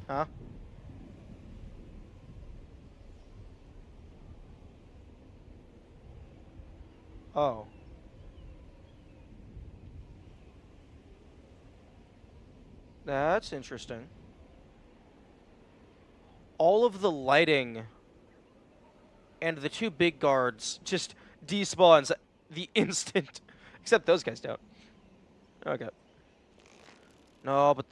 Huh? Oh. That's interesting. All of the lighting and the 2 big guards just despawns the instant. Except those guys don't. Okay. No, but...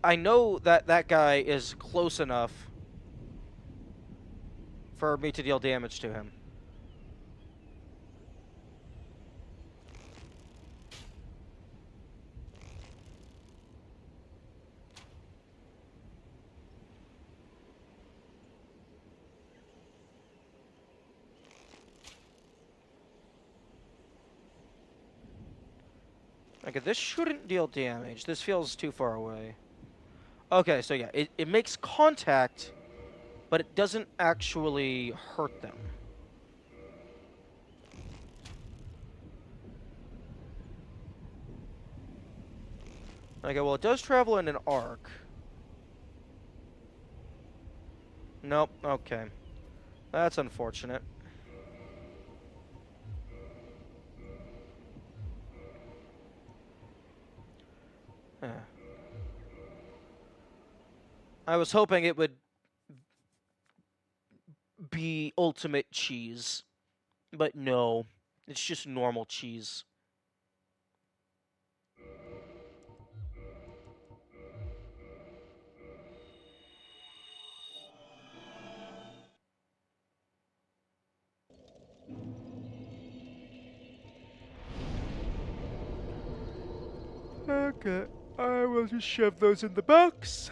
I know that that guy is close enough for me to deal damage to him. Okay, this shouldn't deal damage. This feels too far away. Okay, so yeah, it makes contact, but it doesn't actually hurt them. Okay, well, it does travel in an arc. Nope, okay. That's unfortunate. I was hoping it would be ultimate cheese, but no. It's just normal cheese. Okay, I will just shove those in the box.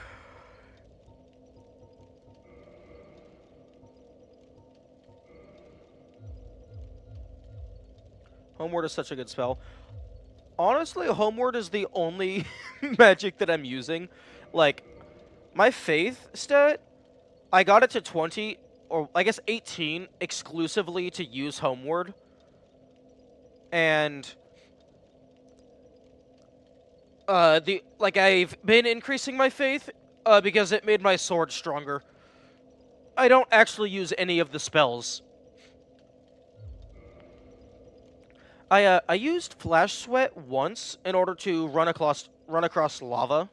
Homeward is such a good spell. Honestly, Homeward is the only magic that I'm using. Like, my Faith stat, I got it to 20, or I guess 18, exclusively to use Homeward. And I've been increasing my Faith because it made my sword stronger. I don't actually use any of the spells. I used Flash Sweat once in order to run across lava.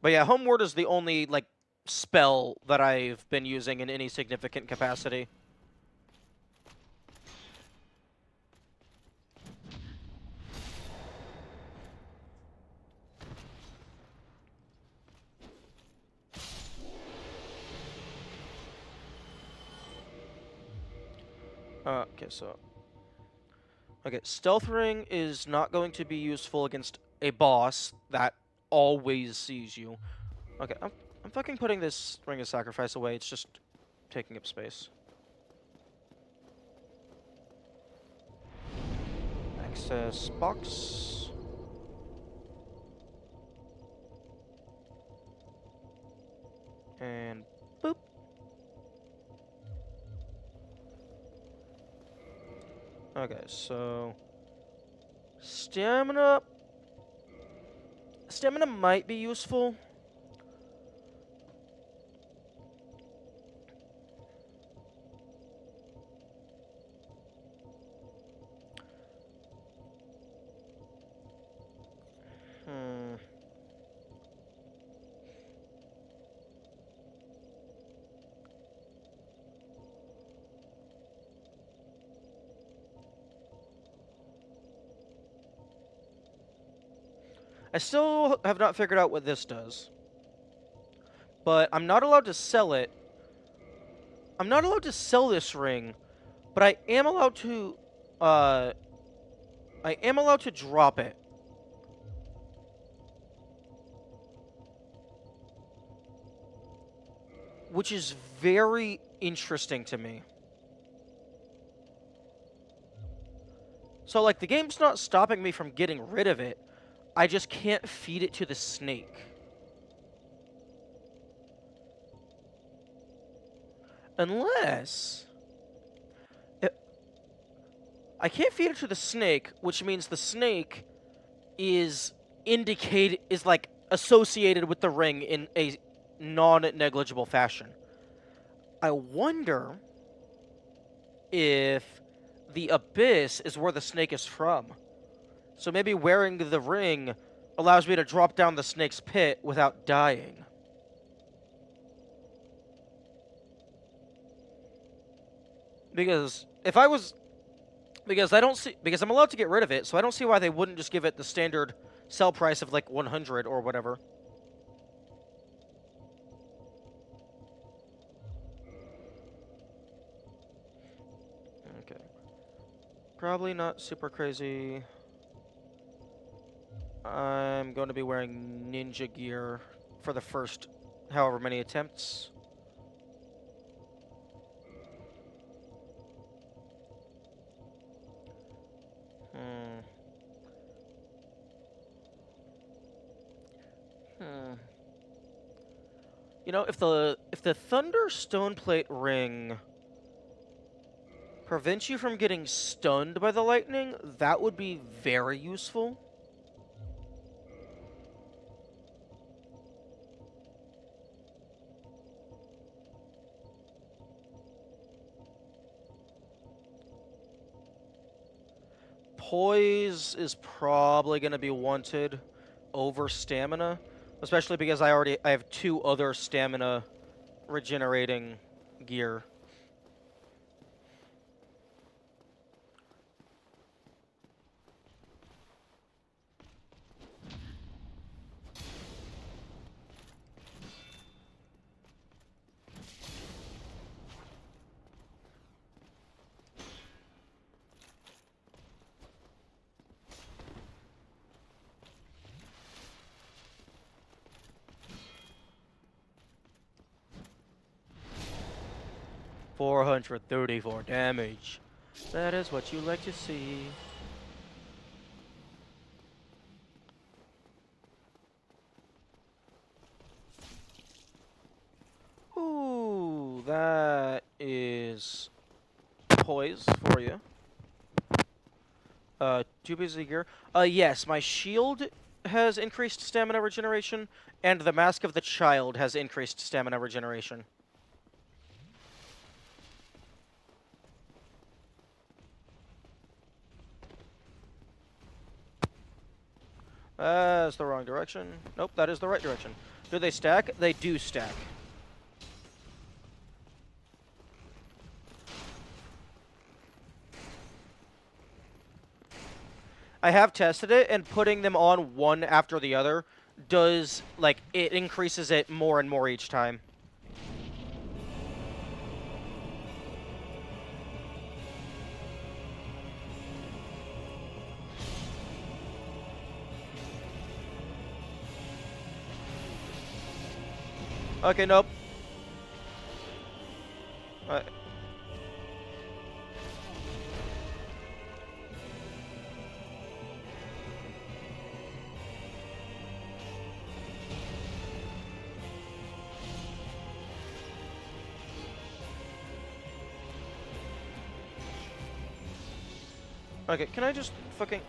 But yeah, Homeward is the only like spell that I've been using in any significant capacity. Okay, Stealth Ring is not going to be useful against a boss that always sees you. Okay, I'm fucking putting this Ring of Sacrifice away. It's just taking up space. Access box. And boop. Okay, so stamina might be useful. Hmm. I still have not figured out what this does. But I'm not allowed to sell it. I'm not allowed to sell this ring, but I am allowed to drop it. Which is very interesting to me. So like the game's not stopping me from getting rid of it. I just can't feed it to the snake. Unless I can't feed it to the snake, which means the snake is like associated with the ring in a non-negligible fashion. I wonder if the abyss is where the snake is from. So maybe wearing the ring allows me to drop down the snake's pit without dying. Because if I was... Because I'm allowed to get rid of it, so I don't see why they wouldn't just give it the standard sell price of like 100 or whatever. Okay. Probably not super crazy. I'm going to be wearing ninja gear for the first however many attempts. You know, if the Thunder Stoneplate ring prevents you from getting stunned by the lightning, that would be very useful. Poise is probably going to be wanted over stamina, especially because I have 2 other stamina regenerating gear. 434 damage. That is what you like to see. Ooh, that is poise for you. 2 pieces of gear. Yes, my shield has increased stamina regeneration, and the Mask of the Child has increased stamina regeneration. That's the wrong direction. Nope, that is the right direction. Do they stack? They do stack. I have tested it, and putting them on one after the other does, like, it increases it more and more each time. Okay, nope. Okay, can I just fucking...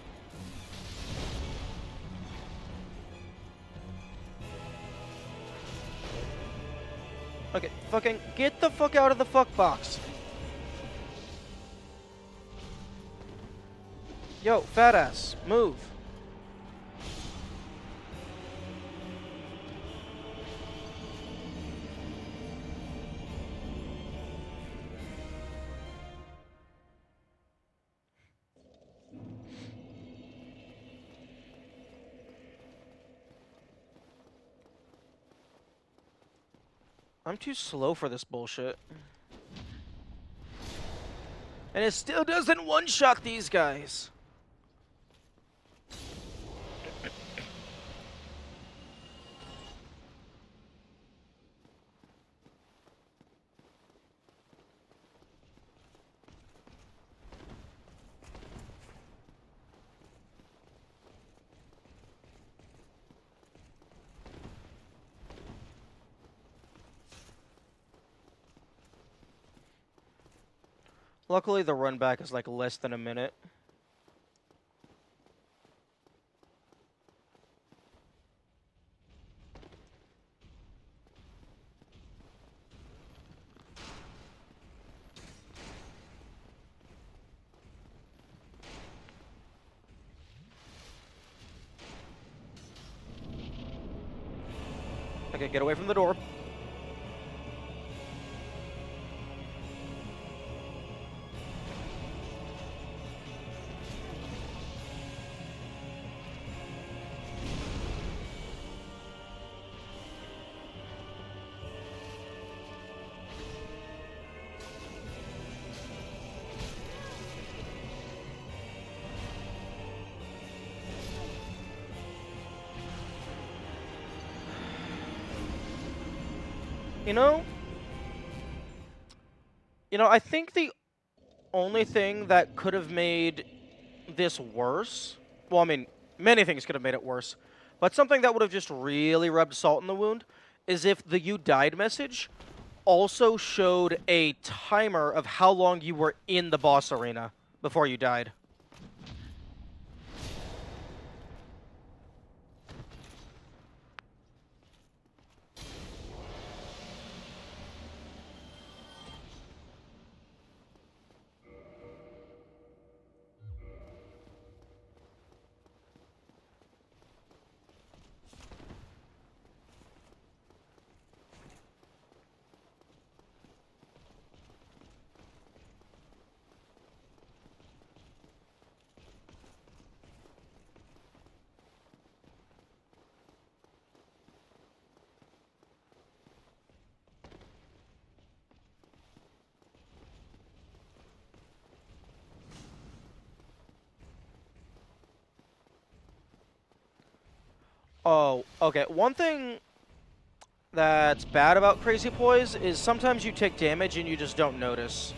Okay, fucking get the fuck out of the fuck box. Yo, fat ass, move. I'm too slow for this bullshit. And it still doesn't one-shot these guys. Luckily, the run back is like less than a minute. Okay, get away from the door. You know, I think the only thing that could have made this worse, well, I mean, many things could have made it worse, but something that would have just really rubbed salt in the wound is if the "you died" message also showed a timer of how long you were in the boss arena before you died. Oh, okay. One thing that's bad about Crazy Poise is sometimes you take damage and you just don't notice.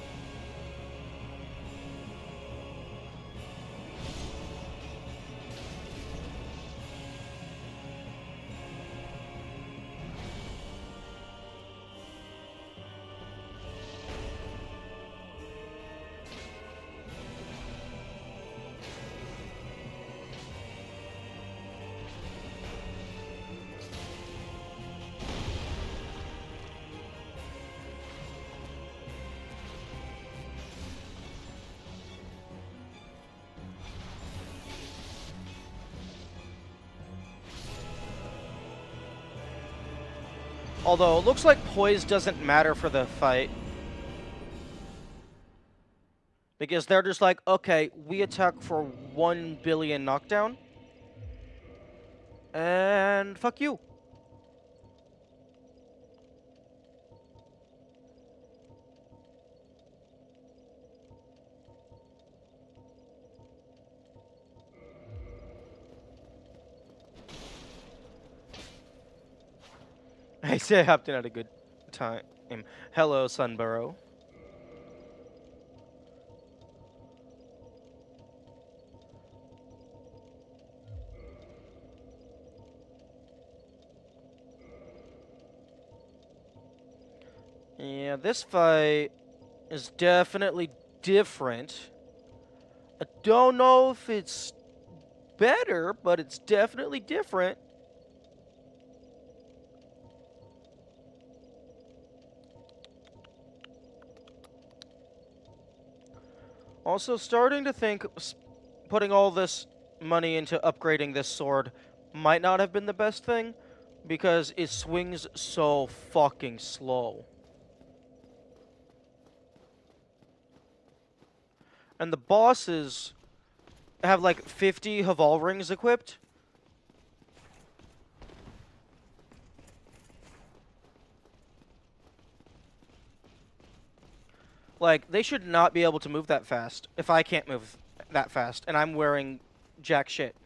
Although, it looks like poise doesn't matter for the fight. Because they're just like, okay, we attack for 1 billion knockdown. And fuck you. I say I hopped in at a good time. Hello, Sunburrow. Yeah, this fight is definitely different. I don't know if it's better, but it's definitely different. Also, starting to think putting all this money into upgrading this sword might not have been the best thing, because it swings so fucking slow. And the bosses have like 50 Haval rings equipped. Like, they should not be able to move that fast if I can't move that fast, and I'm wearing jack shit.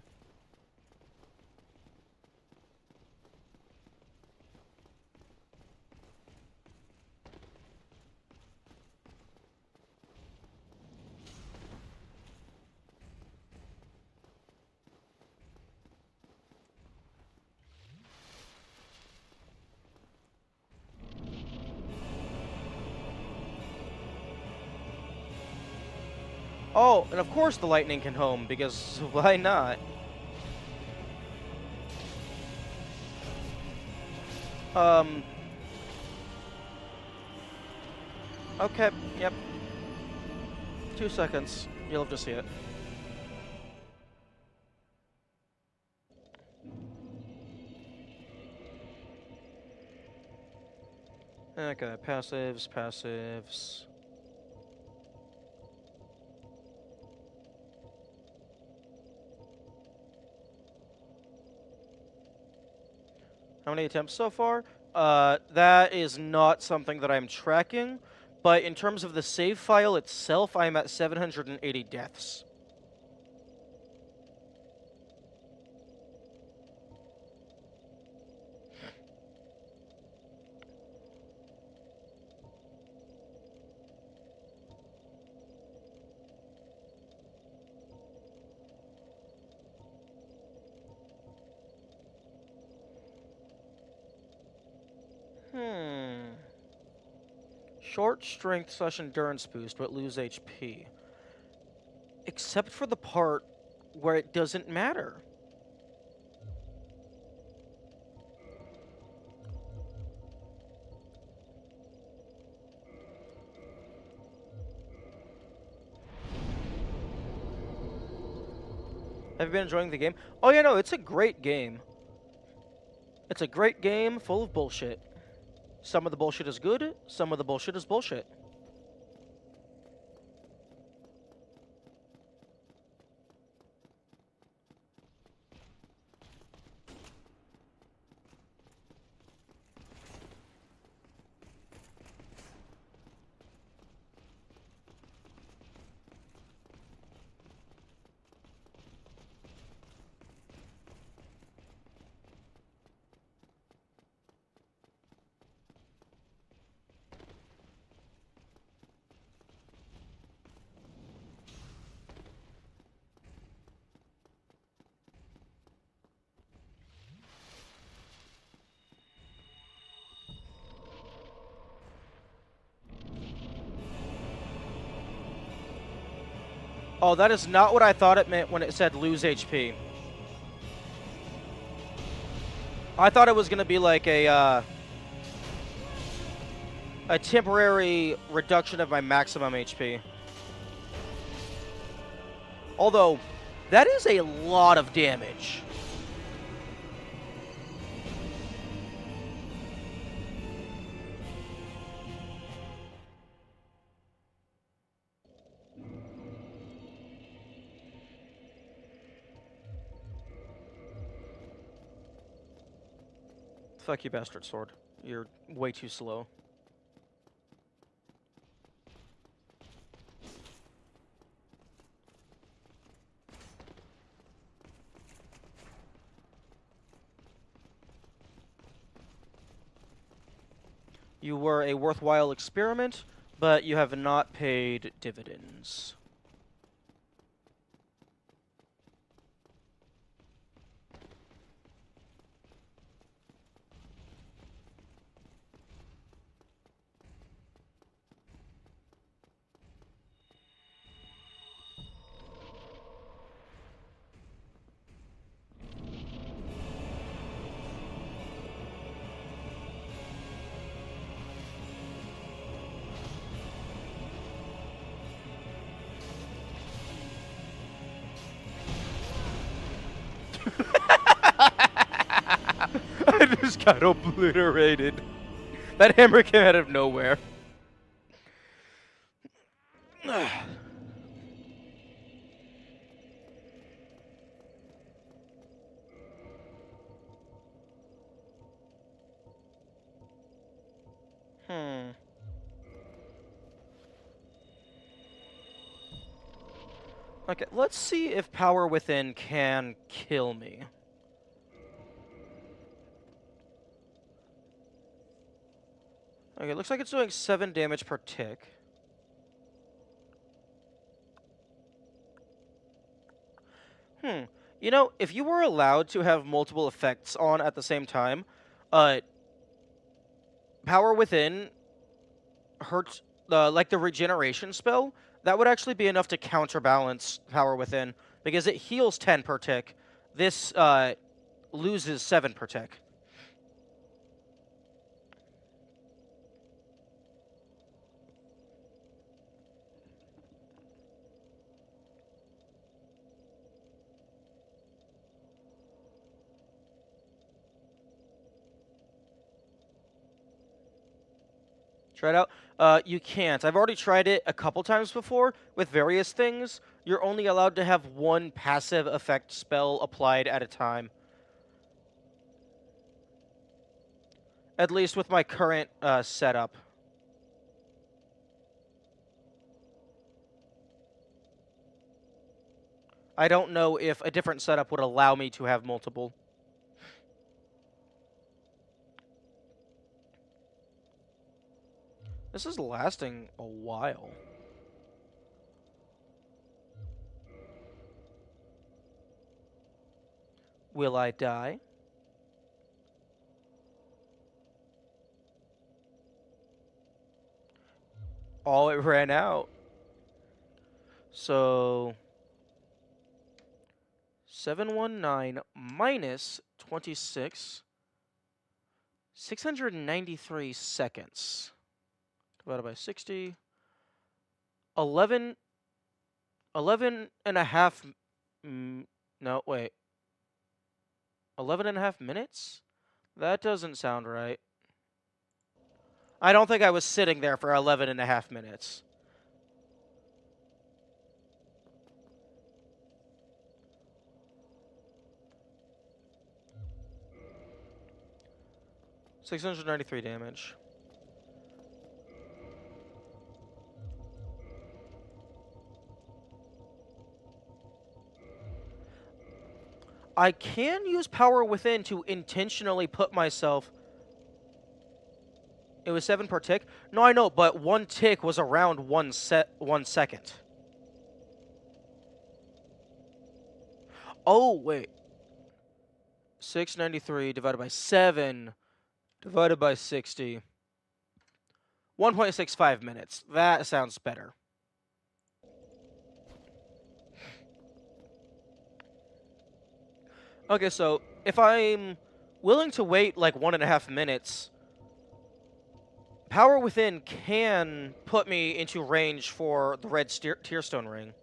Oh, and of course the lightning can home, because why not? Okay, yep. 2 seconds. You'll have to see it. Okay, passives, passives. How many attempts so far? That is not something that I'm tracking, but in terms of the save file itself, I'm at 780 deaths. Short strength / endurance boost, but lose HP. Except for the part where it doesn't matter. Have you been enjoying the game? Oh yeah, no, it's a great game. It's a great game full of bullshit. Some of the bullshit is good, some of the bullshit is bullshit. Oh, that is not what I thought it meant when it said lose HP. I thought it was going to be like a temporary reduction of my maximum HP. Although, that is a lot of damage. Fuck you, bastard sword. You're way too slow. You were a worthwhile experiment, but you have not paid dividends. I just got obliterated. That hammer came out of nowhere. Okay, let's see if Power Within can kill me. Okay, looks like it's doing 7 damage per tick. You know, if you were allowed to have multiple effects on at the same time, Power Within hurts, like the regeneration spell, that would actually be enough to counterbalance Power Within, because it heals 10 per tick. This loses 7 per tick. Try it out. You can't. I've already tried it a couple times before with various things. You're only allowed to have one passive effect spell applied at a time. At least with my current setup. I don't know if a different setup would allow me to have multiple. This is lasting a while. Will I die? Oh, it ran out. So 719 minus 26. 693 seconds. Divided by 60. 11 and a half. No, wait. 11 and a half minutes? That doesn't sound right. I don't think I was sitting there for 11 and a half minutes. $693 damage. I can use Power Within to intentionally put myself... It was 7 per tick? No, I know, but 1 tick was around 1 second. Oh, wait. 693 divided by 7 divided by 60. 1.65 minutes. That sounds better. Okay, so if I'm willing to wait like 1.5 minutes, Power Within can put me into range for the red Tearstone ring.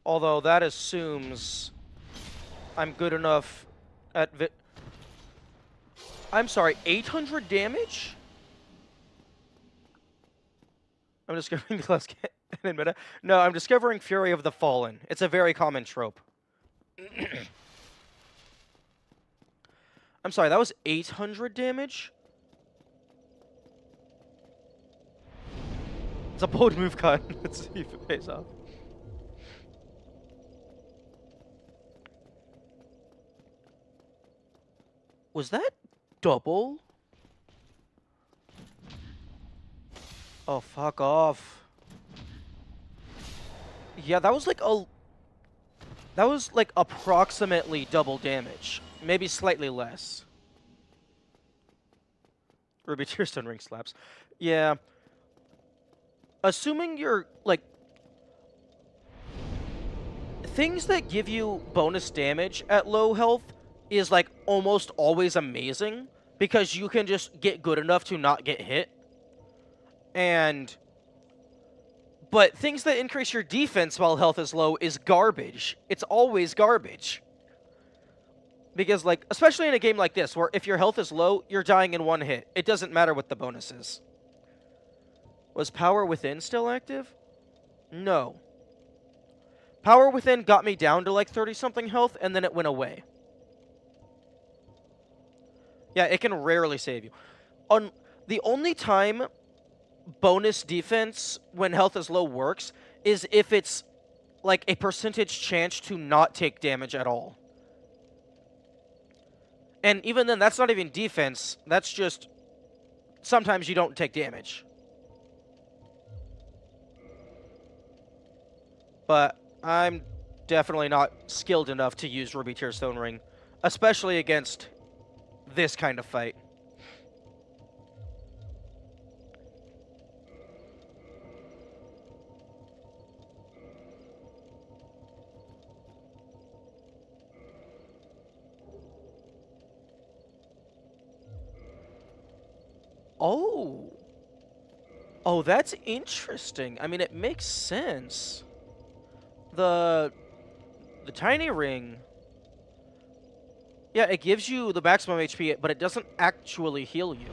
Although that assumes I'm good enough at I'm sorry, 800 damage? I'm discovering the last cannon meta. No, I'm discovering Fury of the Fallen. It's a very common trope. I'm sorry, that was 800 damage? It's a bold move cut. Let's see if it pays off. Was that double? Oh, fuck off. Yeah, that was like approximately double damage. Maybe slightly less. Ruby Tearstone ring slaps. Yeah. Assuming you're, like... Things that give you bonus damage at low health is, like, almost always amazing. Because you can just get good enough to not get hit. But things that increase your defense while health is low is garbage. It's always garbage. Because, like, especially in a game like this, where if your health is low, you're dying in one hit. It doesn't matter what the bonus is. Was Power Within still active? No. Power Within got me down to, like, 30-something health, and then it went away. Yeah, it can rarely save you. The only time bonus defense when health is low works is if it's like a percentage chance to not take damage at all. And even then, that's not even defense. That's just sometimes you don't take damage. But I'm definitely not skilled enough to use Ruby Tearstone Ring, especially against this kind of fight. Oh. Oh, that's interesting. I mean, it makes sense. The tiny ring... Yeah, it gives you the maximum HP, but it doesn't actually heal you.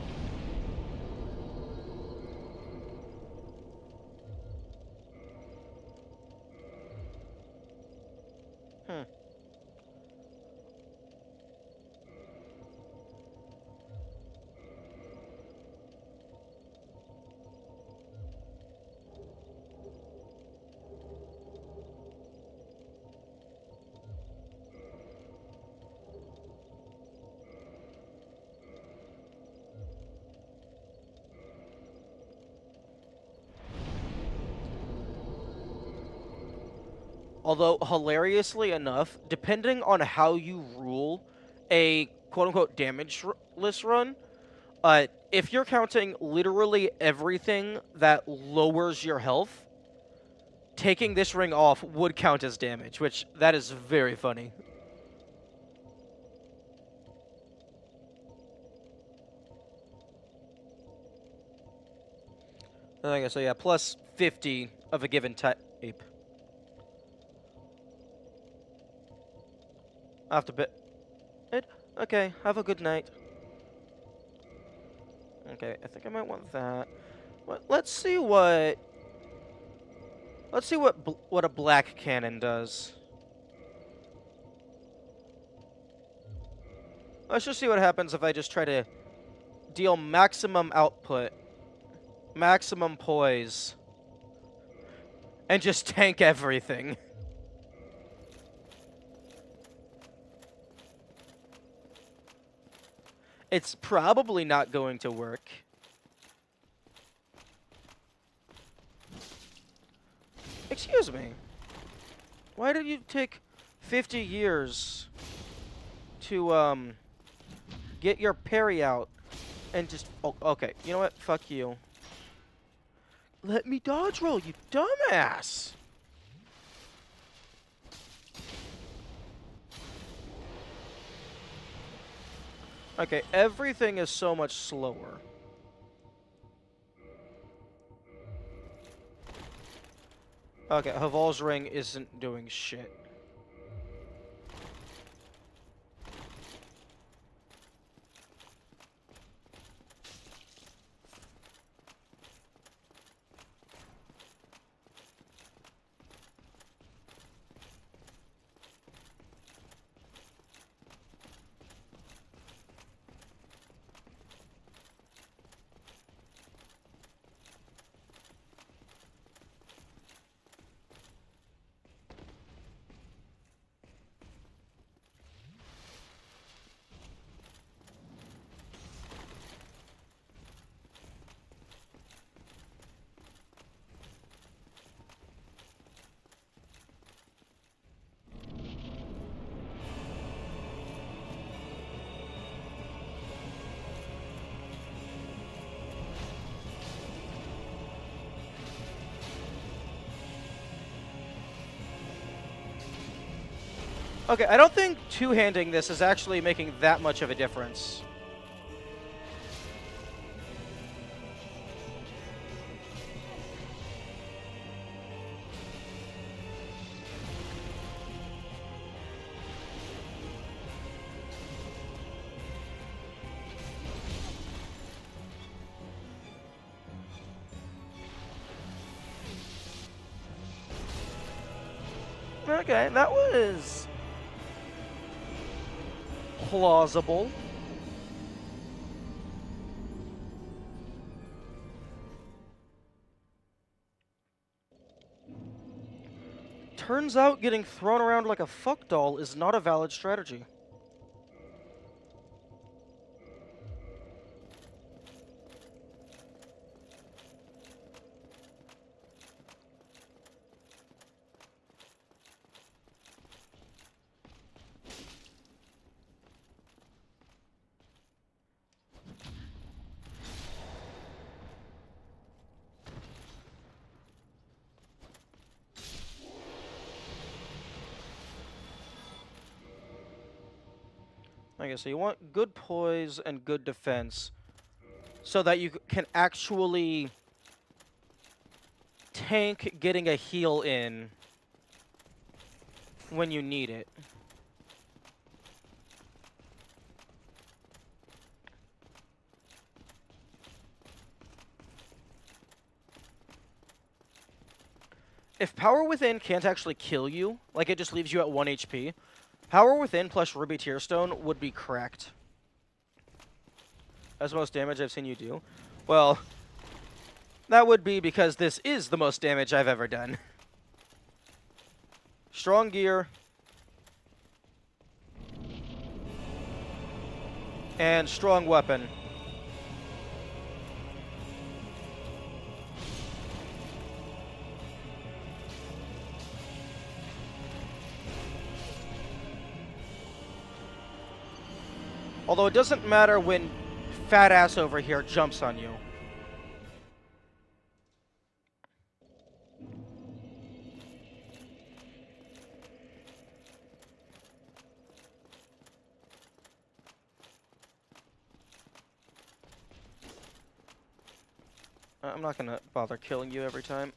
Although, hilariously enough, depending on how you rule a quote-unquote damageless run, if you're counting literally everything that lowers your health, taking this ring off would count as damage, which, that is very funny. Okay, so yeah, plus 50 of a given type. After bit. Okay, have a good night. Okay, I think I might want that. Let's see what a black cannon does. Let's just see what happens if I just try to deal maximum output, maximum poise, and just tank everything. It's probably not going to work. Excuse me. Why did you take 50 years to get your parry out and just... Oh, okay, you know what? Fuck you. Let me dodge roll, you dumbass! Okay, everything is so much slower. Okay, Haval's ring isn't doing shit. Okay, I don't think two-handing this is actually making that much of a difference. Okay, that was plausible. Turns out getting thrown around like a fuck doll is not a valid strategy. Okay, so you want good poise and good defense so that you can actually tank getting a heal in when you need it. If Power Within can't actually kill you, like it just leaves you at 1 HP, Power Within plus Ruby Tearstone would be cracked. That's the most damage I've seen you do. Well, that would be because this is the most damage I've ever done. Strong gear. And strong weapon. Although it doesn't matter when fat ass over here jumps on you. I'm not gonna bother killing you every time.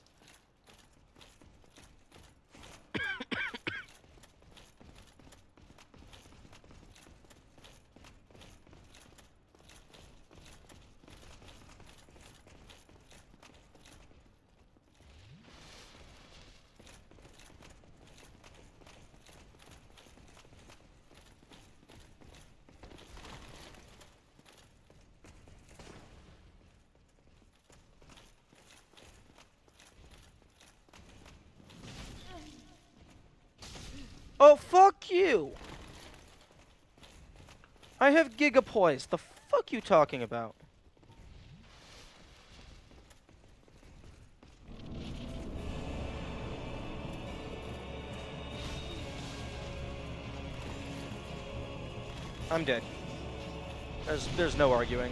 Oh, fuck you! I have Gigapoise. The fuck you talking about? I'm dead. There's no arguing.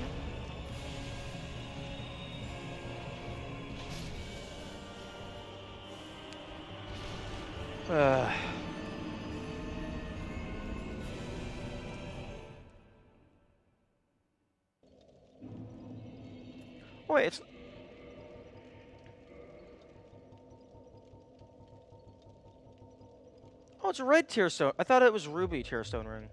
Uh. Wait, it's... Oh, it's a red tearstone. I thought it was ruby tearstone ring.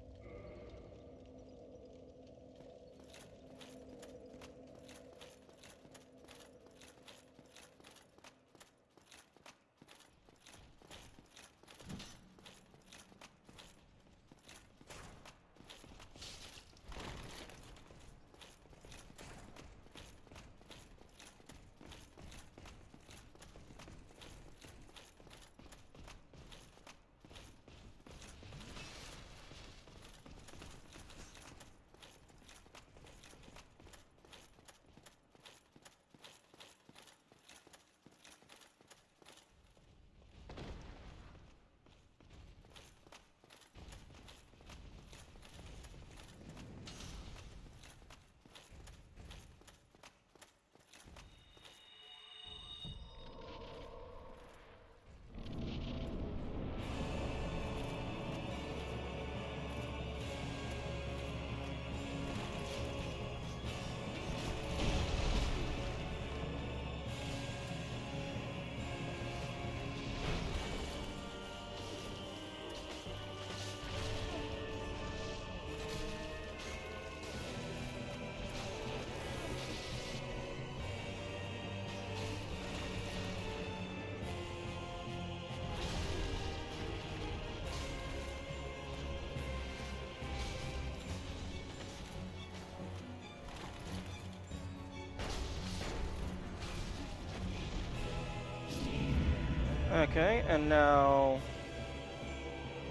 Okay, and now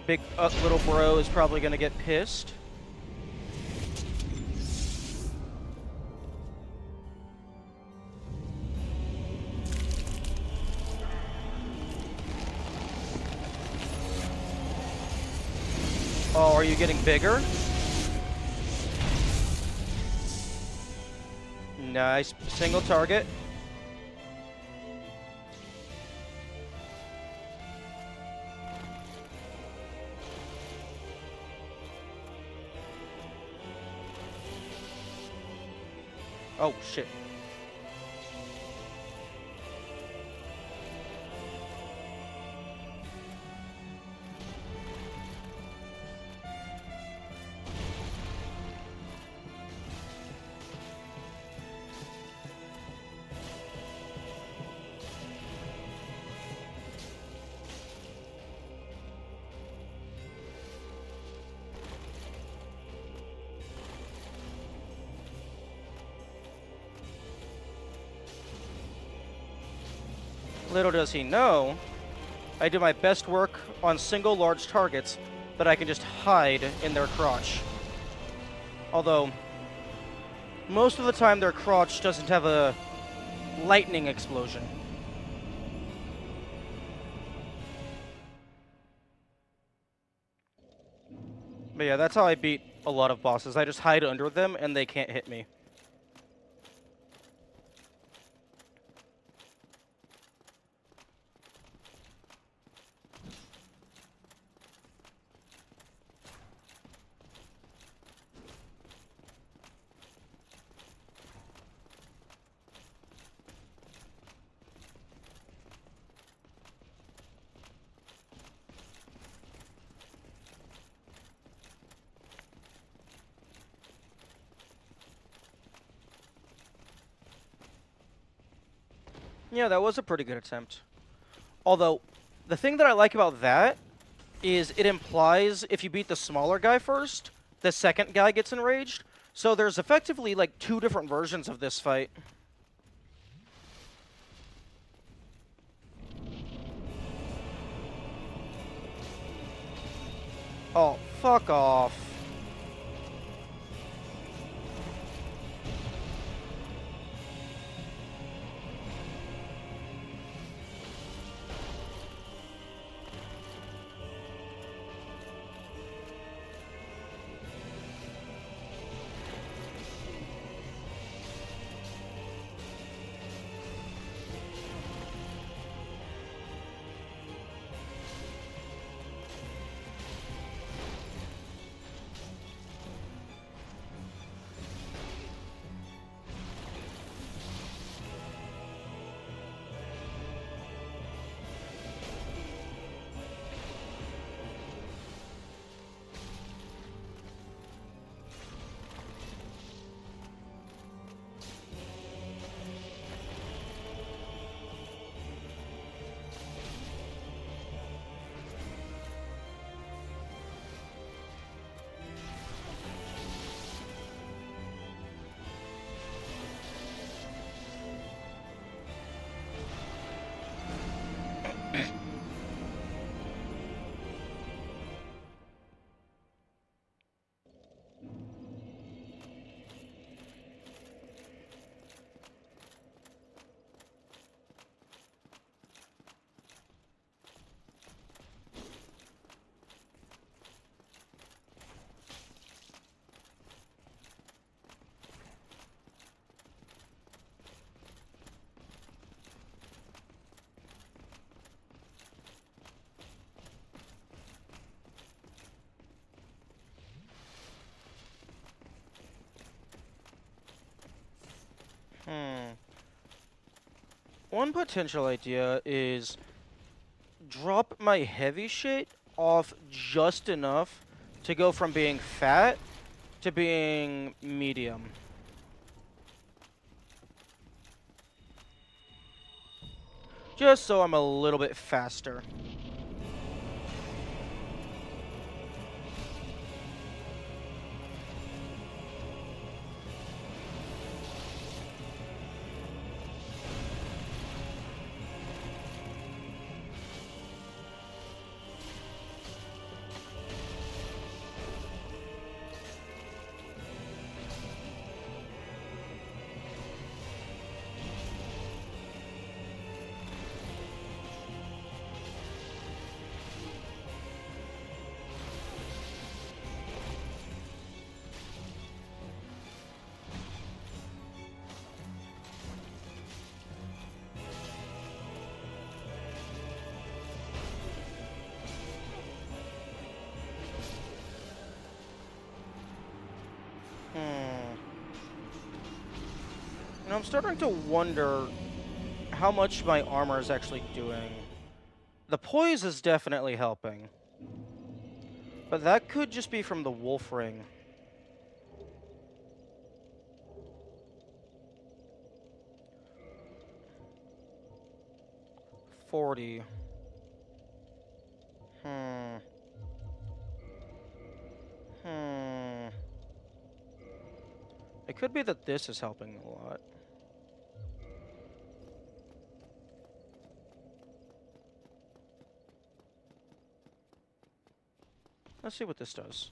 big little bro is probably gonna get pissed. Oh, are you getting bigger? Nice, single target. Oh, shit. Little does he know, I do my best work on single large targets that I can just hide in their crotch. Although, most of the time their crotch doesn't have a lightning explosion. But yeah, that's how I beat a lot of bosses. I just hide under them and they can't hit me. Yeah, that was a pretty good attempt. Although, the thing that I like about that is it implies if you beat the smaller guy first, the second guy gets enraged. So there's effectively like two different versions of this fight. Oh, fuck off. One potential idea is drop my heavy shit off just enough to go from being fat to being medium. Just so I'm a little bit faster. And I'm starting to wonder how much my armor is actually doing. The poise is definitely helping. But that could just be from the wolf ring. $40. It could be that this is helping a lot. Let's see what this does.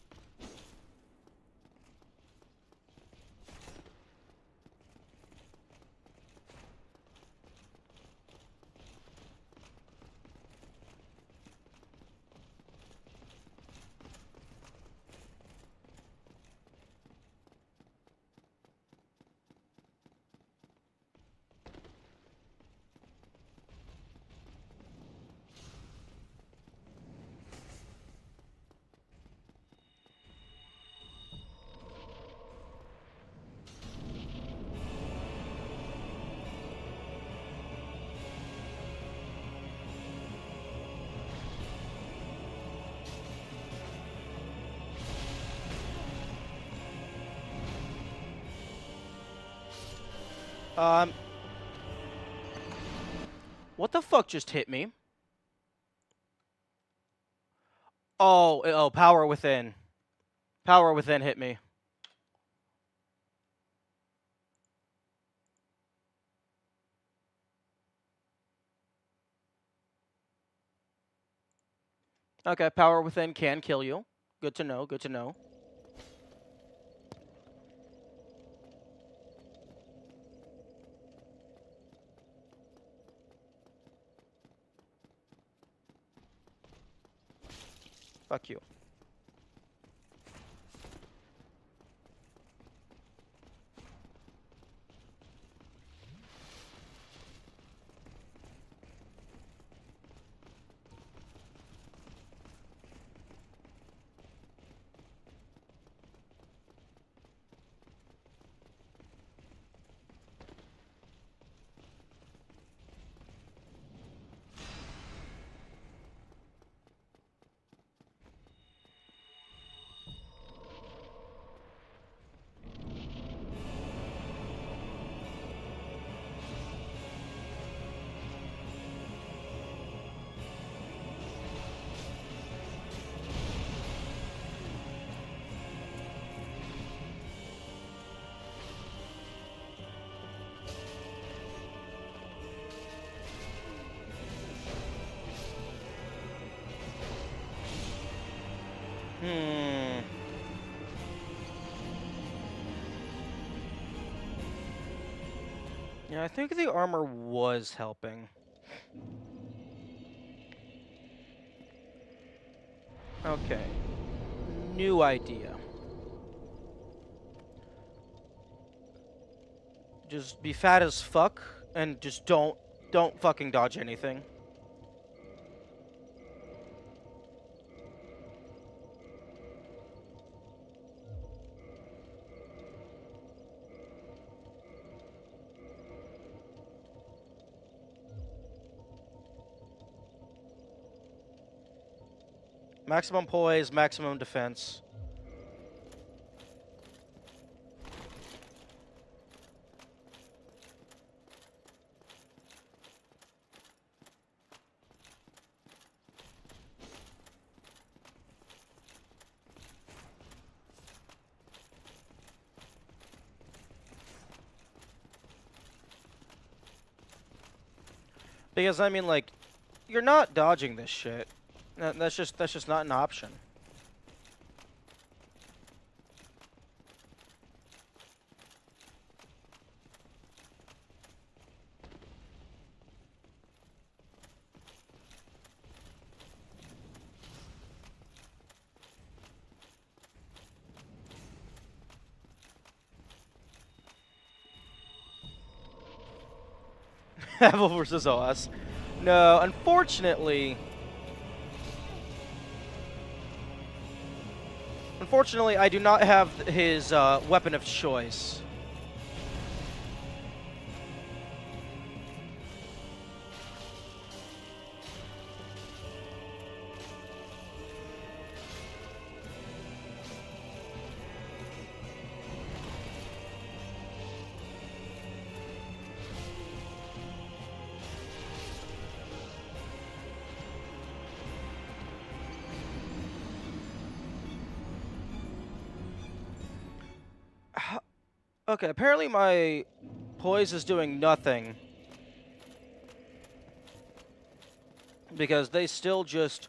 What the fuck just hit me? Oh, power within. Power within hit me. Okay, power within can kill you. Good to know, good to know. Fuck you. Yeah, I think the armor was helping. Okay. New idea. Just be fat as fuck and just don't fucking dodge anything. Maximum poise, maximum defense. Because I mean, like, you're not dodging this shit. That's just not an option. Havel versus Oz. No, unfortunately, I do not have his weapon of choice. Okay, apparently my poise is doing nothing. Because they still just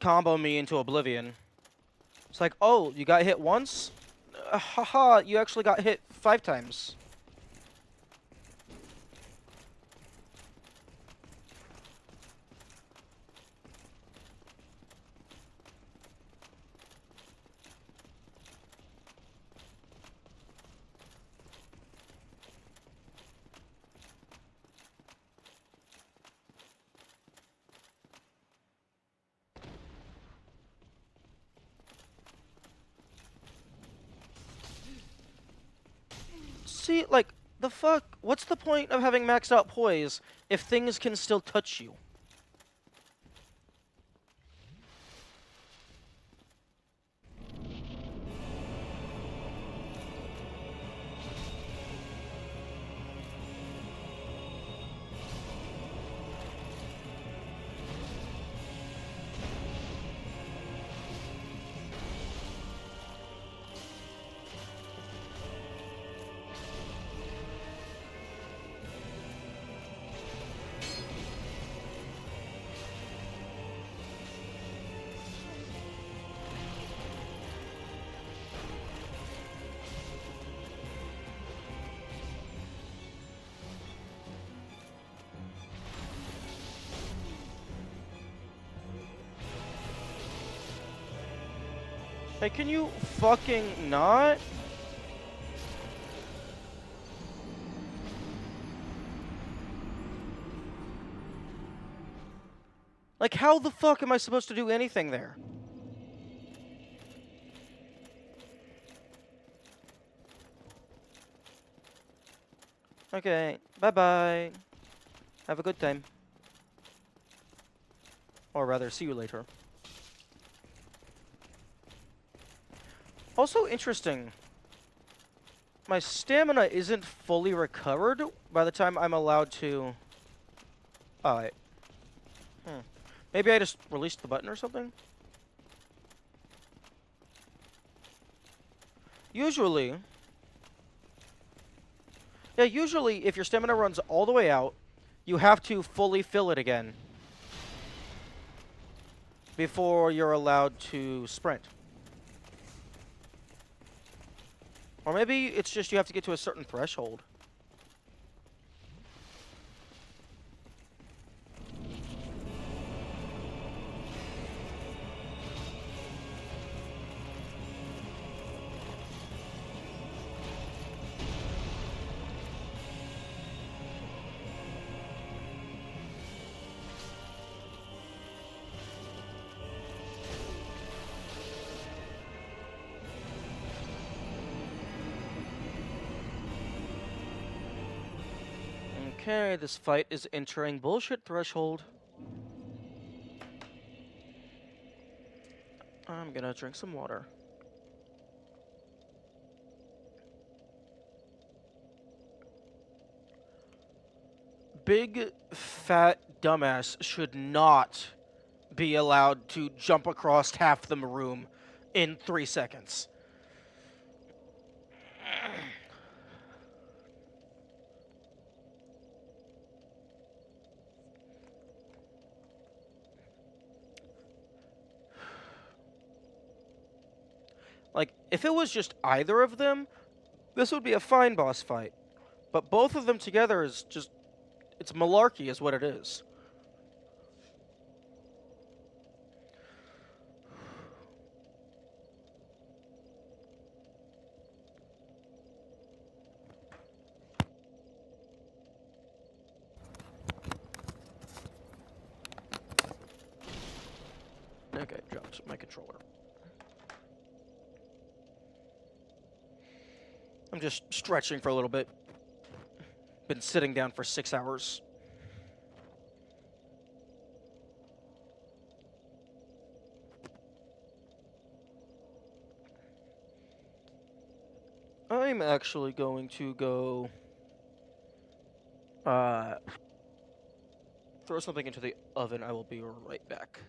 combo me into oblivion. It's like, oh, you got hit once? Haha, you actually got hit 5 times. See, like, the fuck? What's the point of having maxed out poise if things can still touch you? Hey, can you fucking not? Like, how the fuck am I supposed to do anything there? Okay, bye-bye. Have a good time. Or rather, see you later. Also interesting. My stamina isn't fully recovered by the time I'm allowed to... Oh, wait. Maybe I just released the button or something? Usually... Yeah, usually if your stamina runs all the way out, you have to fully fill it again before you're allowed to sprint. Or maybe it's just you have to get to a certain threshold. Okay, this fight is entering bullshit threshold. I'm gonna drink some water. Big, fat dumbass should not be allowed to jump across half the room in 3 seconds. Like, if it was just either of them, this would be a fine boss fight. But both of them together is just... it's malarkey is what it is. Okay, dropped my controller. I'm just stretching for a little bit. Been sitting down for 6 hours. I'm actually going to go throw something into the oven. I will be right back.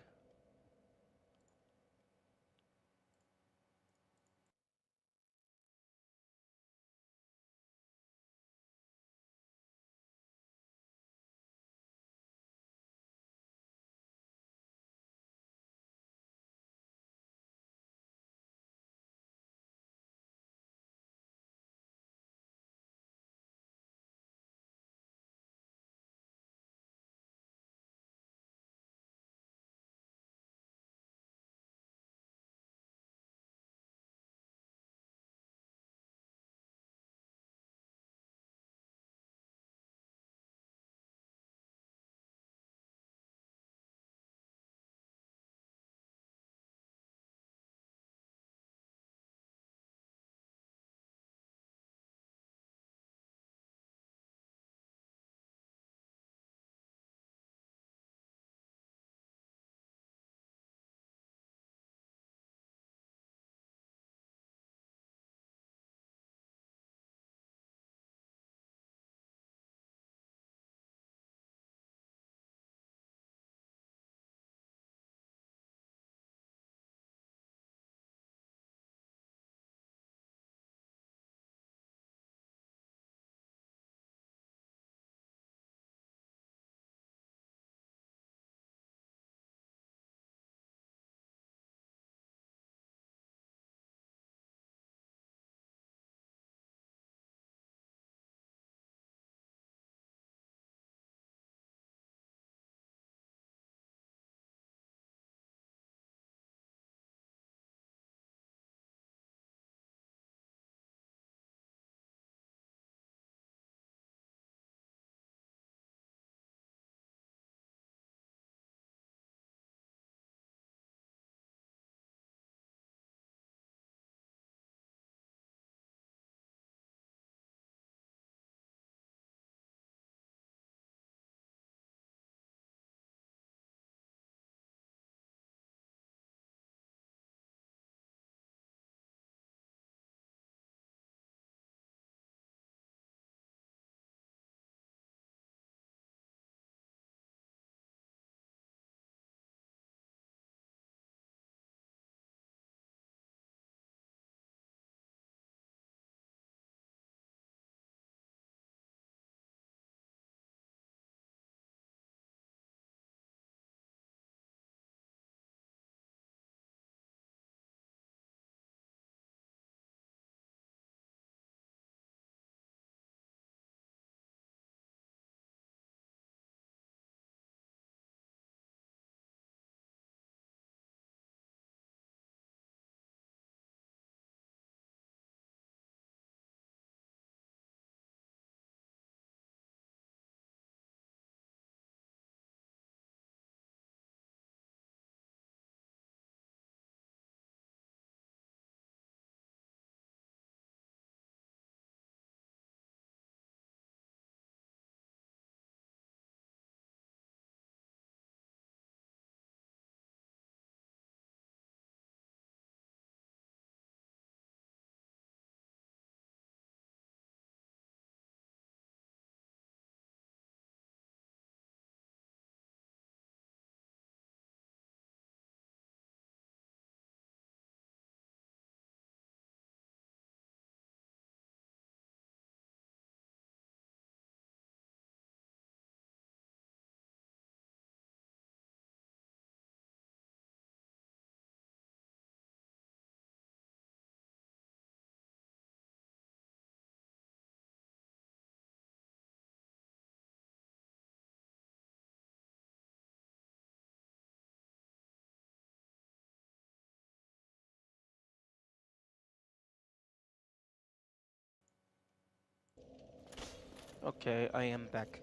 Okay, I am back.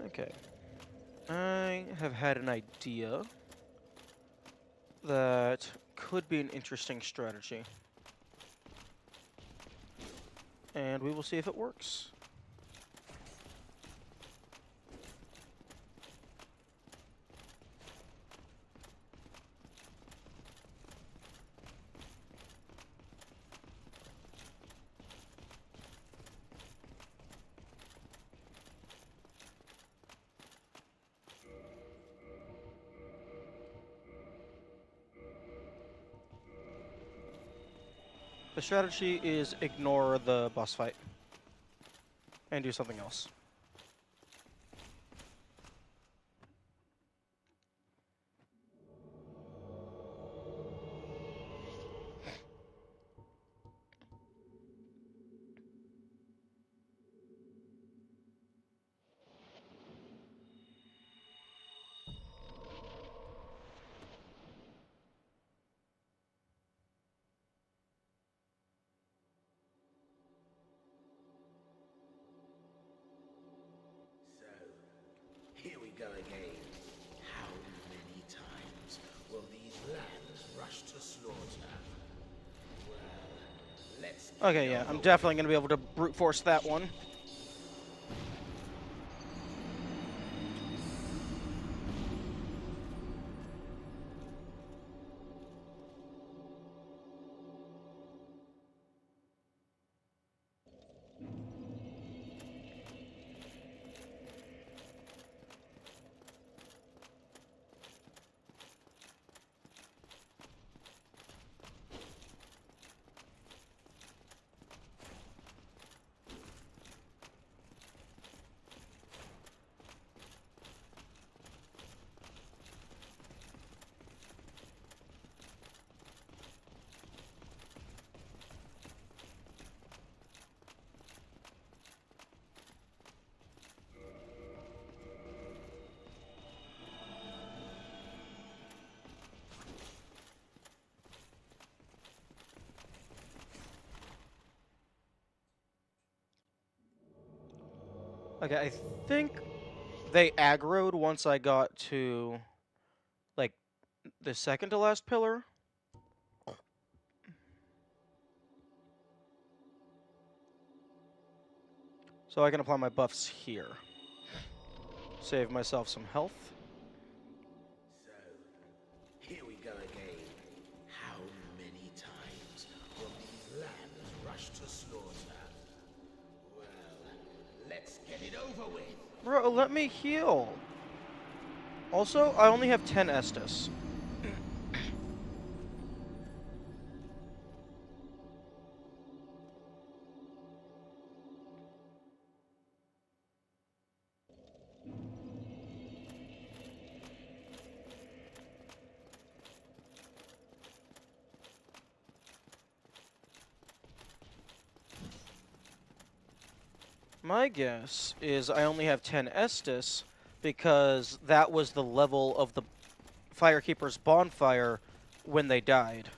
Okay. I have had an idea that could be an interesting strategy. And we will see if it works. The strategy is ignore the boss fight and do something else. So, here we go again. How many times will these lands rush to slaughter? Well, let's get Okay, it yeah, over I'm with. definitely going to be able to brute force that one. Okay, I think they aggroed once I got to, like, the second to last pillar. So I can apply my buffs here. Save myself some health. So, here we go again. How many times will these lands rush to slaughter? Well, let's get it over with. Bro, let me heal. Also, I only have 10 Estus. My guess is I only have 10 Estus because that was the level of the Firekeeper's bonfire when they died.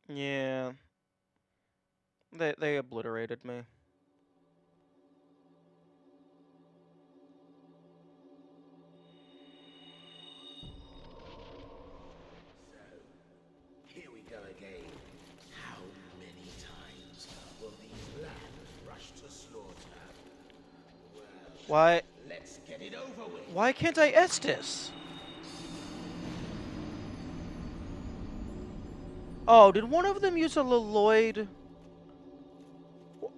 Yeah. They obliterated me. So, here we go again. How many times will these lands rush to slaughter? Well, Why let's get it over with. why can't I Estus? Oh, did one of them use a Lloyd?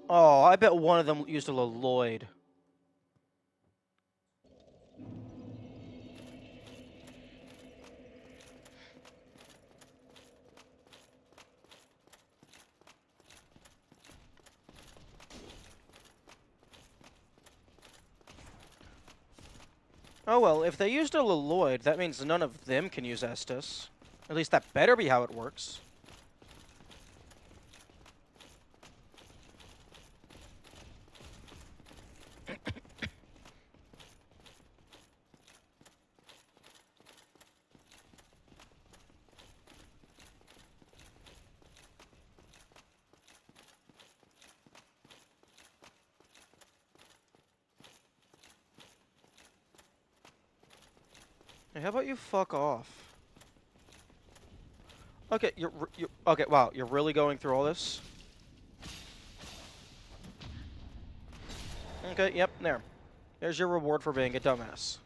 Oh, I bet one of them used a Lloyd. Oh well, if they used a Lloyd, that means none of them can use Estus. At least that better be how it works. Hey, how about you fuck off? Okay, you're okay. Wow, you're really going through all this? Okay, yep, there. There's your reward for being a dumbass.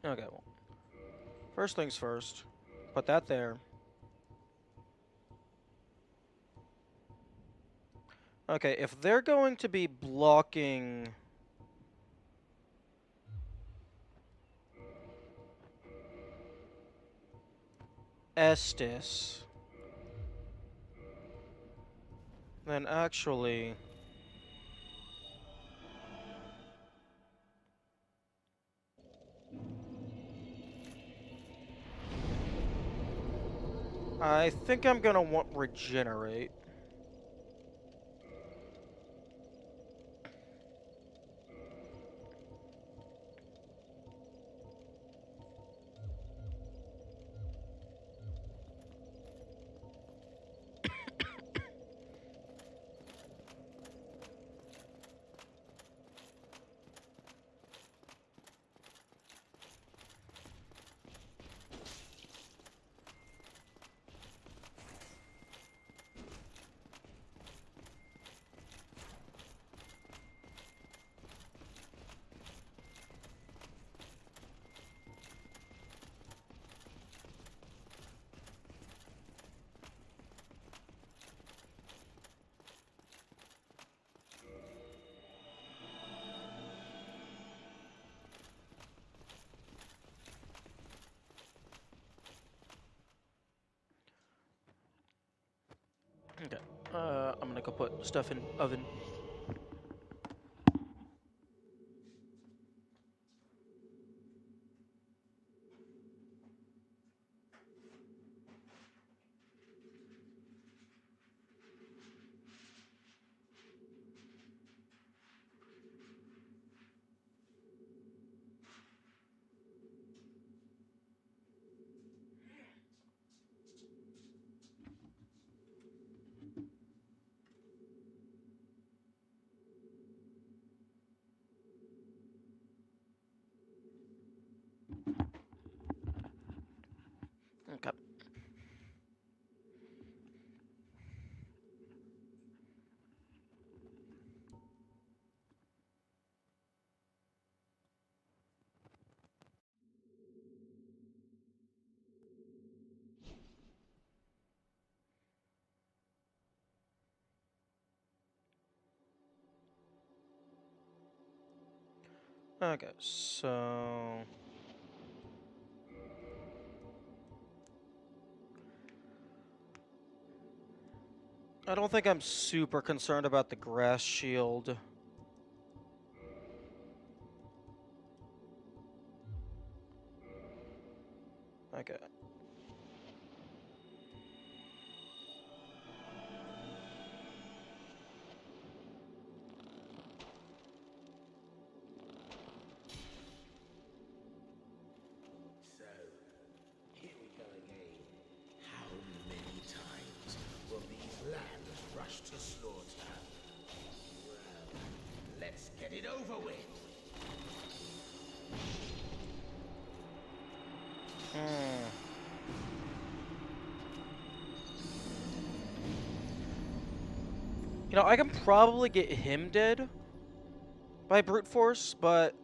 Okay, well, first things first. Put that there. Okay, if they're going to be blocking Estus, then actually I think I'm gonna want regenerate. Okay. I'm gonna go put stuff in oven. Okay. Okay, so I don't think I'm super concerned about the grass shield. Okay. So, here we go again. How many times will these lambs rush to slaughter? Well, let's get it over with. You know, I can probably get him dead by brute force, but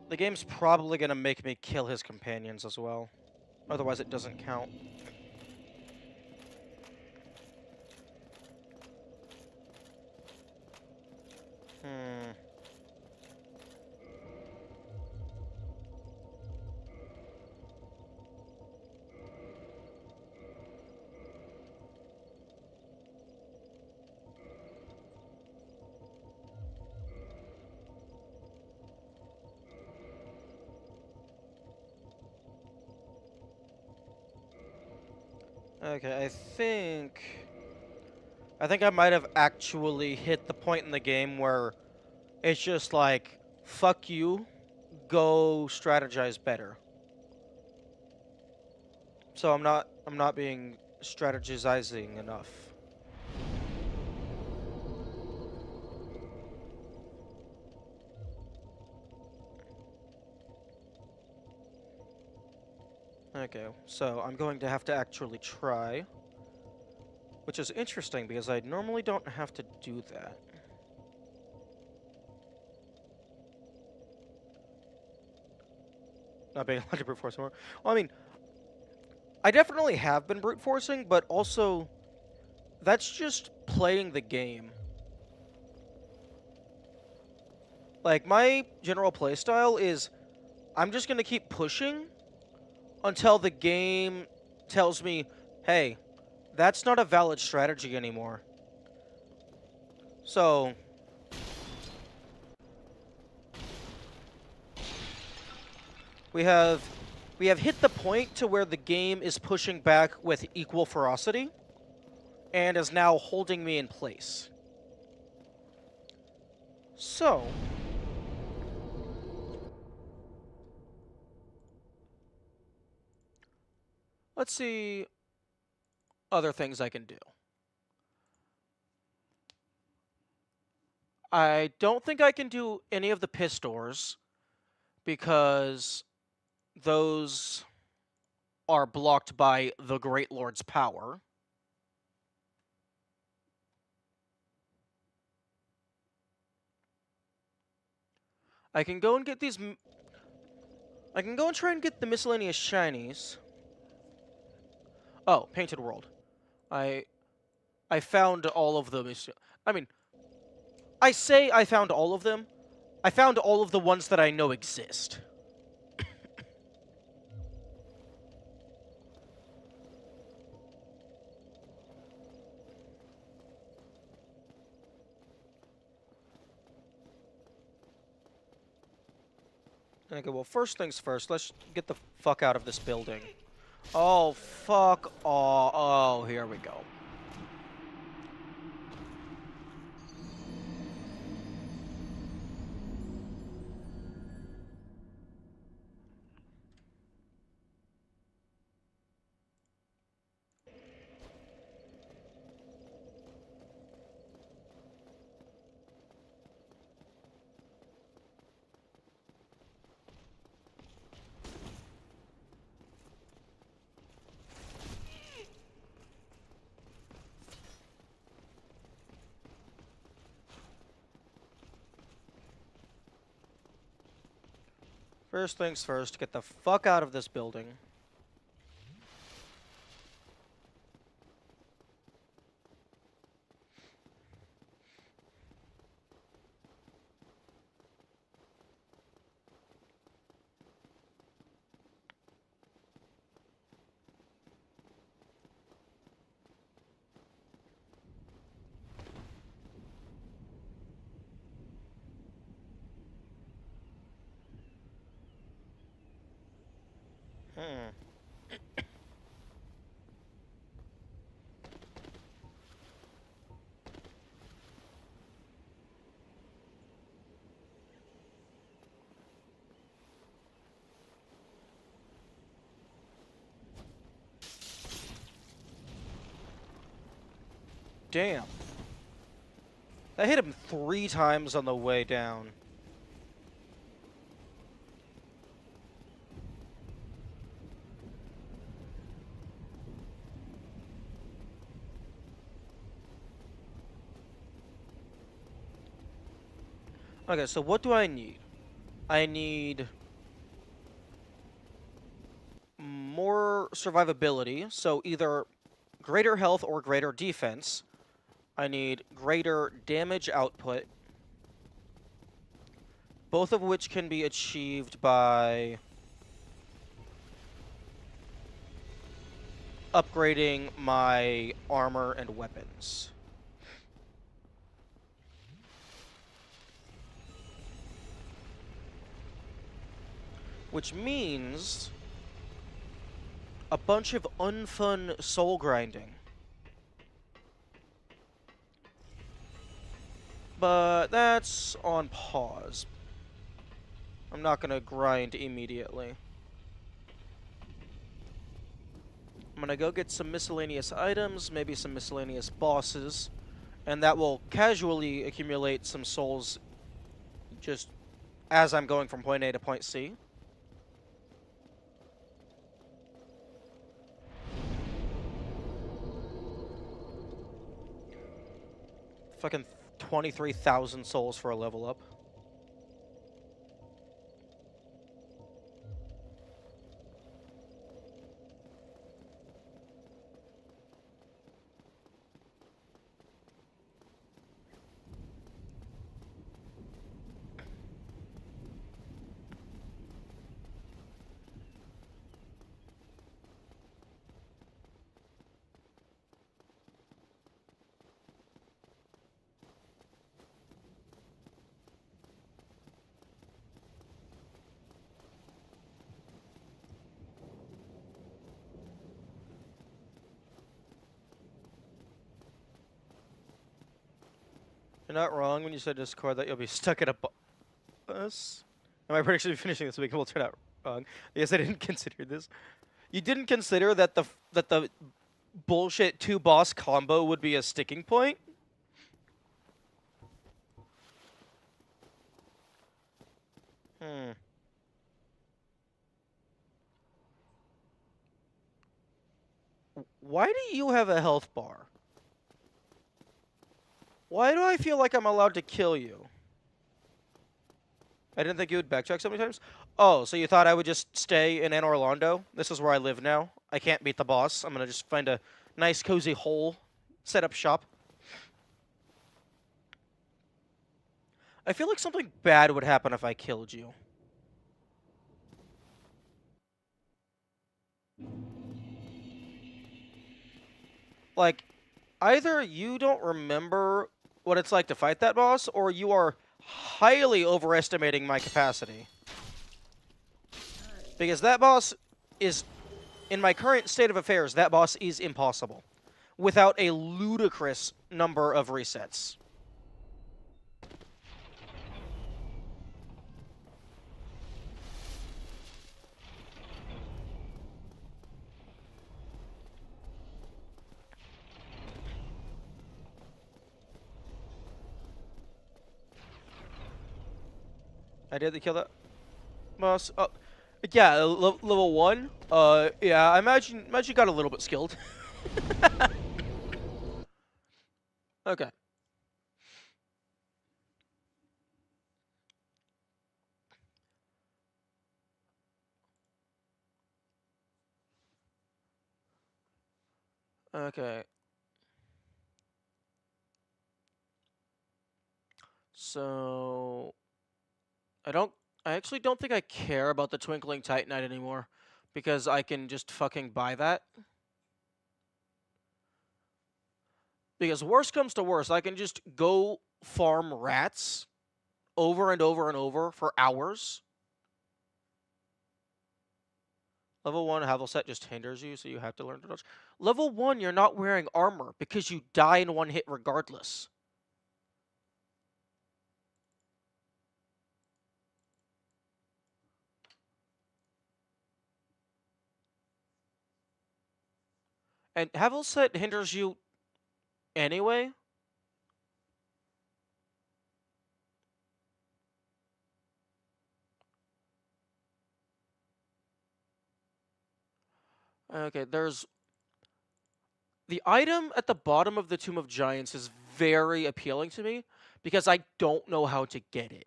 the game's probably gonna make me kill his companions as well. Otherwise it doesn't count. Hmm. Okay, I think I might have actually hit the point in the game where it's just like, fuck you, go strategize better. So I'm not being strategizing enough. Okay, so I'm going to have to actually try. Which is interesting because I normally don't have to do that. Not being allowed to brute force more. Well, I mean, I definitely have been brute forcing, but also that's just playing the game. Like, my general playstyle is I'm just gonna keep pushing until the game tells me, hey, that's not a valid strategy anymore. So, we have hit the point to where the game is pushing back with equal ferocity and is now holding me in place. So, let's see other things I can do. I don't think I can do any of the piss doors because those are blocked by the Great Lord's power. I can go and get these. I can go and try and get the miscellaneous shinies. Oh, Painted World. I found all of them. I mean, I say I found all of them. I found all of the ones that I know exist. Okay, well, first things first, let's get the fuck out of this building. Oh, fuck. Oh, here we go. First things first, get the fuck out of this building. Hmm. Damn. That hit him 3 times on the way down. Okay, so what do I need? I need more survivability, so either greater health or greater defense. I need greater damage output, both of which can be achieved by upgrading my armor and weapons. Which means a bunch of unfun soul grinding. But that's on pause. I'm not gonna grind immediately. I'm gonna go get some miscellaneous items, maybe some miscellaneous bosses, and that will casually accumulate some souls just as I'm going from point A to point C. Fucking 23,000 souls for a level up. You're not wrong when you said Discord that you'll be stuck at a bus. And my prediction of finishing this week will turn out wrong. Yes, I didn't consider this. You didn't consider that the bullshit 2-boss combo would be a sticking point? Why do you have a health bar? Why do I feel like I'm allowed to kill you? I didn't think you would backtrack so many times. Oh, so you thought I would just stay in Anor Londo? This is where I live now. I can't beat the boss. I'm gonna just find a nice cozy hole, set up shop. I feel like something bad would happen if I killed you. Like, either you don't remember what it's like to fight that boss, or you are highly overestimating my capacity. Because that boss is, in my current state of affairs, that boss is impossible. Without a ludicrous number of resets. I did kill that boss. Oh, yeah, level 1. Yeah, I imagine you got a little bit skilled. Okay. Okay. So I actually don't think I care about the Twinkling Titanite anymore, because I can just fucking buy that. Because worst comes to worst, I can just go farm rats over and over and over for hours. Level 1 Havel set just hinders you, so you have to learn to dodge. Level 1, you're not wearing armor because you die in one hit regardless. And Havel set hinders you anyway. Okay, there's... The item at the bottom of the Tomb of Giants is very appealing to me, because I don't know how to get it.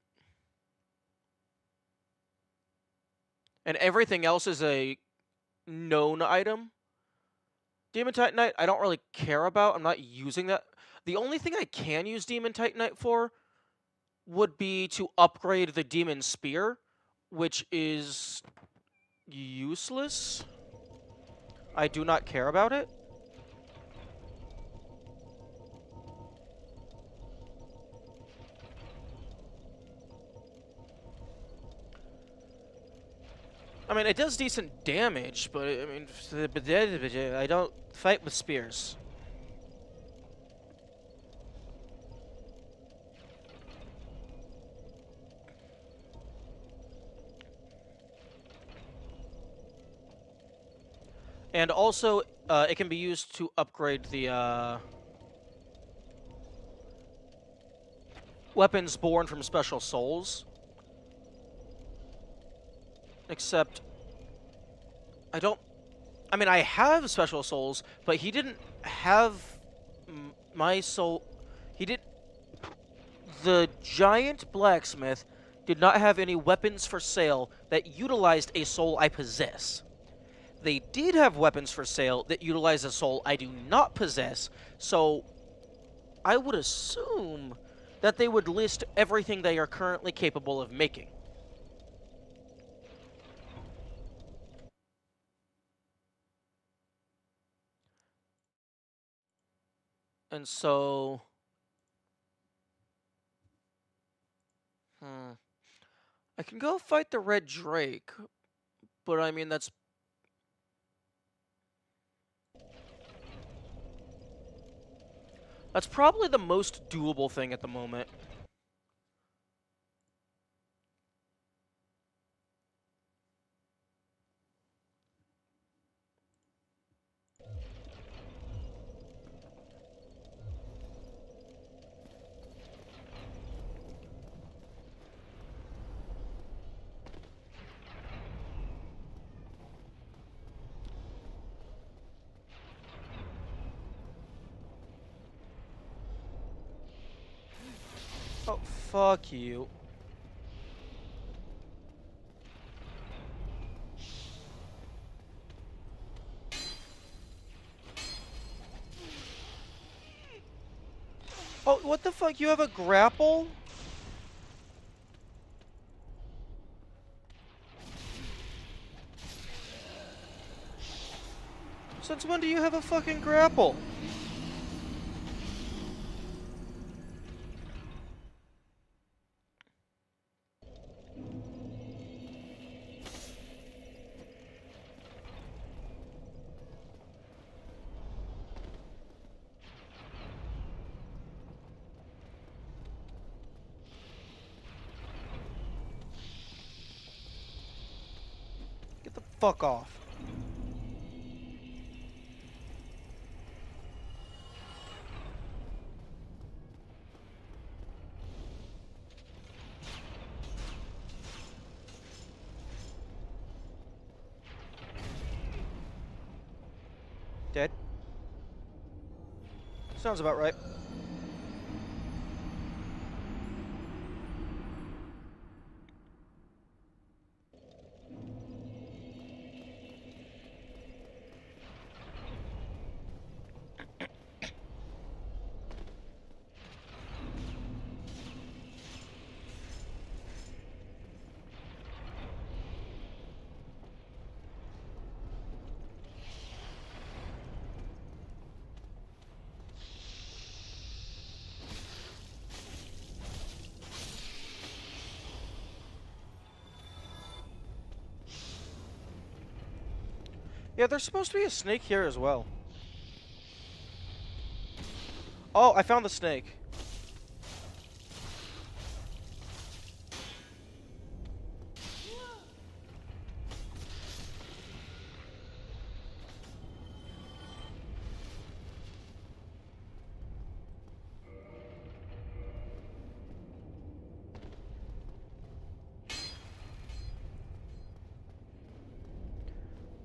And everything else is a known item. Demon Titanite, I don't really care about. I'm not using that. The only thing I can use Demon Titanite for would be to upgrade the Demon Spear, which is useless. I do not care about it. I mean, it does decent damage, but I mean, I don't fight with spears. And also, it can be used to upgrade the weapons born from special souls. Except, I don't... I mean, I have special souls, but he didn't have my soul... He did... The giant blacksmith did not have any weapons for sale that utilized a soul I possess. They did have weapons for sale that utilize a soul I do not possess, so I would assume that they would list everything they are currently capable of making. And so... I can go fight the Red Drake, but I mean, that's probably the most doable thing at the moment. Oh, fuck you. Oh, what the fuck? You have a grapple? Since when do you have a fucking grapple? Get the fuck off. Dead? Sounds about right. Yeah, there's supposed to be a snake here as well. Oh, I found the snake.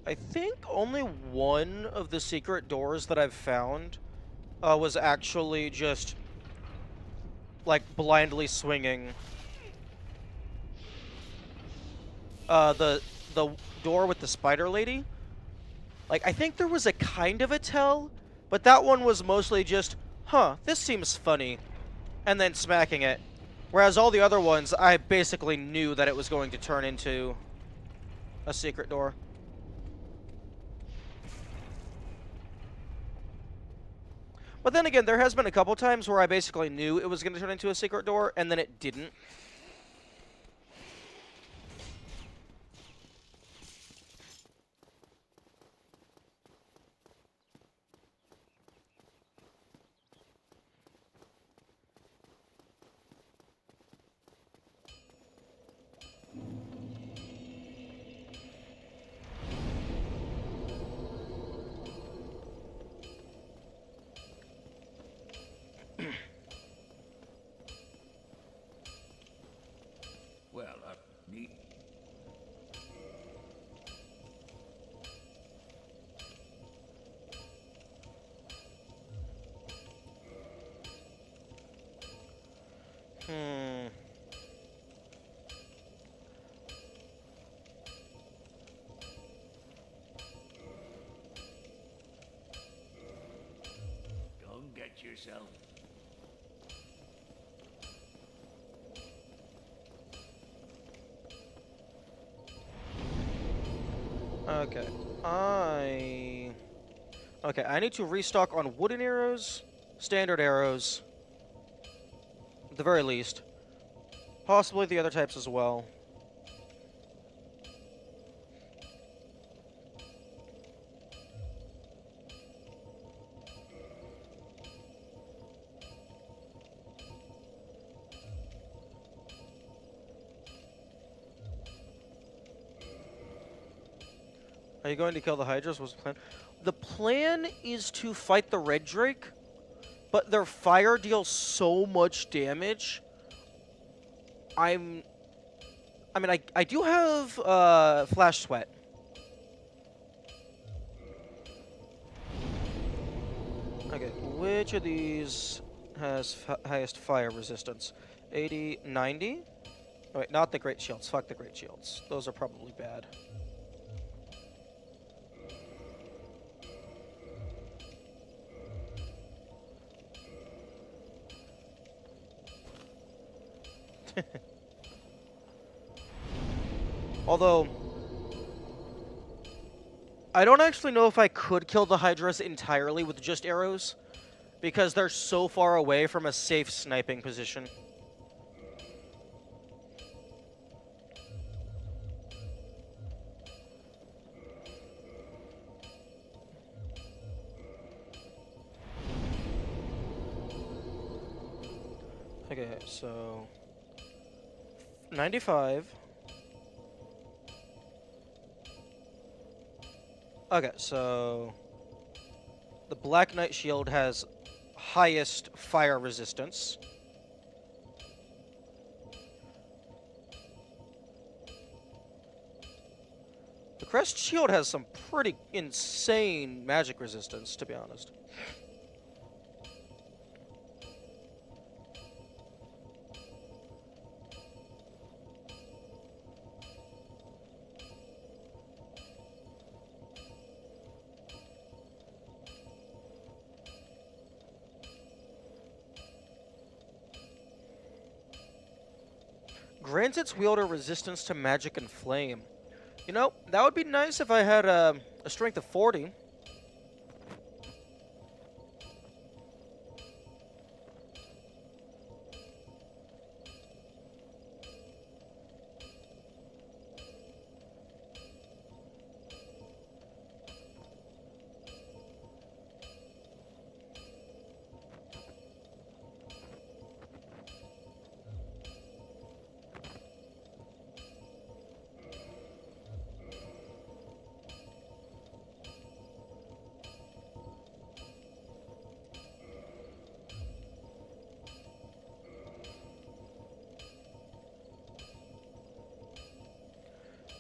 I think only one of the secret doors that I've found was actually just, like, blindly swinging. The door with the spider lady, Like, I think there was a kind of a tell, but that one was mostly just, huh, this seems funny, and then smacking it. Whereas all the other ones, I basically knew that it was going to turn into a secret door. But then again, there has been a couple times where I basically knew it was going to turn into a secret door, and then it didn't. Well, neat. Don't get yourself. Okay. Okay, I need to restock on wooden arrows, standard arrows, at the very least. Possibly the other types as well. Are you going to kill the Hydras? What's the plan? The plan is to fight the Red Drake, but their fire deals so much damage. I mean, I do have Flash Sweat. Okay, which of these has highest fire resistance? 80, 90? Oh, wait, not the Great Shields. Fuck the Great Shields. Those are probably bad. Although, I don't actually know if I could kill the Hydras entirely with just arrows, because they're so far away from a safe sniping position. Okay, so 95. Okay, so the Black Knight Shield has highest fire resistance. The Crest Shield has some pretty insane magic resistance, to be honest. Grants its wielder resistance to magic and flame. You know, that would be nice if I had a strength of 40.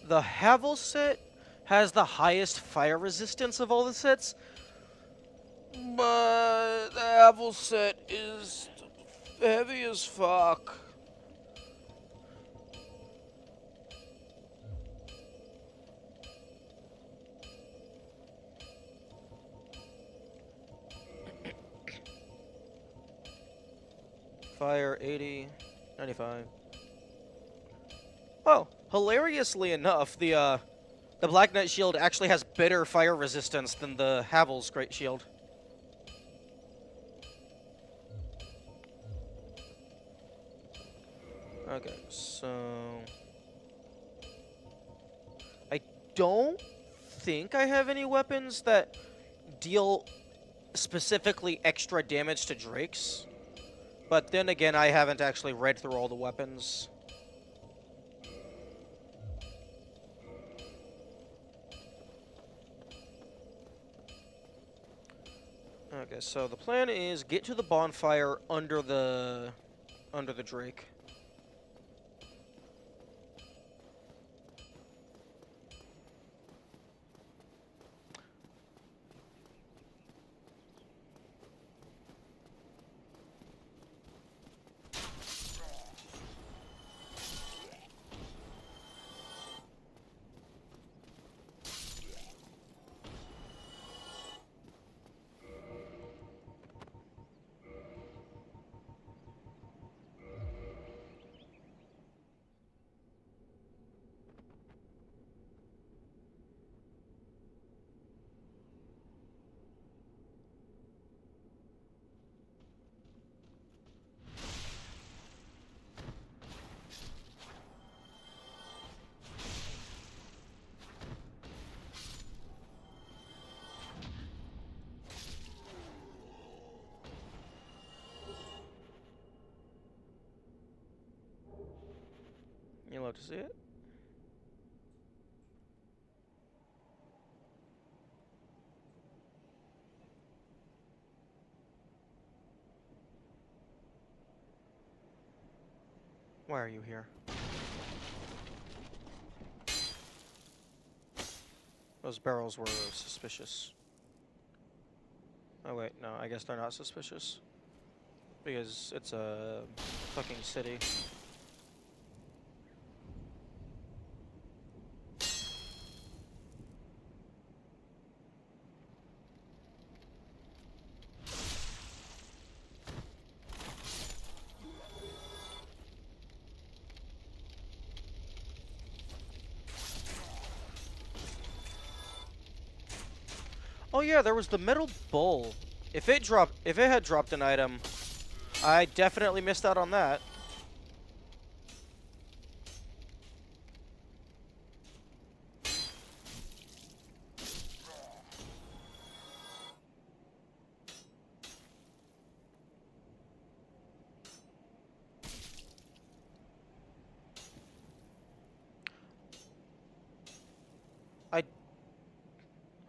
The Havel set has the highest fire resistance of all the sets, but the Havel set is heavy as fuck. Fire 80, 95. Oh, hilariously enough, the Black Knight shield actually has better fire resistance than the Havel's Great Shield. Okay, so I don't think I have any weapons that deal specifically extra damage to Drakes. But then again, I haven't actually read through all the weapons. Okay, so the plan is get to the bonfire under the Drake. You love to see it. Why are you here? Those barrels were suspicious. Oh wait, no, I guess they're not suspicious. Because it's a fucking city. Oh yeah, there was the metal bowl. If it had dropped an item, I definitely missed out on that.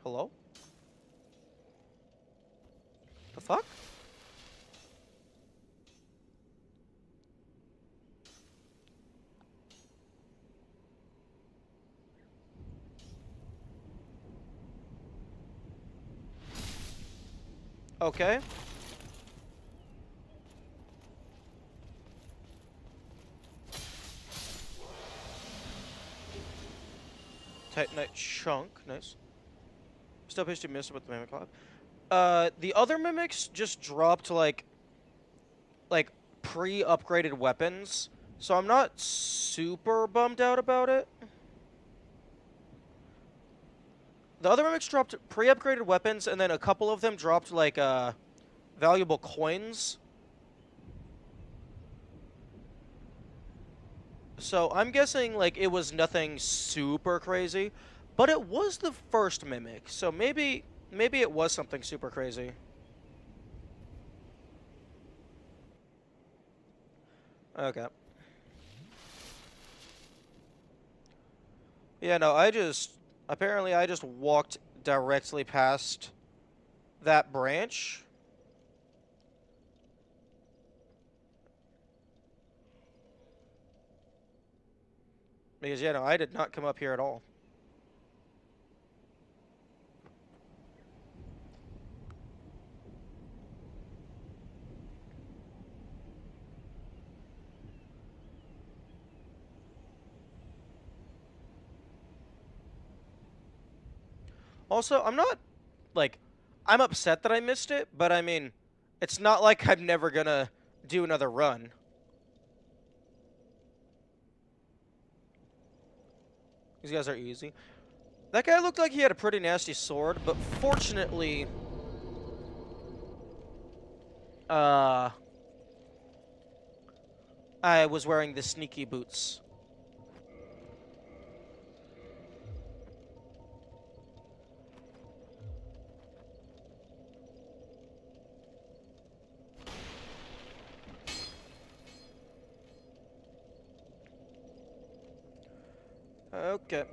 Hello? The fuck? Okay. Titanite chunk, nice. Still pitched to miss with the Mimic Lab. The other mimics just dropped like pre-upgraded weapons, so I'm not super bummed out about it. The other mimics dropped pre-upgraded weapons, and then a couple of them dropped like valuable coins. So I'm guessing like it was nothing super crazy, but it was the first mimic, so maybe it was something super crazy. Okay. Yeah, no, apparently I just walked directly past that branch. Because, yeah, no, I did not come up here at all. Also, I'm not, like, I'm upset that I missed it, but I mean, it's not like I'm never gonna do another run. These guys are easy. That guy looked like he had a pretty nasty sword, but fortunately, I was wearing the sneaky boots. Okay.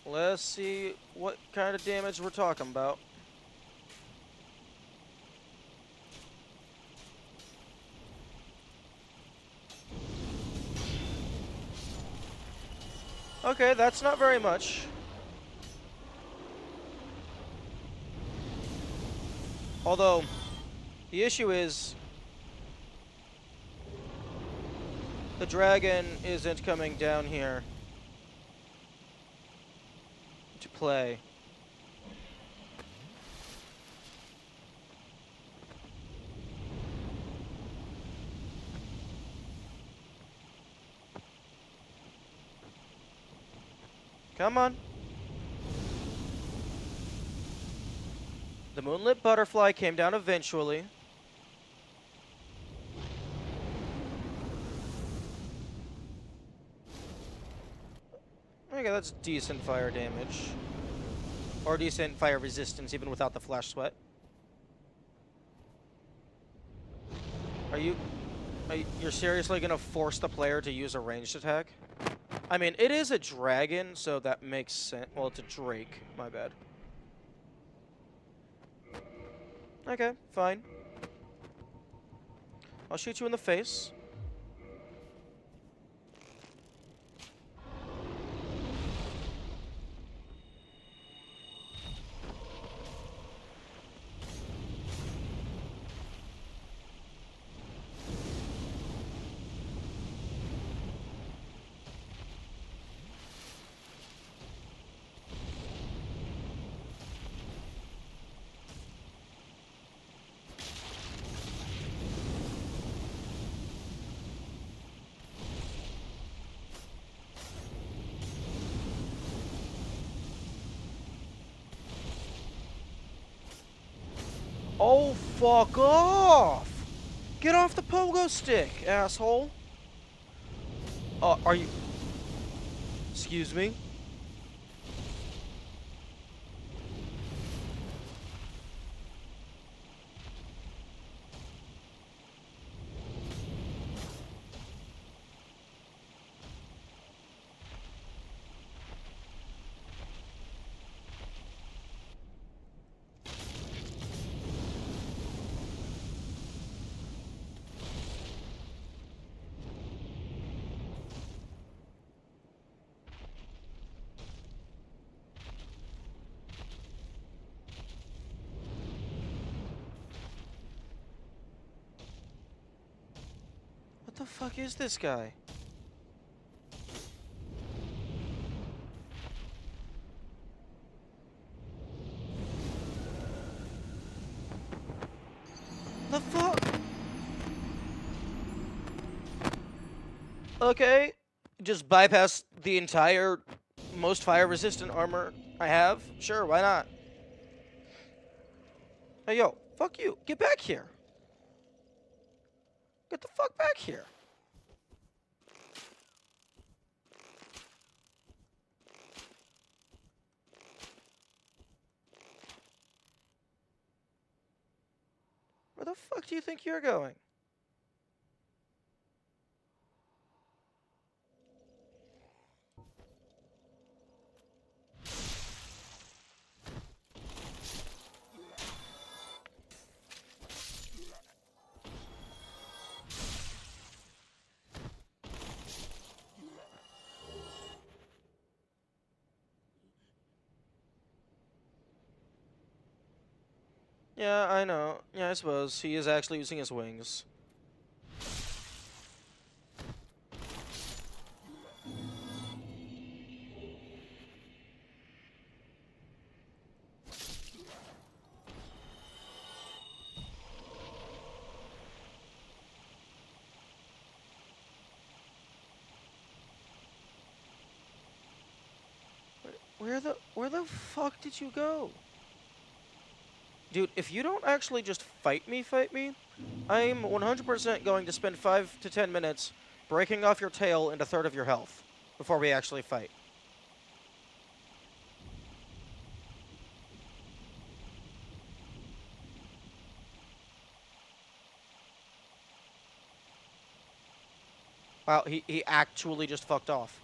Let's see what kind of damage we're talking about. Okay, that's not very much. Although, the issue is the dragon isn't coming down here to play. Come on. The moonlit butterfly came down eventually. Okay, that's decent fire damage. Or decent fire resistance, even without the flash sweat. You're seriously gonna force the player to use a ranged attack? I mean, it is a dragon, so that makes sense. Well, it's a drake. My bad. Okay, fine. I'll shoot you in the face. Oh, fuck off! Get off the pogo stick, asshole! Are you... Excuse me? What the fuck is this guy? The fuck? Okay. Just bypass the entire most fire resistant armor I have? Sure, why not? Hey, yo, fuck you. Get back here. Get the fuck back here. Where the fuck do you think you're going? Yeah, I know. Yeah, I suppose. He is actually using his wings. Where the fuck did you go? Dude, if you don't actually just fight me, I'm 100% going to spend 5 to 10 minutes breaking off your tail and a third of your health before we actually fight. Wow, he actually just fucked off.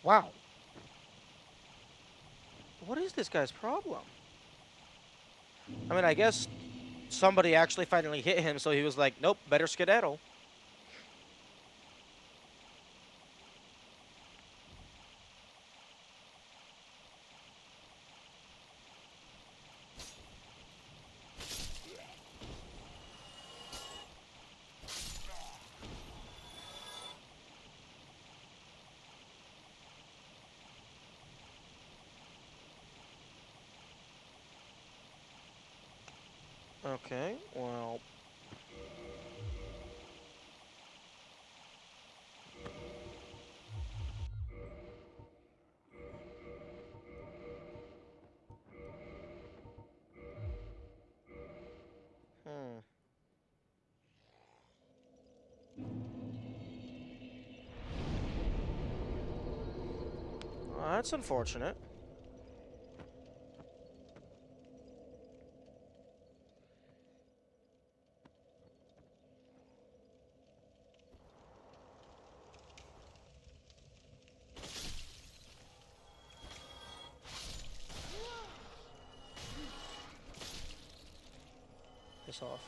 Wow. What is this guy's problem? I mean, I guess somebody actually finally hit him, so he was like, nope, better skedaddle. Okay, well... Hmm. Well, that's unfortunate. Piss off.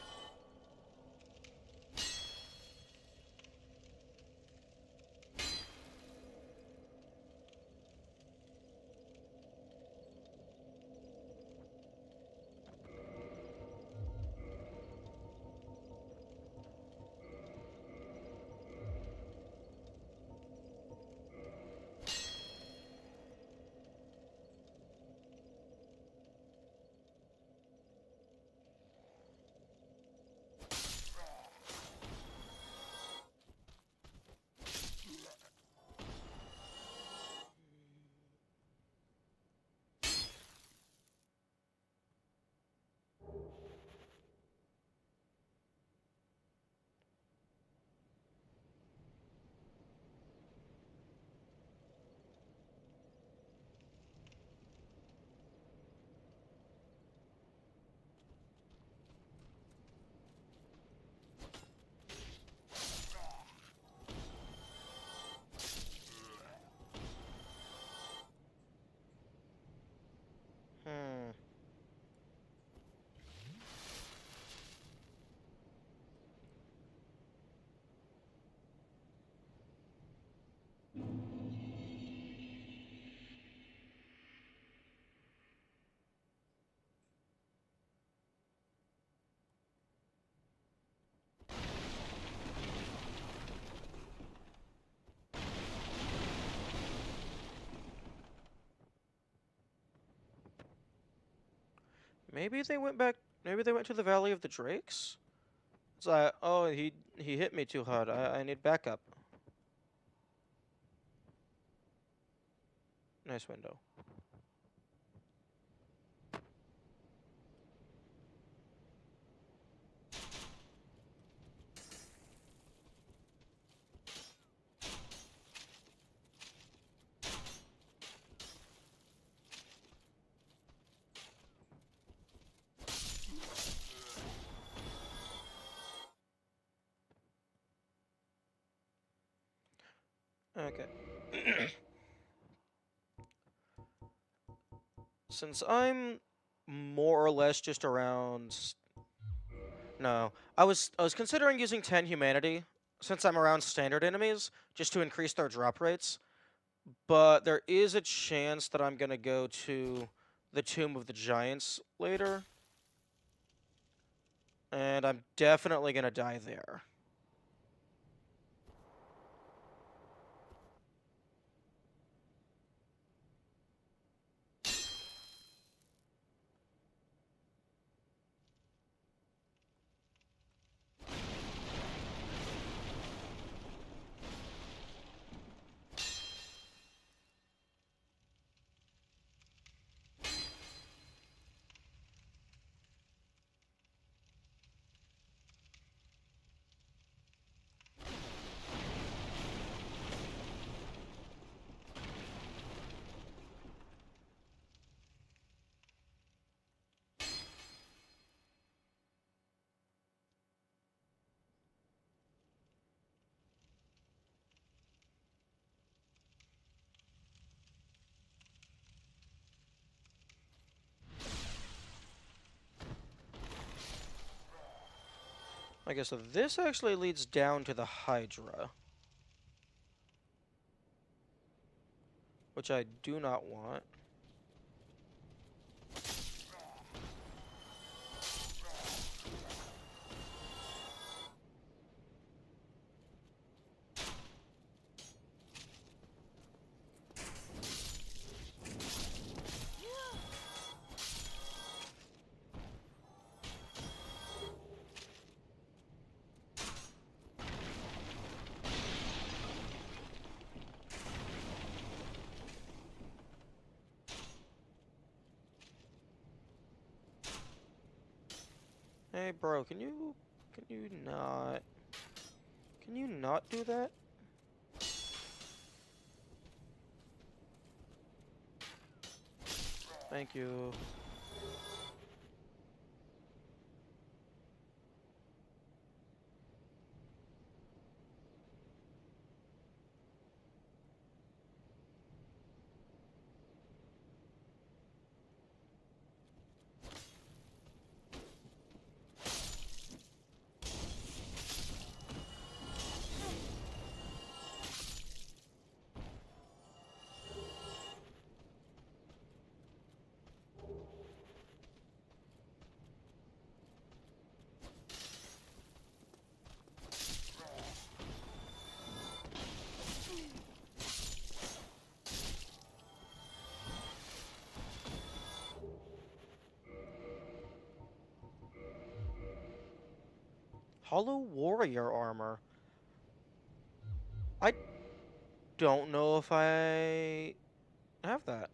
Maybe they went back. Maybe they went to the Valley of the Drakes. It's like, oh, he hit me too hard. I need backup. Nice window. Okay. Since I'm more or less just around. No, I was considering using 10 humanity since I'm around standard enemies just to increase their drop rates. But there is a chance that I'm gonna go to the Tomb of the Giants later, and I'm definitely gonna die there. Okay, so this actually leads down to the Hydra, which I do not want. Hey, bro, can you not do that? Thank you. Hollow Warrior armor. I don't know if I have that.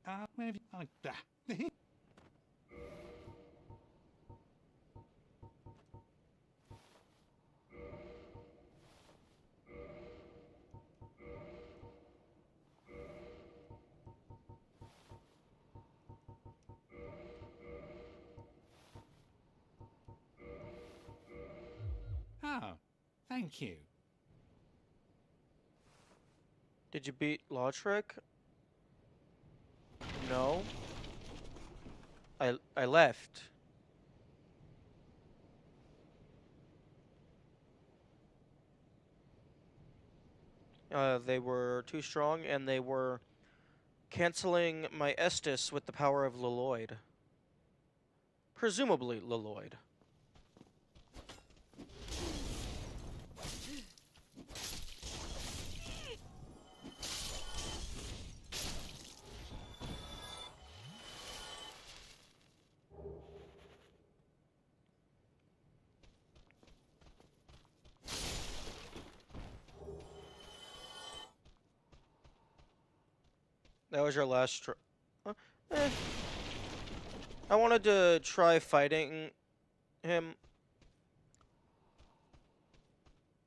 Where have you... Oh, thank you. Did you beat Lautrec? No. I left. They were too strong, and they were canceling my Estus with the power of Leloid. Presumably Leloid. That was your last eh. I wanted to try fighting him.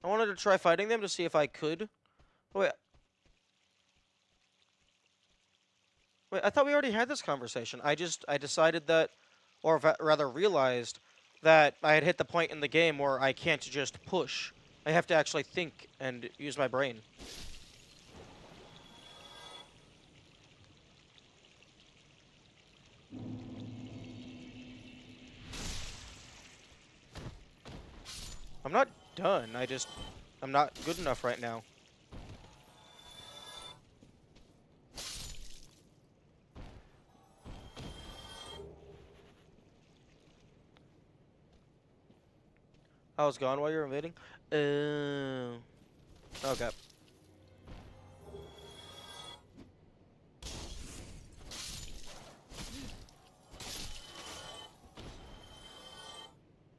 I wanted to try fighting them to see if I could. Oh, wait. Wait, I thought we already had this conversation. I decided that, or rather realized, that I had hit the point in the game where I can't just push. I have to actually think and use my brain. I'm not done. I'm not good enough right now. I was gone while you were invading? Okay.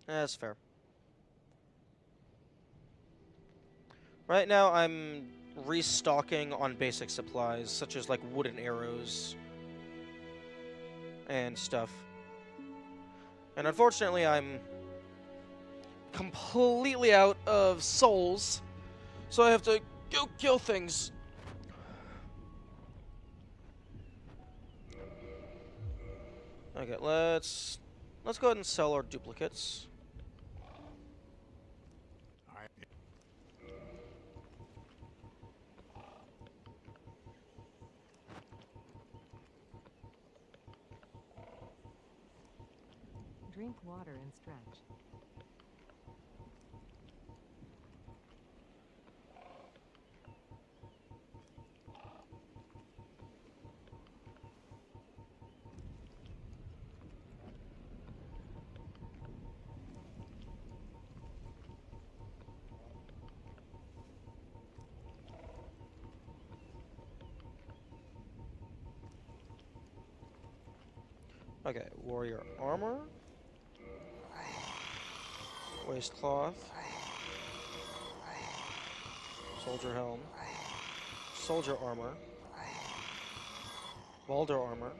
That's fair. Right now, I'm restocking on basic supplies, such as, like, wooden arrows and stuff. And unfortunately, I'm completely out of souls, so I have to go kill things. Okay, let's go ahead and sell our duplicates. Drink water and stretch. Okay, warrior armor, waistcloth, soldier helm, soldier armor, Balder armor,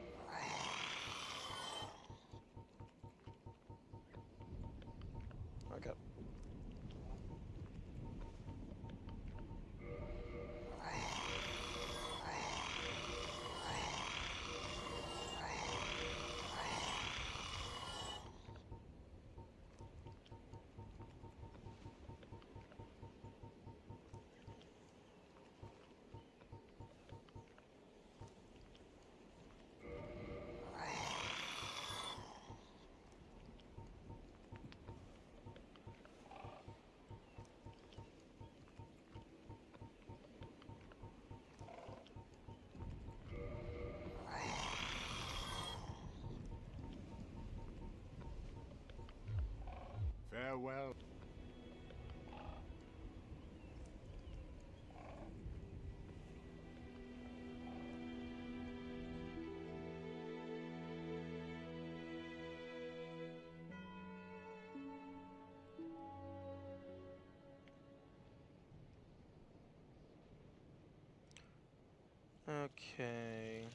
okay. Farewell. Okay.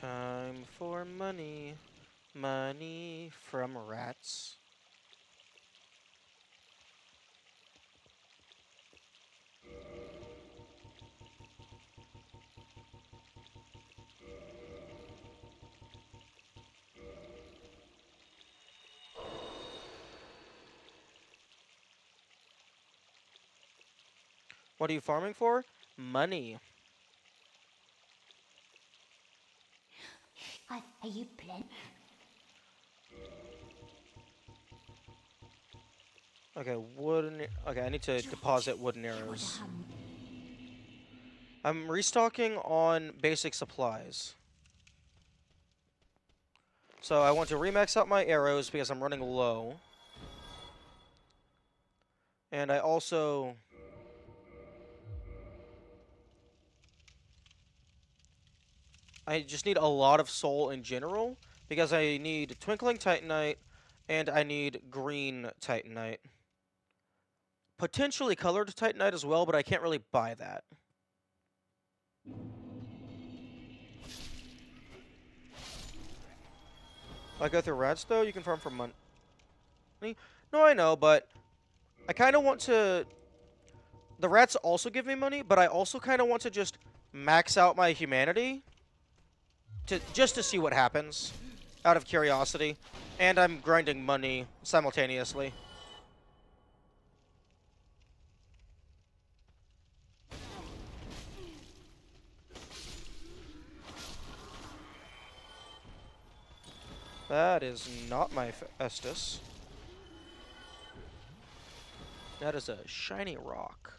Time for money. Money from rats. What are you farming for? Money. Are you plenty? Okay, wooden. Okay, I need to deposit wooden arrows. I'm restocking on basic supplies. So I want to remax out my arrows because I'm running low. And I also... I just need a lot of soul in general because I need Twinkling Titanite and I need green Titanite. Potentially colored Titanite as well, but I can't really buy that. I go through rats though, you can farm for money. No, I know, but I kind of want to... The rats also give me money, but I also kind of want to just max out my humanity just to see what happens, out of curiosity. And I'm grinding money simultaneously. That is not my Estus. That is a shiny rock.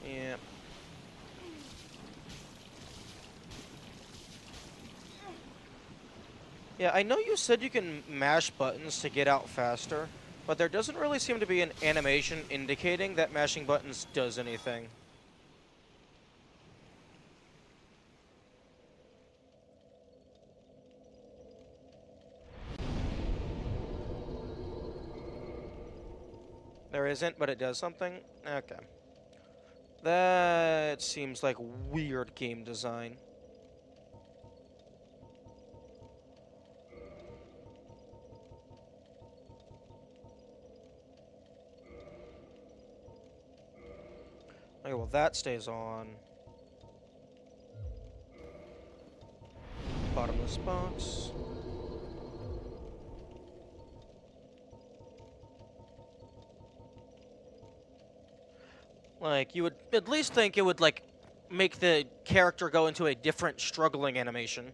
Yeah. Yeah, I know you said you can mash buttons to get out faster, but there doesn't really seem to be an animation indicating that mashing buttons does anything. There isn't, but it does something? Okay. That seems like weird game design. Okay, well that stays on. Bottomless box. Like, you would at least think it would, like, make the character go into a different struggling animation.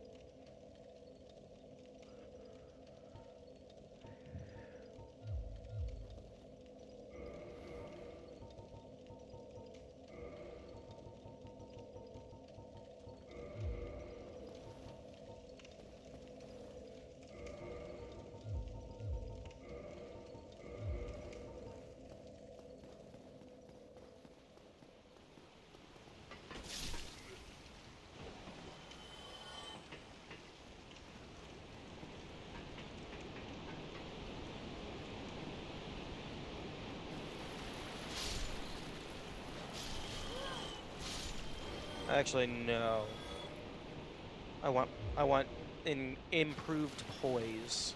Actually, no. I want an improved poise.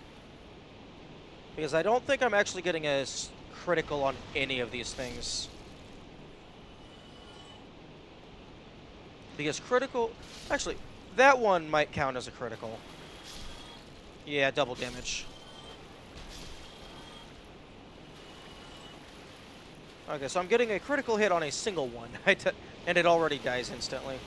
Because I don't think I'm actually getting a critical on any of these things. Because critical... Actually, that one might count as a critical. Yeah, double damage. Okay, so I'm getting a critical hit on a single one, and it already dies instantly.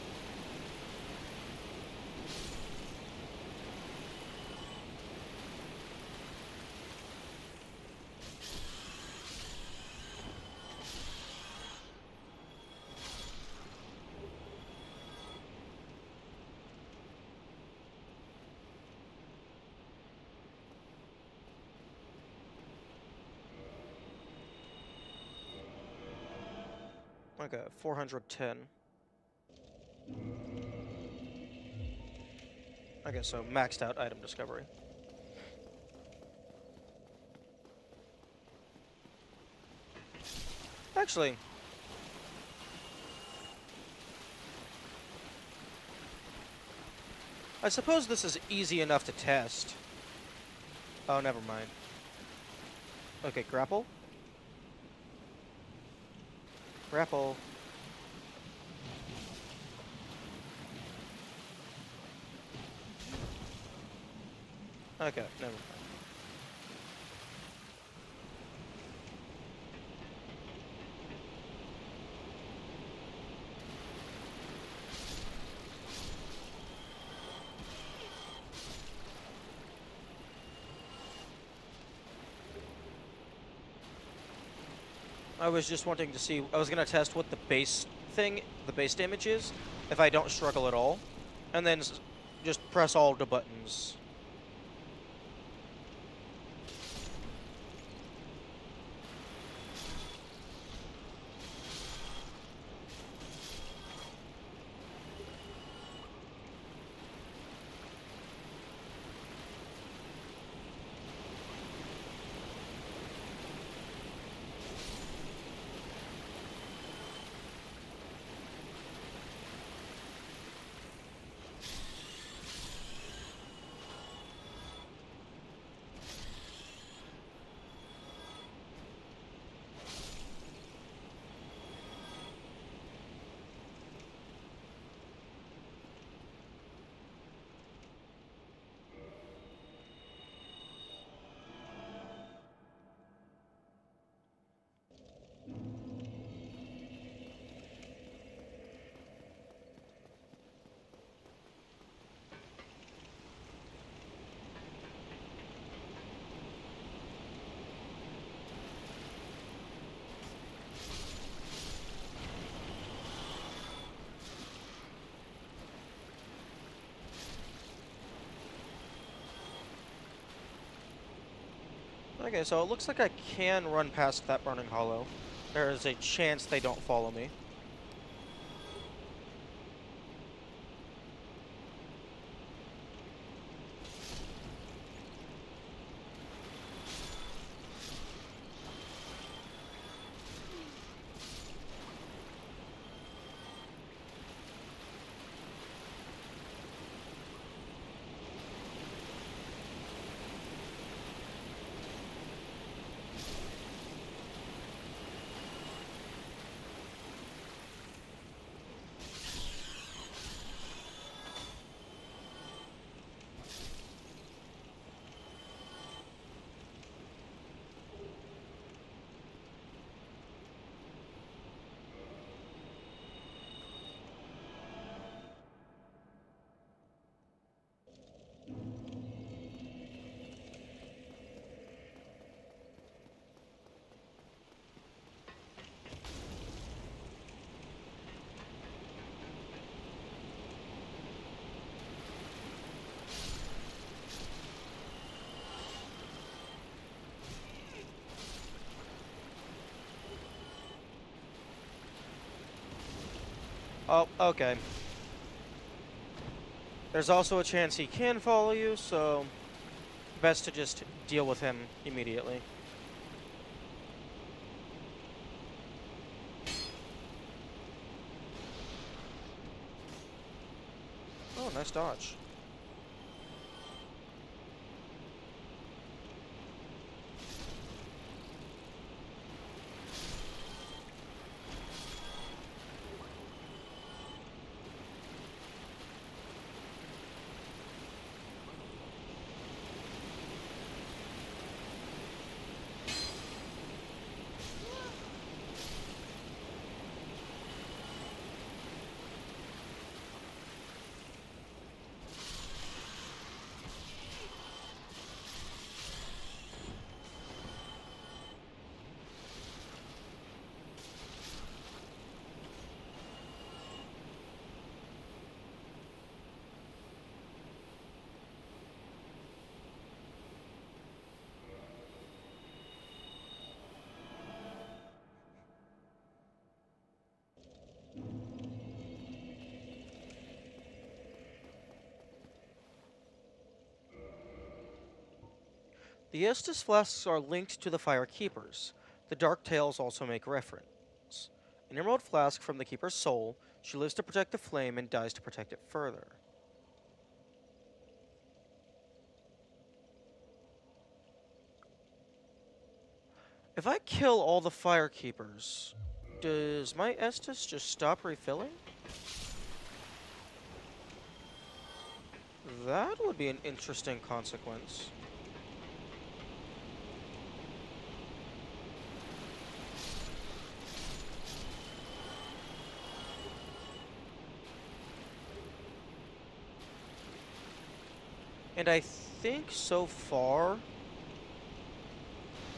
Okay, 410. Okay, so maxed out item discovery. Actually, I suppose this is easy enough to test. Oh, never mind. Okay, grapple. Grapple. Okay, never mind. I was just wanting to see, I was going to test what the base damage is, if I don't struggle at all, and then just press all the buttons. Okay, so it looks like I can run past that burning hollow. There is a chance they don't follow me. Oh, okay. There's also a chance he can follow you, so best to just deal with him immediately. Oh, nice dodge. The Estus flasks are linked to the Fire Keepers. The Dark Tales also make reference. An emerald flask from the Keeper's soul. She lives to protect the flame and dies to protect it further. If I kill all the Fire Keepers, does my Estus just stop refilling? That would be an interesting consequence. And I think so far,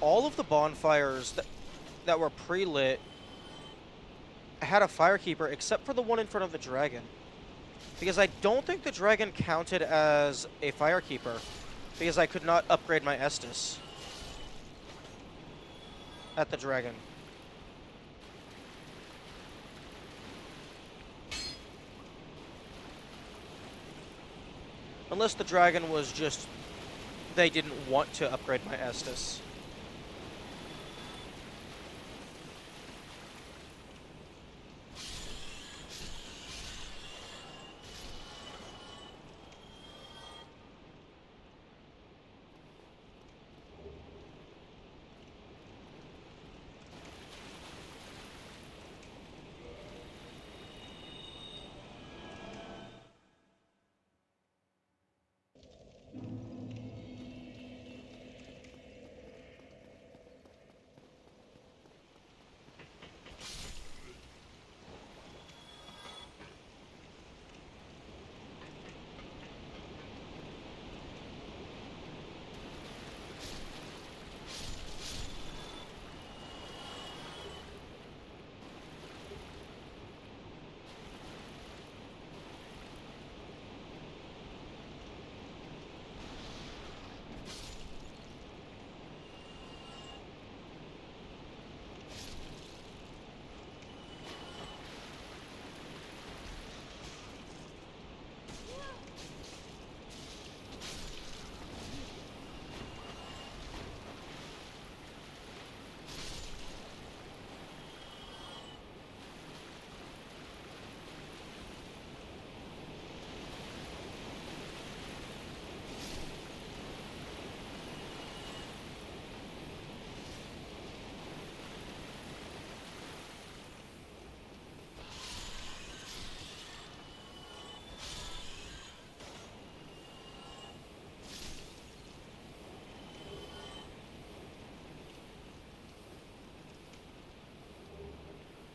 all of the bonfires that were pre-lit had a firekeeper except for the one in front of the dragon. Because I don't think the dragon counted as a firekeeper, because I could not upgrade my Estus at the dragon. Unless the dragon was just, they didn't want to upgrade my Estus.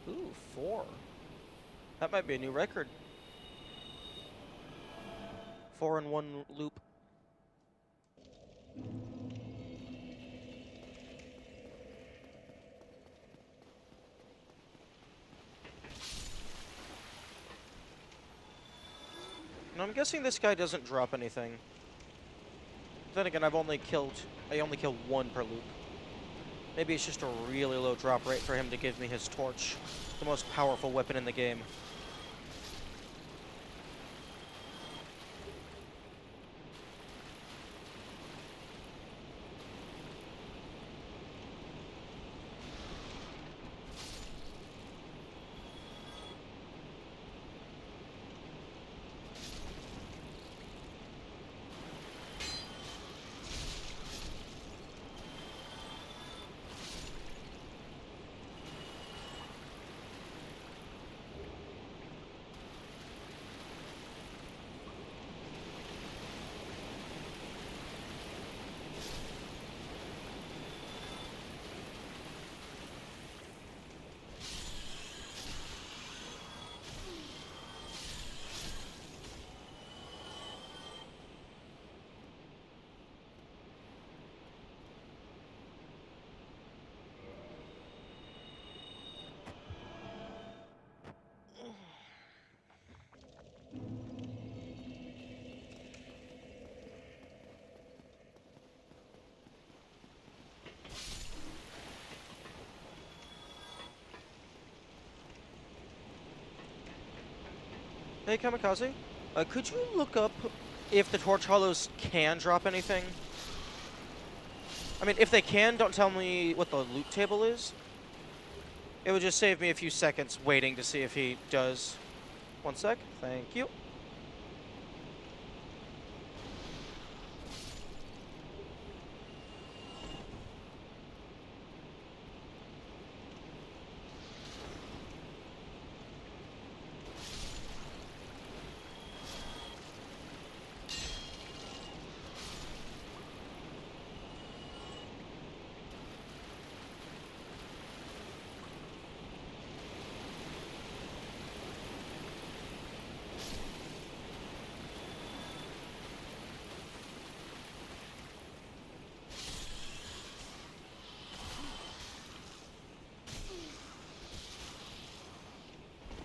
Ooh, 4. That might be a new record. 4 in one loop. And I'm guessing this guy doesn't drop anything. Then again, I only killed one per loop. Maybe it's just a really low drop rate for him to give me his torch, the most powerful weapon in the game. Hey, Kamikaze, could you look up if the Torch Hollows can drop anything? I mean, if they can, don't tell me what the loot table is. It would just save me a few seconds waiting to see if he does. One sec. Thank you.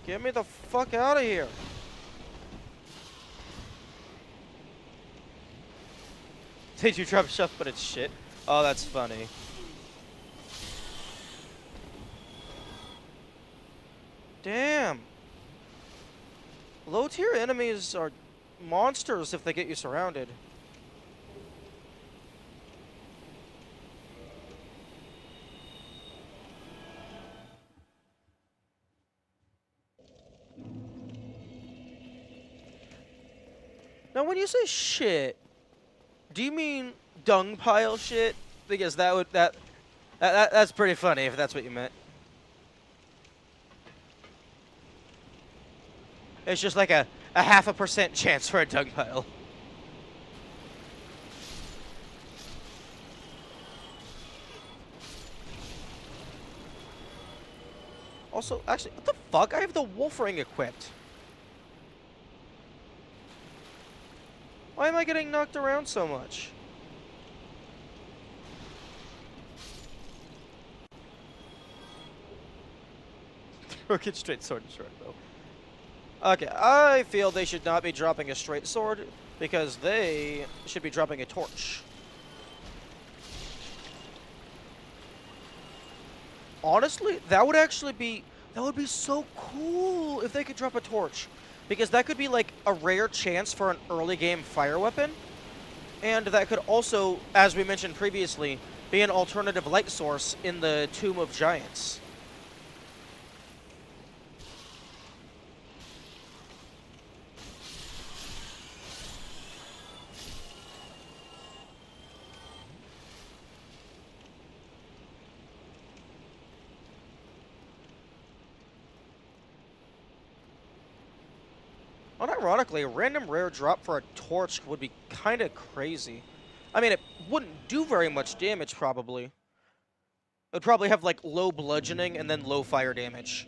Get me the fuck out of here. Did you drop stuff, but it's shit? Oh, that's funny. Damn. Low tier enemies are monsters if they get you surrounded. Now, when you say shit, do you mean dung pile shit? Because that's pretty funny if that's what you meant. It's just like a 0.5% chance for a dung pile. Also, actually, what the fuck? I have the wolf ring equipped. Why am I getting knocked around so much? Crooked straight sword and short bow. Okay, I feel they should not be dropping a straight sword because they should be dropping a torch. Honestly, that would be so cool if they could drop a torch. Because that could be like a rare chance for an early game fire weapon. And that could also, as we mentioned previously, be an alternative light source in the Tomb of Giants. Unironically, a random rare drop for a torch would be kind of crazy. I mean, it wouldn't do very much damage, probably. It would probably have, like, low bludgeoning and then low fire damage.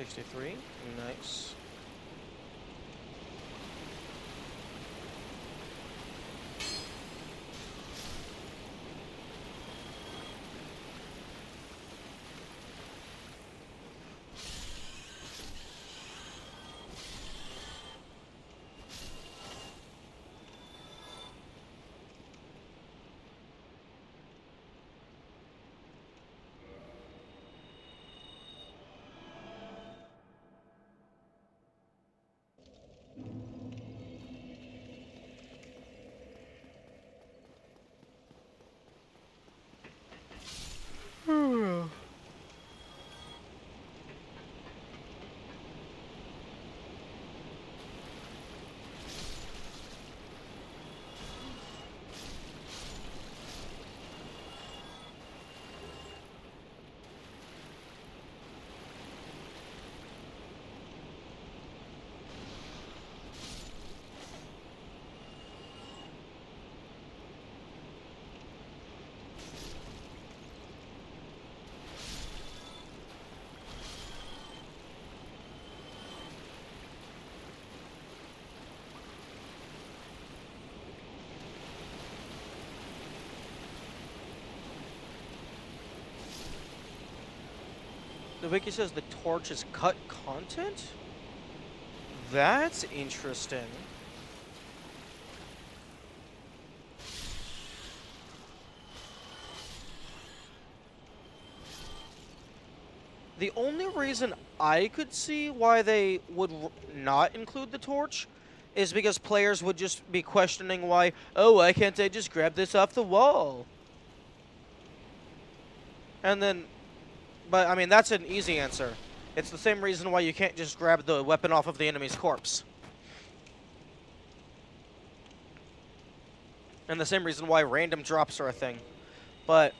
$63. Nice. wiki says the torch is cut content? That's interesting. The only reason I could see why they would not include the torch is because players would just be questioning why, oh, why can't I just grab this off the wall? And then, but I mean, that's an easy answer. It's the same reason why you can't just grab the weapon off of the enemy's corpse. And the same reason why random drops are a thing. But,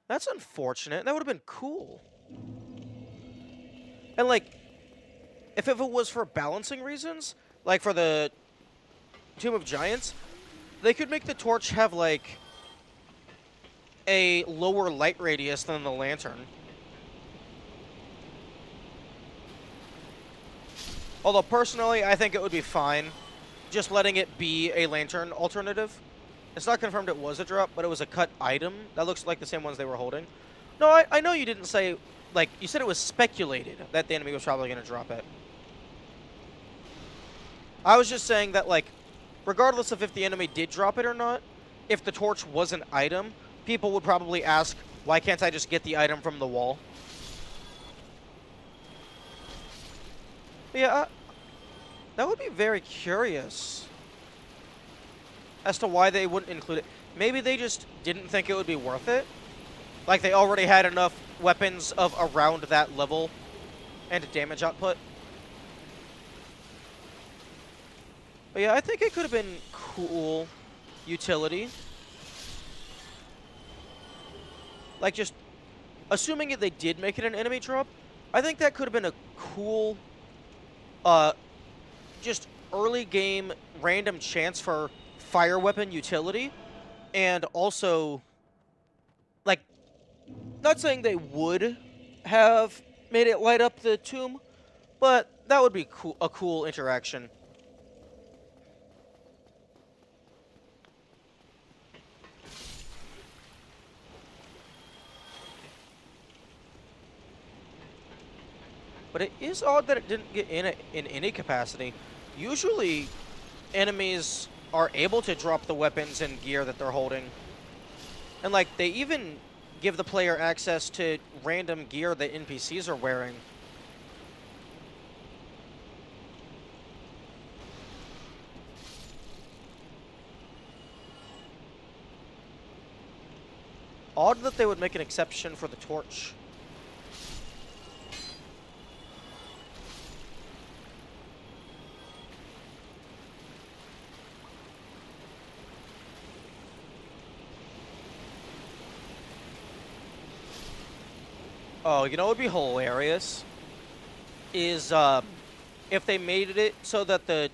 that's unfortunate. That would have been cool. And, like, if it was for balancing reasons, like for the Tomb of Giants, they could make the torch have, like, a lower light radius than the lantern. Although, personally, I think it would be fine just letting it be a lantern alternative. It's not confirmed it was a drop, but it was a cut item. That looks like the same ones they were holding. No, I know you didn't say... Like, you said it was speculated that the enemy was probably going to drop it. I was just saying that, like, regardless of if the enemy did drop it or not, if the torch was an item, people would probably ask, why can't I just get the item from the wall? But yeah, that would be very curious as to why they wouldn't include it. Maybe they just didn't think it would be worth it. Like, they already had enough weapons of around that level and damage output. But yeah, I think it could have been cool utility. Like, just assuming they did make it an enemy drop, I think that could have been a cool, just early game random chance for fire weapon utility. And also, like, not saying they would have made it light up the tomb, but that would be cool, a cool interaction. But it is odd that it didn't get in any capacity. Usually, enemies are able to drop the weapons and gear that they're holding. And, like, they even give the player access to random gear that NPCs are wearing. Odd that they would make an exception for the torch. Oh, you know what would be hilarious? Is if they made it so that the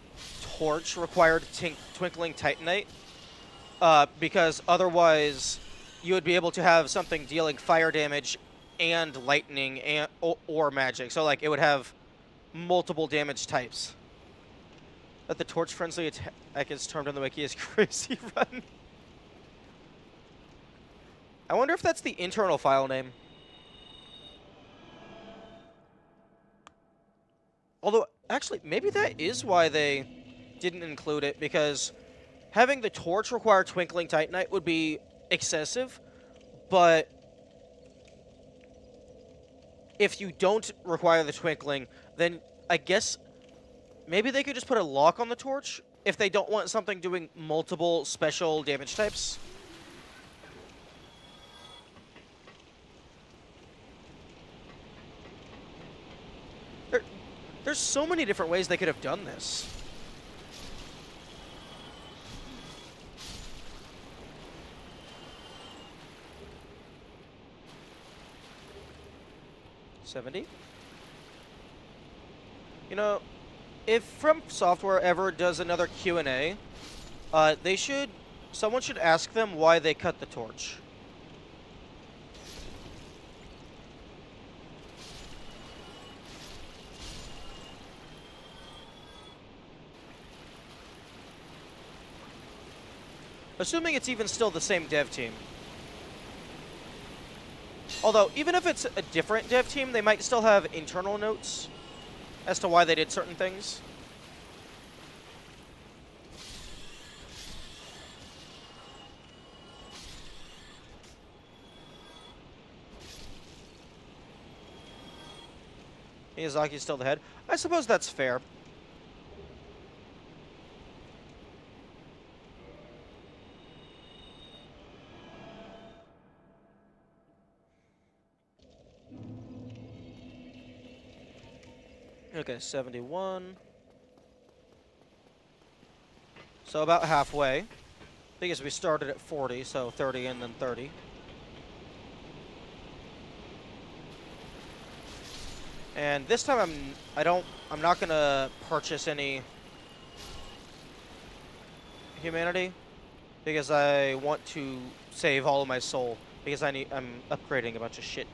torch required Twinkling Titanite. Because otherwise, you would be able to have something dealing fire damage and lightning and or magic. So, like, it would have multiple damage types. That the torch friendly attack is termed in the wiki as Crazy Run. I wonder if that's the internal file name. Although, actually, maybe that is why they didn't include it, because having the torch require Twinkling Titanite would be excessive, but if you don't require the Twinkling, then I guess maybe they could just put a lock on the torch if they don't want something doing multiple special damage types. There's so many different ways they could have done this. $70? You know, if From Software ever does another Q&A, someone should ask them why they cut the torch. Assuming it's even still the same dev team. Although, even if it's a different dev team, they might still have internal notes as to why they did certain things. Miyazaki's still the head. I suppose that's fair. Okay, 71. So about halfway. Because we started at 40, so 30 and then 30. And this time I'm not gonna purchase any humanity because I want to save all of my soul because I'm upgrading a bunch of shit.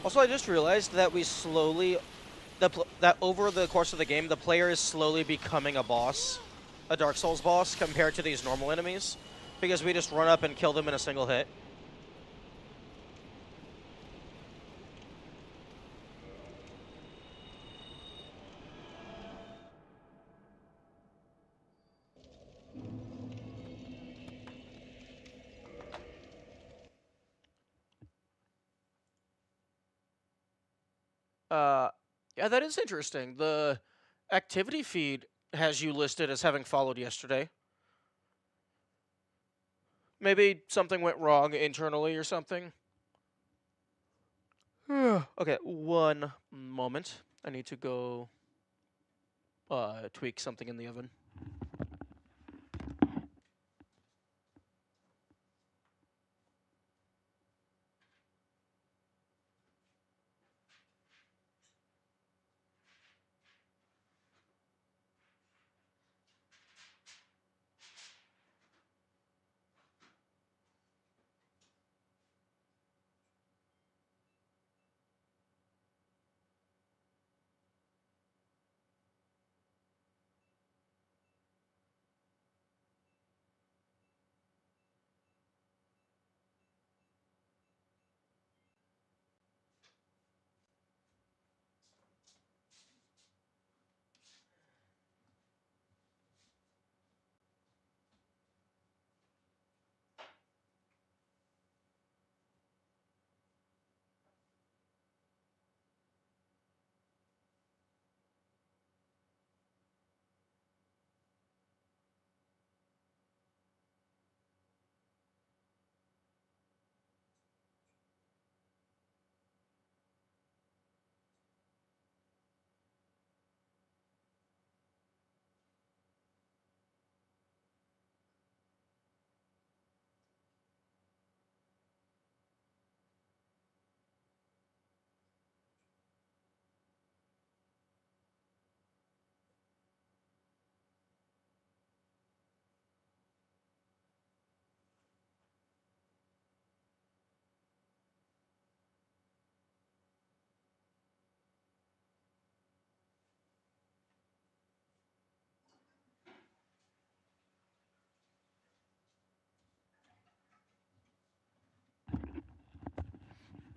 Also, I just realized that we slowly, that over the course of the game, the player is slowly becoming a boss, a Dark Souls boss, compared to these normal enemies, because we just run up and kill them in a single hit. Yeah, that is interesting. The activity feed has you listed as having followed yesterday. Maybe something went wrong internally or something. Okay, one moment. I need to go tweak something in the oven.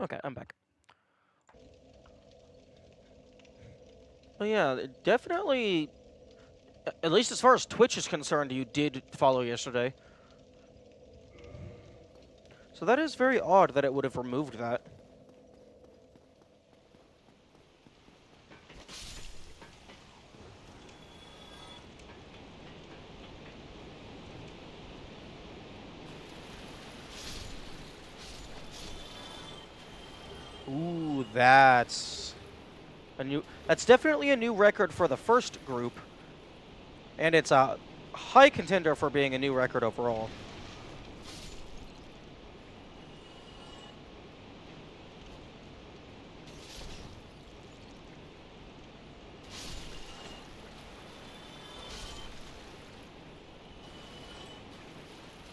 Okay, I'm back. Oh yeah, definitely. At least as far as Twitch is concerned, you did follow yesterday. So that is very odd that it would have removed that. Ooh, that's definitely a new record for the first group. And it's a high contender for being a new record overall.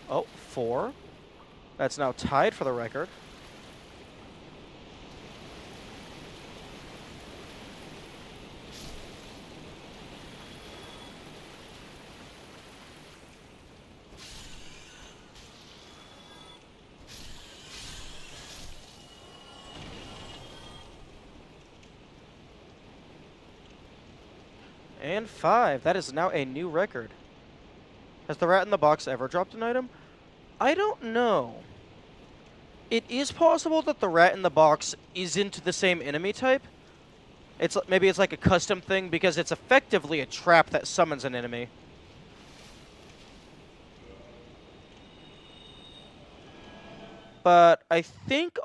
Oh, 4. That's now tied for the record. And 5. That is now a new record. Has the rat in the box ever dropped an item? I don't know. It is possible that the rat in the box isn't the same enemy type. Maybe it's like a custom thing because it's effectively a trap that summons an enemy. But I think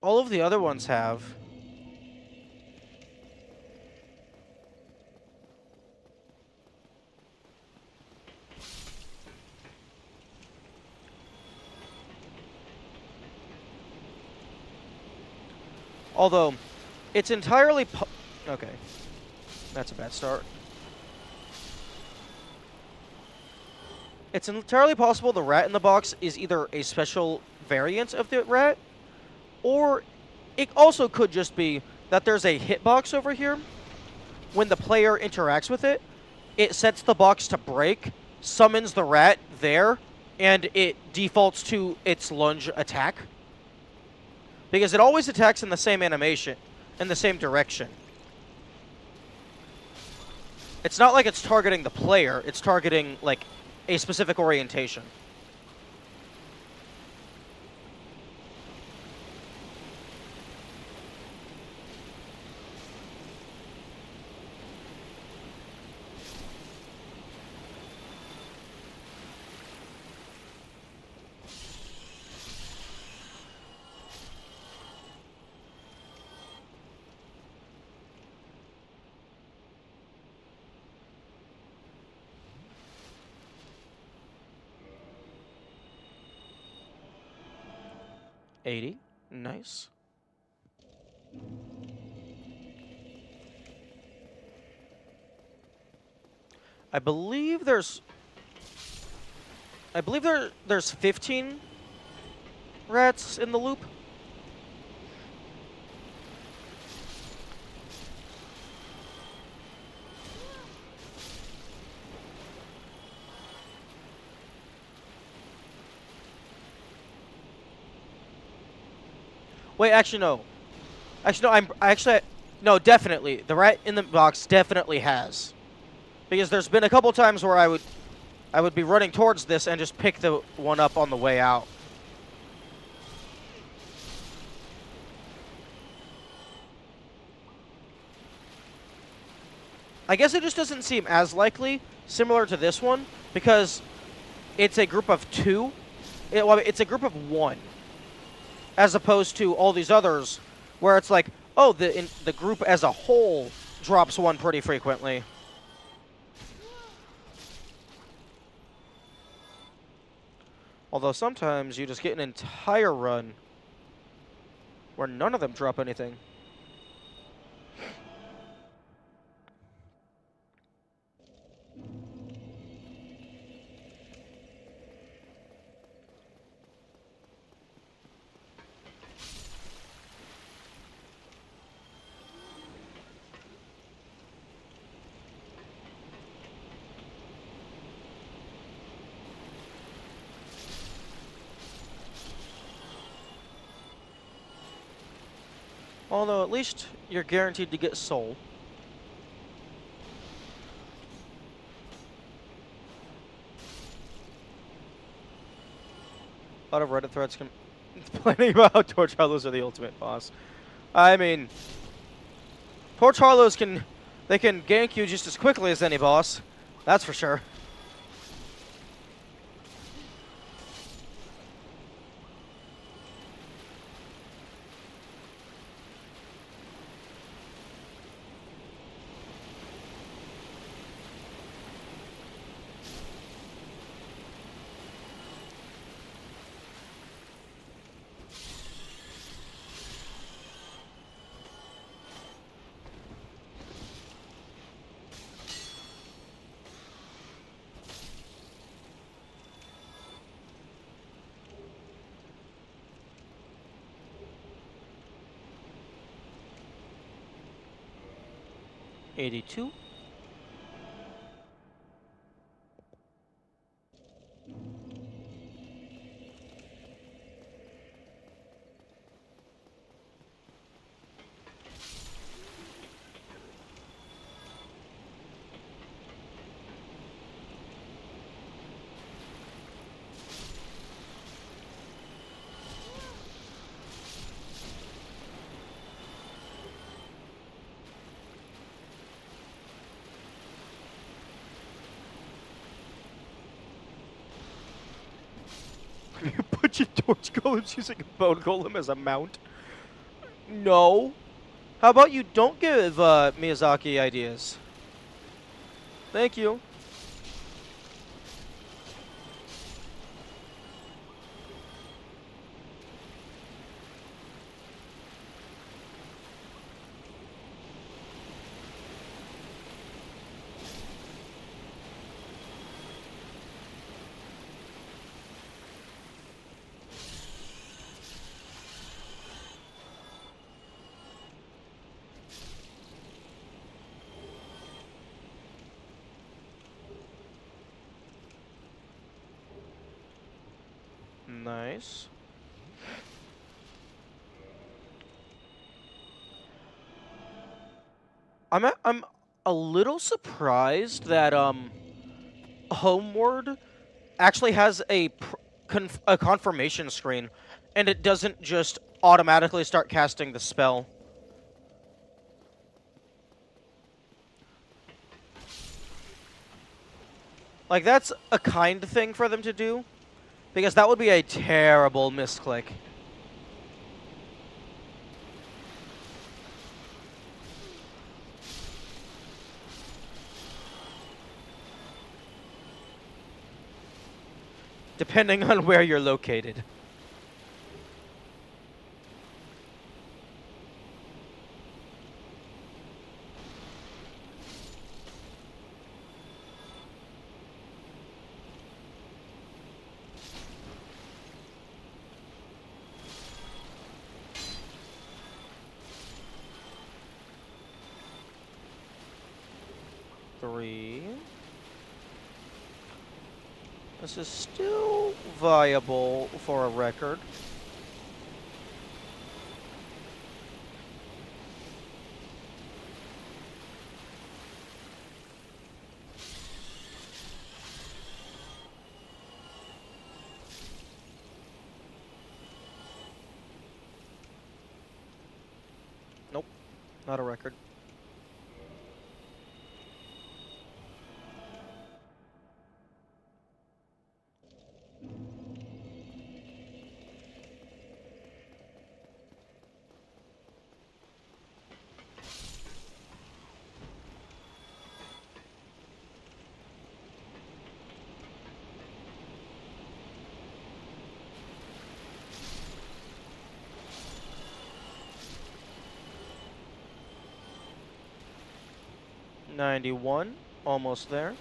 all of the other ones have. Although, it's entirely okay. That's a bad start. It's entirely possible the rat in the box is either a special variant of the rat, or it also could just be that there's a hitbox over here. When the player interacts with it, it sets the box to break, summons the rat there, and it defaults to its lunge attack. Because it always attacks in the same animation, in the same direction. It's not like it's targeting the player, it's targeting, like, a specific orientation. $80. Nice. I believe there's 15 rats in the loop. Wait, actually no. No, definitely. The rat in the box definitely has. Because there's been a couple times where I would be running towards this and just pick the one up on the way out. I guess it just doesn't seem as likely, similar to this one, because it's a group of 2. It's a group of 1. As opposed to all these others, where it's like, oh, the group as a whole drops 1 pretty frequently. Although sometimes you just get an entire run where none of them drop anything. Although at least you're guaranteed to get soul. A lot of Reddit threads complaining about how Torch Hollows are the ultimate boss. I mean, Torch Hollows can gank you just as quickly as any boss. That's for sure. 82. You put your torch golems using a bone golem as a mount? No. How about you don't give Miyazaki ideas? Thank you. Nice. I'm a little surprised that Homeward actually has a confirmation screen, and it doesn't just automatically start casting the spell. Like, that's a kind thing for them to do, because that would be a terrible misclick. Depending on where you're located. Three. This is still viable for a record. Nope, not a record. $91, almost there.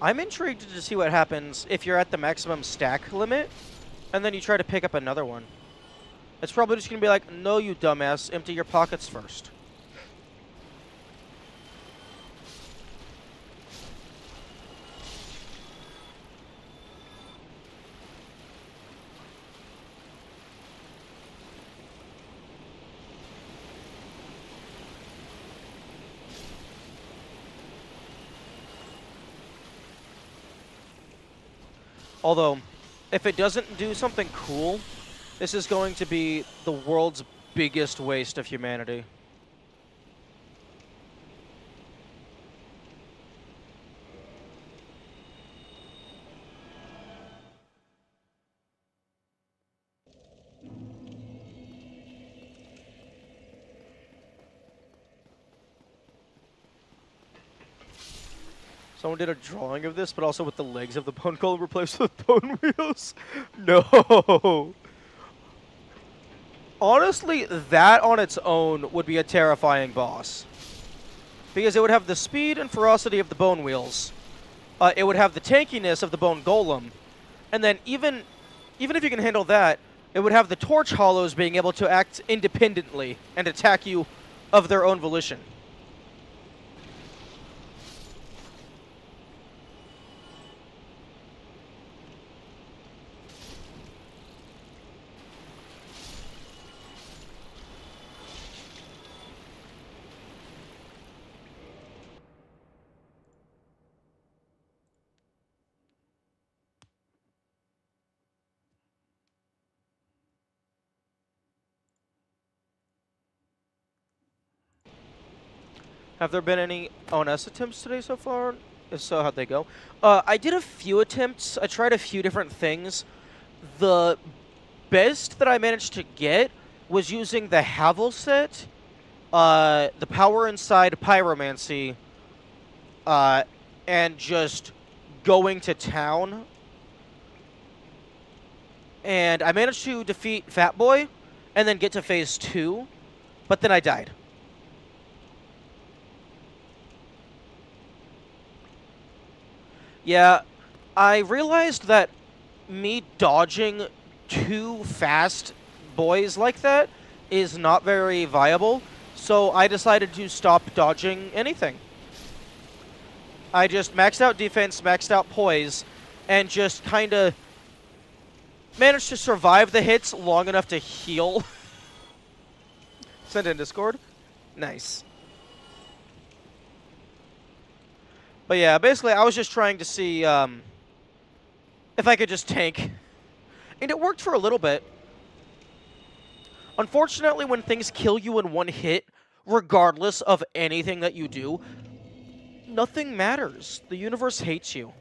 I'm intrigued to see what happens if you're at the maximum stack limit, and then you try to pick up another one. It's probably just going to be like, no, you dumbass, empty your pockets first. Although, if it doesn't do something cool, this is going to be the world's biggest waste of humanity. Someone did a drawing of this, but also with the legs of the bone golem replaced with bone wheels. No. Honestly, that on its own would be a terrifying boss. Because it would have the speed and ferocity of the bone wheels. It would have the tankiness of the bone golem. And then even if you can handle that, it would have the torch hollows being able to act independently and attack you of their own volition. Have there been any ONS attempts today so far? If so, how'd they go? I did a few attempts. I tried a few different things. The best that I managed to get was using the Havel set, the Power Inside Pyromancy, and just going to town. And I managed to defeat Fat Boy, and then get to phase 2, but then I died. Yeah, I realized that me dodging too fast boys like that is not very viable, so I decided to stop dodging anything. I just maxed out defense, maxed out poise, and just kind of managed to survive the hits long enough to heal. Send in Discord. Nice. But yeah, basically I was just trying to see if I could just tank. And it worked for a little bit. Unfortunately, when things kill you in one hit, regardless of anything that you do, nothing matters. The universe hates you.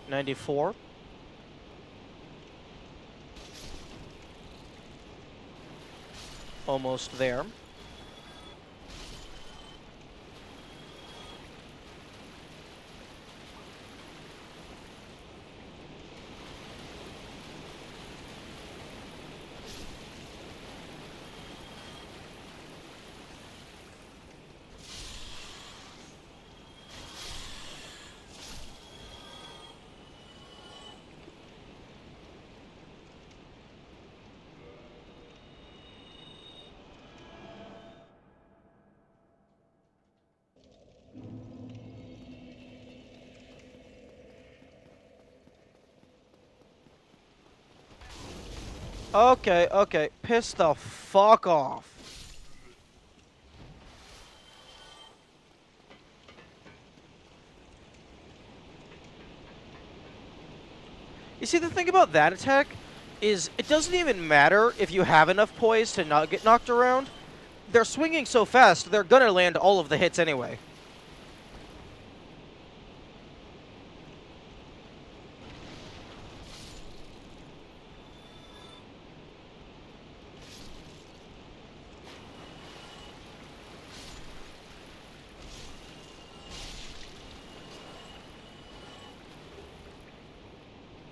$94. Almost there. Okay, okay. Piss the fuck off. You see, the thing about that attack is it doesn't even matter if you have enough poise to not get knocked around. They're swinging so fast, they're gonna land all of the hits anyway.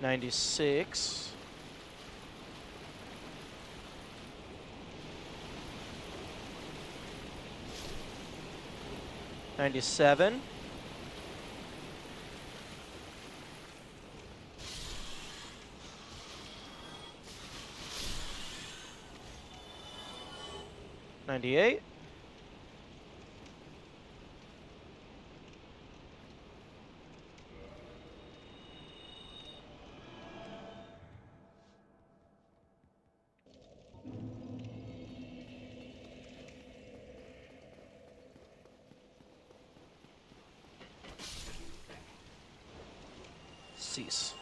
$96. $97. $98. Cease.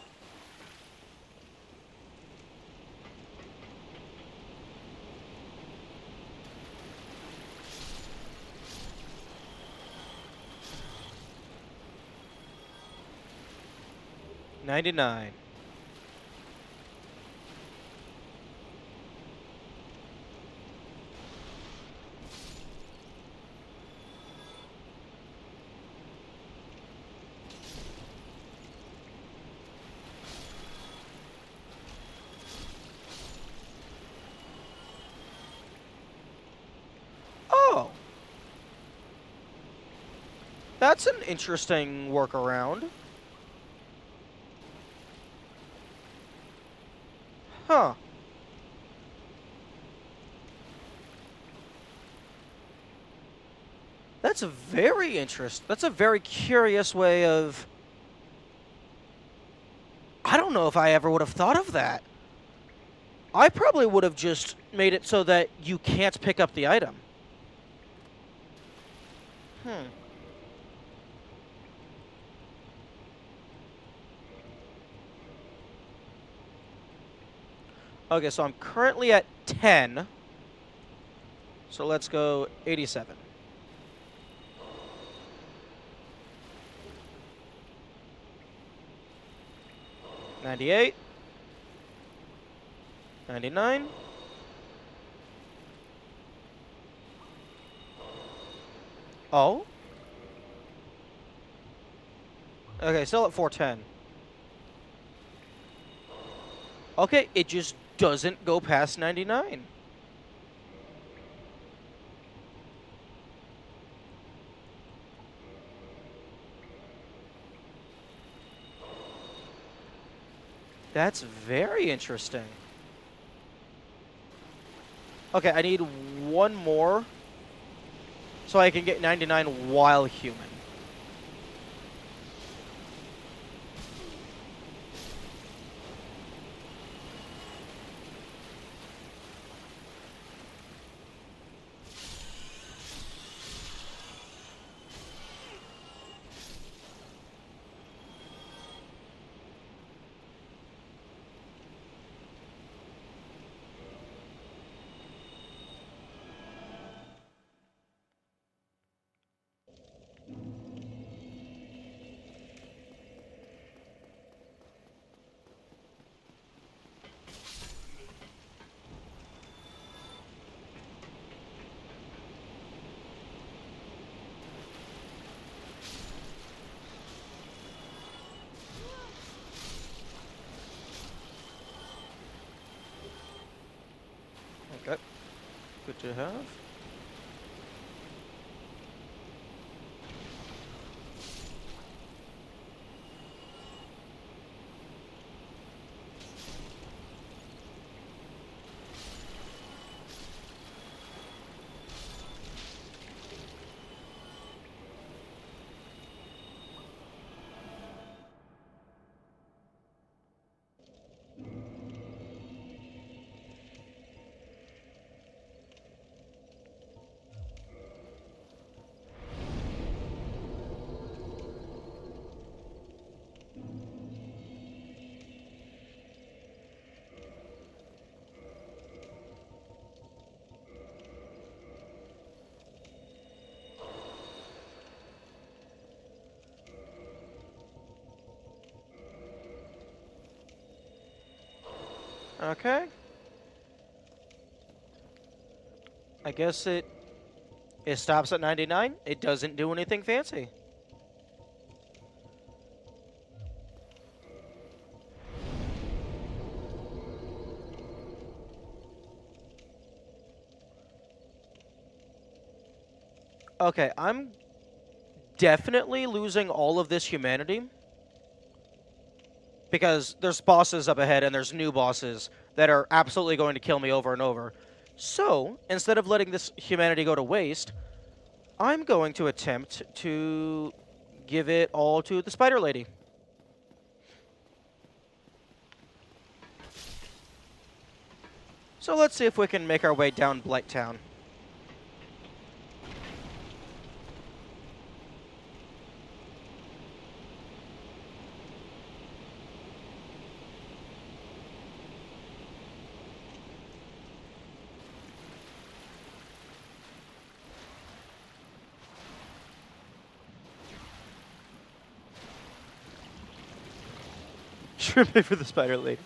$99. Oh. That's an interesting workaround. Huh. That's a very interesting. That's a very curious way of. I don't know if I ever would have thought of that. I probably would have just made it so that you can't pick up the item. Hmm. Okay, so I'm currently at 10. So let's go 87. $98. 99. Oh? Okay, still at 410. Okay, it just doesn't go past 99. That's very interesting. Okay, I need one more so I can get 99 while human. Okay, good to have. Okay. I guess it stops at 99. It doesn't do anything fancy. Okay, I'm definitely losing all of this humanity because there's bosses up ahead and there's new bosses that are absolutely going to kill me over and over. So, instead of letting this humanity go to waste, I'm going to attempt to give it all to the spider lady. So let's see if we can make our way down Blight Town. Sure, for the spider lady.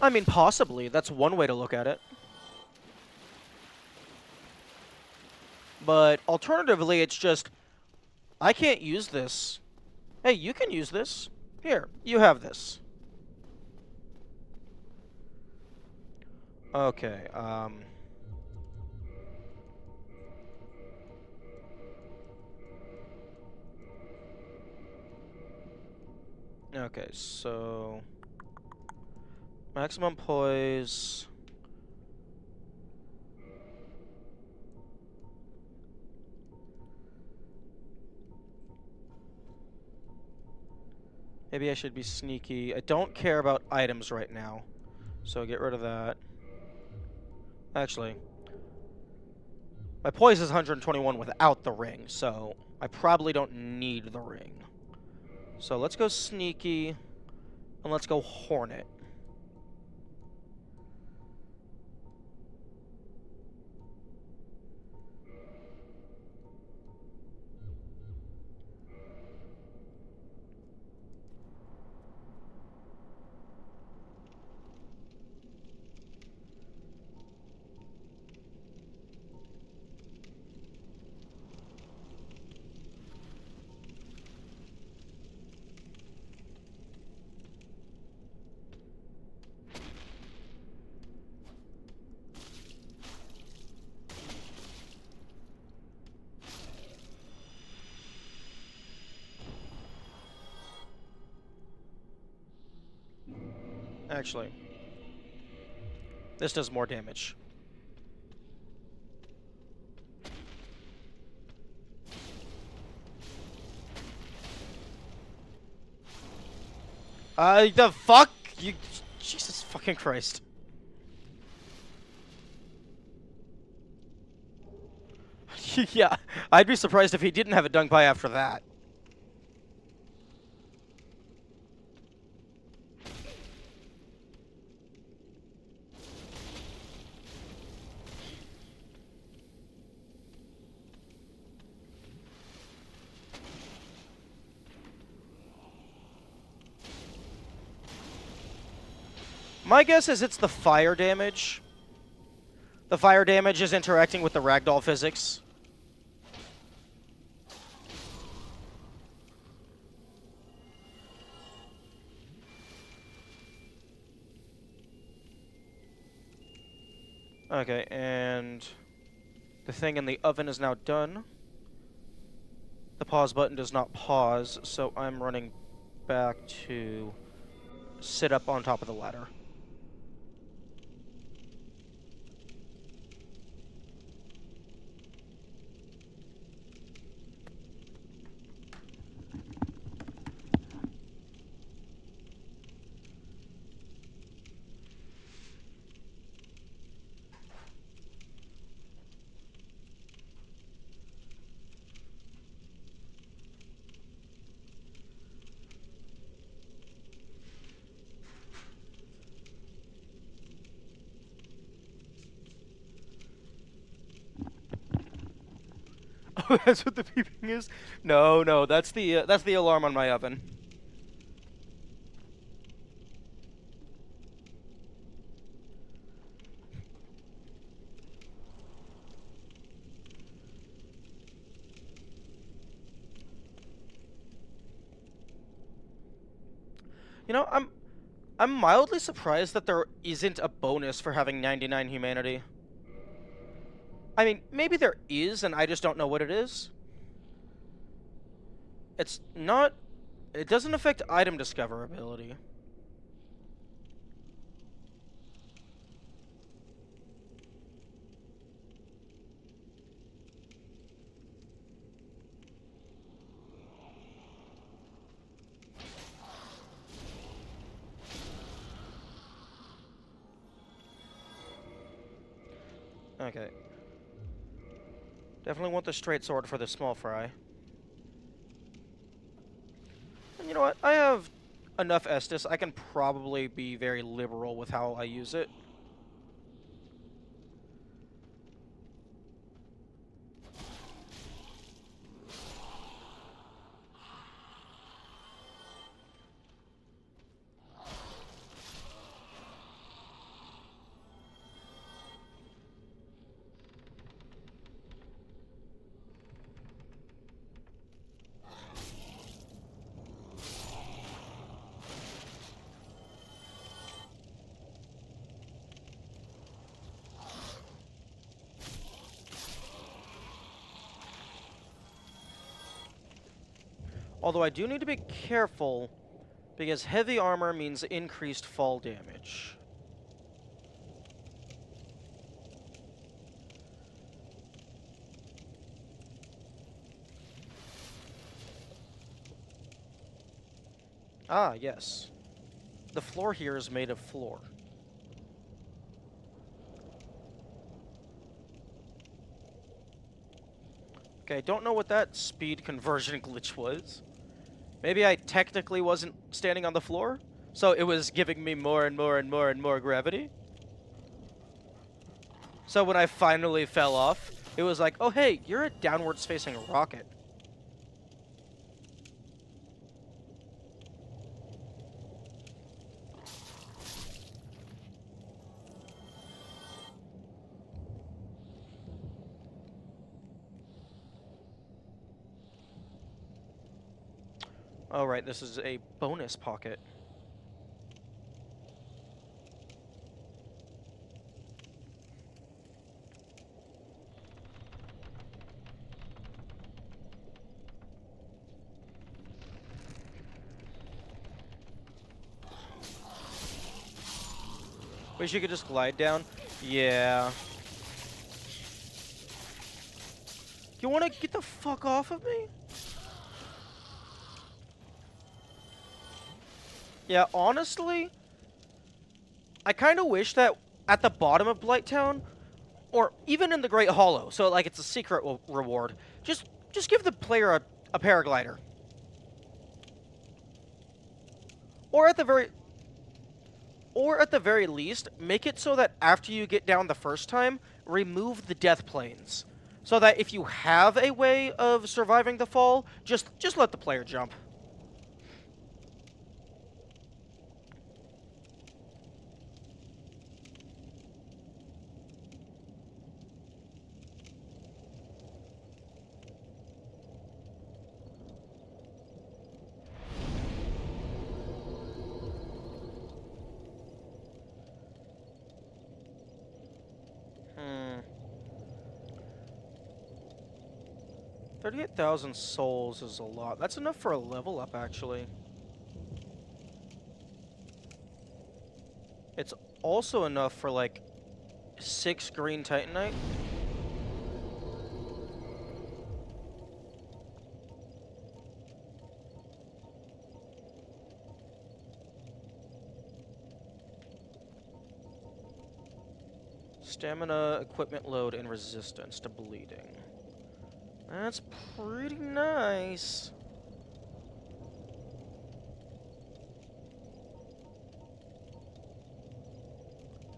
I mean, possibly. That's one way to look at it. But alternatively, it's just, I can't use this. Hey, you can use this. Here, you have this. Okay, okay, so maximum poise. Maybe I should be sneaky. I don't care about items right now, so get rid of that. Actually, my poise is 121 without the ring, so I probably don't need the ring. So let's go sneaky, and let's go hornet. Actually, this does more damage. The fuck? You... Jesus fucking Christ. Yeah, I'd be surprised if he didn't have a dung pie after that. My guess is it's the fire damage. The fire damage is interacting with the ragdoll physics. Okay, and the thing in the oven is now done. The pause button does not pause, so I'm running back to sit up on top of the ladder. Oh, that's what the beeping is? No, no, that's the alarm on my oven. You know, I'm mildly surprised that there isn't a bonus for having 99 humanity. I mean, maybe there is, and I just don't know what it is. It's not... It doesn't affect item discoverability. Okay. Definitely want the straight sword for the small fry. And you know what? I have enough Estus. I can probably be very liberal with how I use it. Although I do need to be careful, because heavy armor means increased fall damage. Ah, yes. The floor here is made of floor. Okay, don't know what that speed conversion glitch was. Maybe I technically wasn't standing on the floor, so it was giving me more and more and more and more gravity. So when I finally fell off, it was like, oh hey, you're a downwards facing rocket. Oh right, this is a bonus pocket. Wish you could just glide down. Yeah. You want to get the fuck off of me? Yeah, honestly, I kind of wish that at the bottom of Blighttown, or even in the Great Hollow, so like it's a secret reward, just give the player a paraglider. Or at the very least, make it so that after you get down the first time, remove the death planes. So that if you have a way of surviving the fall, just let the player jump. Hmm. 38,000 souls is a lot. That's enough for a level up, actually. It's also enough for, like, 6 green titanite. Stamina, equipment load, and resistance to bleeding. That's pretty nice.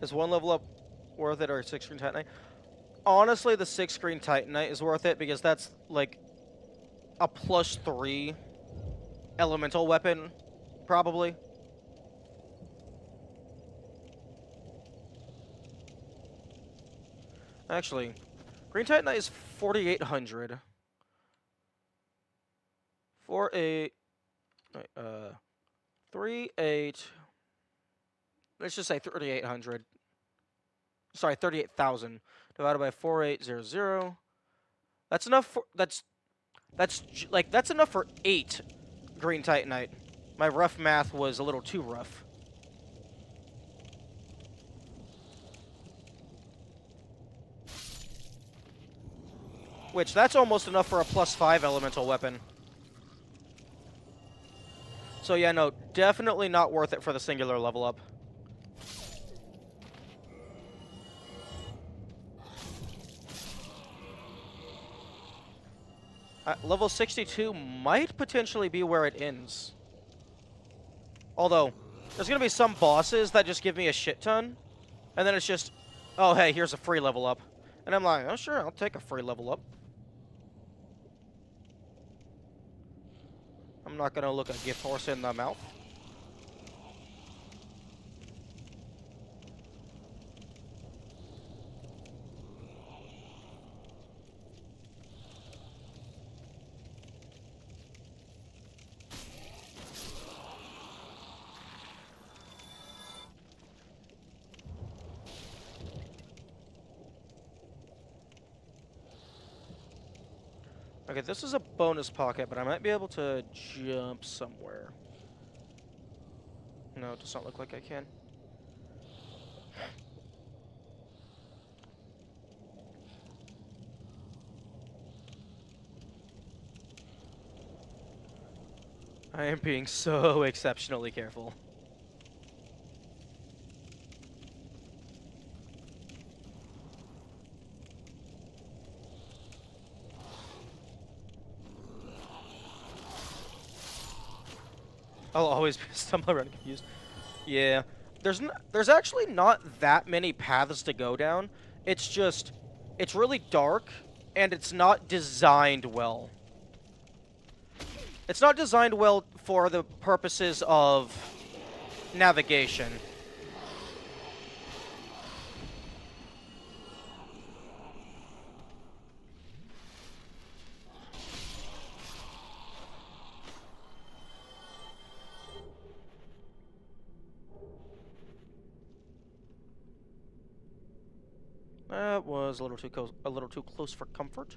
Is one level up worth it, or 6 green titanite? Honestly, the 6 green titanite is worth it because that's like a +3 elemental weapon, probably. Actually, green titanite is 4,800. 48. 38. Let's just say 3,800. Sorry, 38,000 divided by 4,800. That's enough for that's enough for 8 green titanite. My rough math was a little too rough. Which that's almost enough for a +5 elemental weapon. So yeah, no, definitely not worth it for the singular level up. Level 62 might potentially be where it ends. Although, there's going to be some bosses that just give me a shit ton. And then it's just, oh, hey, here's a free level up. And I'm like, oh, sure, I'll take a free level up. I'm not going to look a gift horse in the mouth. Okay, this is a bonus pocket, but I might be able to jump somewhere. No, it does not look like I can. I am being so exceptionally careful. I'll always stumble around confused. Yeah. There's actually not that many paths to go down. It's just it's really dark and it's not designed well. It's not designed well for the purposes of navigation. That was a little too close for comfort.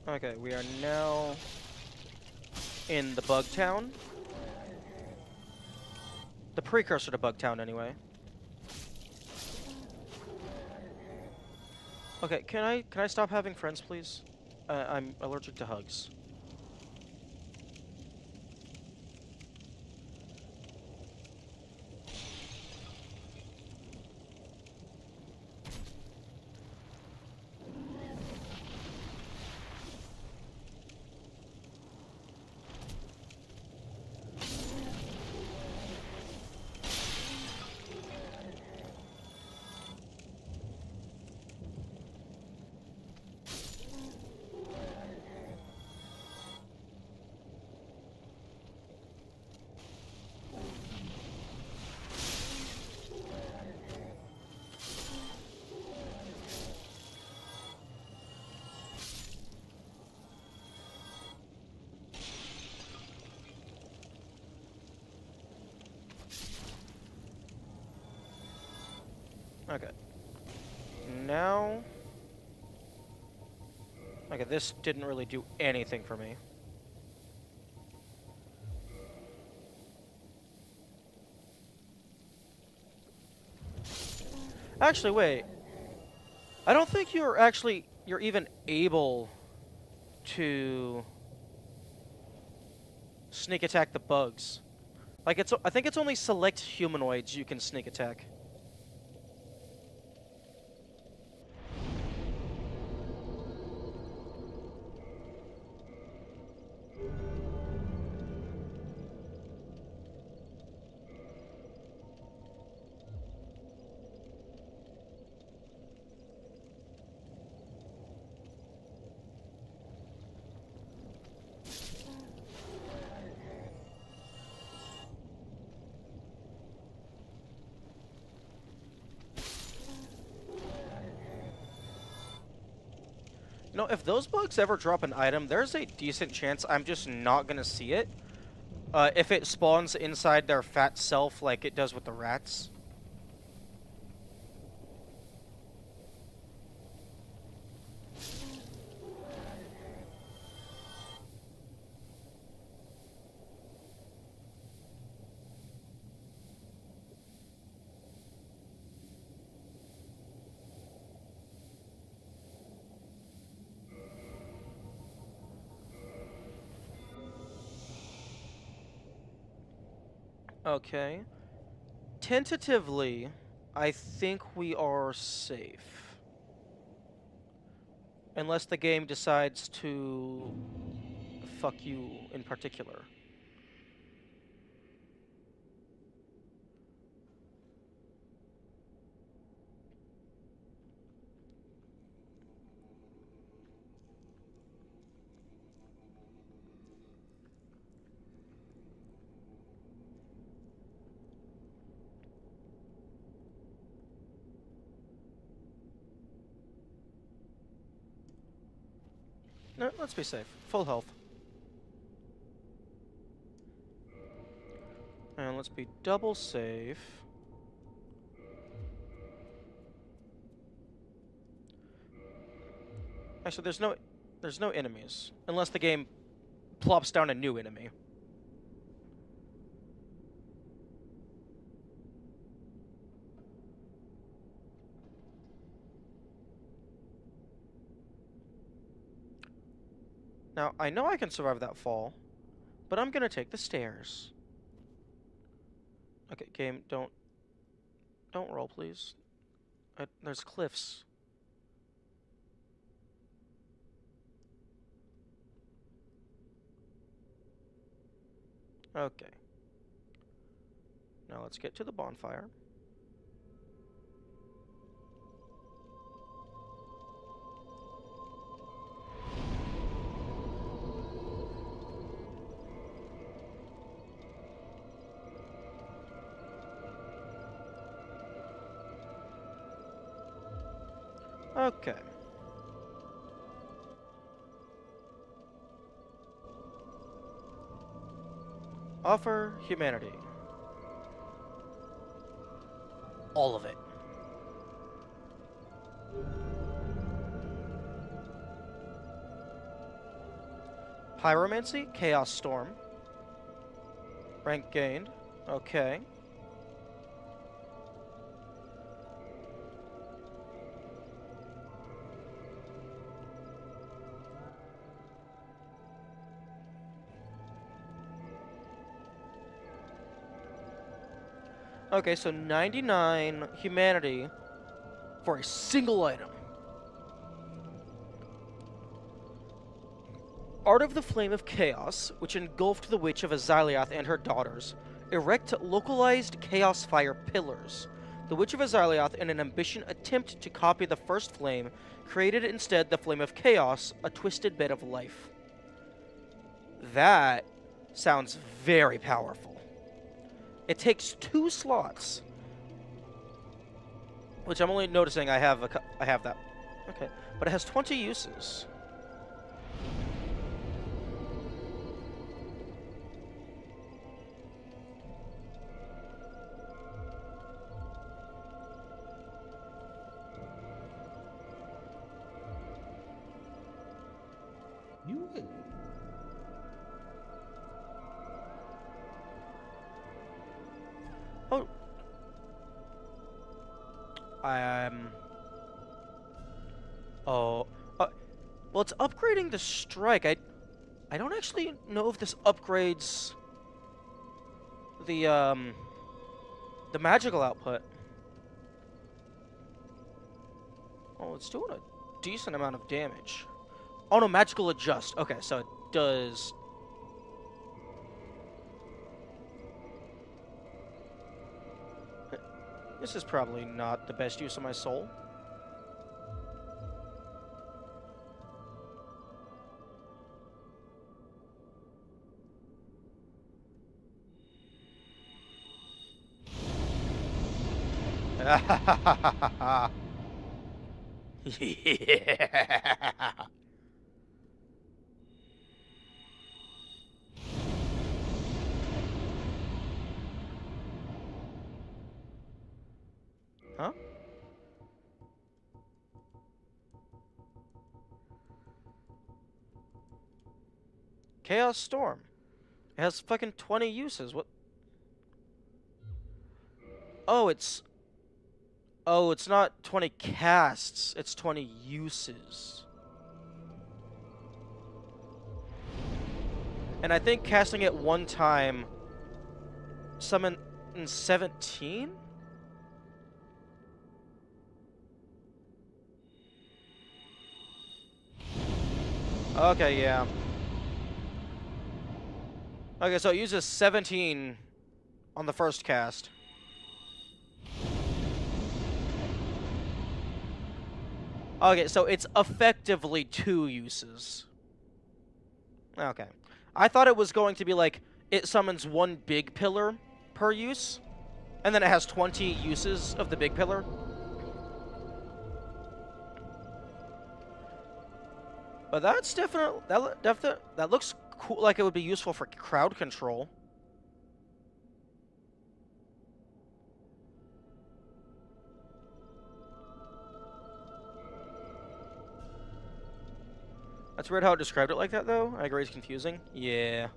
Okay, we are now in the Bug Town. The precursor to Bug Town, anyway. Okay, can I stop having friends, please? I'm allergic to hugs. Okay. Now... Okay, this didn't really do anything for me. Actually, wait. I don't think you're even able to sneak attack the bugs. Like, I think it's only select humanoids you can sneak attack. You know, if those bugs ever drop an item, there's a decent chance I'm just not gonna see it. If it spawns inside their fat self like it does with the rats. Okay. Tentatively, I think we are safe. Unless the game decides to fuck you in particular. No, let's be safe. Full health. And let's be double safe. Actually, there's no enemies. Unless the game plops down a new enemy. Now, I know I can survive that fall, but I'm gonna take the stairs. Okay, game, don't roll, please. There's cliffs. Okay. Now let's get to the bonfire. Okay. Offer humanity. All of it. Pyromancy, Chaos Storm. Rank gained. Okay. Okay, so 99 humanity for a single item. Art of the Flame of Chaos, which engulfed the Witch of Azalioth and her daughters. Erect localized Chaos Fire pillars. The Witch of Azalioth, in an ambitious attempt to copy the first flame, created instead the Flame of Chaos, a twisted bed of life. That sounds very powerful. It takes 2 slots, which I'm only noticing I have that. Okay, but it has 20 uses. You would. Oh. Oh. Well, it's upgrading the strike. I don't actually know if this upgrades the magical output. Oh, it's doing a decent amount of damage. Oh no, magical adjust. Okay, so it does. This is probably not the best use of my soul. Yeah. Huh? Chaos Storm. It has fucking 20 uses. What? Oh, it's... Oh, it's not 20 casts. It's 20 uses. And I think casting it one time... Summon in 17? Okay, yeah. Okay, so it uses 17 on the first cast. Okay, so it's effectively 2 uses. Okay. I thought it was going to be like, it summons 1 big pillar per use, and then it has 20 uses of the big pillar. But that's definitely, that looks cool, like it would be useful for crowd control. That's weird how it described it like that, though. I agree it's confusing. Yeah.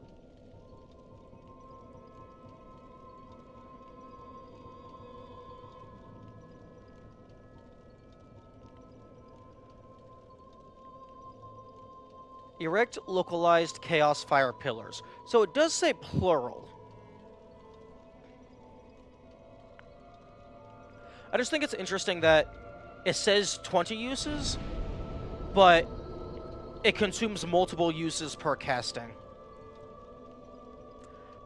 Erect localized chaos fire pillars. So it does say plural. I just think it's interesting that it says 20 uses, but it consumes multiple uses per casting.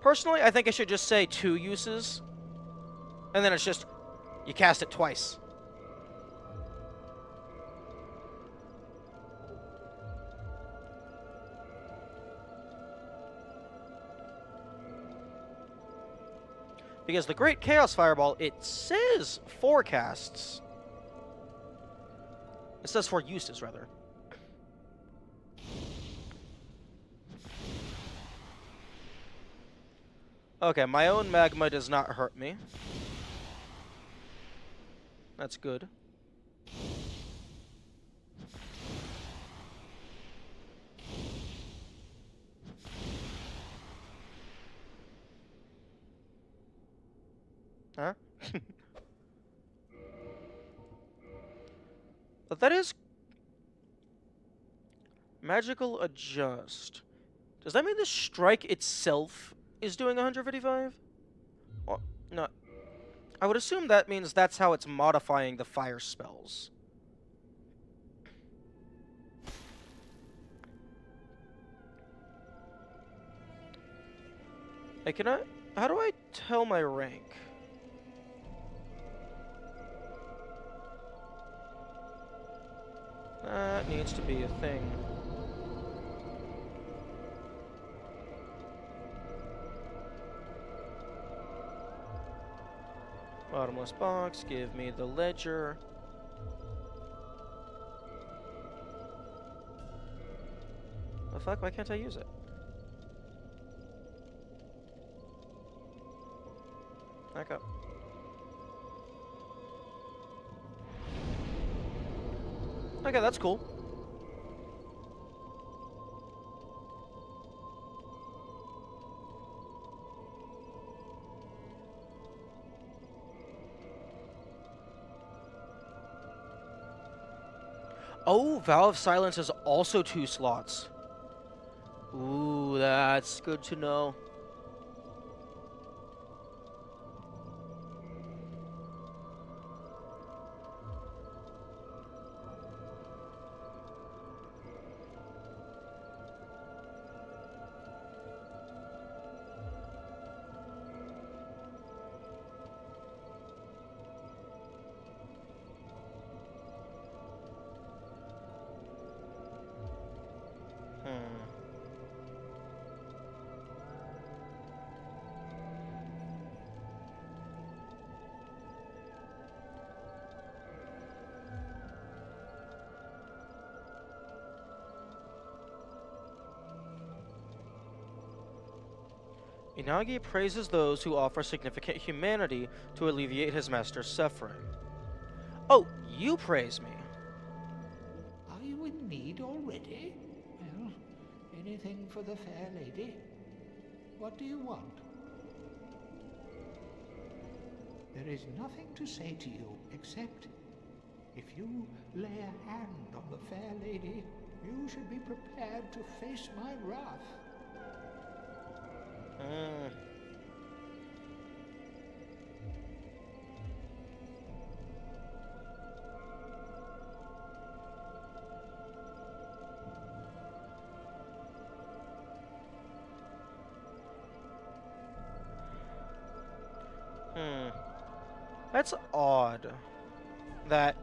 Personally, I think it should just say 2 uses, and then it's just, you cast it twice. Because the Great Chaos Fireball, it says 4 casts. It says 4 uses, rather. Okay, my own magma does not hurt me. That's good. Huh? But that is... Magical adjust. Does that mean the strike itself is doing 155? Well, no. I would assume that means that's how it's modifying the fire spells. Hey, can I... How do I tell my rank? That needs to be a thing. Bottomless box, give me the ledger. The fuck, why can't I use it? Back up. Okay, that's cool. Oh, Vow of Silence is also 2 slots. Ooh, that's good to know. Inagi praises those who offer significant humanity to alleviate his master's suffering. Oh, you praise me. Are you in need already? Well, anything for the fair lady? What do you want? There is nothing to say to you except if you lay a hand on the fair lady, you should be prepared to face my wrath. That's odd. That,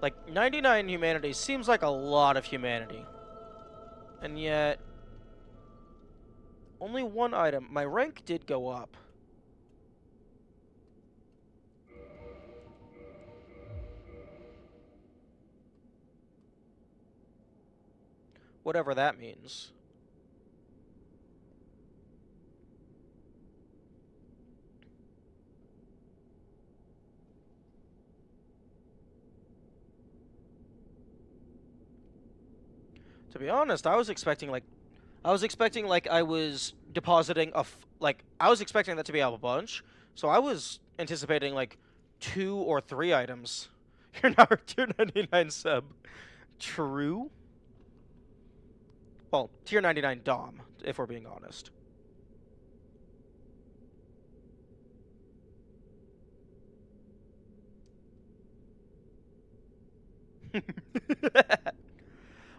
like, 99 humanity seems like a lot of humanity. And yet... Only 1 item. My rank did go up. Whatever that means. To be honest, I was expecting like I was depositing I was expecting that to be a bunch, so I was anticipating like 2 or 3 items. You're now 299 sub. True. Well, tier 99 Dom, if we're being honest.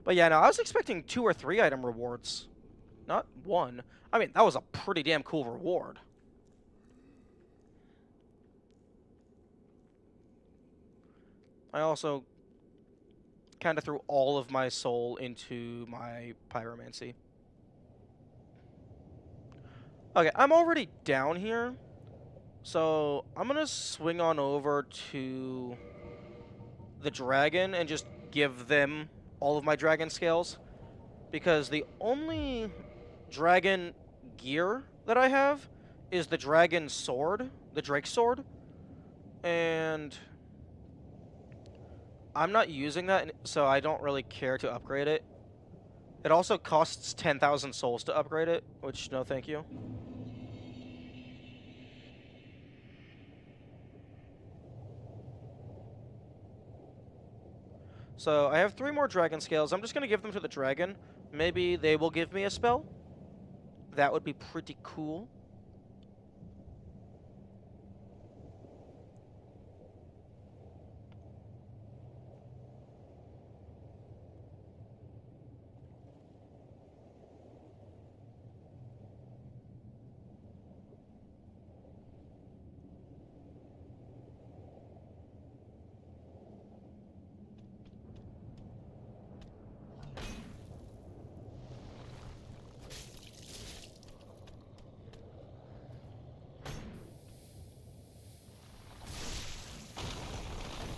But yeah, no, I was expecting 2 or 3 item rewards, not one. I mean, that was a pretty damn cool reward. I also kind of threw all of my soul into my pyromancy. Okay, I'm already down here, so I'm gonna swing on over to the dragon and just give them all of my dragon scales, because the only dragon gear that I have is the dragon sword, the Drake sword, and I'm not using that, so I don't really care to upgrade it. It also costs 10,000 souls to upgrade it, which no thank you. So I have 3 more dragon scales. I'm just going to give them to the dragon. Maybe they will give me a spell. That would be pretty cool.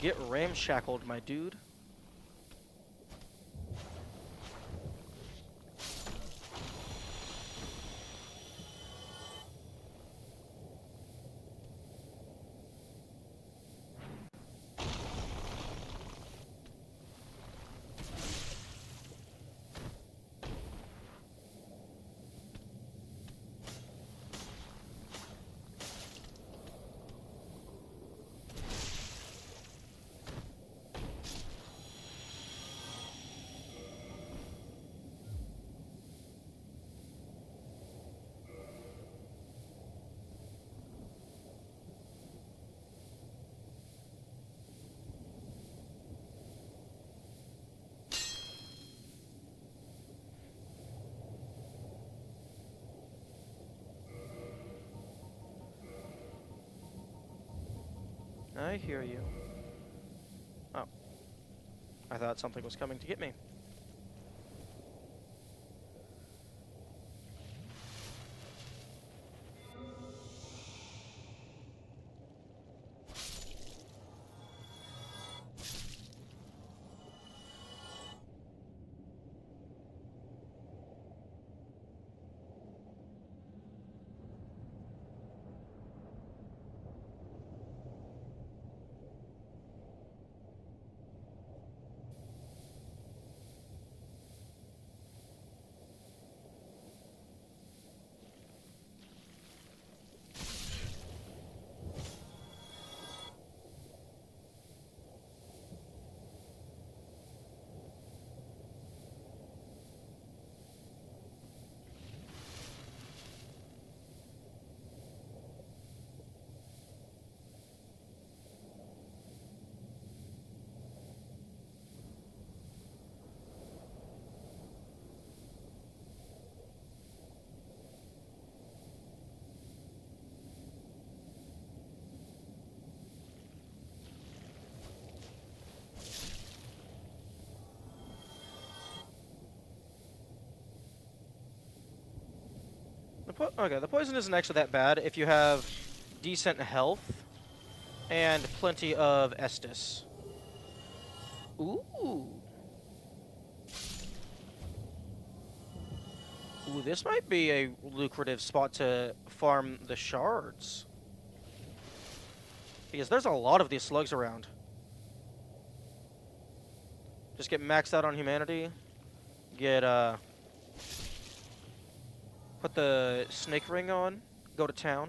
Get ramshackled, my dude. I hear you. Oh. I thought something was coming to get me. Okay, the poison isn't actually that bad if you have decent health and plenty of Estus. Ooh. Ooh, this might be a lucrative spot to farm the shards. Because there's a lot of these slugs around. Just get maxed out on humanity. get put the snake ring on, go to town.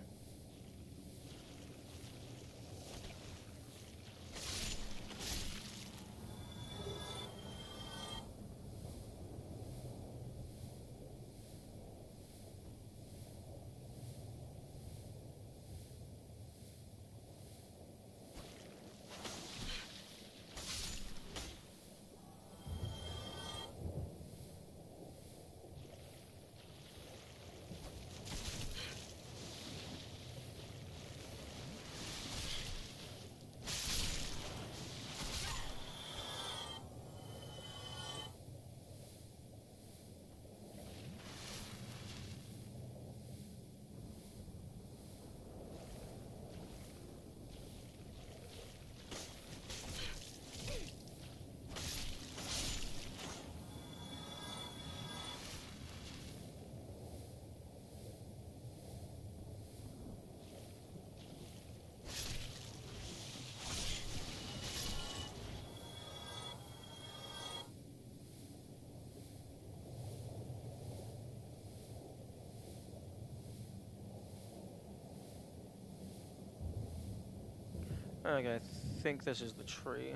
Okay, I think this is the tree.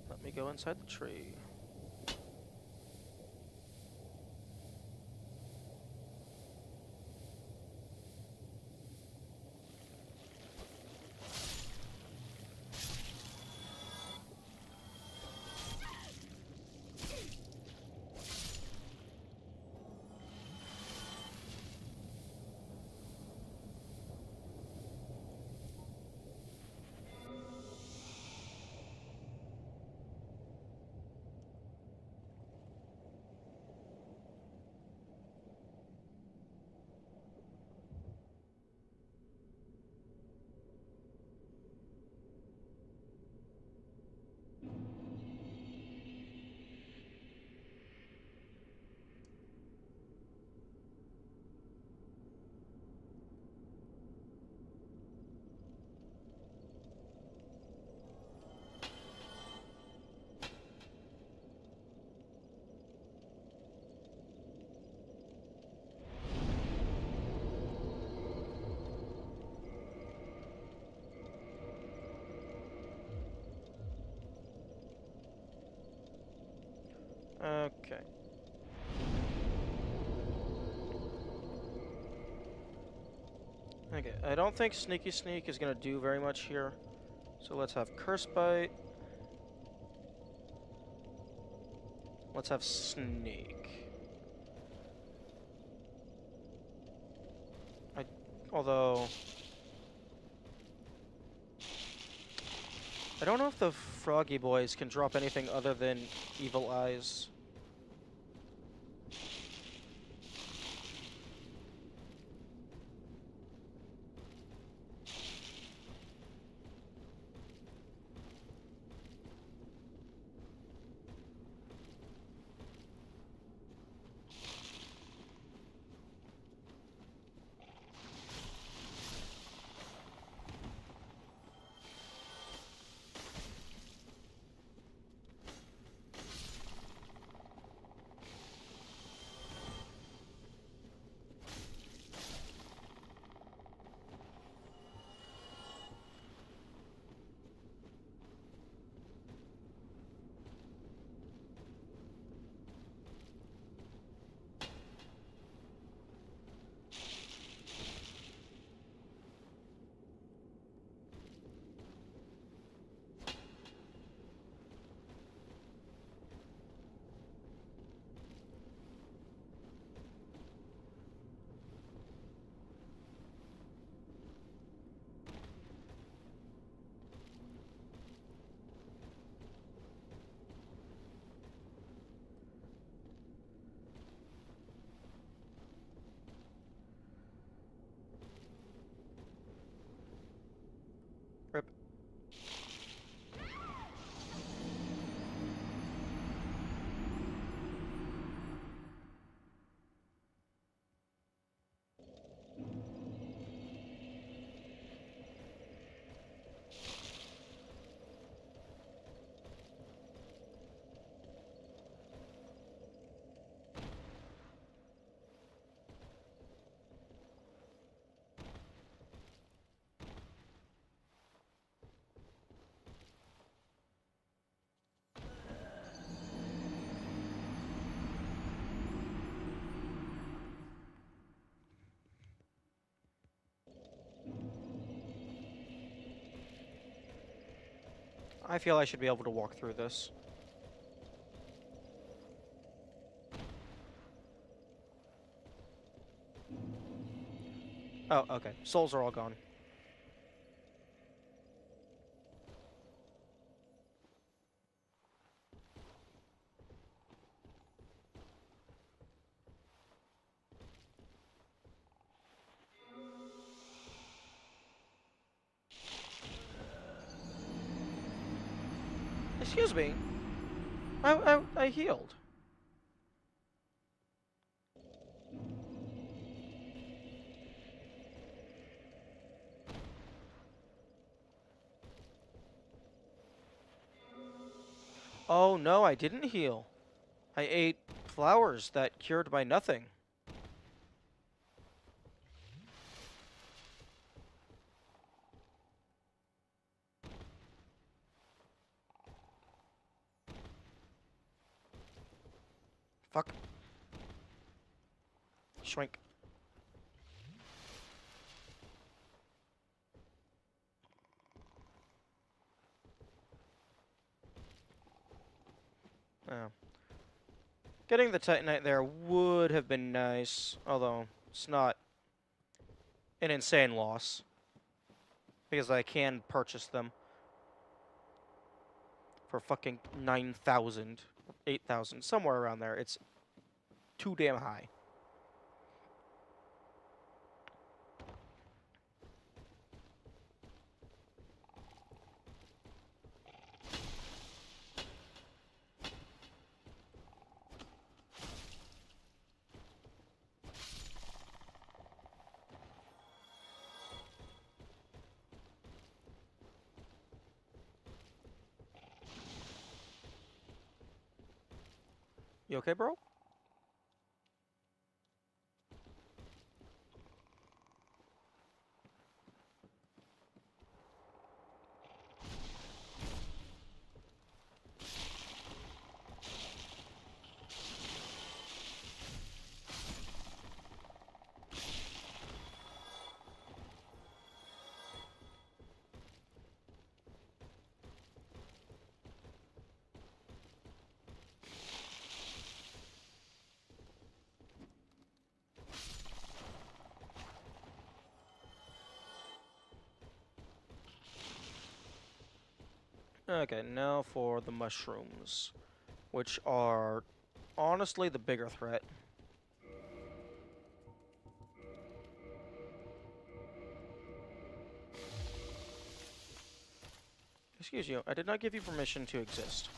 Let me go inside the tree. Okay. Okay, I don't think Sneaky Sneak is gonna do very much here. So let's have Curse Bite. Let's have Sneak. Although I don't know if the Froggy Boys can drop anything other than Evil Eyes. I feel I should be able to walk through this. Oh, okay. Souls are all gone. Excuse me. I healed. Oh no, I didn't heal. I ate flowers that cured my nothing. Fuck. Shrink. Oh. Getting the Titanite there would have been nice, although it's not an insane loss. Because I can purchase them for fucking 9,000, 8,000, somewhere around there. It's too damn high. You okay, bro? Okay, now for the mushrooms, which are honestly the bigger threat. Excuse you, I did not give you permission to exist.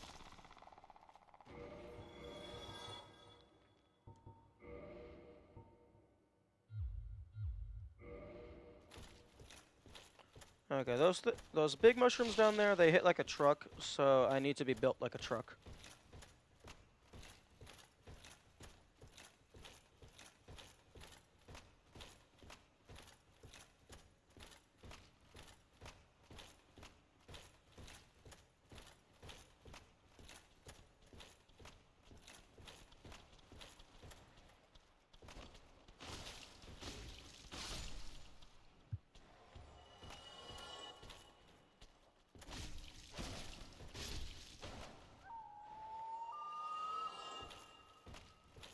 Okay, those big mushrooms down there, they hit like a truck, so I need to be built like a truck.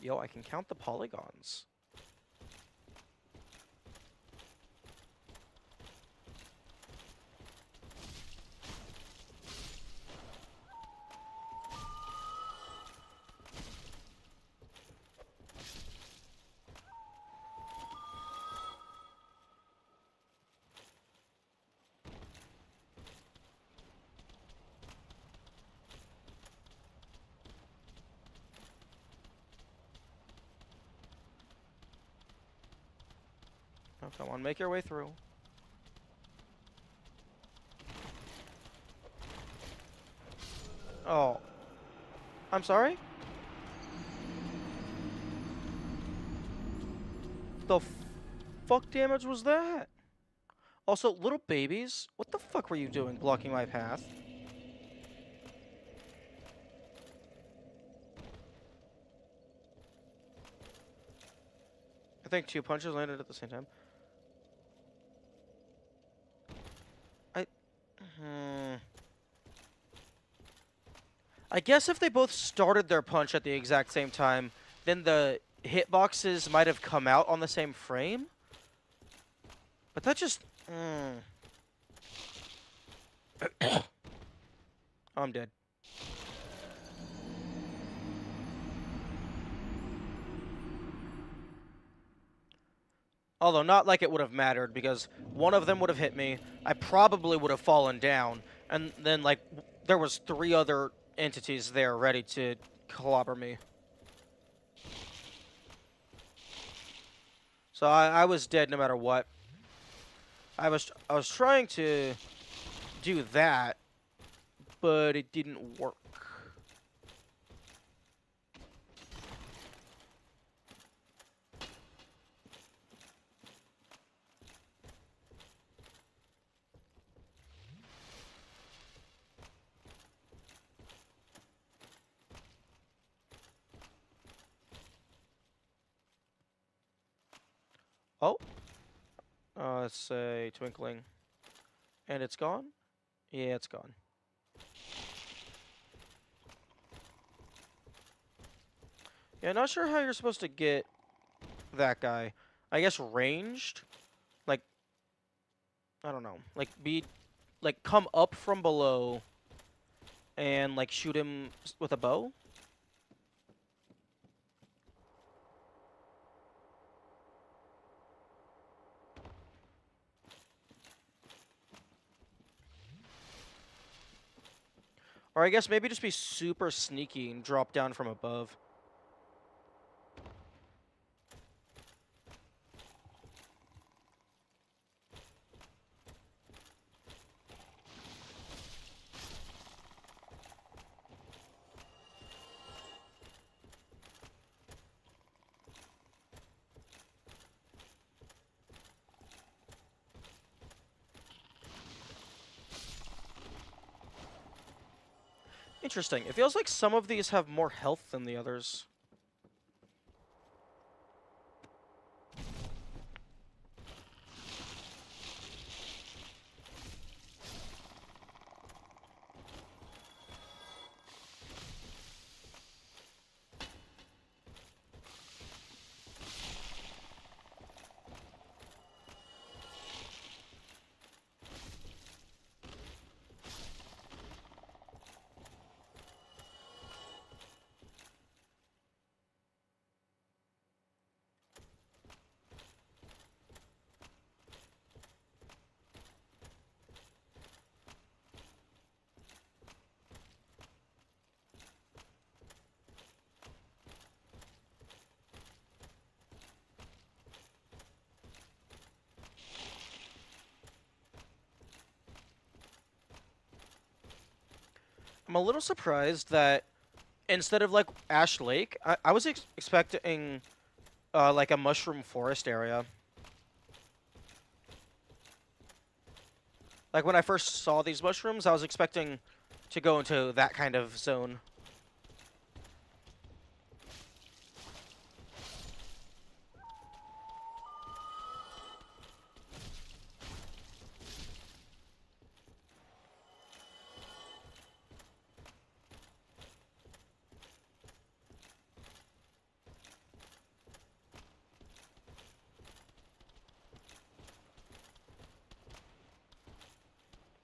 Yo, I can count the polygons. Oh, come on, make your way through. Oh. I'm sorry? The fuck damage was that? Also, little babies, what the fuck were you doing blocking my path? I think 2 punches landed at the same time. I guess if they both started their punch at the exact same time, then the hitboxes might have come out on the same frame. But that just... I'm dead. Although not like it would have mattered, because one of them would have hit me, I probably would have fallen down, and then, like, there was 3 other entities there ready to clobber me. So I was dead no matter what. I was trying to do that, but it didn't work. Oh. Let's say twinkling. And it's gone? Yeah, it's gone. Yeah, not sure how you're supposed to get that guy. I guess ranged? Like, I don't know. Like, come up from below and, like, shoot him with a bow? Or I guess maybe just be super sneaky and drop down from above. Interesting. It feels like some of these have more health than the others. I'm a little surprised that instead of, like, Ash Lake, I was expecting, like, a mushroom forest area. Like, when I first saw these mushrooms, I was expecting to go into that kind of zone.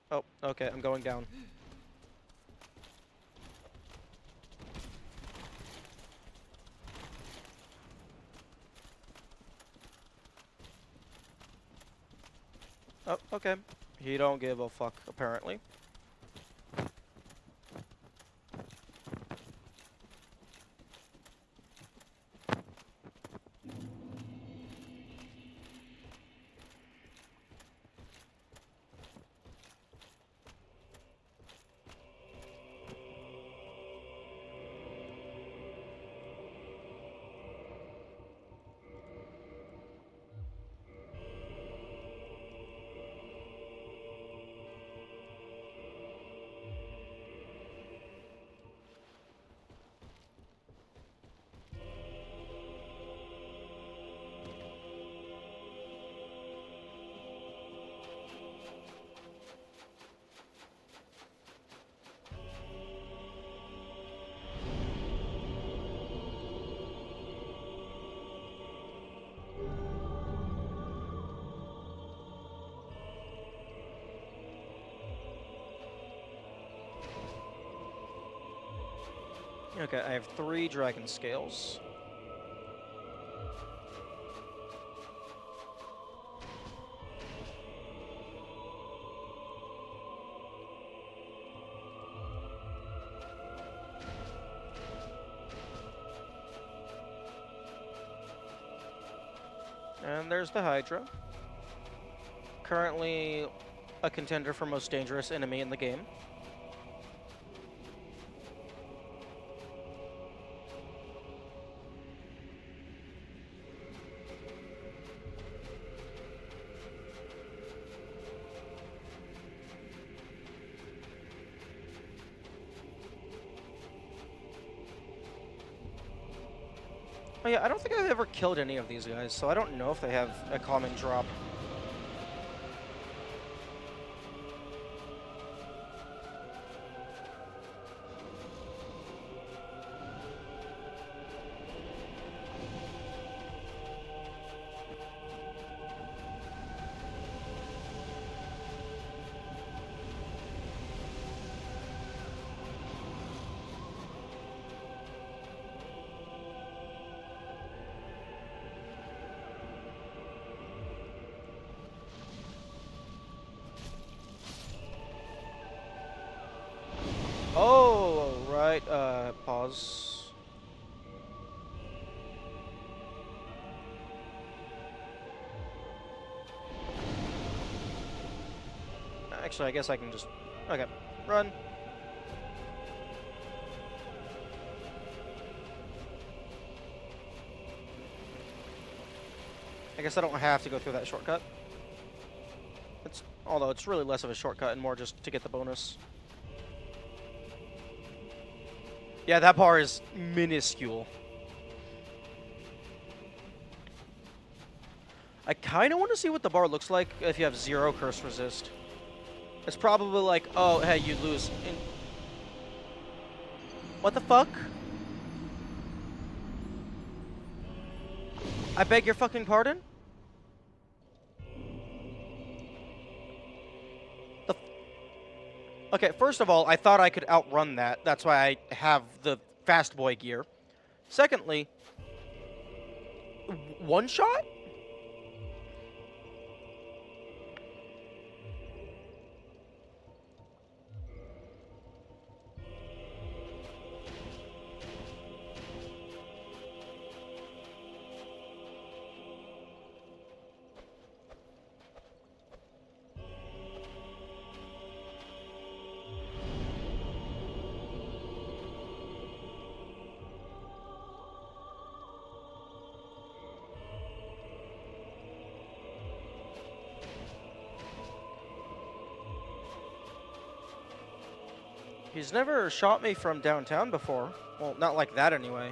Oh, okay, I'm going down. Oh, okay. He don't give a fuck, apparently. Okay, I have 3 dragon scales. And there's the Hydra. Currently a contender for most dangerous enemy in the game. Oh yeah, I don't think I've ever killed any of these guys, so I don't know if they have a common drop. Oh, right, pause. Actually, I guess I can just... Okay, run. I guess I don't have to go through that shortcut. Although it's really less of a shortcut and more just to get the bonus. Yeah, that bar is minuscule. I kind of want to see what the bar looks like if you have 0 curse resist. It's probably like, oh, hey, you lose. What the fuck? I beg your fucking pardon? Okay, first of all, I thought I could outrun that. That's why I have the fast boy gear. Secondly, one shot? He's never shot me from downtown before. Well, not like that anyway.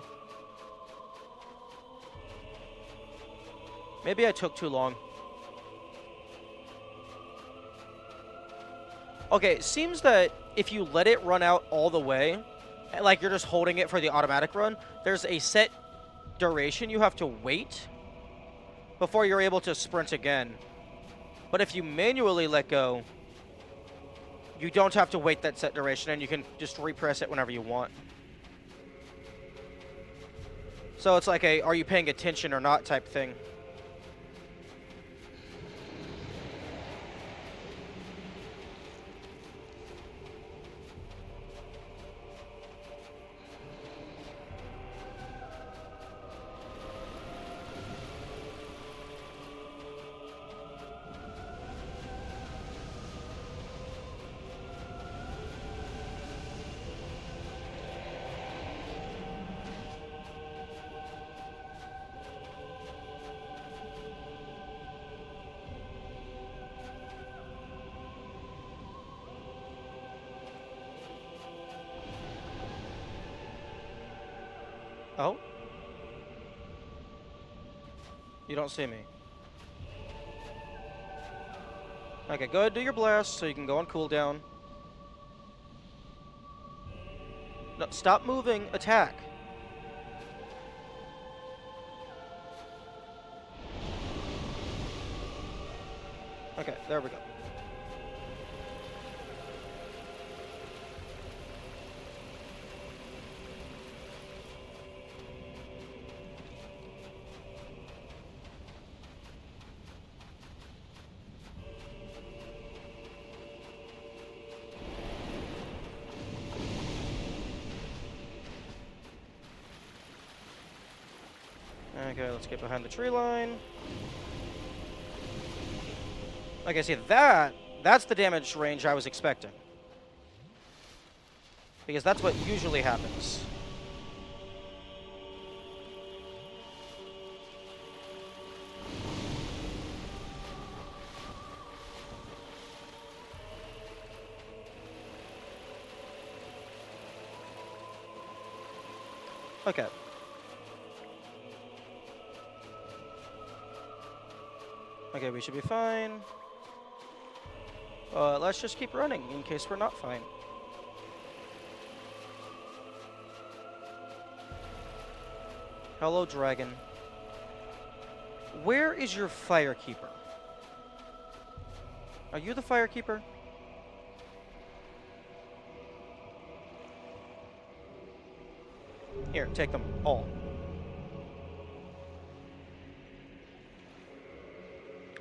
Maybe I took too long. Okay, it seems that if you let it run out all the way, like you're just holding it for the automatic run, there's a set duration you have to wait before you're able to sprint again. But if you manually let go, you don't have to wait that set duration, and you can just repress it whenever you want. So it's like a are you paying attention or not type thing. Oh? You don't see me. Okay, go ahead, do your blast so you can go on cooldown. No, stop moving, attack. Okay, there we go. Okay, let's get behind the tree line. Like I see, that's the damage range I was expecting. Because that's what usually happens. Okay. Okay, we should be fine. Let's just keep running in case we're not fine. Hello, dragon. Where is your firekeeper? Are you the firekeeper? Here, take them all.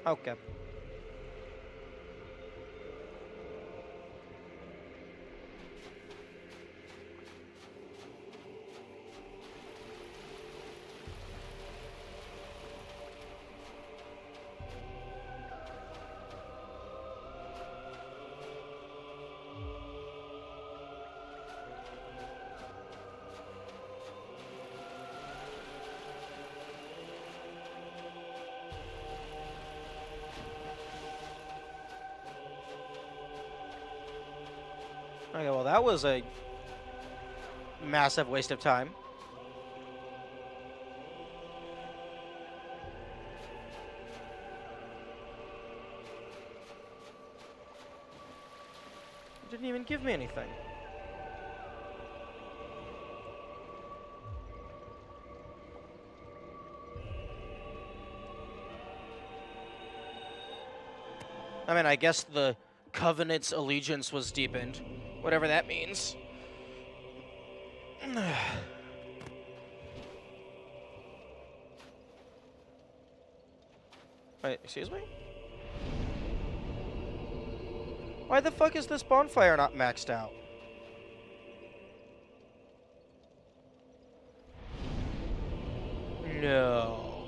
Okay. Okay, well, that was a massive waste of time. You didn't even give me anything. I mean, I guess the Covenant's allegiance was deepened. Whatever that means. Wait, excuse me? Why the fuck is this bonfire not maxed out? No.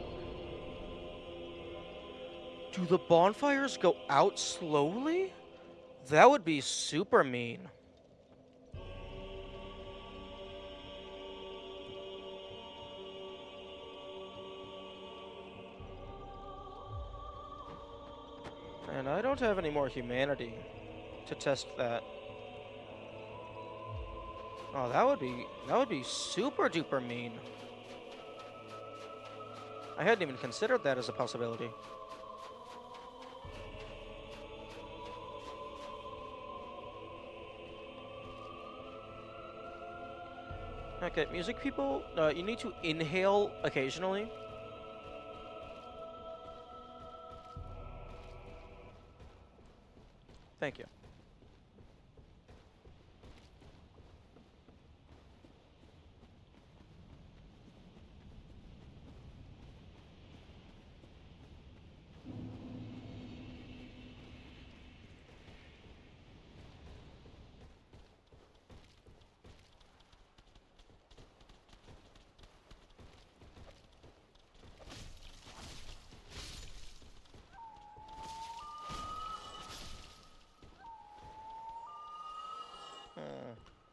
Do the bonfires go out slowly? That would be super mean. And I don't have any more humanity to test that. Oh, that would be super duper mean. I hadn't even considered that as a possibility. Okay, music people, you need to inhale occasionally. Thank you.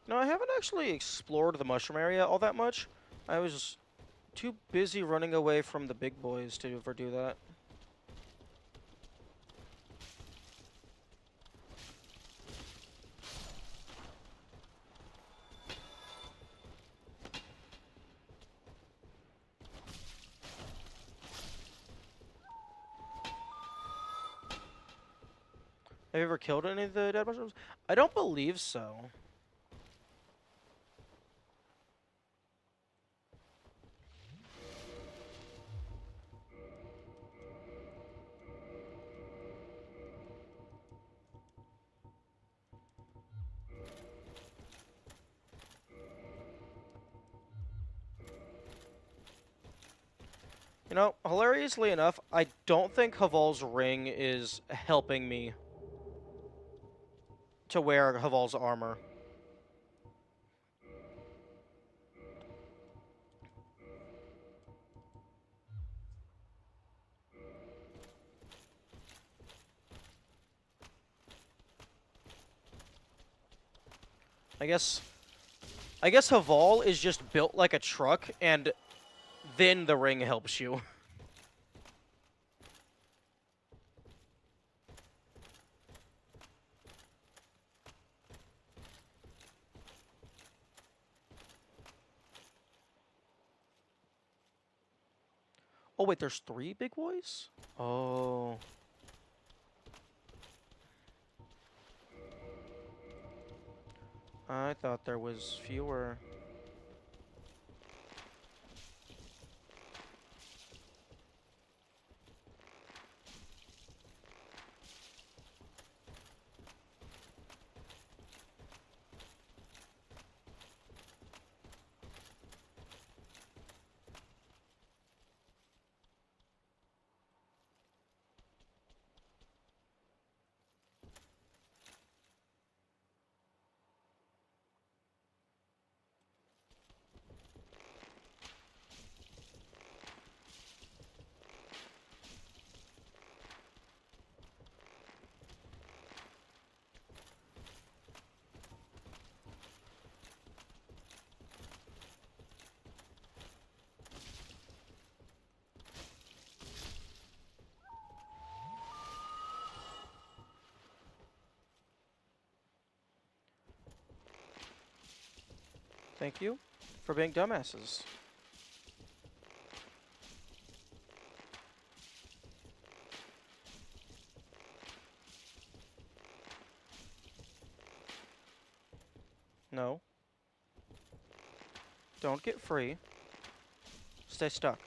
No, I haven't actually explored the mushroom area all that much. I was too busy running away from the big boys to ever do that. Have you ever killed any of the dead mushrooms? I don't believe so. You know, hilariously enough, I don't think Haval's ring is helping me to wear Haval's armor. I guess Haval is just built like a truck, and then the ring helps you. Oh wait, there's 3 big boys? Oh. I thought there was fewer. Thank you for being dumbasses. No. Don't get free. Stay stuck.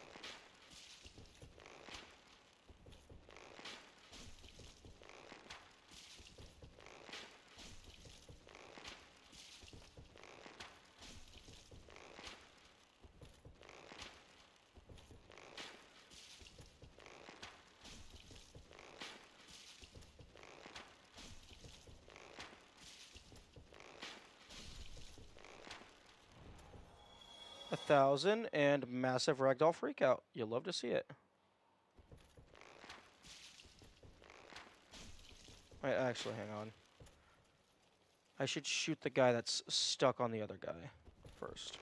A 1,000 and massive ragdoll freakout. You'll love to see it. Wait, actually, hang on. I should shoot the guy that's stuck on the other guy first.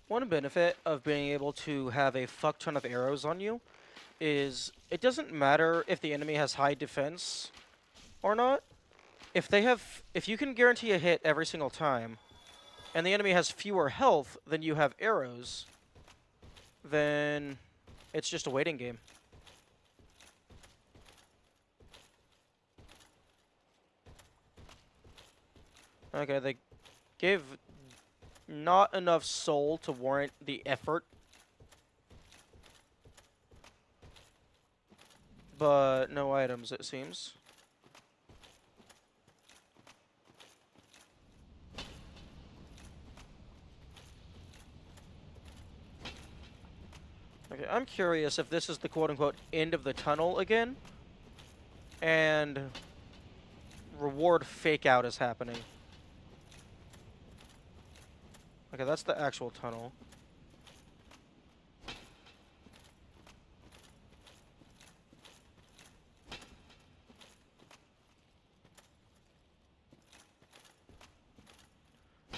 One benefit of being able to have a fuck ton of arrows on you is it doesn't matter if the enemy has high defense or not. If you can guarantee a hit every single time, and the enemy has fewer health than you have arrows, then it's just a waiting game. Okay, they gave not enough soul to warrant the effort. But no items, it seems. Okay, I'm curious if this is the quote-unquote end of the tunnel again, and reward fake-out is happening. Okay, that's the actual tunnel.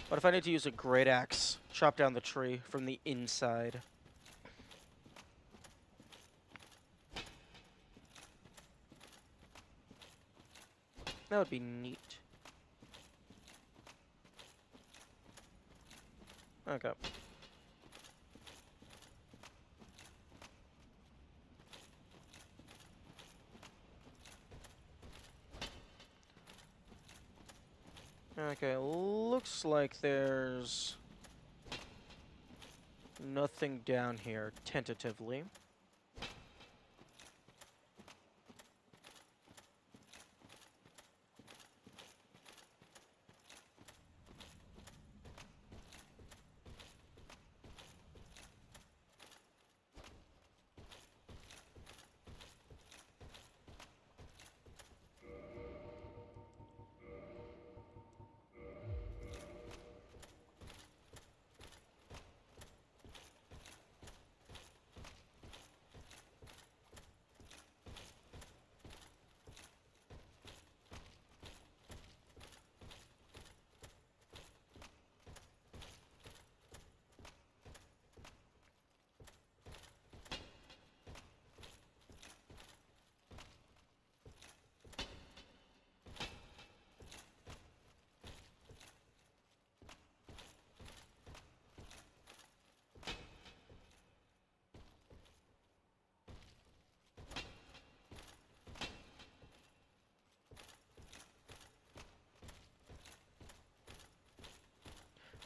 What if I need to use a great axe? Chop down the tree from the inside. That would be neat. Okay. Okay, looks like there's nothing down here, tentatively.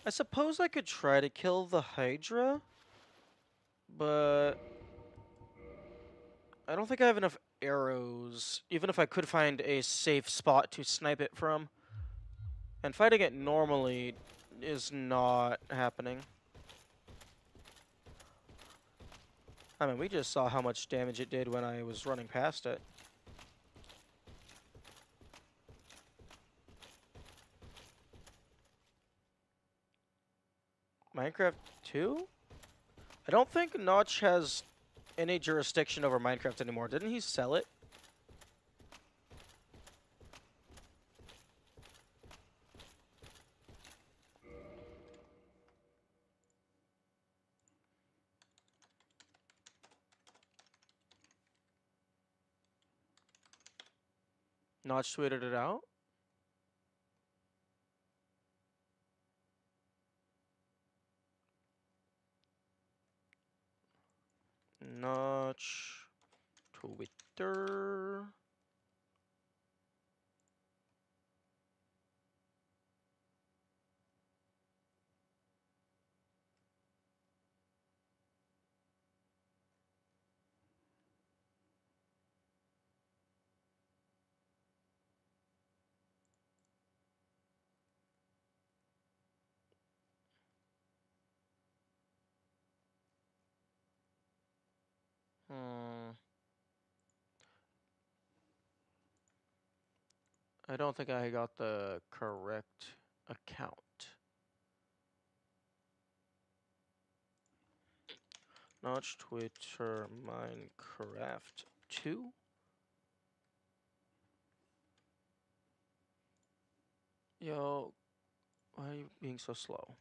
I suppose I could try to kill the Hydra, but I don't think I have enough arrows, even if I could find a safe spot to snipe it from. And fighting it normally is not happening. I mean, we just saw how much damage it did when I was running past it. Minecraft 2? I don't think Notch has any jurisdiction over Minecraft anymore. Didn't he sell it? Notch tweeted it out? Notch Twitter. I don't think I got the correct account. Notch Twitter Minecraft 2. Yo, why are you being so slow?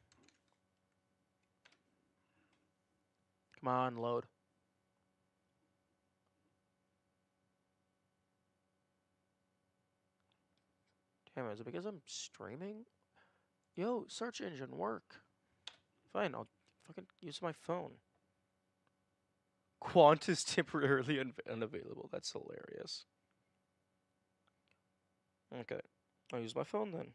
Come on, load. Damn it, is it because I'm streaming? Yo, search engine work. Fine, I'll fucking use my phone. Quant is temporarily unavailable. That's hilarious. Okay, I'll use my phone then.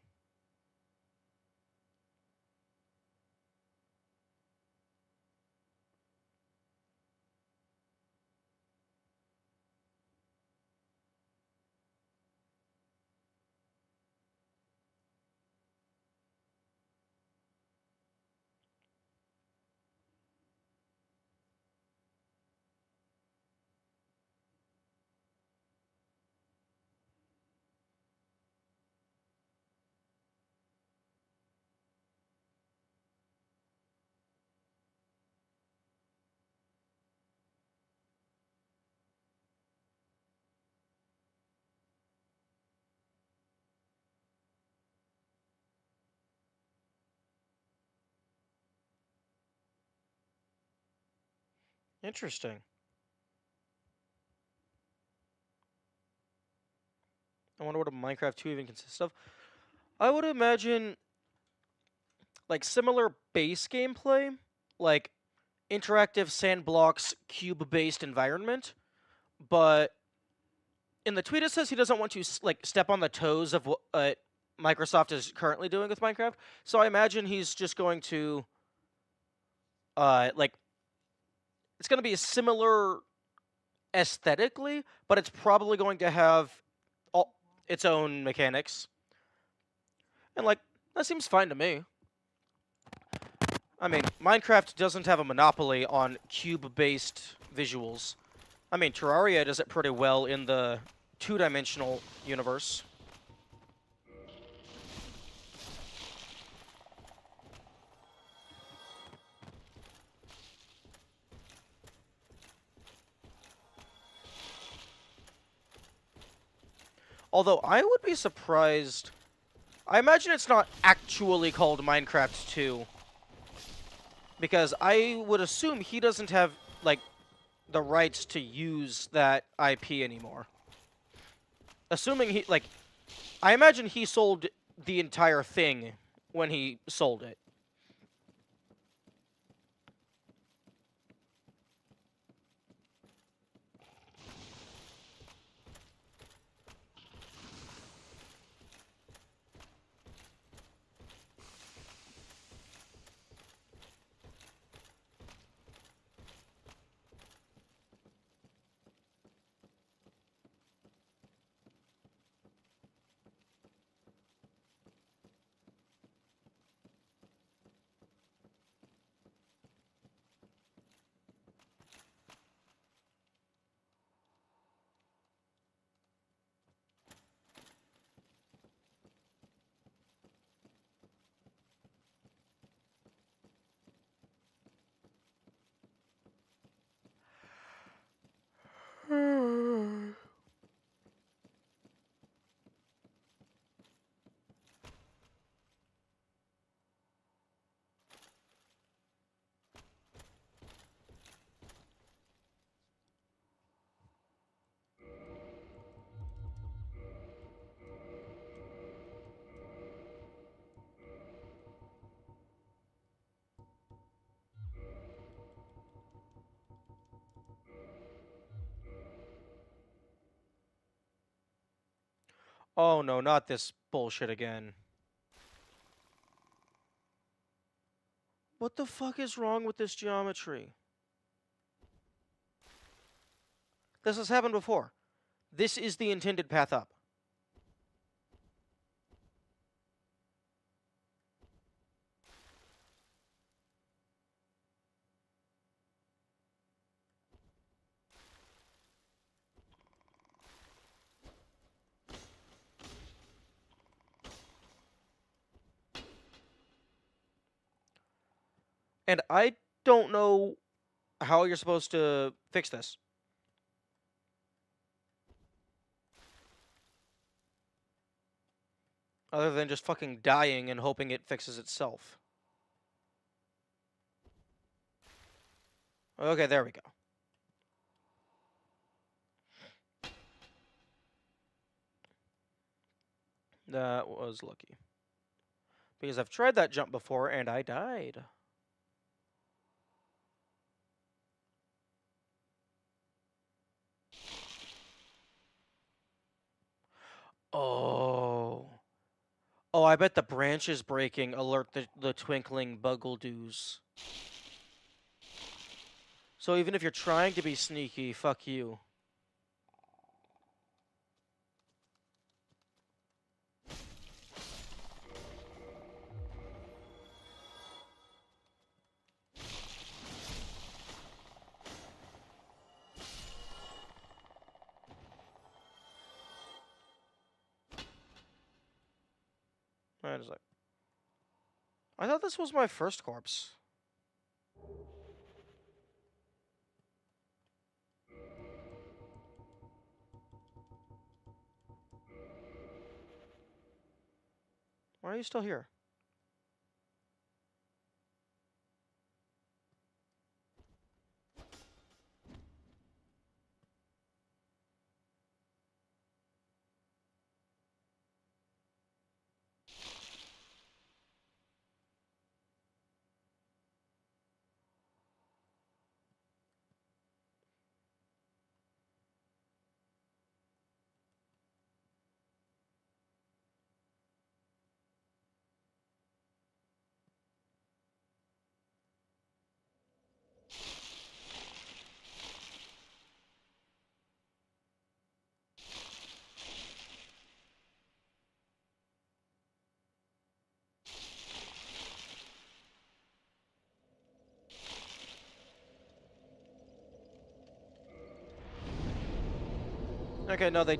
Interesting. I wonder what a Minecraft 2 even consists of. I would imagine like similar base gameplay, like interactive sandblocks cube-based environment, but in the tweet it says he doesn't want to like step on the toes of Microsoft is currently doing with Minecraft. So I imagine he's just going to, like, it's going to be similar aesthetically, but it's probably going to have all its own mechanics. And, like, that seems fine to me. I mean, Minecraft doesn't have a monopoly on cube-based visuals. I mean, Terraria does it pretty well in the two-dimensional universe. Although, I would be surprised... I imagine it's not actually called Minecraft 2. Because I would assume he doesn't have, like, the rights to use that IP anymore. Assuming he, like... I imagine he sold the entire thing when he sold it. Oh no, not this bullshit again. What the fuck is wrong with this geometry? This has happened before. This is the intended path up. And I don't know how you're supposed to fix this. Other than just fucking dying and hoping it fixes itself. Okay, there we go. That was lucky. Because I've tried that jump before and I died. Oh. Oh, I bet the branches breaking alert the twinkling buggledoos. So even if you're trying to be sneaky, fuck you. I was like, I thought this was my first corpse. Why are you still here? Okay, no, they...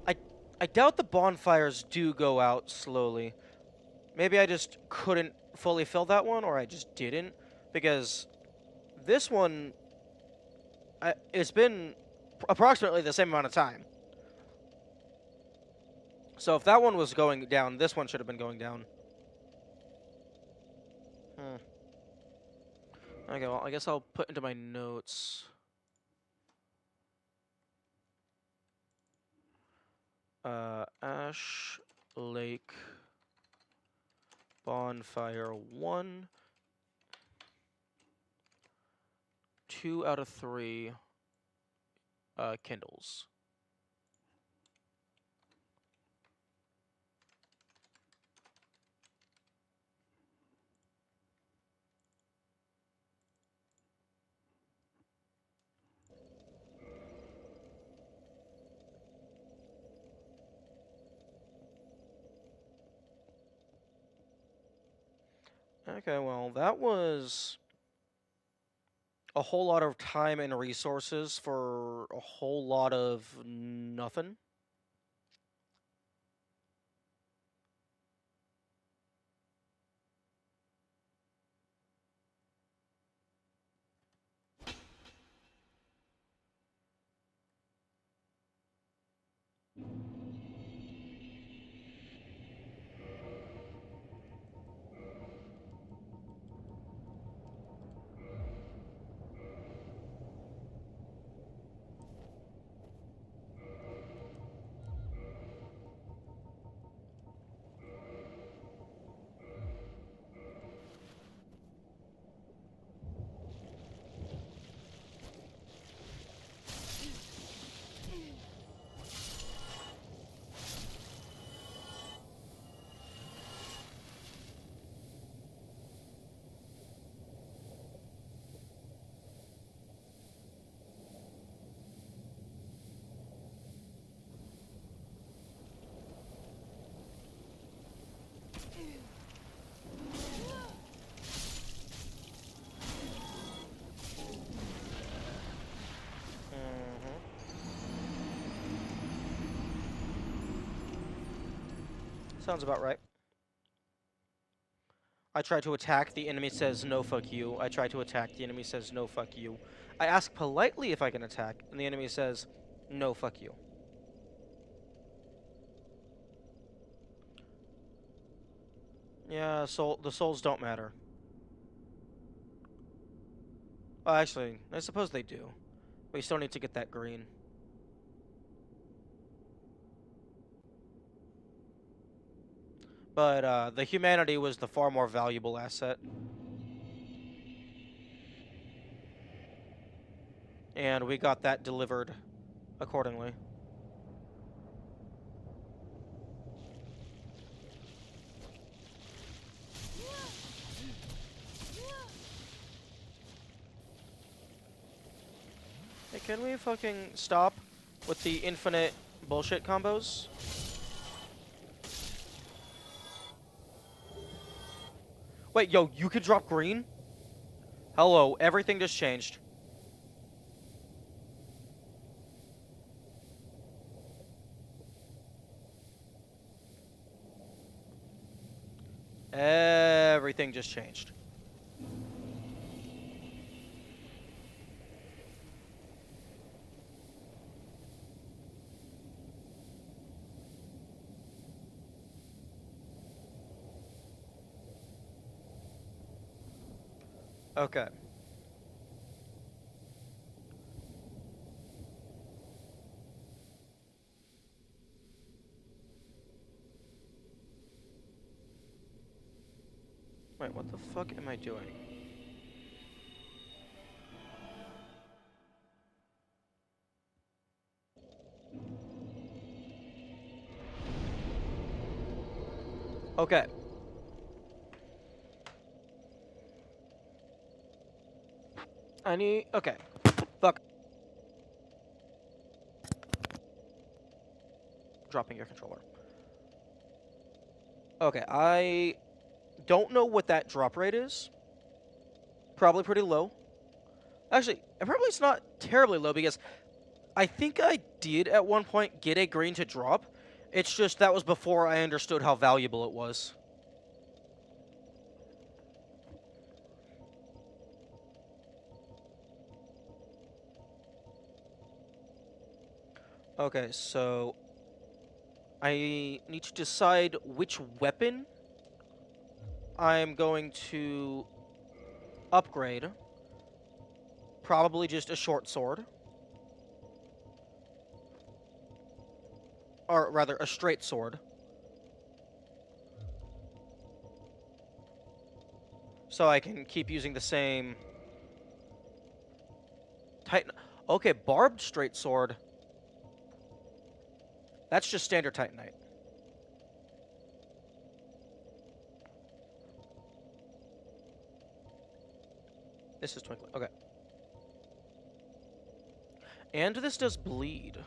I, I doubt the bonfires do go out slowly. Maybe I just couldn't fully fill that one, or I just didn't. Because this one... it's been approximately the same amount of time. So if that one was going down, this one should have been going down. Okay, well, I guess I'll put into my notes. Ash Lake Bonfire 1. 2 out of 3 Kindles. Okay, well, that was a whole lot of time and resources for a whole lot of nothing. Sounds about right. I try to attack, the enemy says no fuck you. I try to attack, the enemy says no fuck you. I ask politely if I can attack, and the enemy says no fuck you. Yeah, the souls don't matter. Actually, I suppose they do. We still need to get that green. But the humanity was the far more valuable asset. And we got that delivered accordingly. Hey, can we fucking stop with the infinite bullshit combos? Wait, yo, you could drop green? Hello, everything just changed. Everything just changed. Okay. Wait, what the fuck am I doing? Okay. Okay. Fuck. Dropping your controller. Okay, I don't know what that drop rate is. Probably pretty low. Actually, probably it's not terribly low because I think I did at one point get a green to drop. It's just that was before I understood how valuable it was. Okay, so I need to decide which weapon I'm going to upgrade. Probably just a short sword. Or rather, a straight sword. So I can keep using the same Titan. Okay, barbed straight sword. That's just standard Titanite. This is twinkling. Okay. And this does bleed.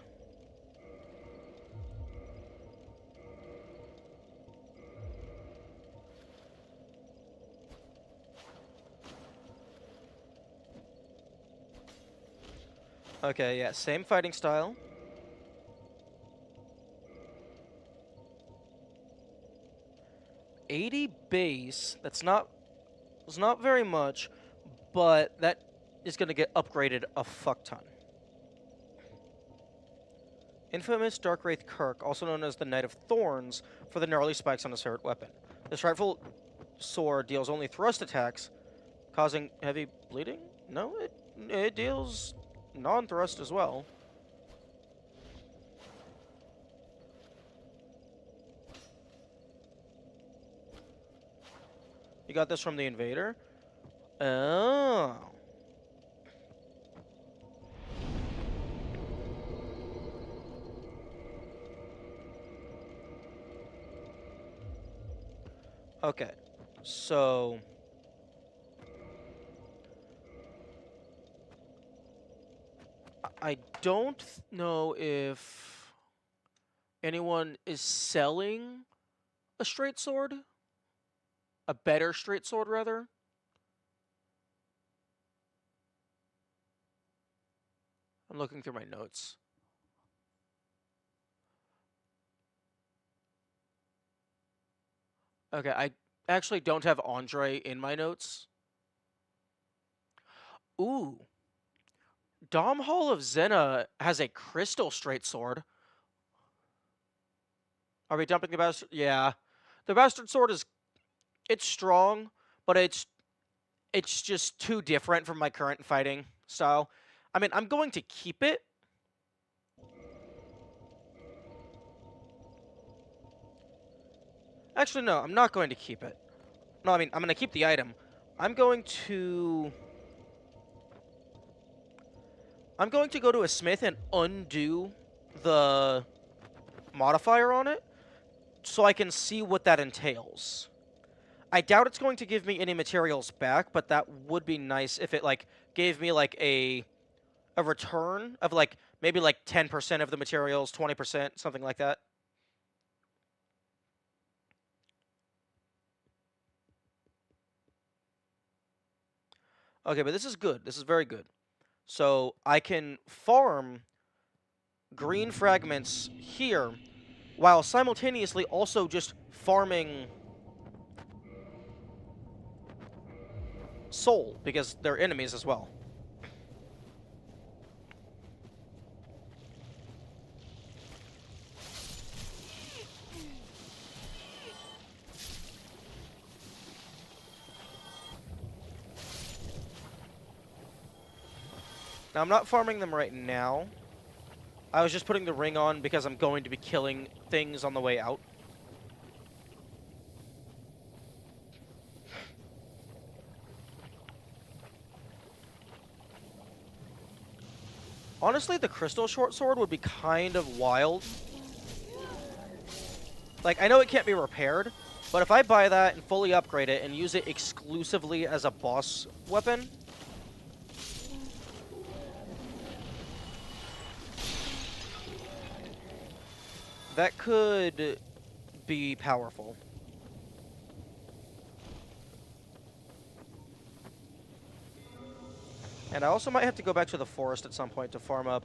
Okay, yeah, same fighting style. $80 base. It's not very much, but that is going to get upgraded a fuck ton. Infamous Darkwraith Kirk, also known as the Knight of Thorns, for the gnarly spikes on his favorite weapon. This rightful sword deals only thrust attacks, causing heavy bleeding? No, it deals non-thrust as well. You got this from the invader? Oh. Okay. So I don't know if anyone is selling a straight sword. A better straight sword, rather. I'm looking through my notes. Okay, I actually don't have Andre in my notes. Ooh. Dom Hall of Zena has a crystal straight sword. Are we dumping the bastard? Yeah. The bastard sword it's strong, but it's just too different from my current fighting style. I mean, I'm going to keep it. Actually, no, I'm not going to keep it. No, I mean, I'm going to keep the item. I'm going to go to a smith and undo the modifier on it so I can see what that entails. I doubt it's going to give me any materials back, but that would be nice if it, like, gave me, like, a return of, like, maybe, like, 10% of the materials, 20%, something like that. Okay, but this is good. This is very good. So I can farm green fragments here while simultaneously also just farming soul because they're enemies as well. Now, I'm not farming them right now. I was just putting the ring on because I'm going to be killing things on the way out. Honestly, the crystal short sword would be kind of wild. Like, I know it can't be repaired, but if I buy that and fully upgrade it and use it exclusively as a boss weapon, that could be powerful. And I also might have to go back to the forest at some point to farm up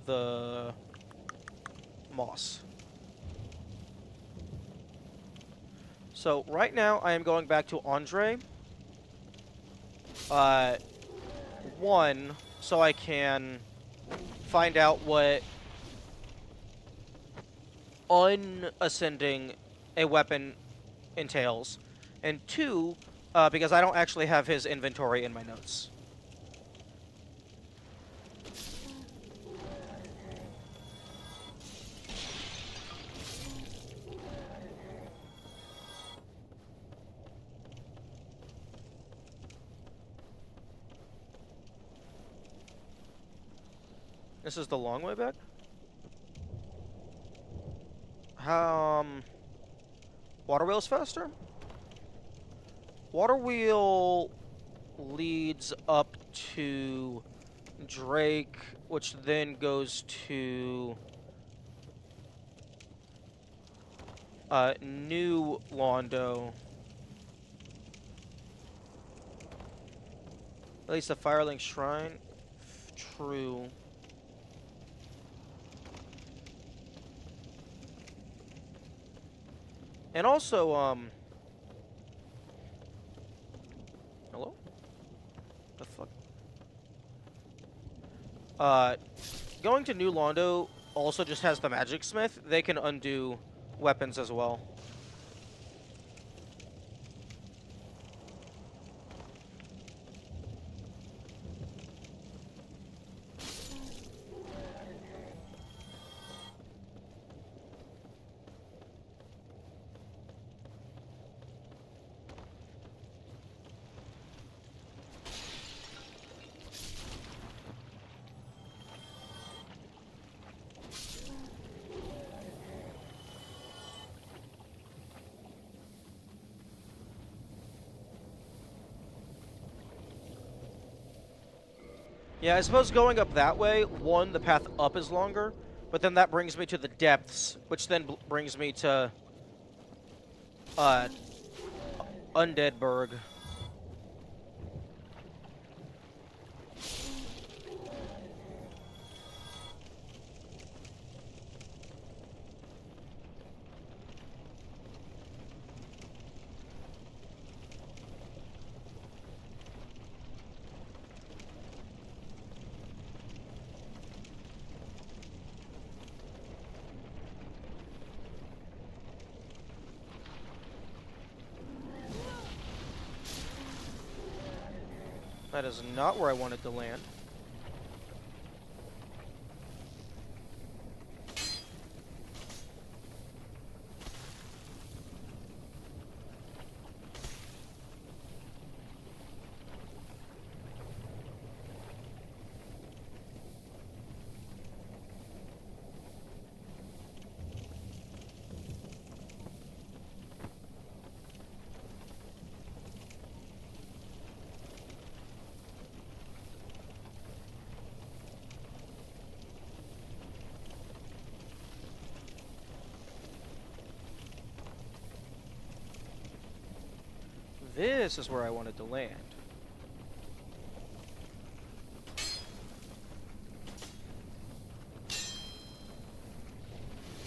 the moss. So right now I am going back to Andre. One, so I can find out what unascending a weapon entails, and two, because I don't actually have his inventory in my notes. This is the long way back? Water wheel's faster? Water wheel leads up to Drake, which then goes to New Londo. At least the Firelink Shrine. True. And also, hello? The fuck? Going to New Londo also just has the Magic Smith. They can undo weapons as well. Yeah, I suppose going up that way, one, the path up is longer, but then that brings me to the depths, which then brings me to Undeadburg. That is not where I wanted to land. This is where I wanted to land.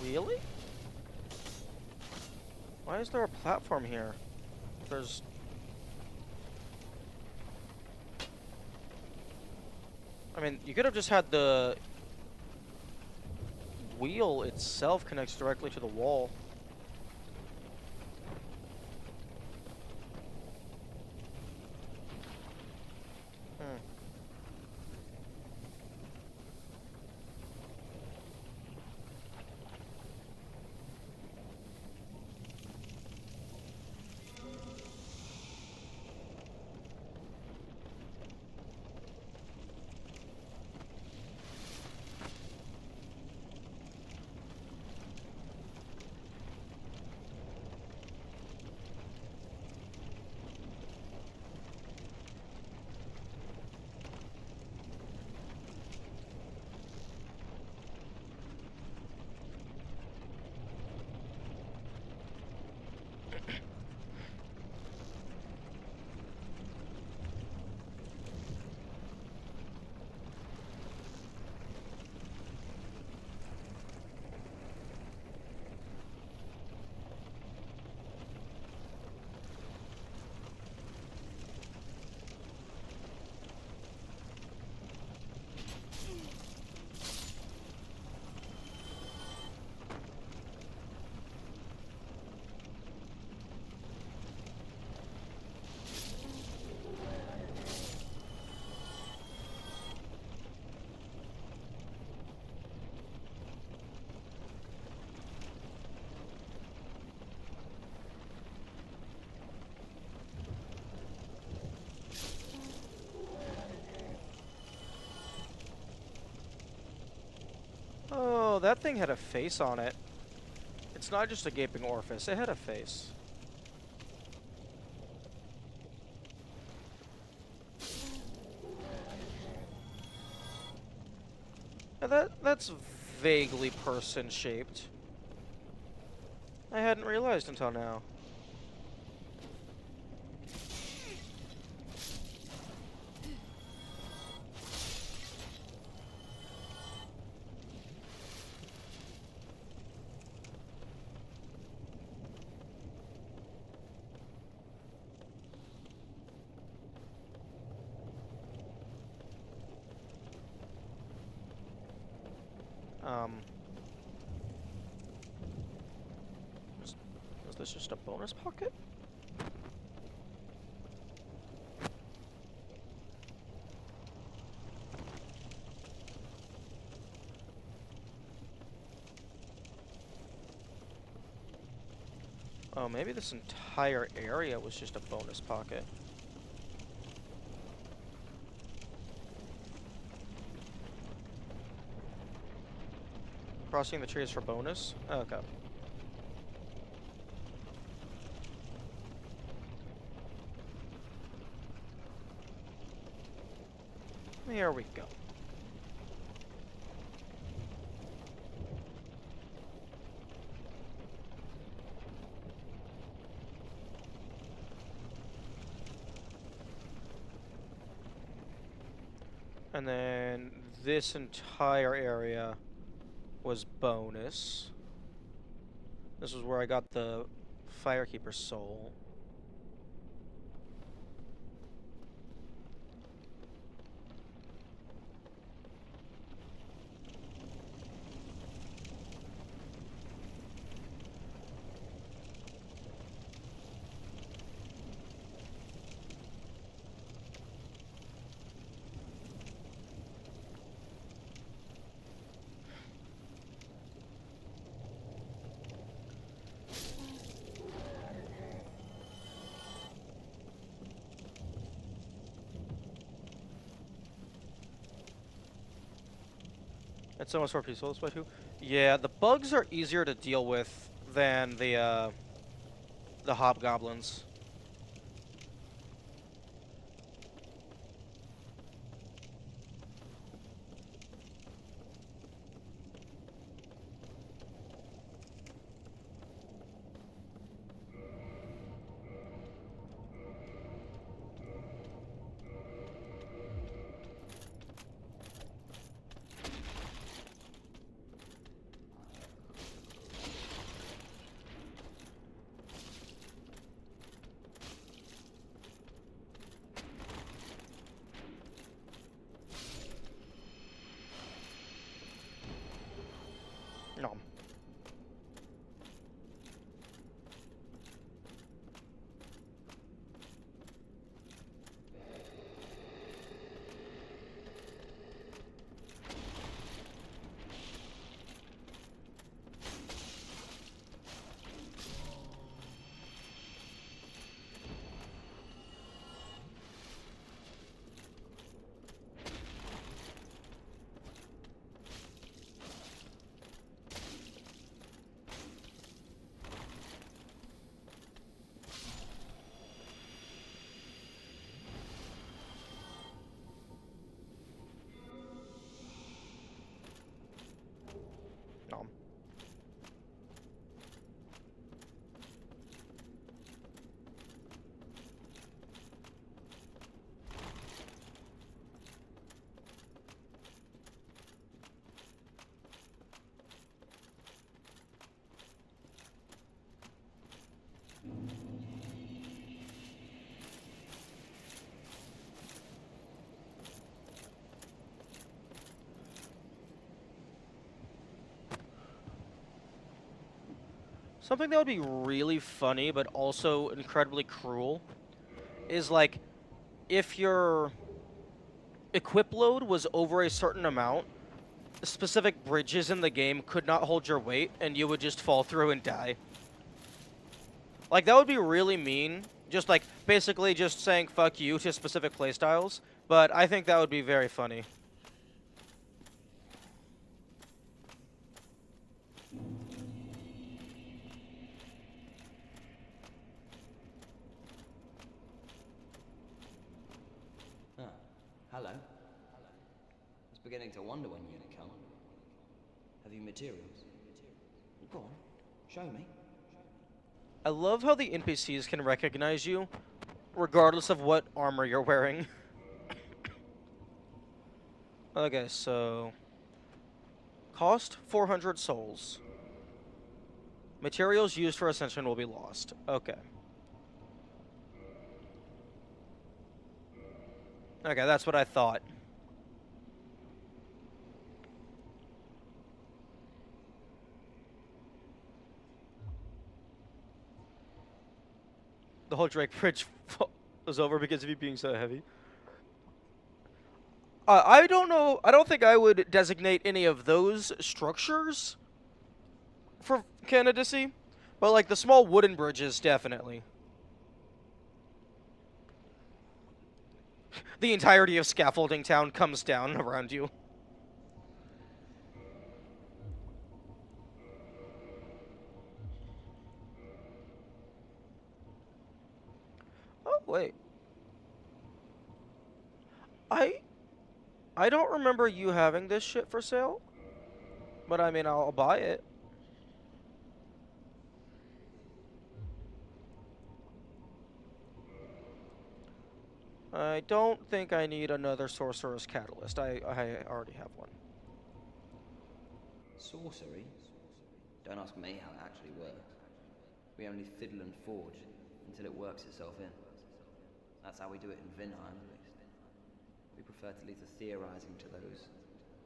Really? Why is there a platform here? There's... I mean, you could have just had the wheel itself connects directly to the wall. No, that thing had a face on it. It's not just a gaping orifice, it had a face. Now that's vaguely person-shaped. I hadn't realized until now. Is this just a bonus pocket? Oh, maybe this entire area was just a bonus pocket. Crossing the trees for bonus? Okay. Here we go. And then this entire area was bonus. This is where I got the Firekeeper soul. It's so much more peaceful this way too. Yeah, the bugs are easier to deal with than the hobgoblins. No. No. Something that would be really funny, but also incredibly cruel, is like, if your equip load was over a certain amount, specific bridges in the game could not hold your weight, and you would just fall through and die. Like, that would be really mean, just like, basically just saying fuck you to specific playstyles, but I think that would be very funny. Beginning to wonder when you're gonna come. Have you materials? Go on, show me. I love how the NPCs can recognize you, regardless of what armor you're wearing. Okay, so... Cost 400 souls. Materials used for Ascension will be lost. Okay. Okay, that's what I thought. The whole Drake Bridge was over because of you being so heavy. I don't know. I don't think I would designate any of those structures for candidacy, but like the small wooden bridges, definitely. The entirety of Scaffolding Town comes down around you. Oh, wait. I don't remember you having this shit for sale, but I mean, I'll buy it. I don't think I need another Sorcerer's Catalyst. I already have one. Sorcery? Don't ask me how it actually works. We only fiddle and forge until it works itself in. That's how we do it in Vinheim, at least. We prefer to leave the theorizing to those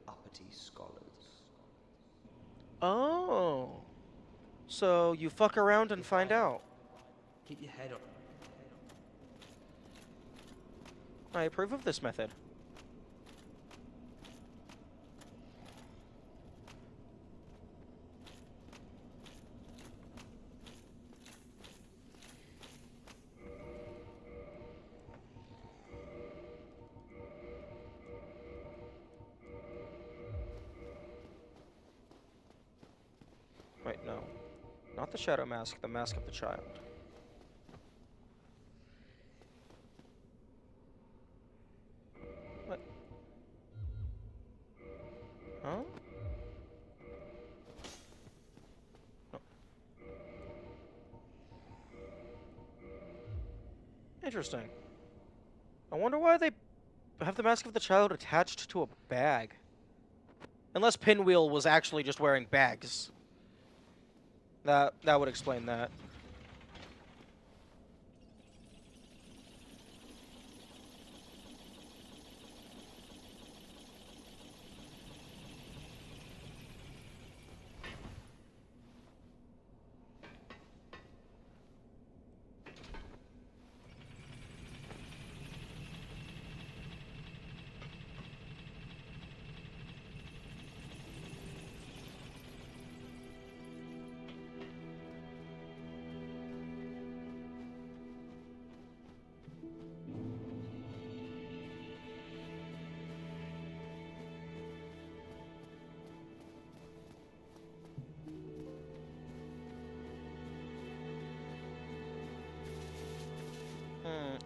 uppity scholars. Oh. So you fuck around and find out. Keep your head up. I approve of this method. Wait, no. Not the Shadow Mask, the Mask of the Child. What? Huh? No. Interesting. I wonder why they have the Mask of the Child attached to a bag. Unless Pinwheel was actually just wearing bags. That would explain that.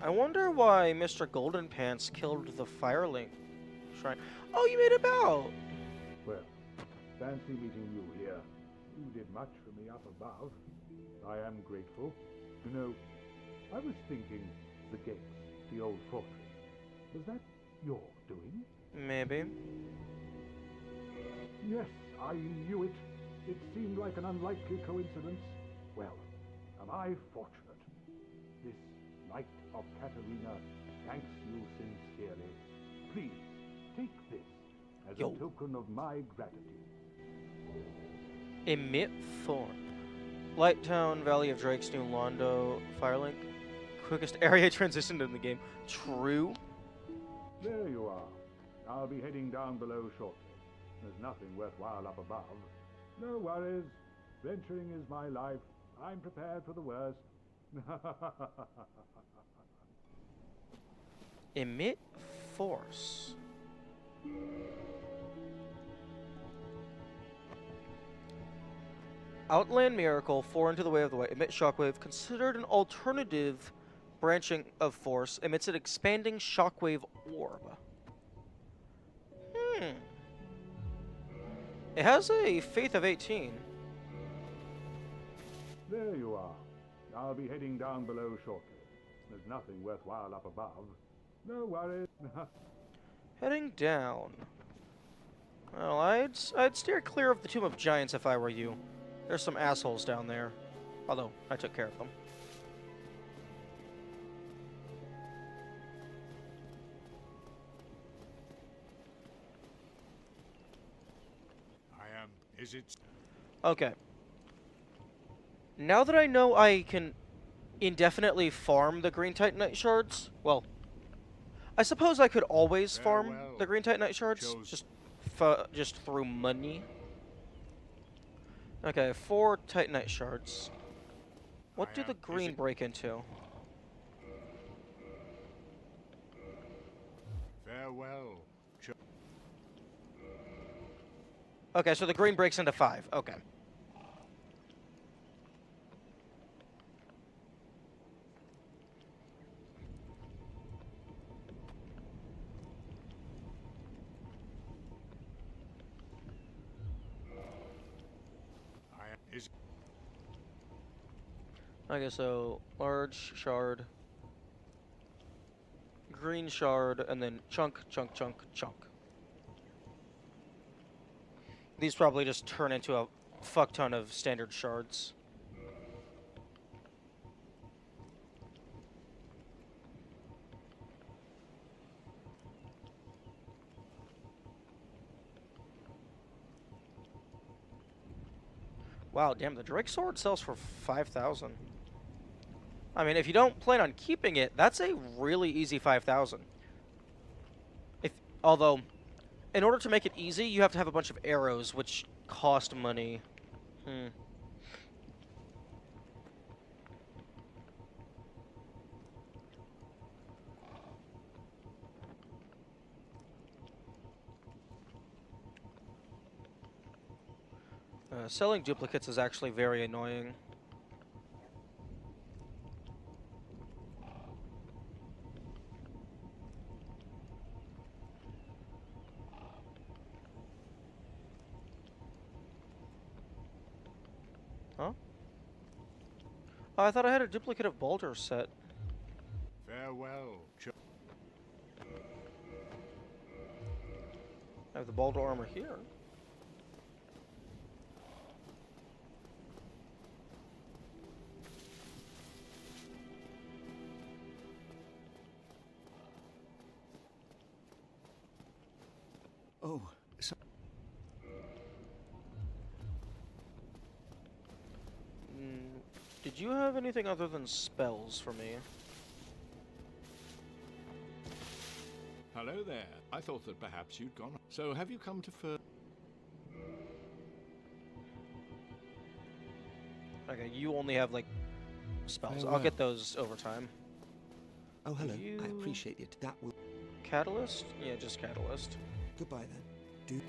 I wonder why Mr. Golden Pants killed the Firelink Shrine. Oh, you made a bow! Well, fancy meeting you here. You did much for me up above. I am grateful. You know, I was thinking the gates, the old fortress. Was that your doing? Maybe. Yes, I knew it. It seemed like an unlikely coincidence. Well, am I fortunate? This Knight of Katarina thanks you sincerely. Please, take this as a token of my gratitude. Emit Thorn. Lighttown, Valley of Drakes, New Londo, Firelink. Quickest area transition in the game. True. There you are. I'll be heading down below shortly. There's nothing worthwhile up above. No worries. Venturing is my life. I'm prepared for the worst. Emit Force. Outland Miracle, 4 into the way of the way. Emit Shockwave, considered an alternative branching of Force, emits an expanding Shockwave orb. It has a faith of 18. There you are. I'll be heading down below shortly. There's nothing worthwhile up above. No worries. Heading down. Well, I'd steer clear of the Tomb of Giants if I were you. There's some assholes down there. Although, I took care of them. Is it? Okay. Now that I know I can indefinitely farm the green Titanite shards, well, I suppose I could always farm the green Titanite shards, just through money. Okay, 4 Titanite shards. What do the green break into? Farewell. Okay, so the green breaks into 5. Okay. Okay, so large shard, green shard, and then chunk, chunk, chunk, chunk. These probably just turn into a fuck ton of standard shards. Wow, damn, the Drake Sword sells for 5,000. I mean, if you don't plan on keeping it, that's a really easy 5,000. Although, in order to make it easy, you have to have a bunch of arrows, which cost money. Selling duplicates is actually very annoying. Huh? Oh, I thought I had a duplicate of Boulder set. Farewell. I have the Boulder armor here. Oh, so Did you have anything other than spells for me? Hello there. I thought that perhaps you'd gone. So have you come to Okay, you only have, like, spells. Farewell. I'll get those over time. Oh, hello. I appreciate it. That will... Catalyst? Yeah, just Catalyst. Goodbye, then. Do...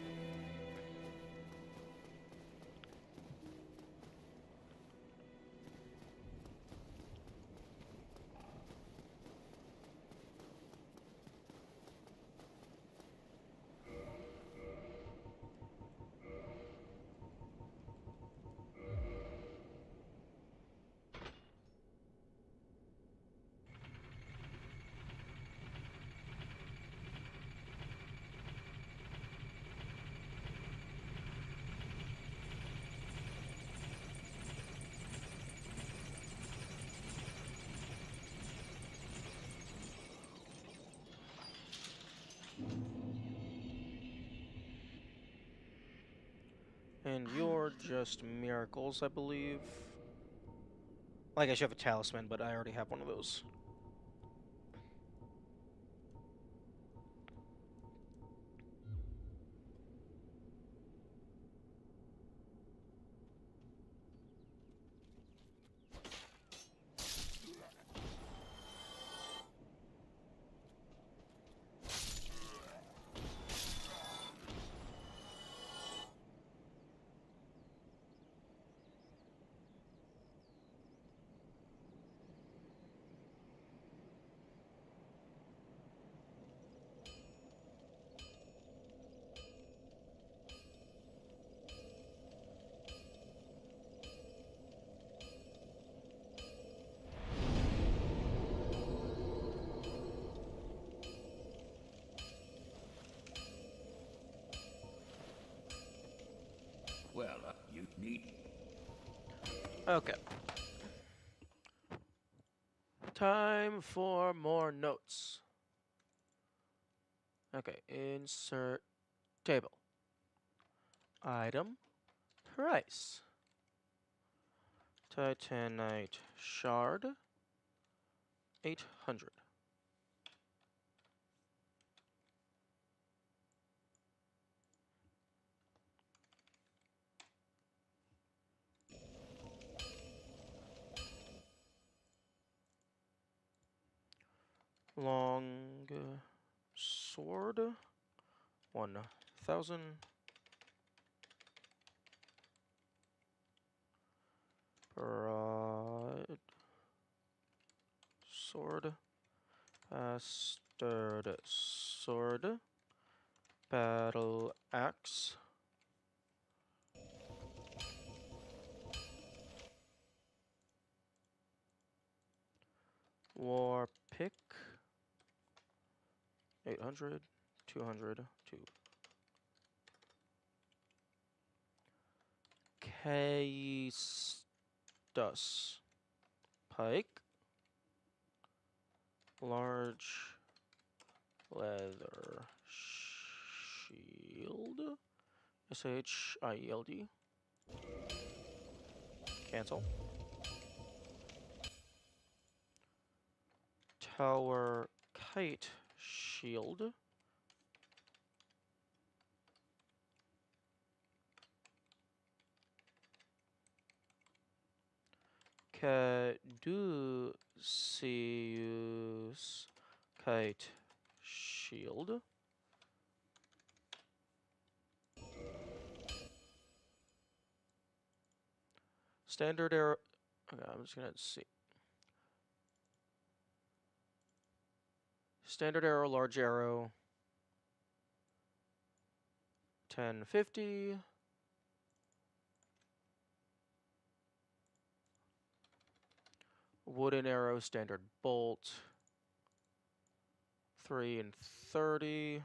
And you're just miracles, I believe. I guess you have a talisman, but I already have one of those. Well, you need... Okay. Time for more notes. Okay, insert table. Item, price. Titanite shard, 800. Long sword, 1,000. Broad sword, bastard sword, battle axe, war pick, 800, 200, 2. Caestus pike, large leather shield, SHIELD, cancel. Tower kite shield, Caduceus kite shield, standard arrow. Okay, I'm just gonna see. Standard arrow, large arrow, 1050. Wooden arrow, standard bolt, 3 and 30.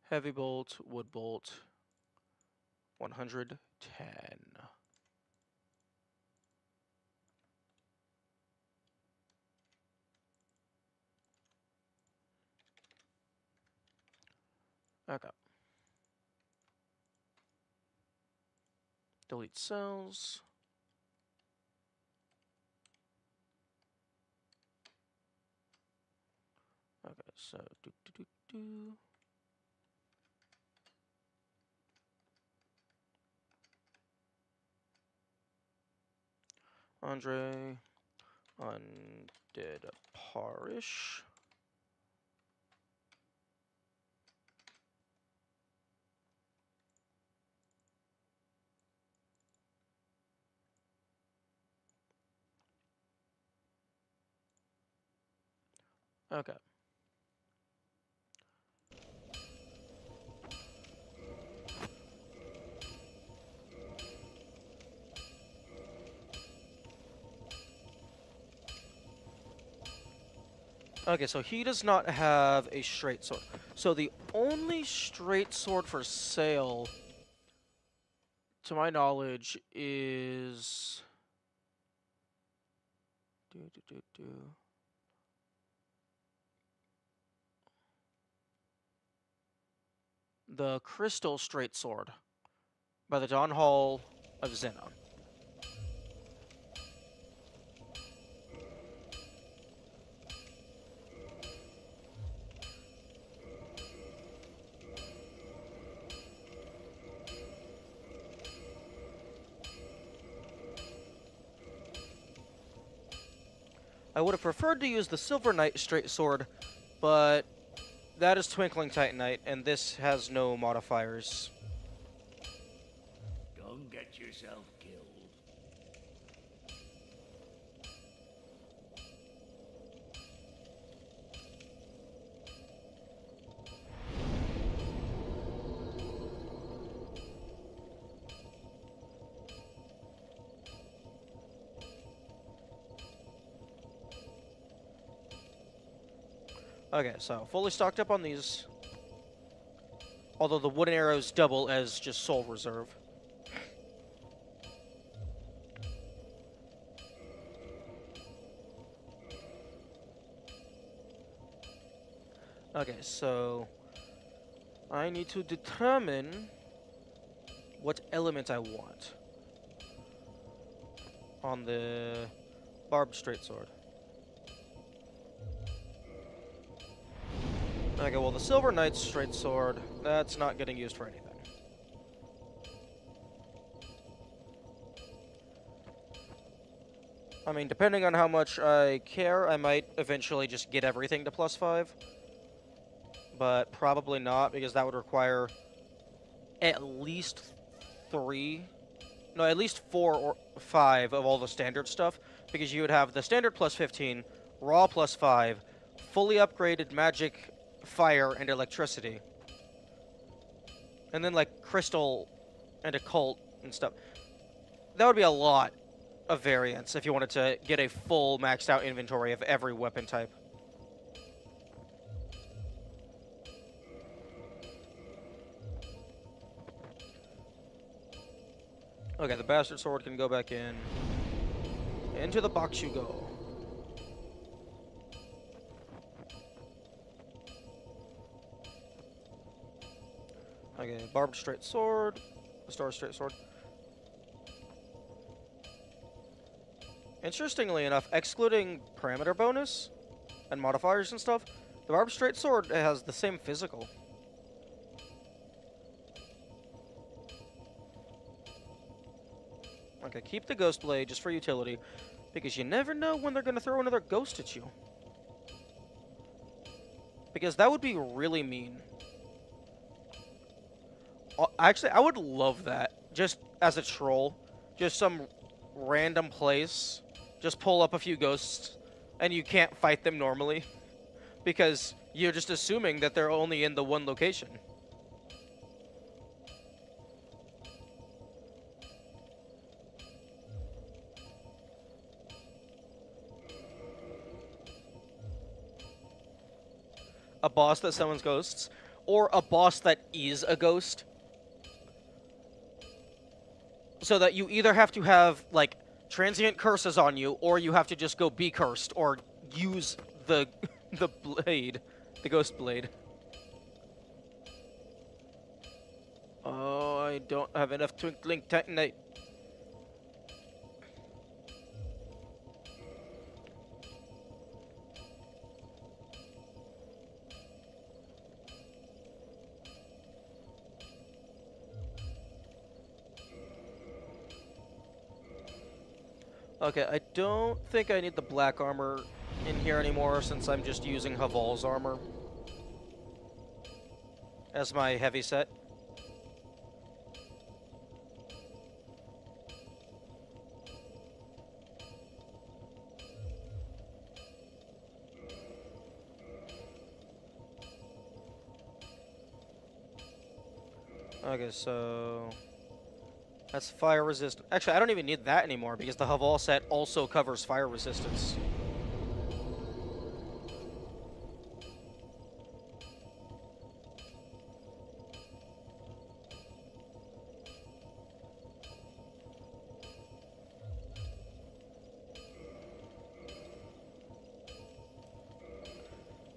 Heavy bolt, wood bolt, 110. Okay. Delete cells. Okay, so do. Andre, undead parish. Okay. Okay, so he does not have a straight sword. So the only straight sword for sale, to my knowledge, is... the Crystal Straight Sword by the Dawn Hall of Xenon. I would have preferred to use the Silver Knight Straight Sword, but that is Twinkling Titanite, and this has no modifiers. Don't get yourself killed. Okay, so fully stocked up on these. Although the wooden arrows double as just soul reserve. Okay, so I need to determine what element I want on the barbed straight sword. Okay, well the Silver Knight's straight sword, that's not getting used for anything. I mean, depending on how much I care, I might eventually just get everything to +5. But probably not, because that would require at least 4 or 5 of all the standard stuff, because you would have the standard +15, raw +5, fully upgraded magic, fire, and electricity. And then, like, crystal and occult and stuff. That would be a lot of variance if you wanted to get a full maxed out inventory of every weapon type. Okay, the bastard sword can go back in. Into the box you go. Okay, barbed straight sword. Star straight sword. Interestingly enough, excluding parameter bonus and modifiers and stuff, the barbed straight sword has the same physical. Okay, keep the ghost blade just for utility, because you never know when they're going to throw another ghost at you. Because that would be really mean. Actually, I would love that, just as a troll. Just some random place, just pull up a few ghosts, and you can't fight them normally, because you're just assuming that they're only in the one location. A boss that summons ghosts, or a boss that is a ghost. So that you either have to have, like, transient curses on you, or you have to just go be cursed, or use the blade, the ghost blade. Oh, I don't have enough twinkling titanite. Okay, I don't think I need the black armor in here anymore, since I'm just using Haval's armor as my heavy set. Okay, so that's fire resistant. Actually, I don't even need that anymore because the Haval set also covers fire resistance.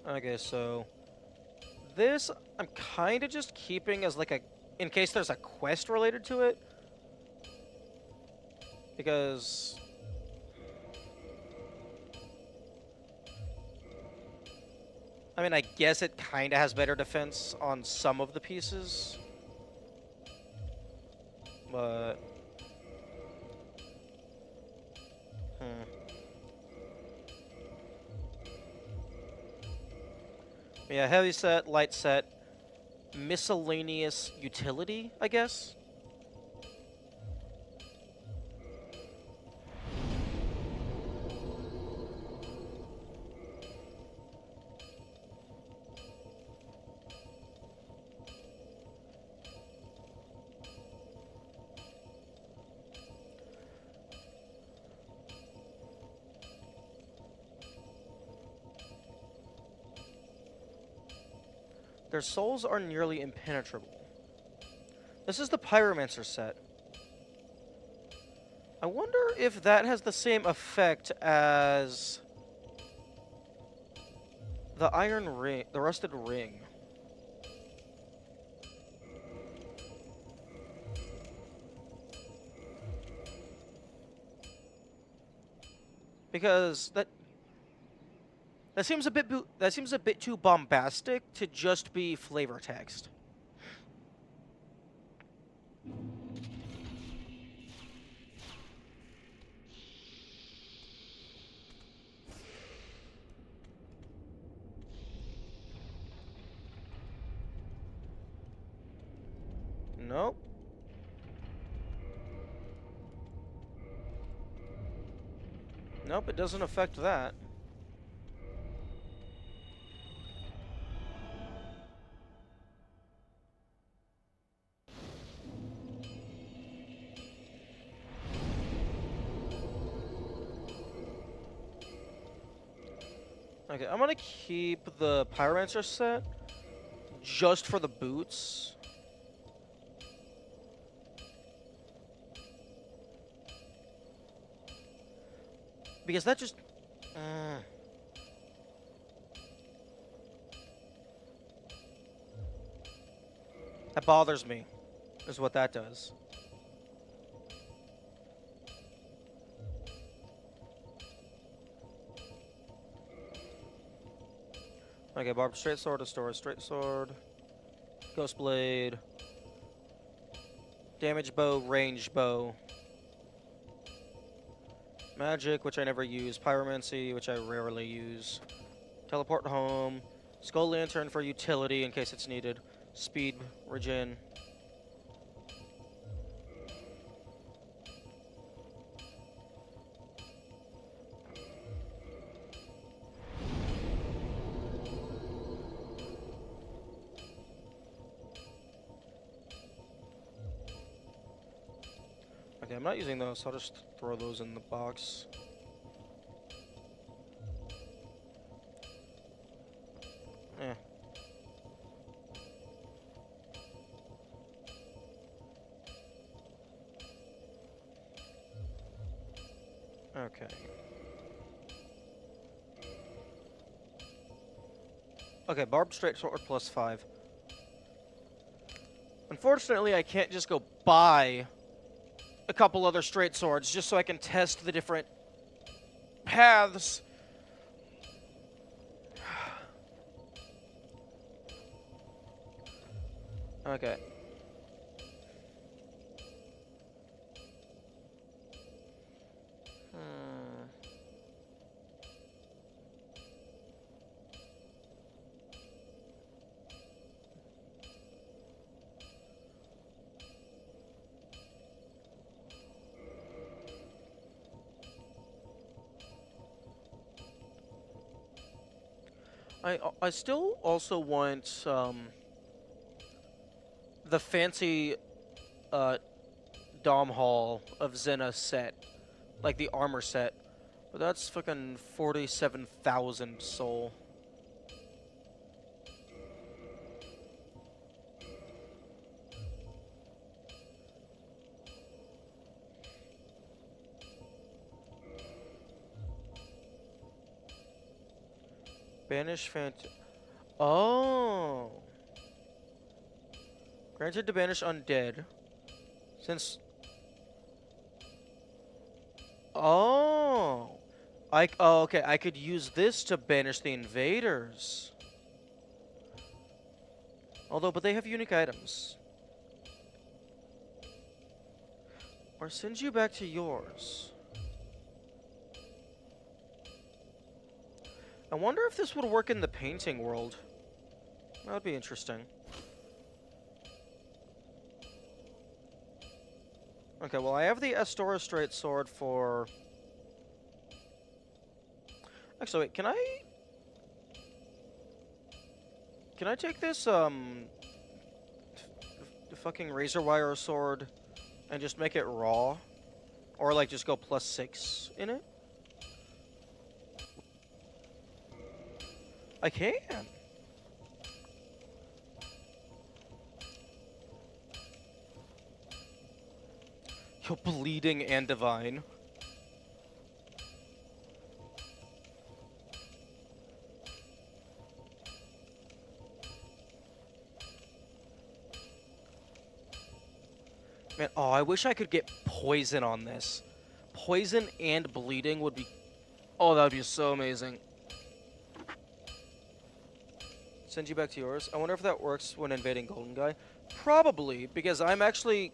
Okay, so this I'm kind of just keeping as like a, in case there's a quest related to it. Because I mean, I guess it kind of has better defense on some of the pieces. But yeah, heavy set, light set, miscellaneous utility, I guess. Their souls are nearly impenetrable. This is the Pyromancer set. I wonder if that has the same effect as the iron ring, the rusted ring. Because that seems a bit too bombastic to just be flavor text. Nope. Nope, it doesn't affect that. Okay, I'm gonna keep the Pyromancer set just for the boots. Because that just... that bothers me, is what that does. Okay, barbed straight sword, a story straight sword, ghost blade, damage bow, range bow, magic, which I never use, pyromancy, which I rarely use, teleport home, skull lantern for utility in case it's needed, speed, regen. Okay, I'm not using those, so I'll just throw those in the box. Eh. Okay. Okay, barbed straight sword +5. Unfortunately, I can't just go buy a couple other straight swords just so I can test the different paths. Okay. I still also want the fancy Dom Hall of Zena set, like the armor set, but that's fucking 47,000 soul. Banish Oh. Granted to banish undead. Since... Oh. Oh, okay. I could use this to banish the invaders. Although, but they have unique items. Or send you back to yours. I wonder if this would work in the painting world. That would be interesting. Okay, well, I have the Astora straight sword for... Actually, wait, can I take this, the fucking razor wire sword and just make it raw? Or, like, just go +6 in it? I can. Yo, bleeding and divine. Man, oh, I wish I could get poison on this. Poison and bleeding would be... Oh, that would be so amazing. Send you back to yours. I wonder if that works when invading Golden Guy. Probably, because I'm actually...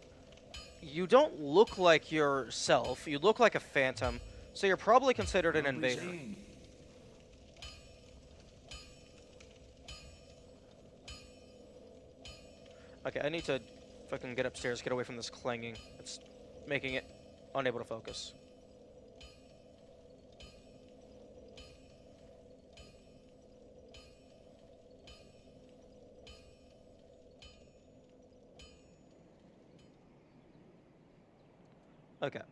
You don't look like yourself. You look like a phantom. So you're probably considered an invader. Okay, I need to fucking get upstairs, get away from this clanging. It's making it unable to focus. Okay.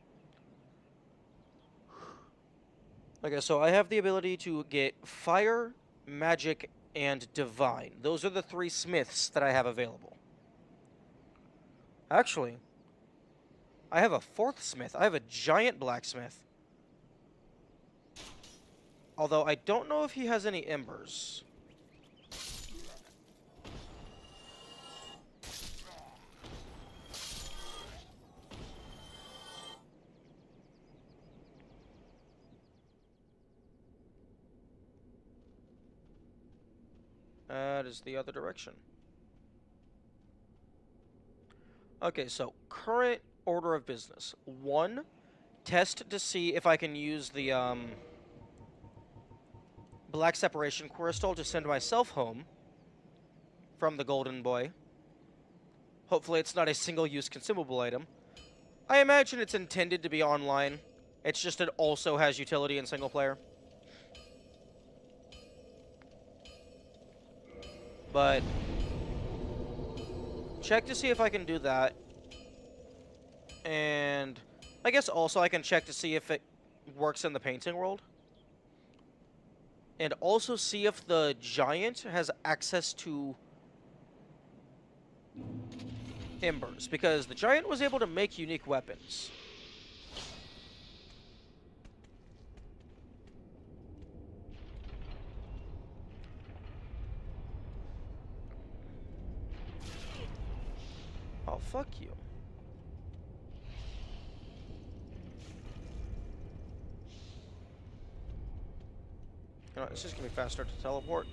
Okay, so I have the ability to get fire, magic, and divine. Those are the 3 smiths that I have available. Actually, I have a 4th smith. I have a giant blacksmith. Although I don't know if he has any embers. That is the other direction. Okay, so current order of business. 1, test to see if I can use the black separation crystal to send myself home from the Golden Boy. Hopefully it's not a single-use consumable item. I imagine it's intended to be online. It's just it also has utility in single player. But check to see if I can do that. And I guess also I can check to see if it works in the painting world. And also see if the giant has access to embers. Because the giant was able to make unique weapons. Oh, fuck you. You know, it's just gonna be faster to teleport.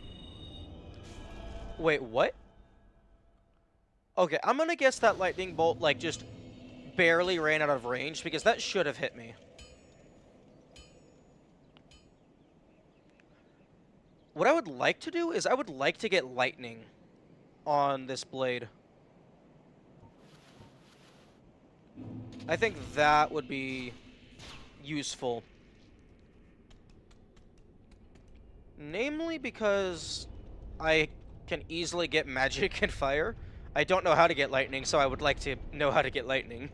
Wait, what? Okay, I'm gonna guess that lightning bolt, like, just barely ran out of range, because that should have hit me. What I would like to do is I would like to get lightning on this blade. I think that would be useful. Namely because I can easily get magic and fire. I don't know how to get lightning, so I would like to know how to get lightning.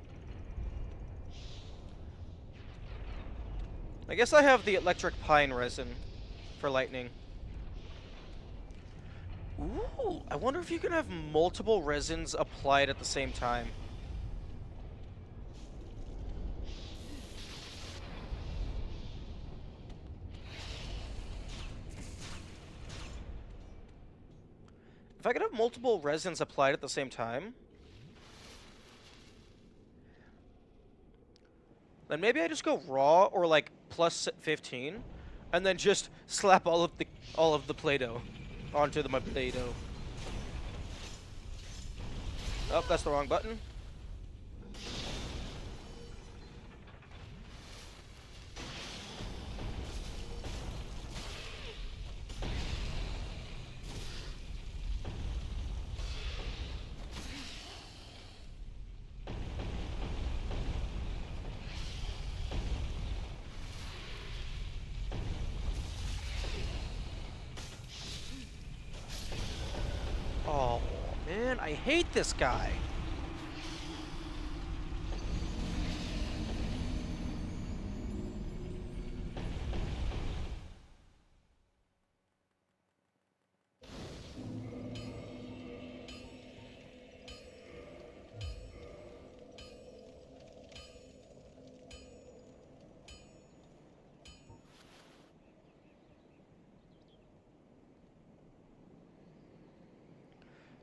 I guess I have the electric pine resin for lightning. Ooh, I wonder if you can have multiple resins applied at the same time. If I could have multiple resins applied at the same time, then maybe I just go raw or like plus 15, and then just slap all of the Play-Doh onto my Play-Doh. Oh, that's the wrong button. Oh, man, I hate this guy.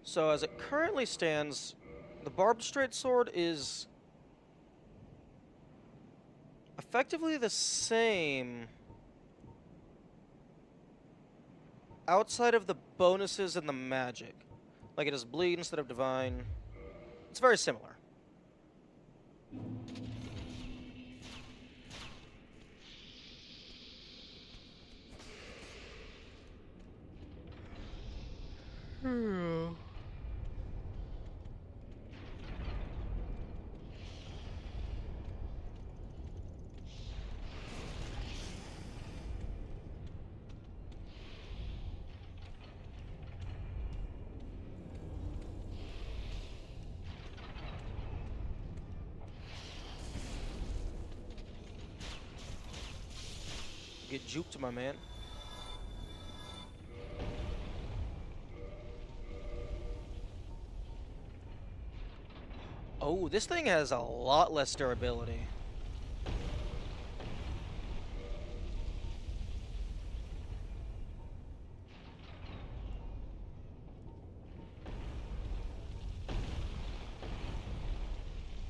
So as it currently stands, the barbed straight sword is effectively the same outside of the bonuses and the magic. Like it is bleed instead of divine. It's very similar. Get juked, my man. Oh, this thing has a lot less durability.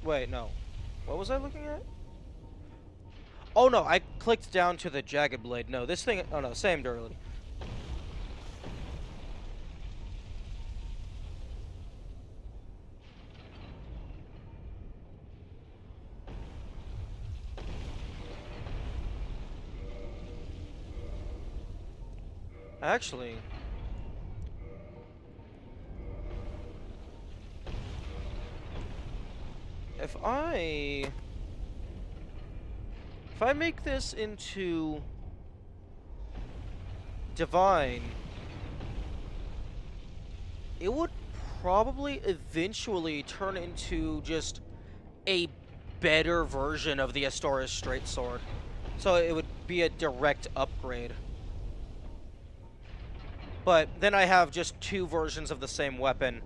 Wait, no. What was I looking at? Oh no, I clicked down to the jagged blade. No, this thing. Oh no, same durability. Actually, if I make this into divine, it would probably eventually turn into just a better version of the Astoris straight sword. So it would be a direct upgrade. But then I have just two versions of the same weapon.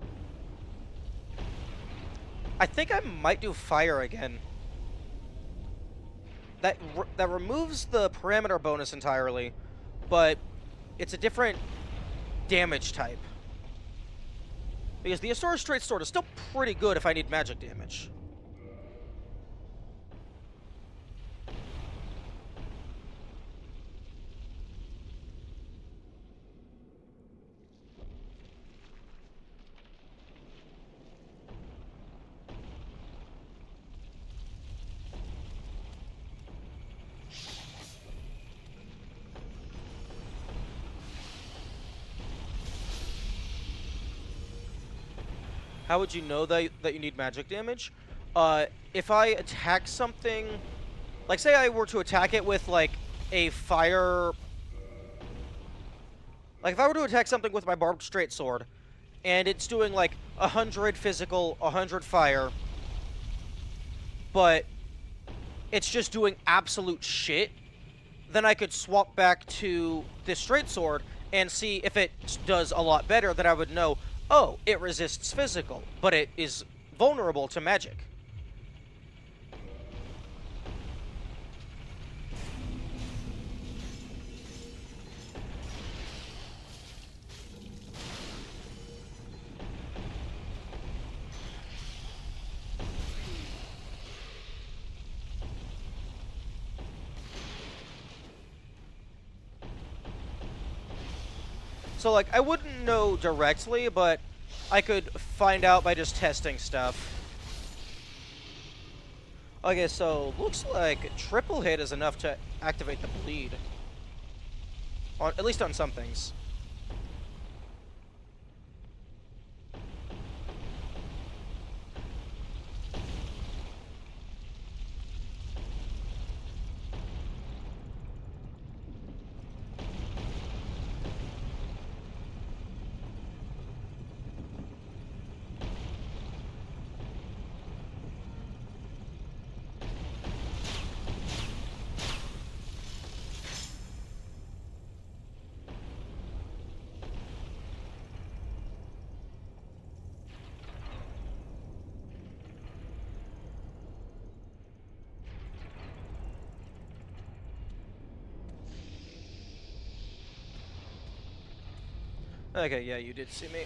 I think I might do fire again. That removes the parameter bonus entirely, but it's a different damage type. Because the Astoris straight sword is still pretty good if I need magic damage. How would you know that you need magic damage? If I attack something, like say I were to attack it with like a fire, like if I were to attack something with my barbed straight sword, and it's doing like 100 physical, 100 fire, but it's just doing absolute shit, then I could swap back to this straight sword and see if it does a lot better. Then I would know, oh, it resists physical, but it is vulnerable to magic. So, like, I wouldn't know directly, but I could find out by just testing stuff. Okay, so looks like triple hit is enough to activate the bleed. At least on some things. Okay, yeah, you did see me.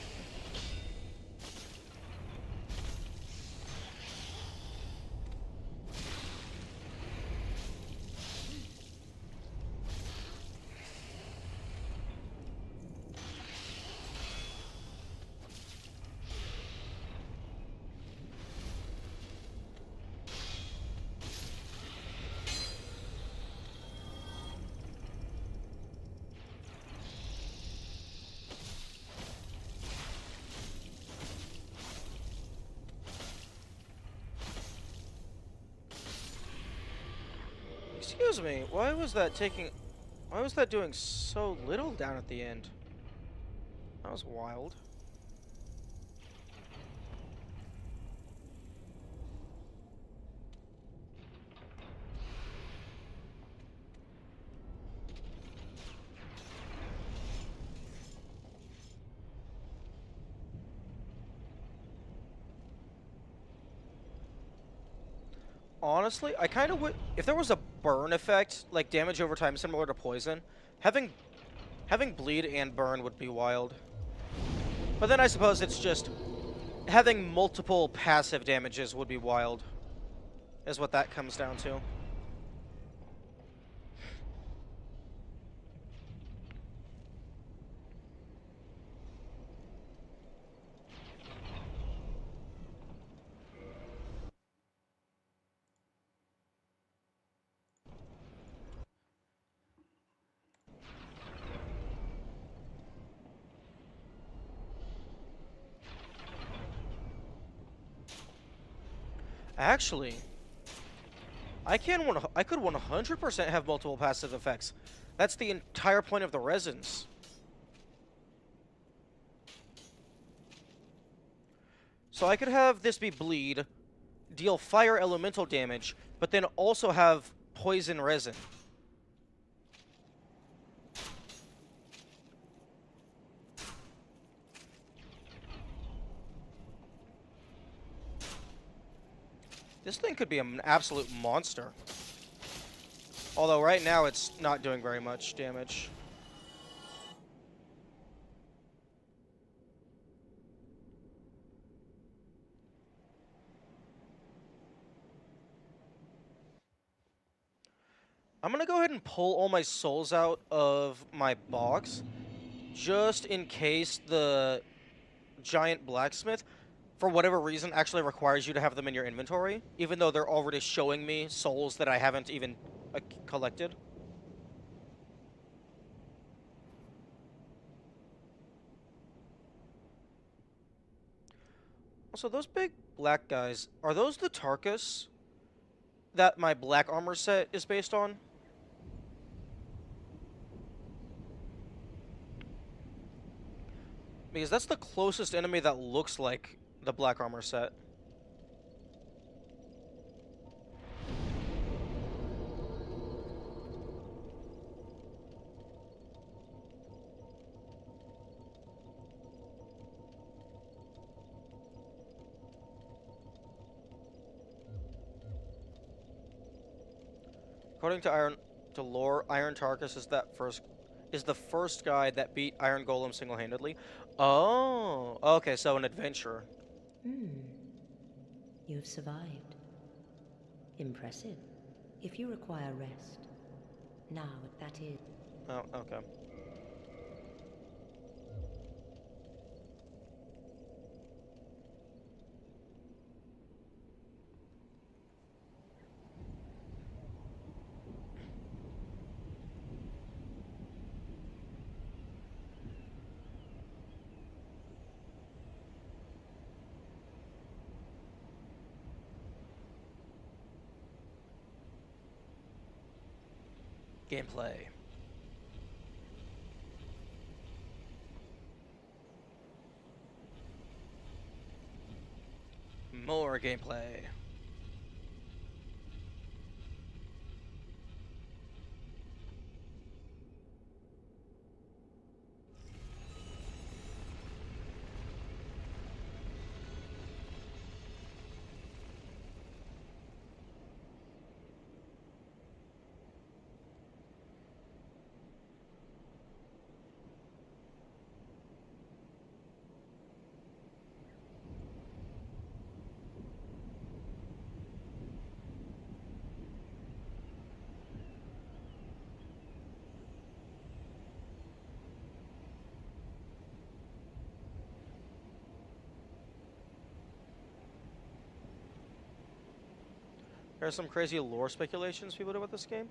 Excuse me, why was that taking... Why was that doing so little down at the end? That was wild. Honestly, I kind of would... If there was a burn effect, like damage over time similar to poison, having bleed and burn would be wild. But then I suppose it's just... Having multiple passive damages would be wild. Is what that comes down to. Actually, I could 100% have multiple passive effects. That's the entire point of the resins. So I could have this be bleed, deal fire elemental damage, but then also have poison resin. This thing could be an absolute monster. Although right now it's not doing very much damage. I'm gonna go ahead and pull all my souls out of my box, just in case the giant blacksmith, for whatever reason, actually requires you to have them in your inventory, even though they're already showing me souls that I haven't even collected. Also, those big black guys, are those the Tarkus that my black armor set is based on? Because that's the closest enemy that looks like the black armor set. According to lore, Iron Tarkus is the first guy that beat Iron Golem single-handedly. Oh, okay, so an adventurer. You've survived. Impressive. If you require rest, now that is... Oh, okay. Gameplay. More gameplay. There are some crazy lore speculations people do about this game.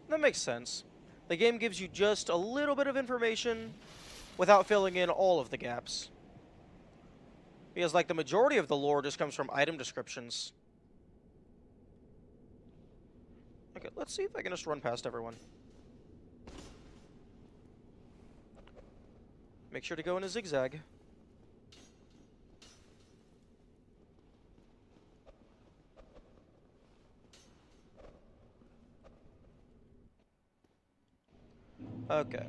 That makes sense. The game gives you just a little bit of information without filling in all of the gaps. Because, like, the majority of the lore just comes from item descriptions. Okay, let's see if I can just run past everyone. Make sure to go in a zigzag. Okay.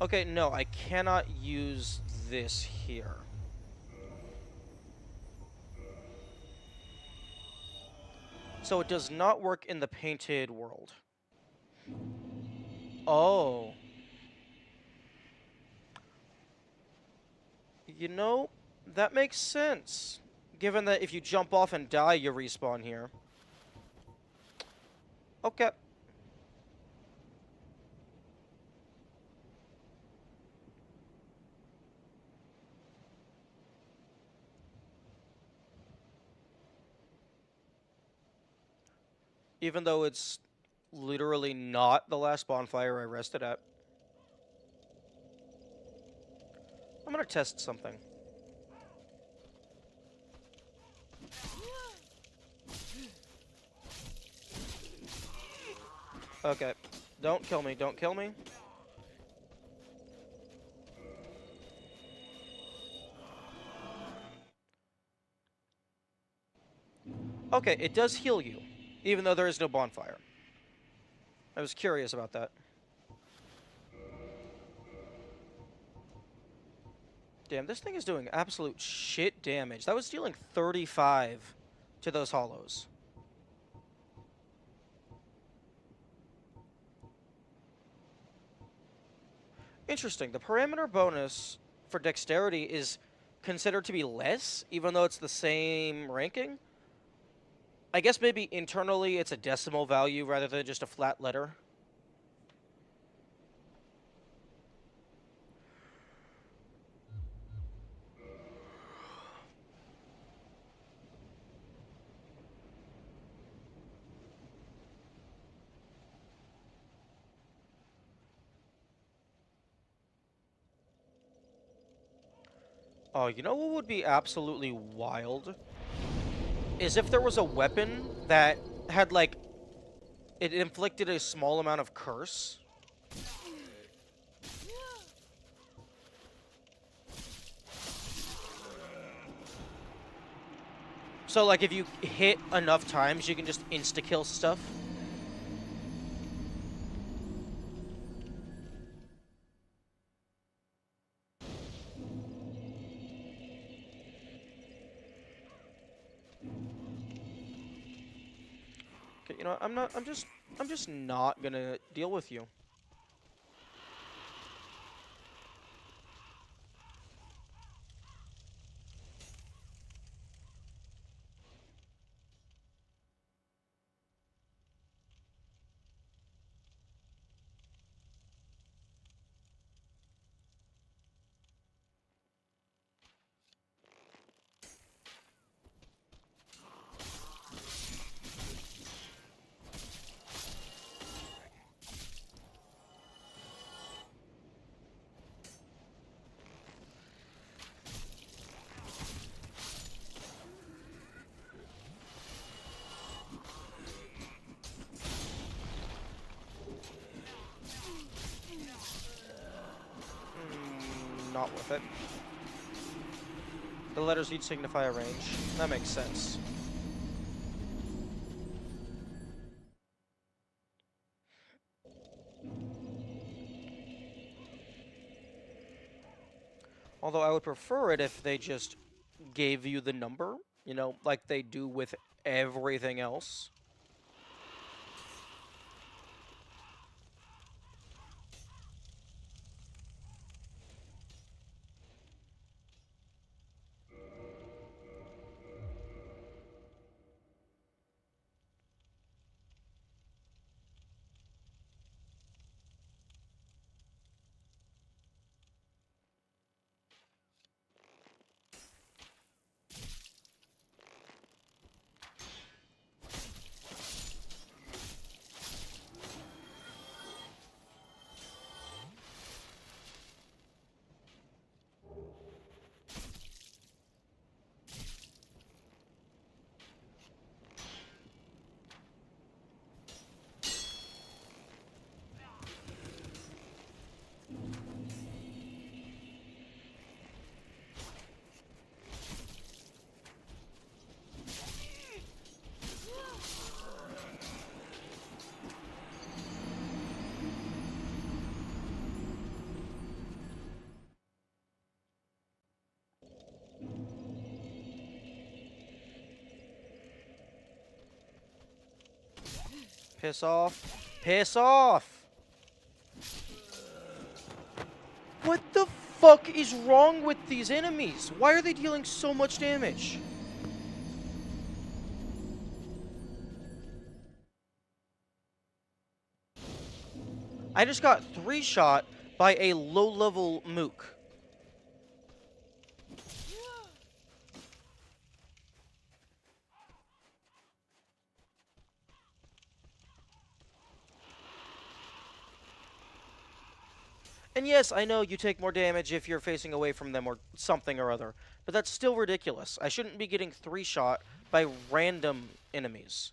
Okay, no, I cannot use this here. So it does not work in the painted world. Oh. You know, that makes sense. Given that if you jump off and die, you respawn here. Okay. Even though it's literally not the last bonfire I rested at. I'm gonna test something. Okay. Don't kill me, don't kill me. Okay, it does heal you, even though there is no bonfire. I was curious about that. Damn, this thing is doing absolute shit damage. That was dealing 35 to those hollows. Interesting. The parameter bonus for dexterity is considered to be less, even though it's the same ranking. I guess maybe internally it's a decimal value rather than just a flat letter. Oh, you know what would be absolutely wild? Is if there was a weapon that had, like, it inflicted a small amount of curse. So, like, if you hit enough times, you can just insta-kill stuff. Okay, you know, I'm just not gonna deal with you. Not worth it. The letters each signify a range. That makes sense. Although I would prefer it if they just gave you the number, you know, like they do with everything else. Piss off. Piss off! What the fuck is wrong with these enemies? Why are they dealing so much damage? I just got 3-shot by a low-level mook. And yes, I know you take more damage if you're facing away from them or something or other, but that's still ridiculous. I shouldn't be getting 3-shot by random enemies.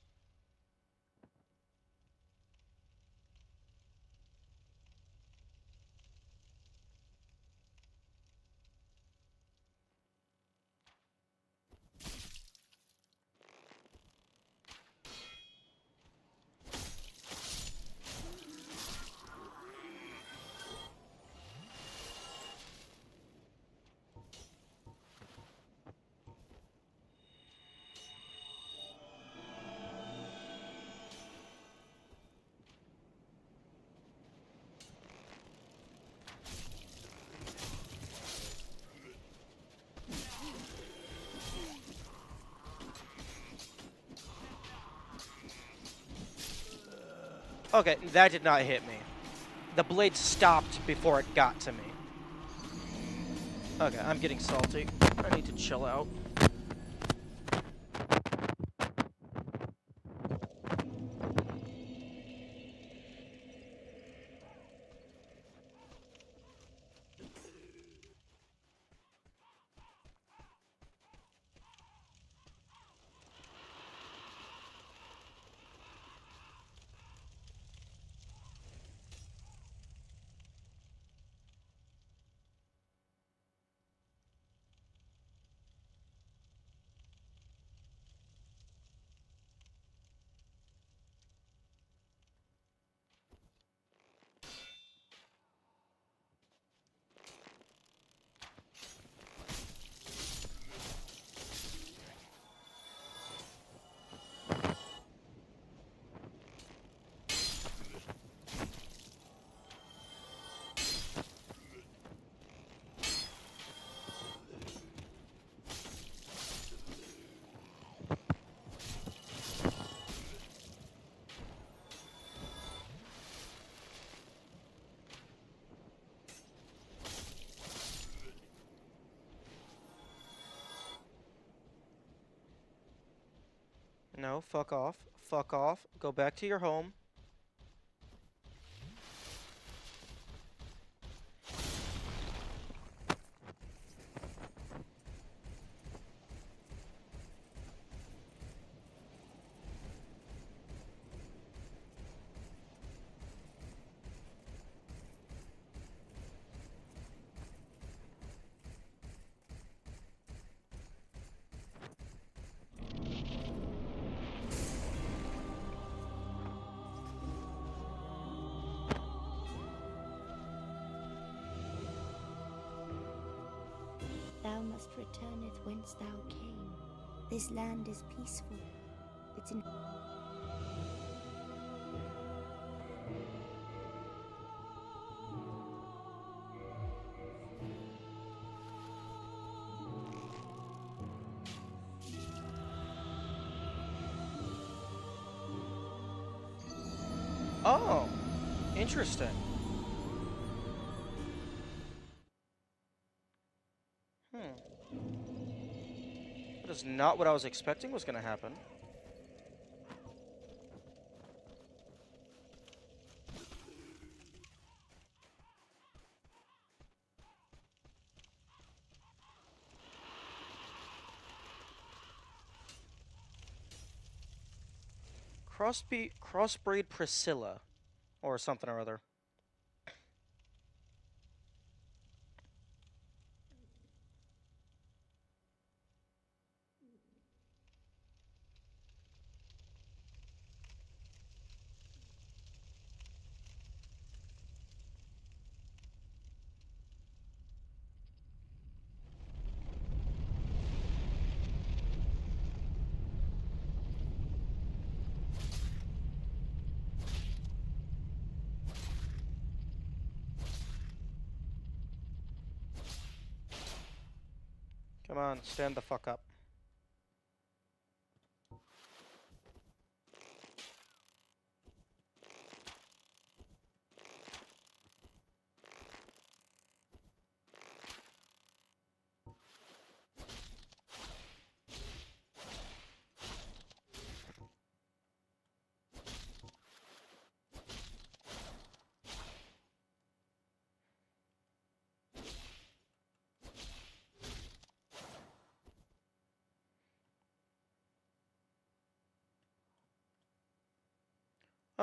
Okay, that did not hit me. The blade stopped before it got to me. Okay, I'm getting salty. I need to chill out. No, fuck off. Fuck off. Go back to your home. Thou must returneth whence thou came. This land is peaceful. It's in... Oh, interesting. That is not what I was expecting was going to happen. Crossbreed Priscilla, or something or other. on, stand the fuck up.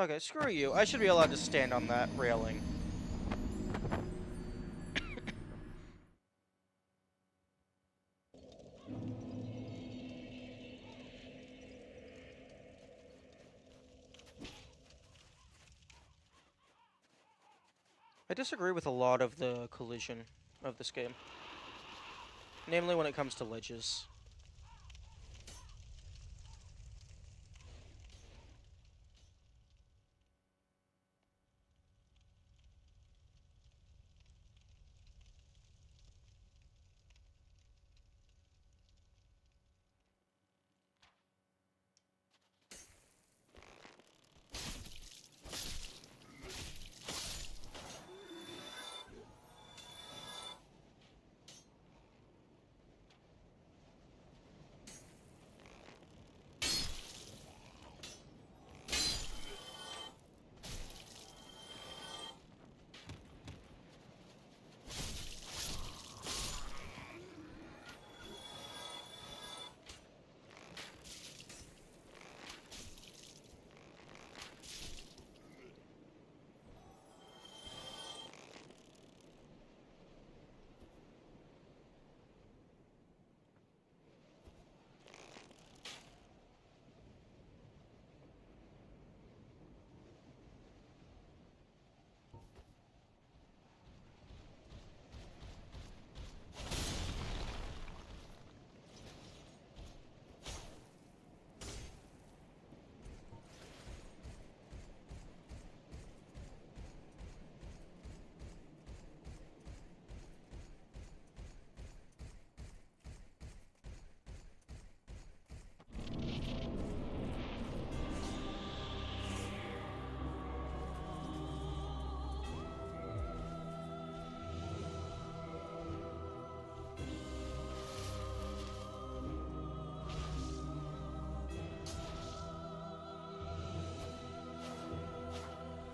Okay, screw you. I should be allowed to stand on that railing. I disagree with a lot of the collision of this game. Namely when it comes to ledges.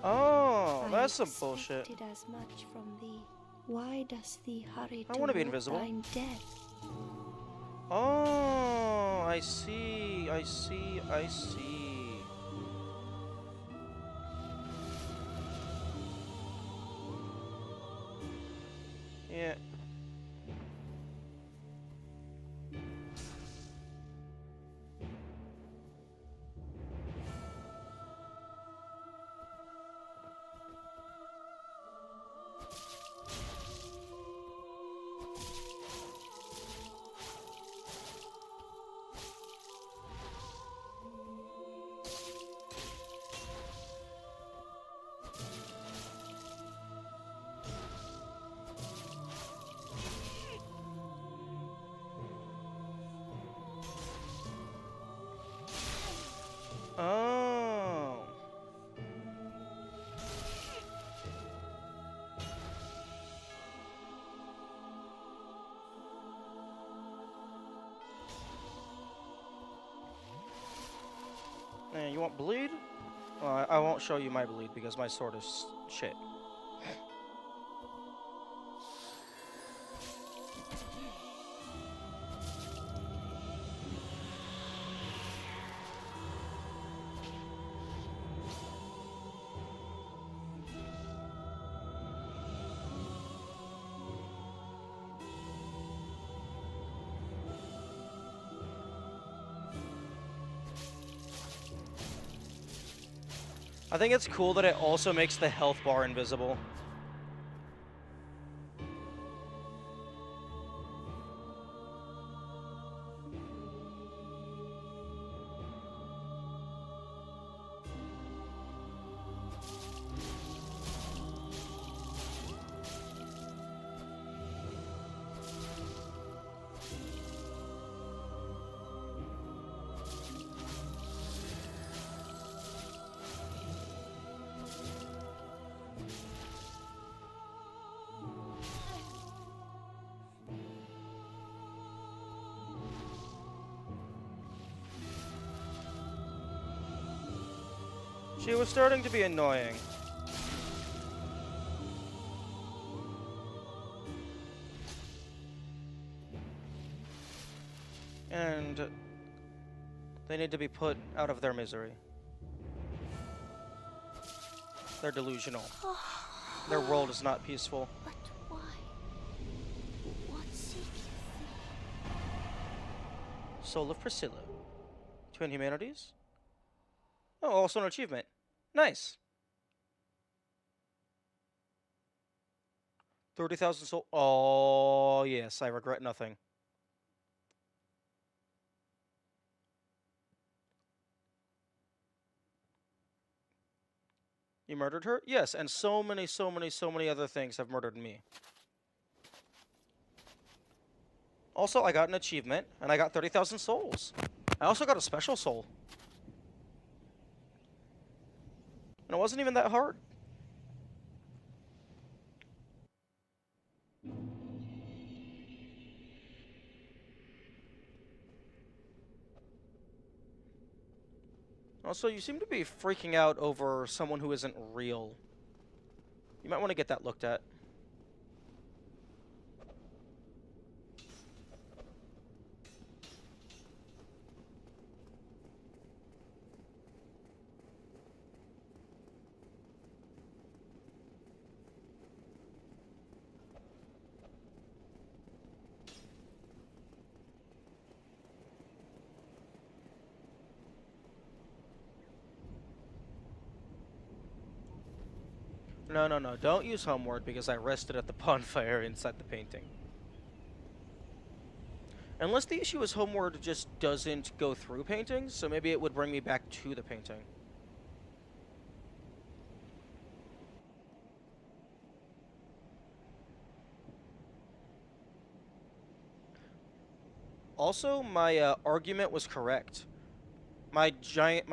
Oh, that's some bullshit. I expected as much from thee. Why dost thee hurry I want to be toward invisible. thine death? Oh, I see, I see, I see. Yeah. Oh. Man, you want bleed? Well, I won't show you my bleed because my sword is shit. I think it's cool that it also makes the health bar invisible. She was starting to be annoying. And they need to be put out of their misery. They're delusional. Their world is not peaceful. But why? What seek you? Soul of Priscilla. Twin Humanities? Oh, also an achievement. Nice. 30,000 soul. Oh, yes, I regret nothing. You murdered her? Yes, and so many other things have murdered me. Also, I got an achievement, and I got 30,000 souls. I also got a special soul. And it wasn't even that hard. Also, you seem to be freaking out over someone who isn't real. You might want to get that looked at. No, no, no. Don't use Homeward because I rested at the bonfire inside the painting. Unless the issue is Homeward just doesn't go through paintings, so maybe it would bring me back to the painting. Also, my argument was correct. My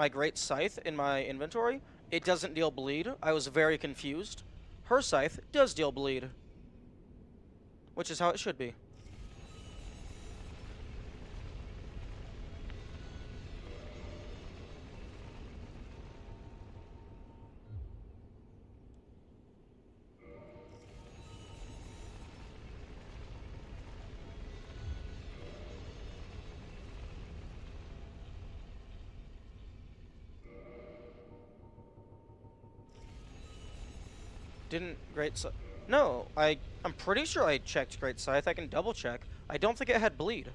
great scythe in my inventory, it doesn't deal bleed. I was very confused. Her scythe does deal bleed, which is how it should be. Didn't Great Scythe... No, I'm pretty sure I checked Great Scythe. I can double check. I don't think it had bleed.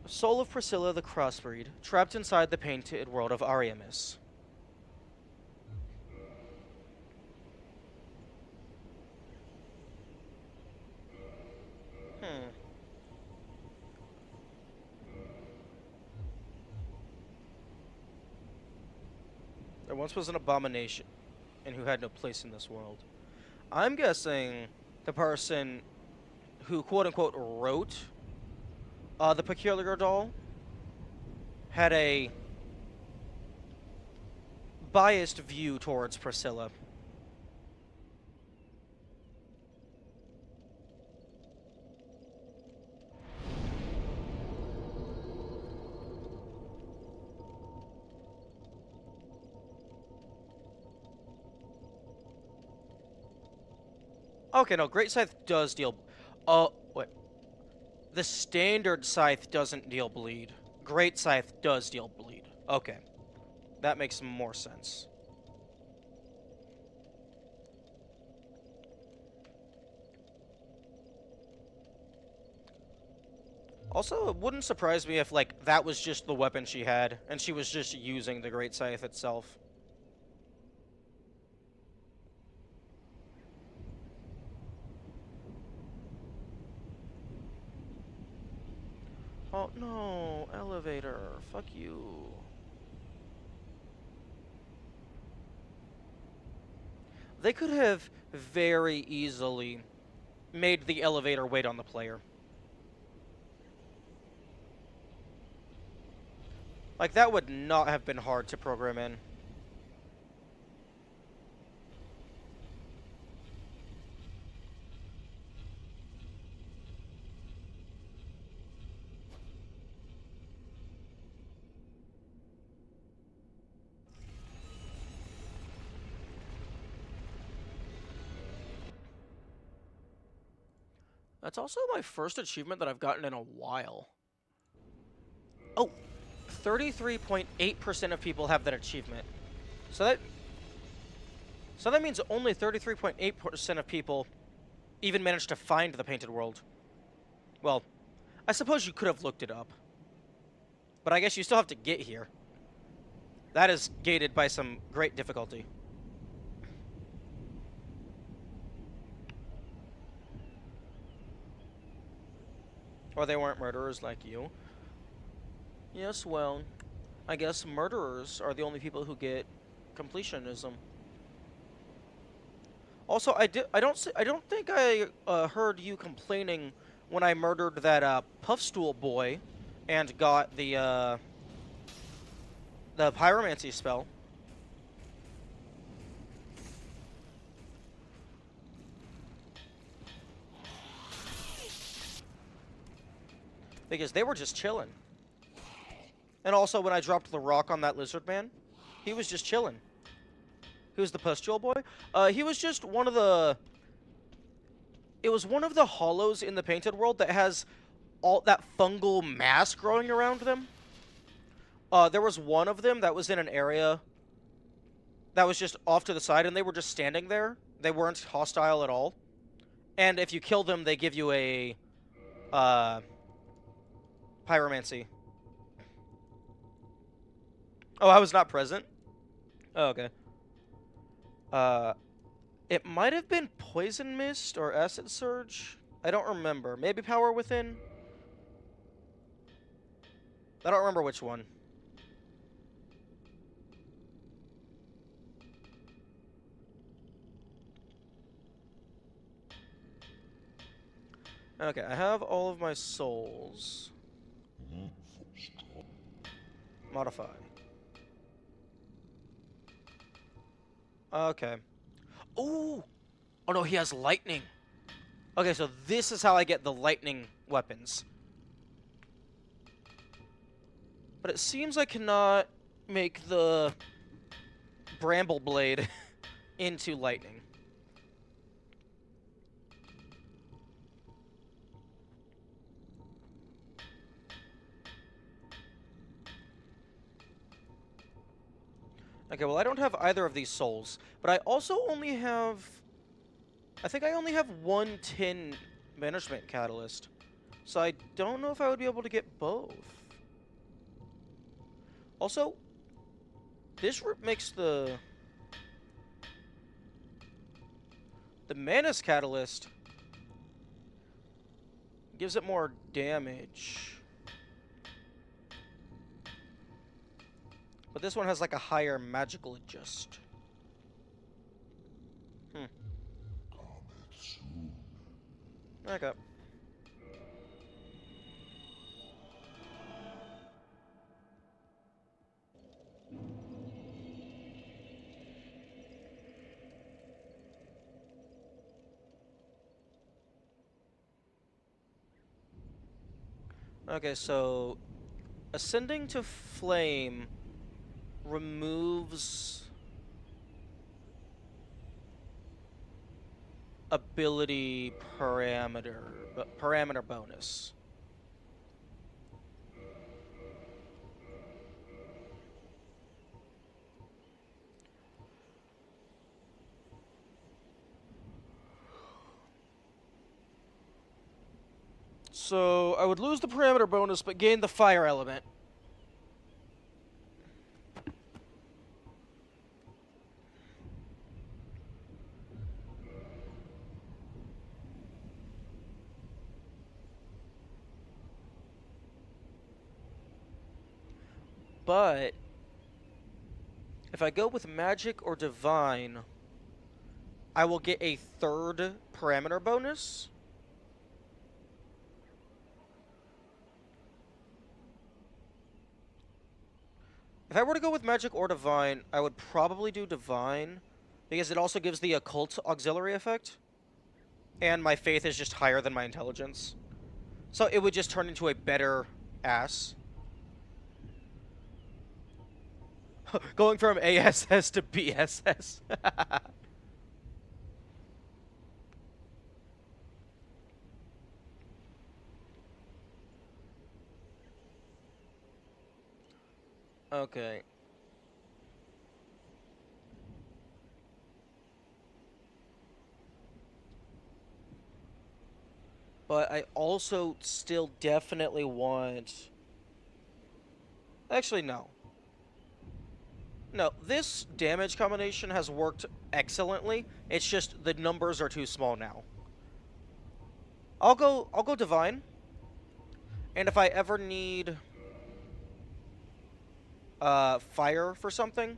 Soul of Priscilla the Crossbreed, trapped inside the painted world of Ariamis. There once was an abomination, and who had no place in this world. I'm guessing the person who quote-unquote wrote the Peculiar Doll had a biased view towards Priscilla. Okay, no, Great Scythe does deal... Oh, wait. The standard Scythe doesn't deal bleed. Great Scythe does deal bleed. Okay. That makes more sense. Also, it wouldn't surprise me if, like, that was just the weapon she had, and she was just using the Great Scythe itself. Oh, no. Elevator. Fuck you. They could have very easily made the elevator wait on the player. Like, that would not have been hard to program in. That's also my first achievement that I've gotten in a while. Oh, 33.8% of people have that achievement. So that means only 33.8% of people even managed to find the Painted World. Well, I suppose you could have looked it up. But I guess you still have to get here. That is gated by some great difficulty. Or they weren't murderers like you. Yes, well, I guess murderers are the only people who get completionism. Also, I don't think I heard you complaining when I murdered that Puffstool boy and got the pyromancy spell. Because they were just chilling. And also, when I dropped the rock on that lizard man, he was just chilling. Who's the pustule boy? He was just one of the... It was one of the hollows in the Painted World that has all that fungal mass growing around them. There was one of them that was in an area that was just off to the side, and they were just standing there. They weren't hostile at all. And if you kill them, they give you a... pyromancy. Oh, I was not present? Oh, okay. It might have been Poison Mist or Acid Surge. I don't remember. Maybe Power Within? I don't remember which one. Okay, I have all of my souls. Modify. Okay. Ooh! Oh no, he has lightning. Okay, so this is how I get the lightning weapons. But it seems I cannot make the Bramble Blade into lightning. Okay, well, I don't have either of these souls, but I also only have... I think I only have one tin management catalyst, so I don't know if I would be able to get both. Also, this makes the Manus catalyst gives it more damage. But this one has like a higher magical adjust. Okay. Okay, so ascending to flame removes ability parameter bonus. So I would lose the parameter bonus but gain the fire element. But if I go with magic or divine, I will get a third parameter bonus. If I were to go with magic or divine, I would probably do divine, because it also gives the occult auxiliary effect, and my faith is just higher than my intelligence. So it would just turn into a better ass. Going from ASS to BSS. Okay. But I also still definitely want... Actually, no. No, this damage combination has worked excellently. It's just the numbers are too small now. I'll go Divine. And if I ever need fire for something,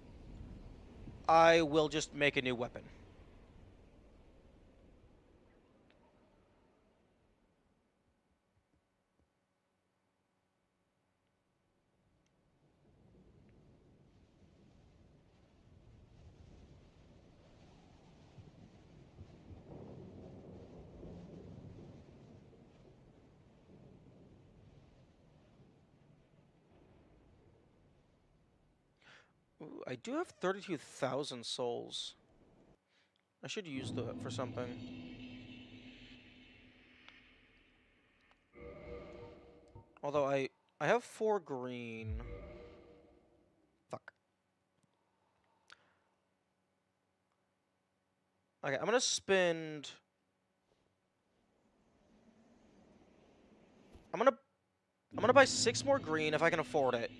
I will just make a new weapon. Ooh, I do have 32,000 souls. I should use that for something. Although I have 4 green. Fuck. Okay, I'm gonna spend... I'm gonna buy 6 more green if I can afford it.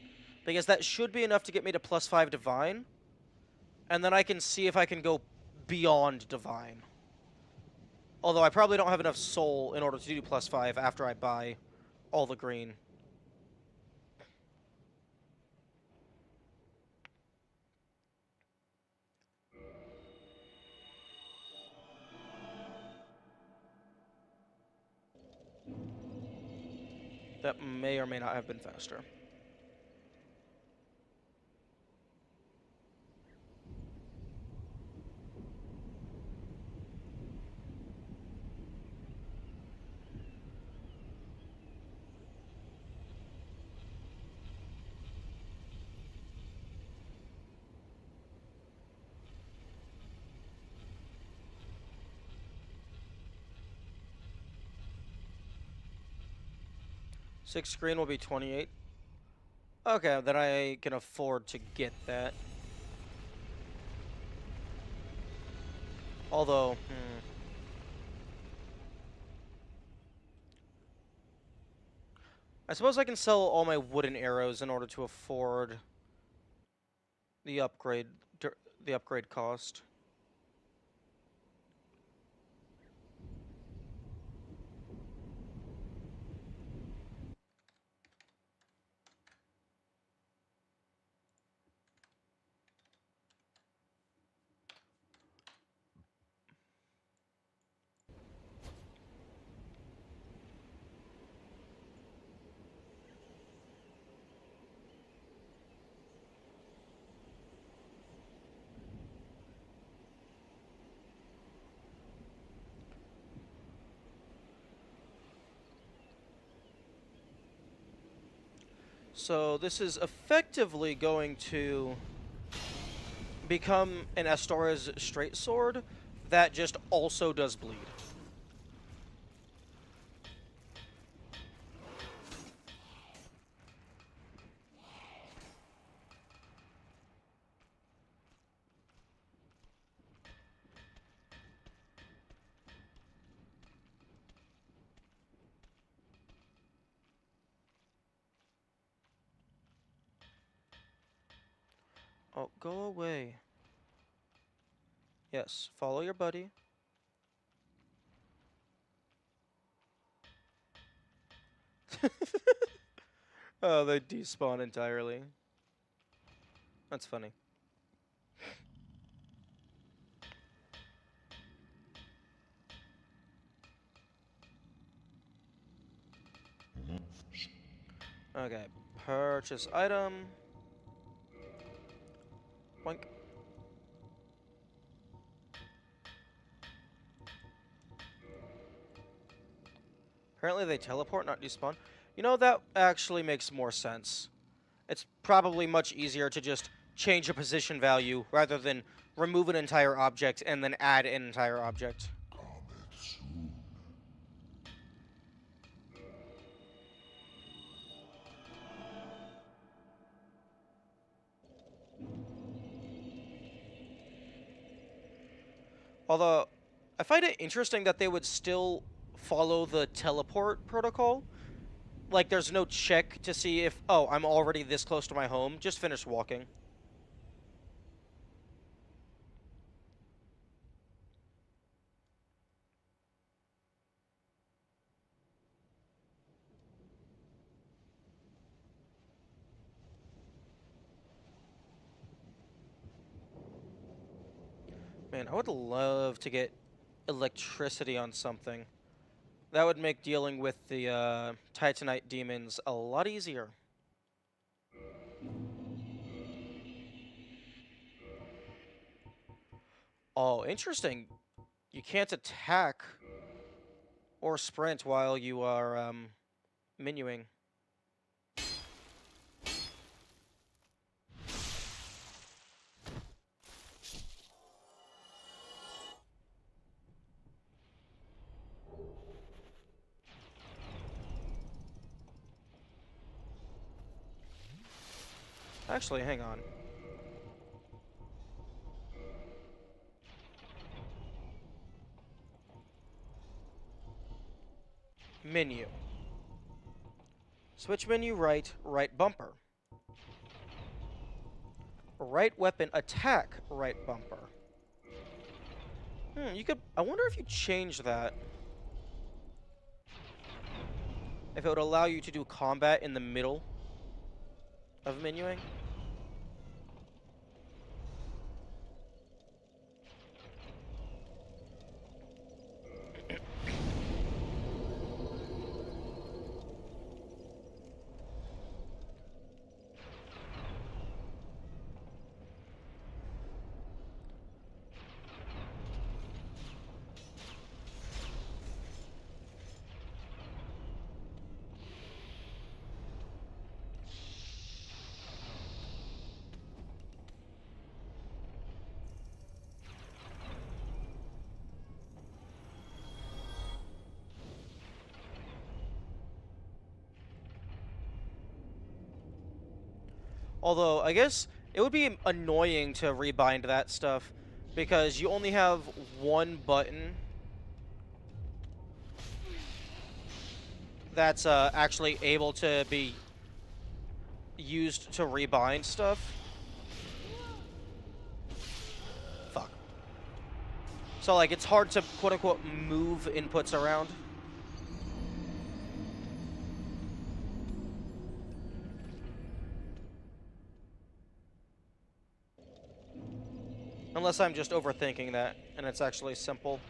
Because that should be enough to get me to +5 Divine. And then I can see if I can go beyond Divine. Although I probably don't have enough soul in order to do +5 after I buy all the green. That may or may not have been faster. Six green will be 28. Okay, then I can afford to get that. Although, I suppose I can sell all my wooden arrows in order to afford the upgrade cost. So this is effectively going to become an Astor's straight sword that just also does bleed. Oh, go away. Yes, follow your buddy. Oh, they despawn entirely. That's funny. Okay, purchase item. Boink. Apparently they teleport, not despawn. You know, that actually makes more sense. It's probably much easier to just change a position value rather than remove an entire object and then add an entire object. Although, I find it interesting that they would still follow the teleport protocol. Like, there's no check to see if, oh, I'm already this close to my home. Just finish walking. Man, I would love to get electricity on something. That would make dealing with the Titanite demons a lot easier. Oh, interesting. You can't attack or sprint while you are menuing. Actually, hang on. Menu. Switch menu right, right bumper. Right weapon attack, right bumper. You could... I wonder if you change that. If it would allow you to do combat in the middle of menuing. Although, I guess it would be annoying to rebind that stuff because you only have one button that's actually able to be used to rebind stuff. Fuck. So, like, it's hard to, quote-unquote, move inputs around. Unless I'm just overthinking that, and it's actually simple.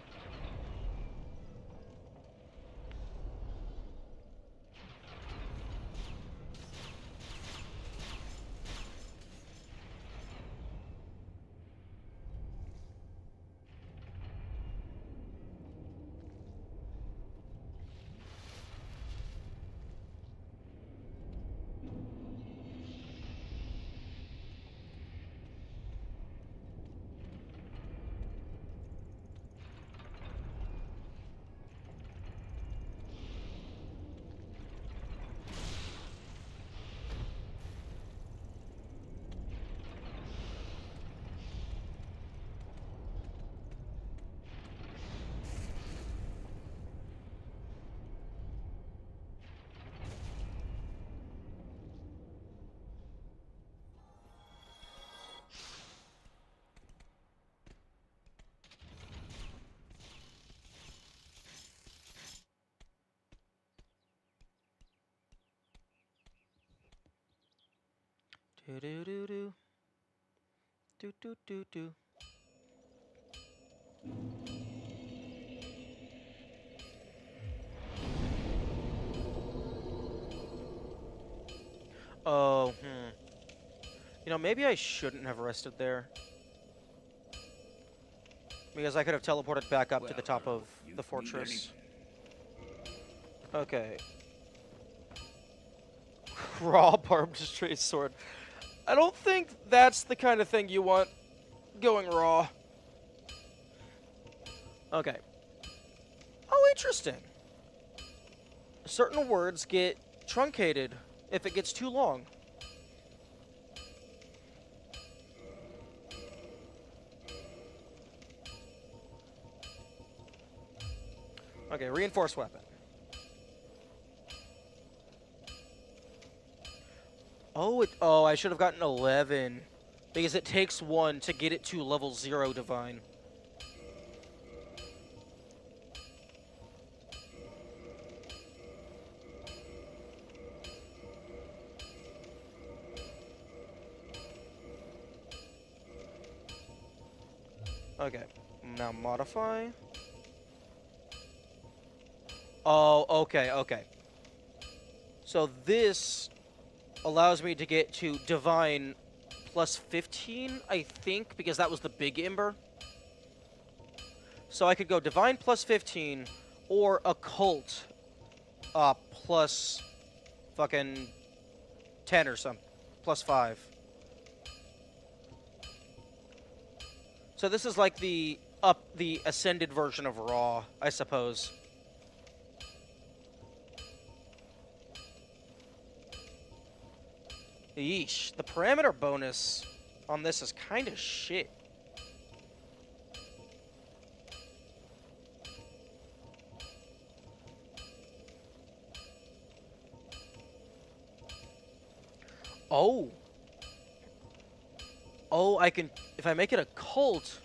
Do do do do. Do do do do. Oh, You know, maybe I shouldn't have rested there. Because I could have teleported back up to the top of the fortress. Okay. Raw barbed straight sword. I don't think that's the kind of thing you want going raw. Okay. Oh, interesting. Certain words get truncated if it gets too long. Okay, reinforced weapon. Oh, I should have gotten 11. Because it takes 1 to get it to level 0 divine. Okay, now modify. Oh, okay. So this allows me to get to divine plus 15, I think, because that was the big ember. So I could go divine plus 15 or occult plus fucking 10 or something. Plus 5. So this is like the ascended version of raw, I suppose. Yeesh, the parameter bonus on this is kind of shit. Oh, I can, if I make it a cult,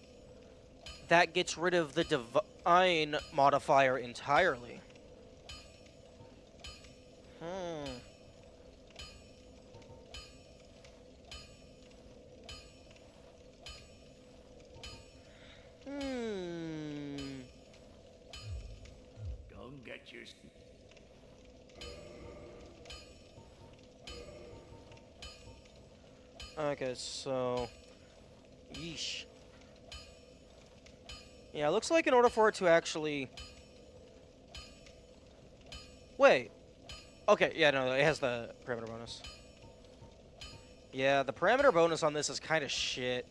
that gets rid of the divine modifier entirely. Don't get your... Okay, so... Yeesh. Yeah, it looks like in order for it to actually... Wait. Okay, yeah, no, it has the parameter bonus. Yeah, the parameter bonus on this is kind of shit.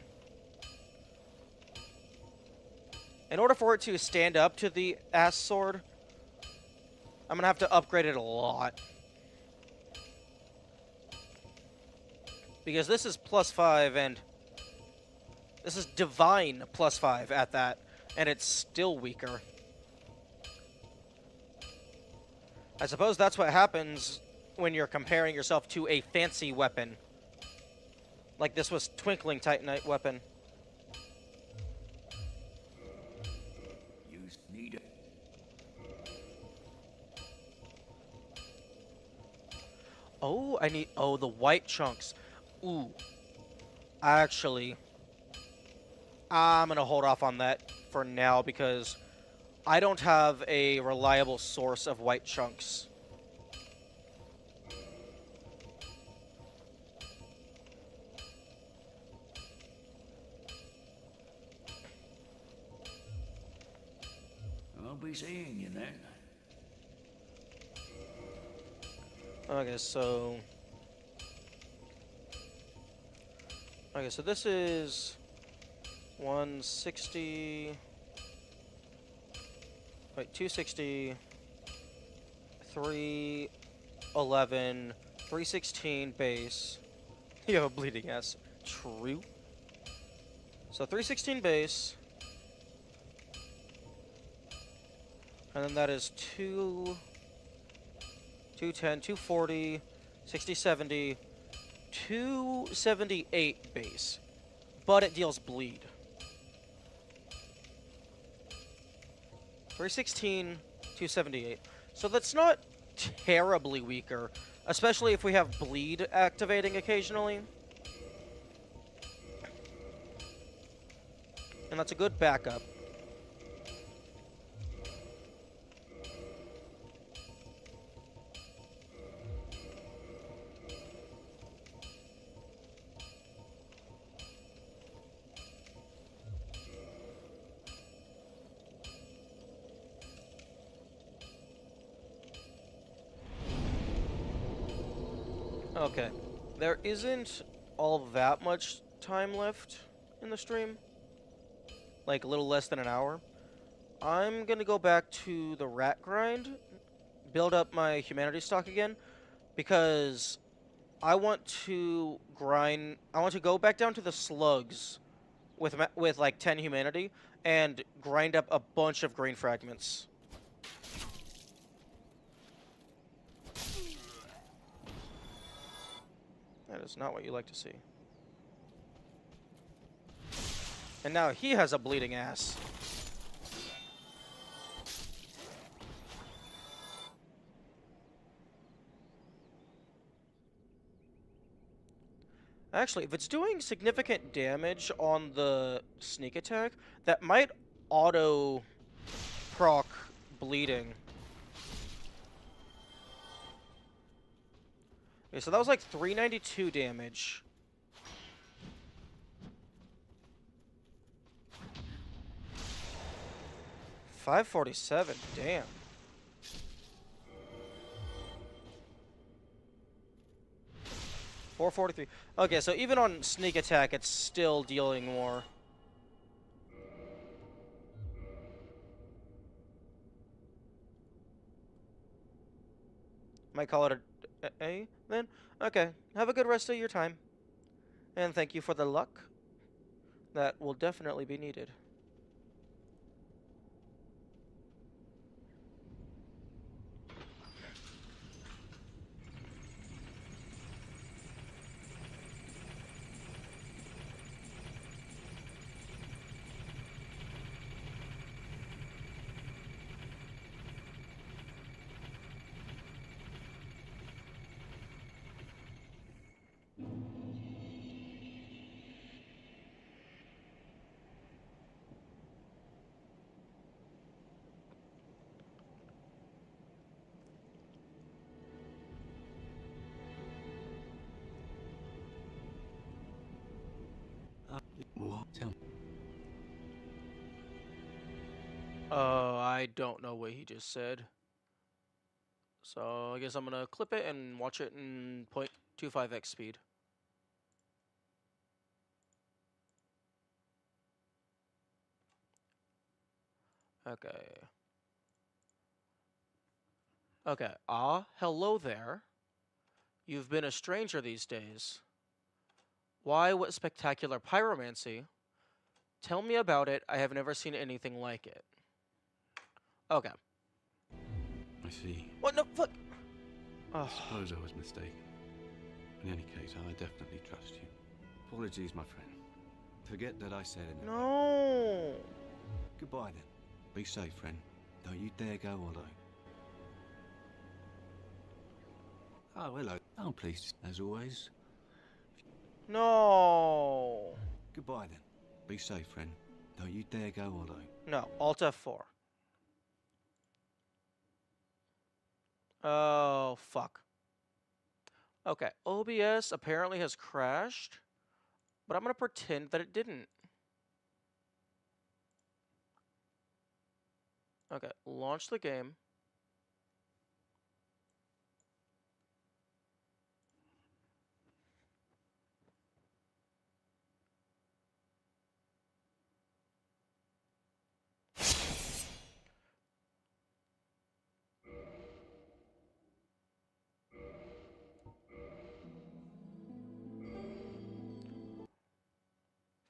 In order for it to stand up to the ass sword, I'm gonna have to upgrade it a lot. Because this is plus 5 and this is divine plus 5 at that, and it's still weaker. I suppose that's what happens when you're comparing yourself to a fancy weapon. Like this was Twinkling Titanite weapon. You need it. Oh, I need... Oh, the white chunks. Ooh. Actually, I'm gonna hold off on that for now because I don't have a reliable source of white chunks. I'll be seeing you then. Okay, so this is 160. Wait, 260, 311, 316 base. You have a bleeding ass. True. So 316 base. And then that is 210, 240, 60, 70, 278 base. But it deals bleed. 316, 278. So that's not terribly weaker, especially if we have bleed activating occasionally. And that's a good backup. Okay, there isn't all that much time left in the stream. Like, a little less than an hour. I'm gonna go back to the rat grind, build up my humanity stock again, because I want to grind... I want to go back down to the slugs with like, 10 humanity, and grind up a bunch of green fragments. That is not what you like to see. And now he has a bleeding ass. Actually, if it's doing significant damage on the sneak attack, that might auto proc bleeding. Okay, so that was like 392 damage. $547, damn. $443. Okay, so even on sneak attack, it's still dealing more. Might call it a then? Okay, have a good rest of your time. And thank you for the luck. That will definitely be needed. What? Tell me. I don't know what he just said. So I guess I'm gonna clip it and watch it in 0.25x speed. Okay. Okay. Hello there. You've been a stranger these days. Why, what spectacular pyromancy? Tell me about it. I have never seen anything like it. Okay. I see. What? No, fuck. I suppose I was mistaken. In any case, I definitely trust you. Apologies, my friend. Forget that I said anything. No. Goodbye then. Be safe, friend. Don't you dare go alone. Oh, hello. I'm pleased, as always. No. Goodbye then. Be safe, friend. Don't you dare go alone. No. Alt F4. Oh, fuck. Okay. OBS apparently has crashed, but I'm going to pretend that it didn't. Okay. Launch the game.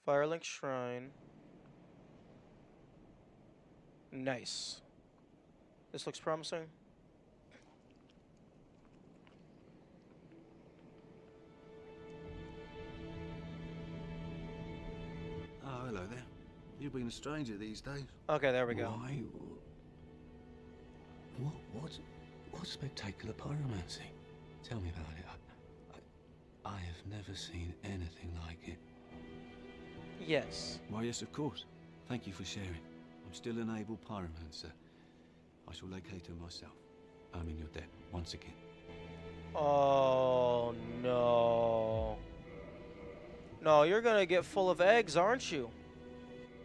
Firelink Shrine. Nice. This looks promising. Oh, hello there. You've been a stranger these days. Okay, there we go. Why? What spectacular pyromancy? Tell me about it. I have never seen anything like it. Yes. Why, yes, of course. Thank you for sharing. I'm still an able pyromancer. I shall locate her myself. I'm in your debt once again. Oh, no. No, you're gonna get full of eggs, aren't you?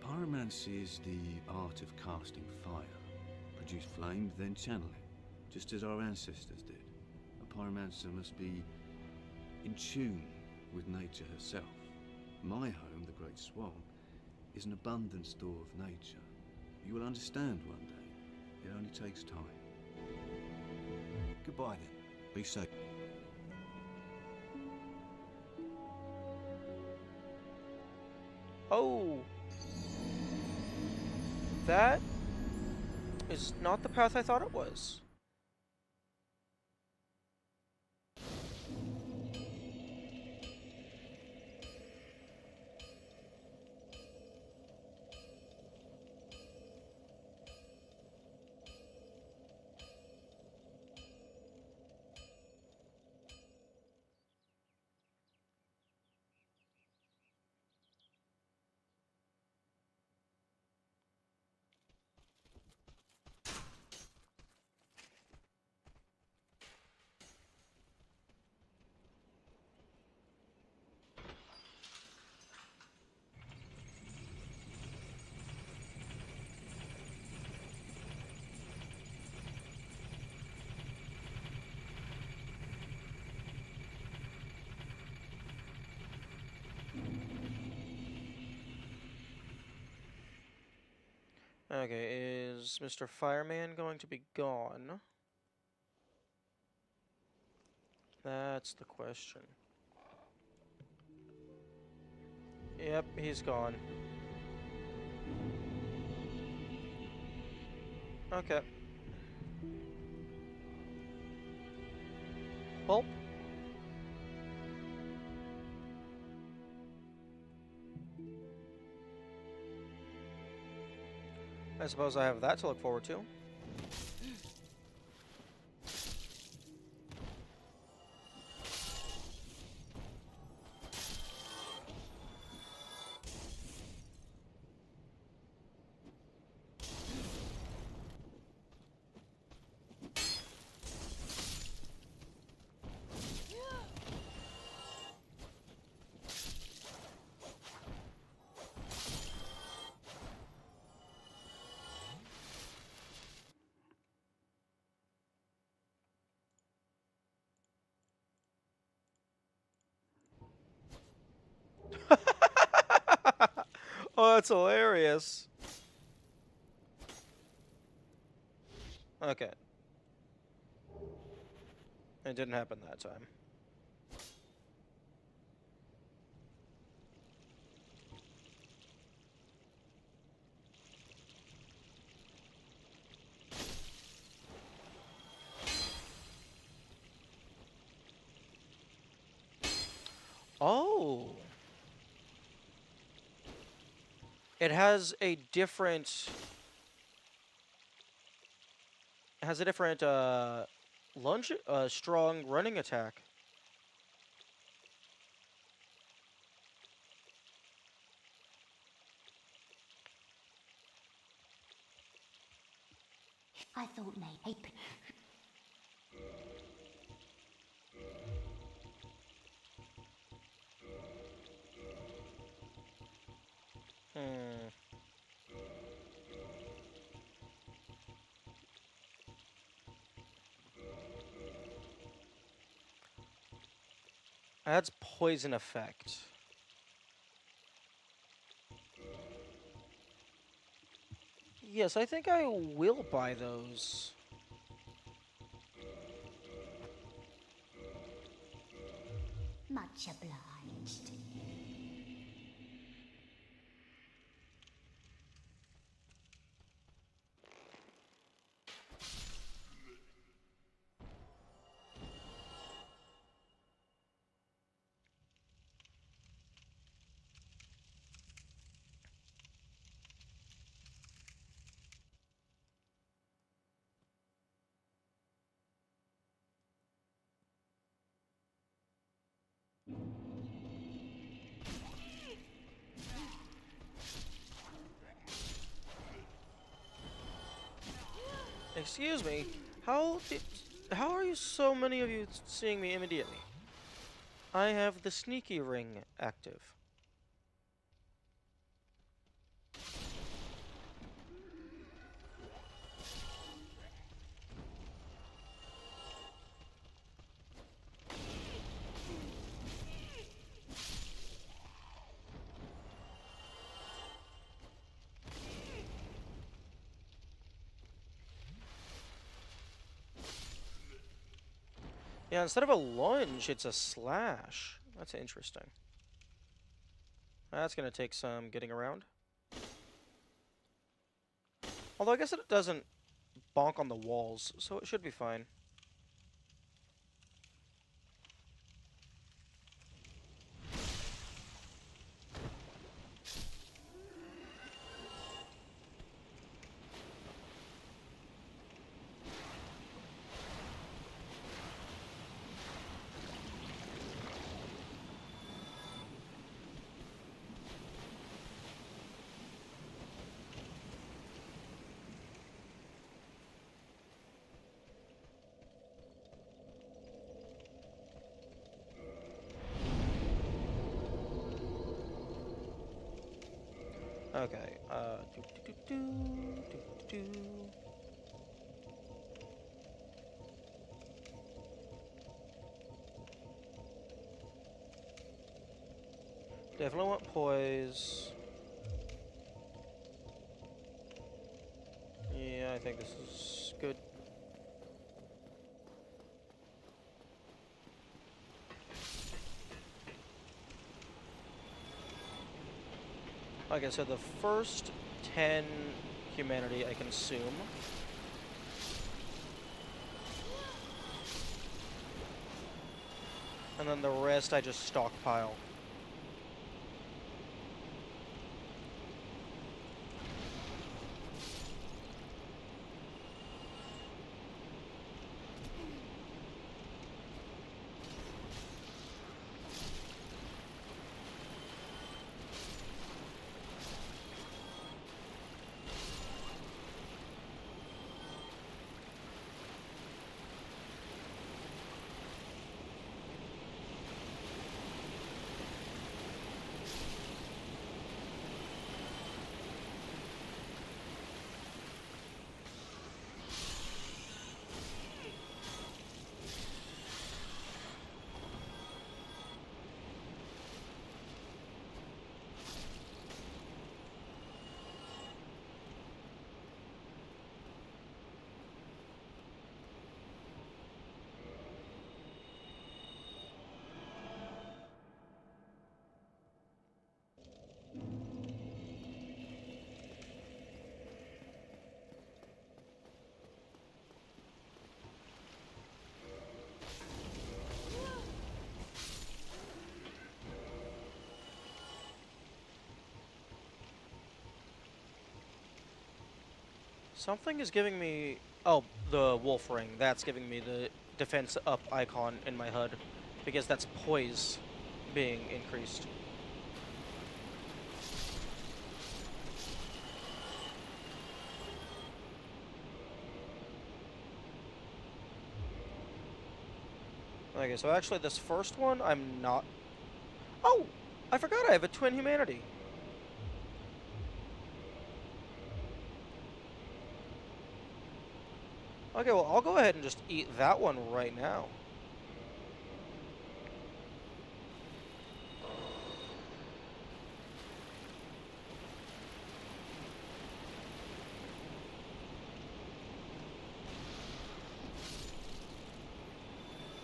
Pyromancy is the art of casting fire. Produce flame, then channel it, just as our ancestors did. A pyromancer must be in tune with nature herself. My home, the Great Swamp, is an abundant store of nature. You will understand one day. It only takes time. Goodbye then. Be safe. Oh. That is not the path I thought it was. Okay, is Mr. Fireman going to be gone? That's the question. Yep, he's gone. Okay. Pulp? I suppose I have that to look forward to. Oh, that's hilarious. Okay. It didn't happen that time. Oh. It has a different lunge strong running attack. I thought maybe. Hmm. Adds poison effect. Yes, I think I will buy those. Much obliged. Excuse me. How are you so many of you seeing me immediately? I have the sneaky ring active. Yeah, instead of a lunge, it's a slash. That's interesting. That's gonna take some getting around. Although I guess it doesn't bonk on the walls, so it should be fine. Okay, do. Definitely want poise. think this is good. Okay, so the first 10 humanity I consume. And then the rest I just stockpile. Something is giving me... Oh, the wolf ring. That's giving me the defense up icon in my HUD. Because that's poise being increased. Okay, so actually this first one, I'm not... Oh! I forgot I have a twin humanity. Okay, well, I'll go ahead and just eat that one right now.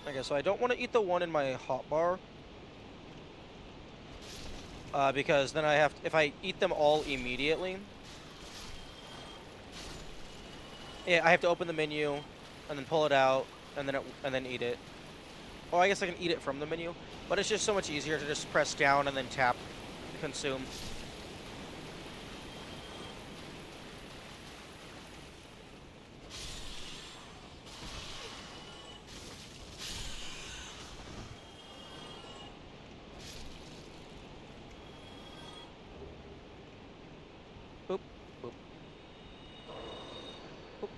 Okay, so I don't want to eat the one in my hotbar. Because then I have to, if I eat them all immediately... Yeah, I have to open the menu, and then pull it out, and then eat it. Or I guess I can eat it from the menu, but it's just so much easier to just press down and then tap consume. Boop, boop. Boop.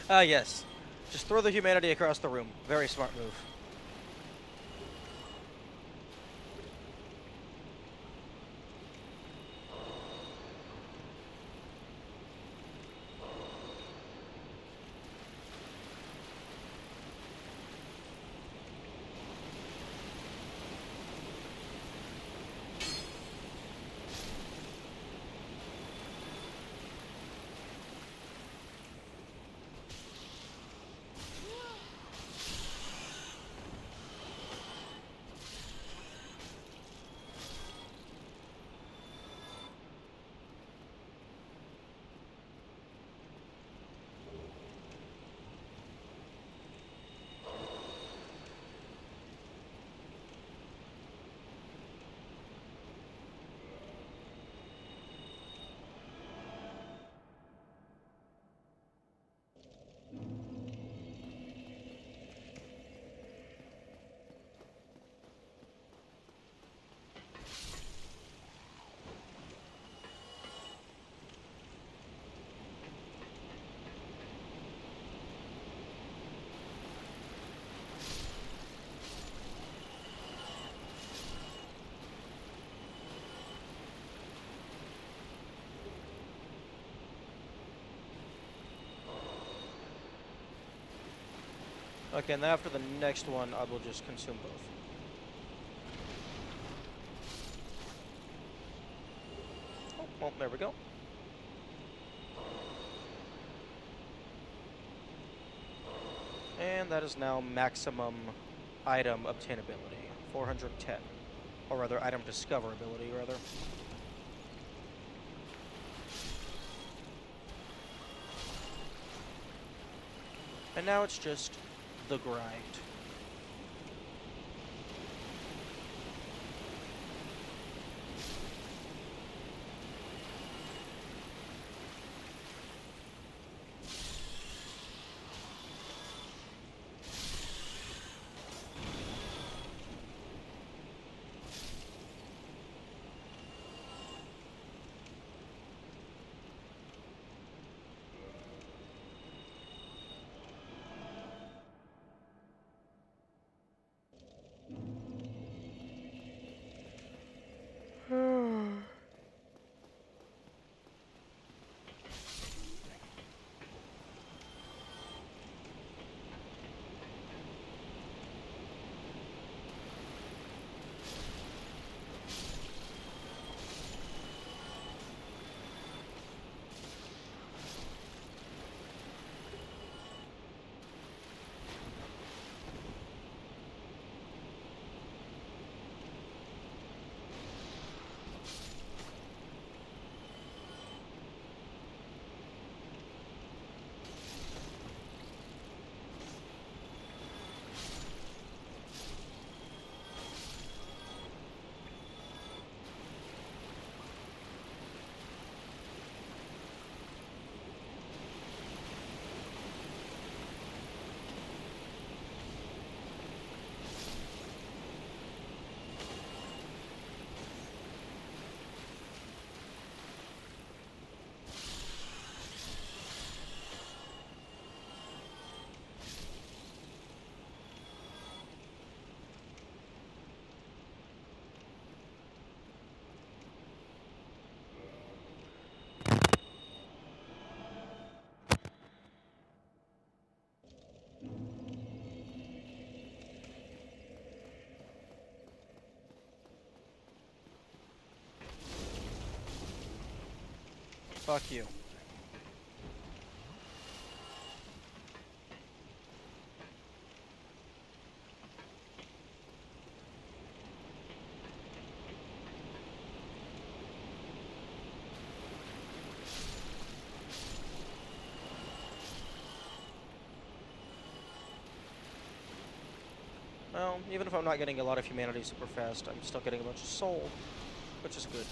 Ah, yes. Just throw the humanity across the room. Very smart move. Okay, and then after the next one, I will just consume both. Oh, well, there we go. And that is now maximum item obtainability, 410. Or rather, item discoverability, rather. And now it's just the grind. Fuck you. Well, even if I'm not getting a lot of humanity super fast, I'm still getting a bunch of soul, which is good.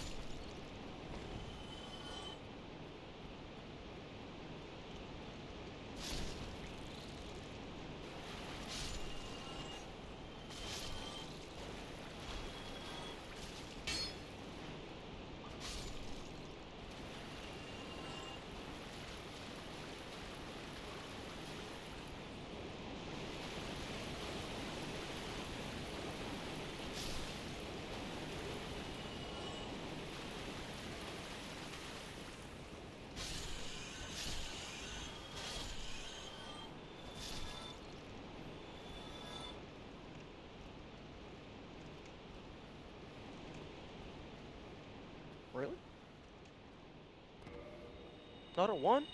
Not a 1?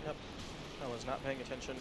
Yep. I was not paying attention.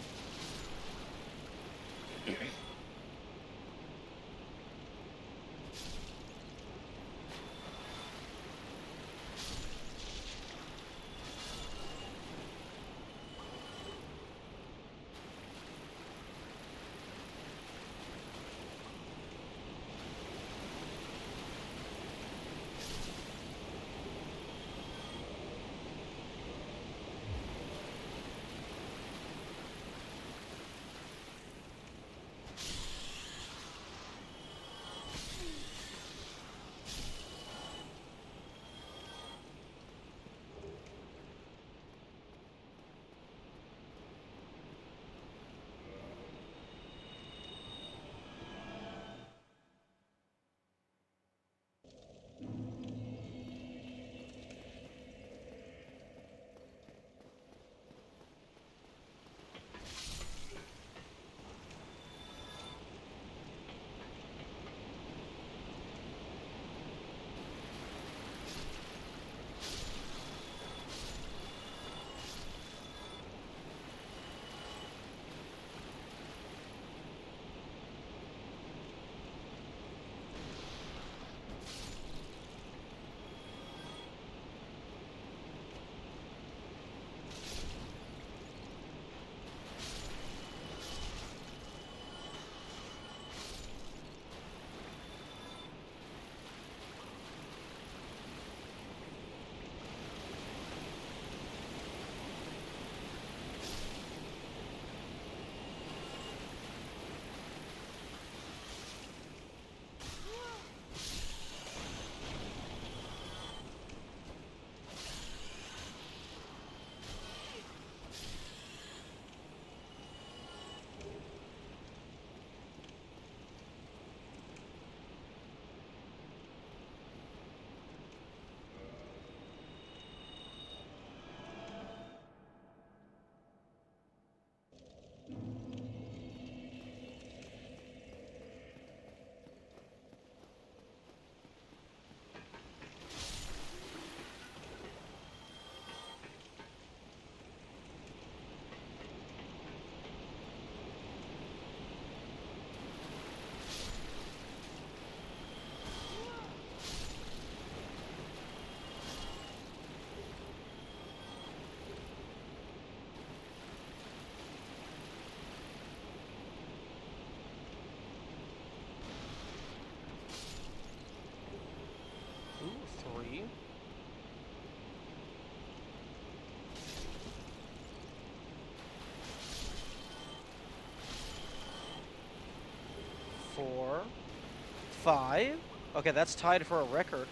5? Okay, that's tied for a record.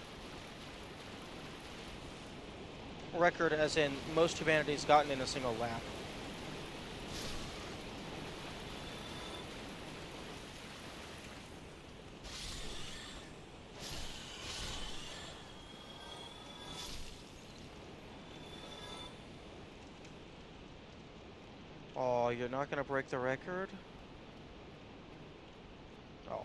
Record as in most humanity's gotten in a single lap. Oh, you're not gonna break the record? Oh.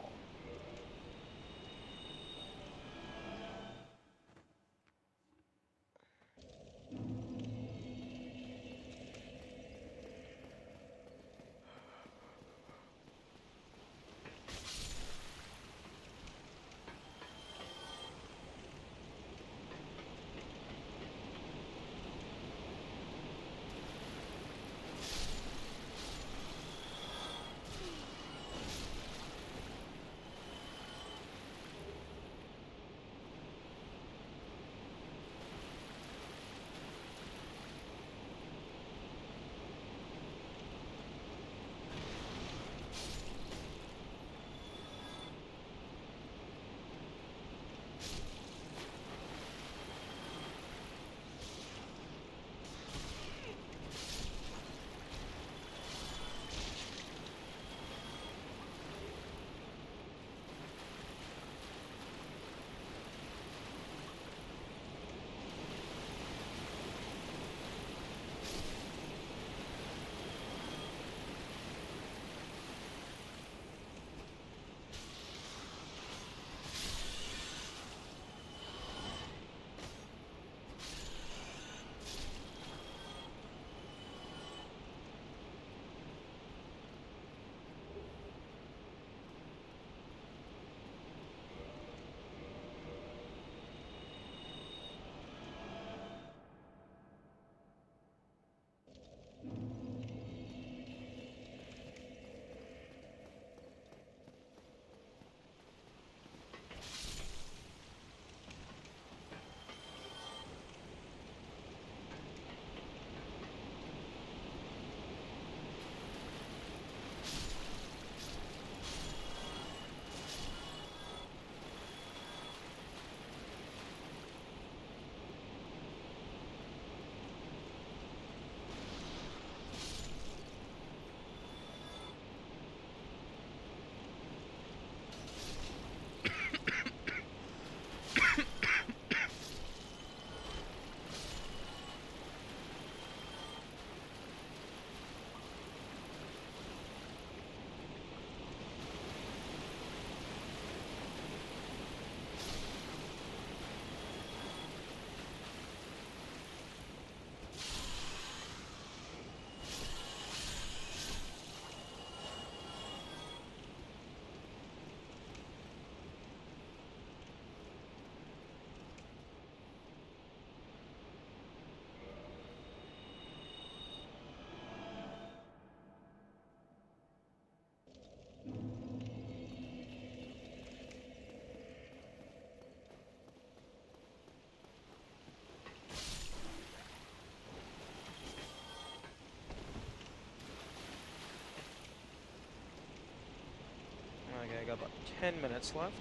Okay, I got about 10 minutes left.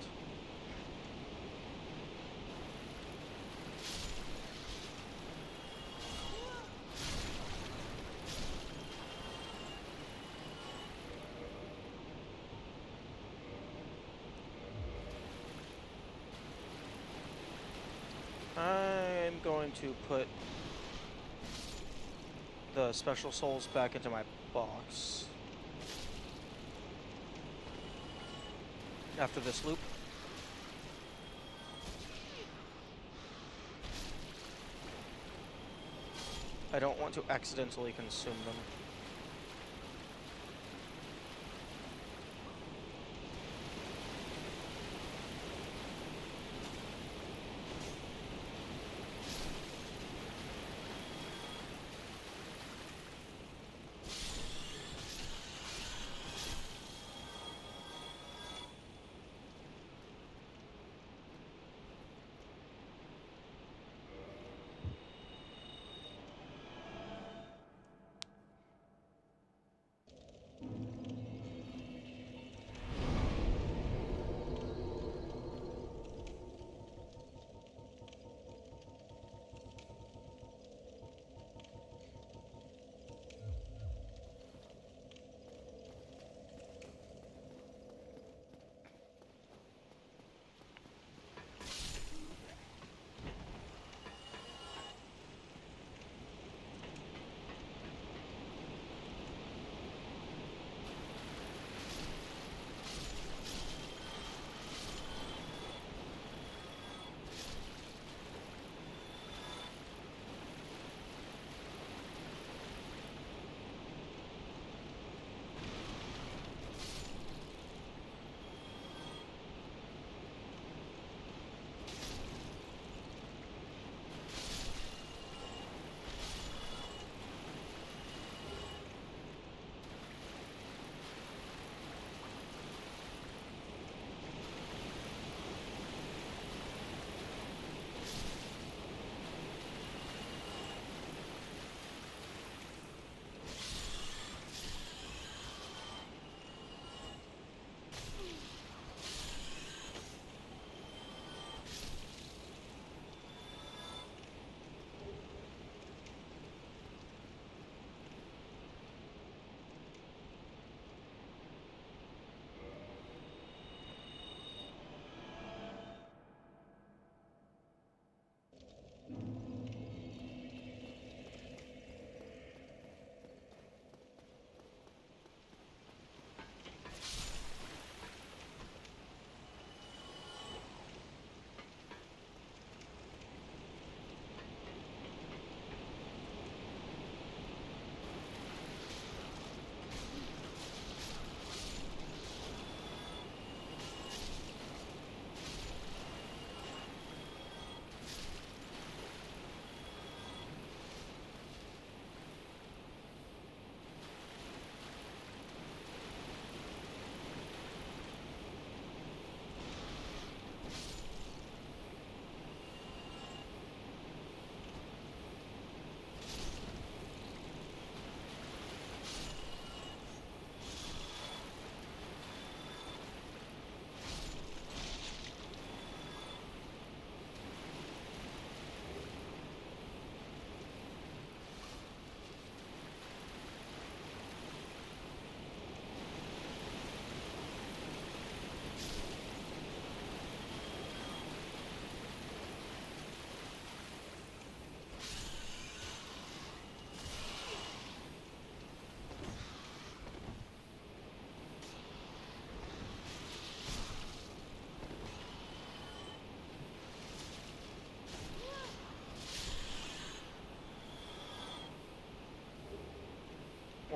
I'm going to put the special souls back into my box after this loop. I don't want to accidentally consume them.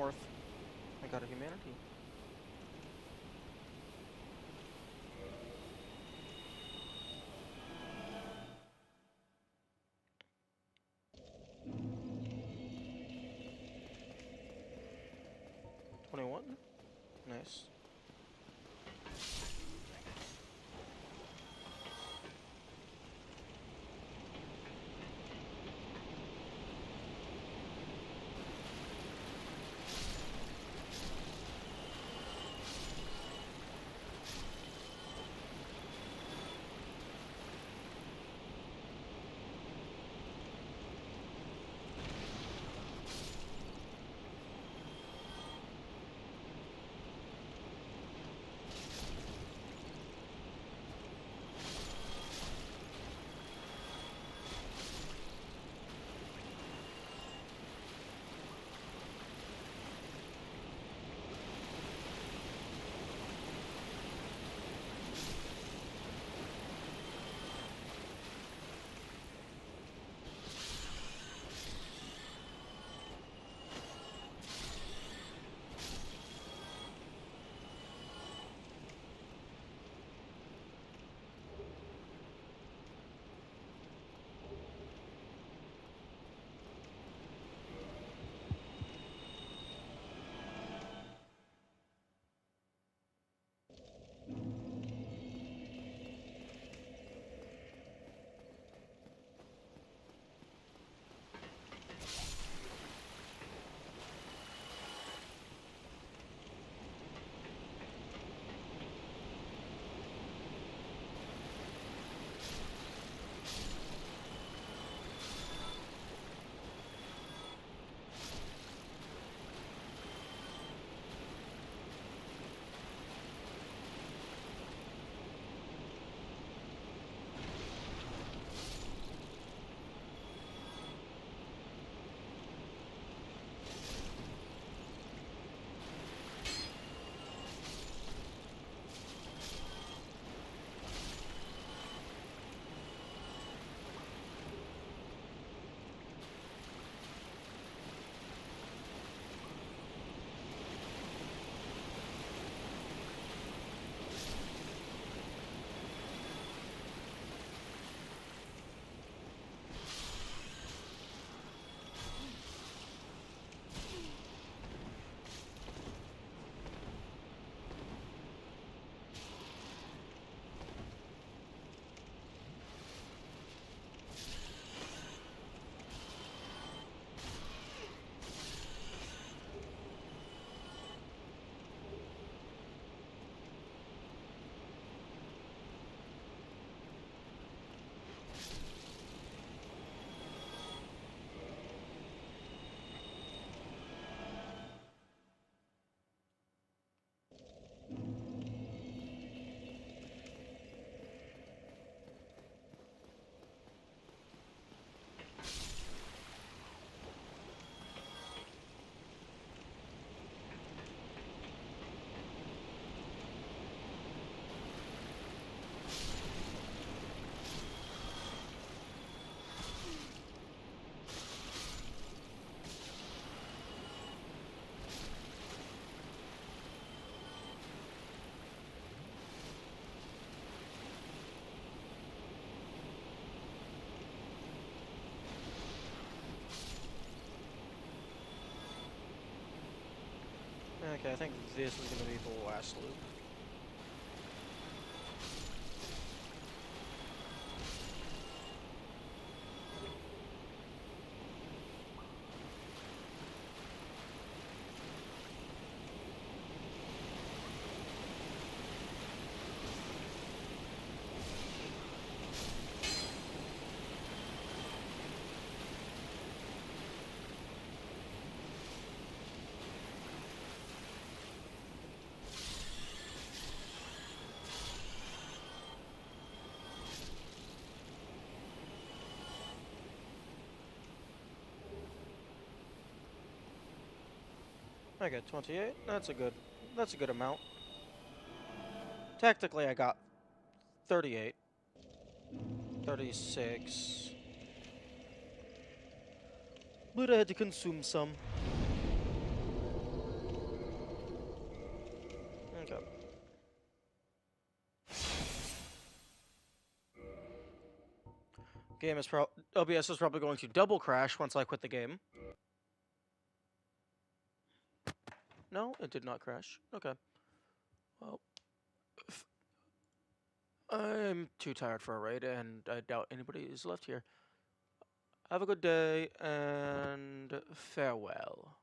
north. I got a humanity. $21. Nice. Okay, I think this is going to be the last loop. I got 28. That's a good amount. Technically, I got 38. 36. But I had to consume some. Game is OBS is probably going to double crash once I quit the game. No, it did not crash. Okay. Well, I'm too tired for a raid, and I doubt anybody is left here. Have a good day, and farewell.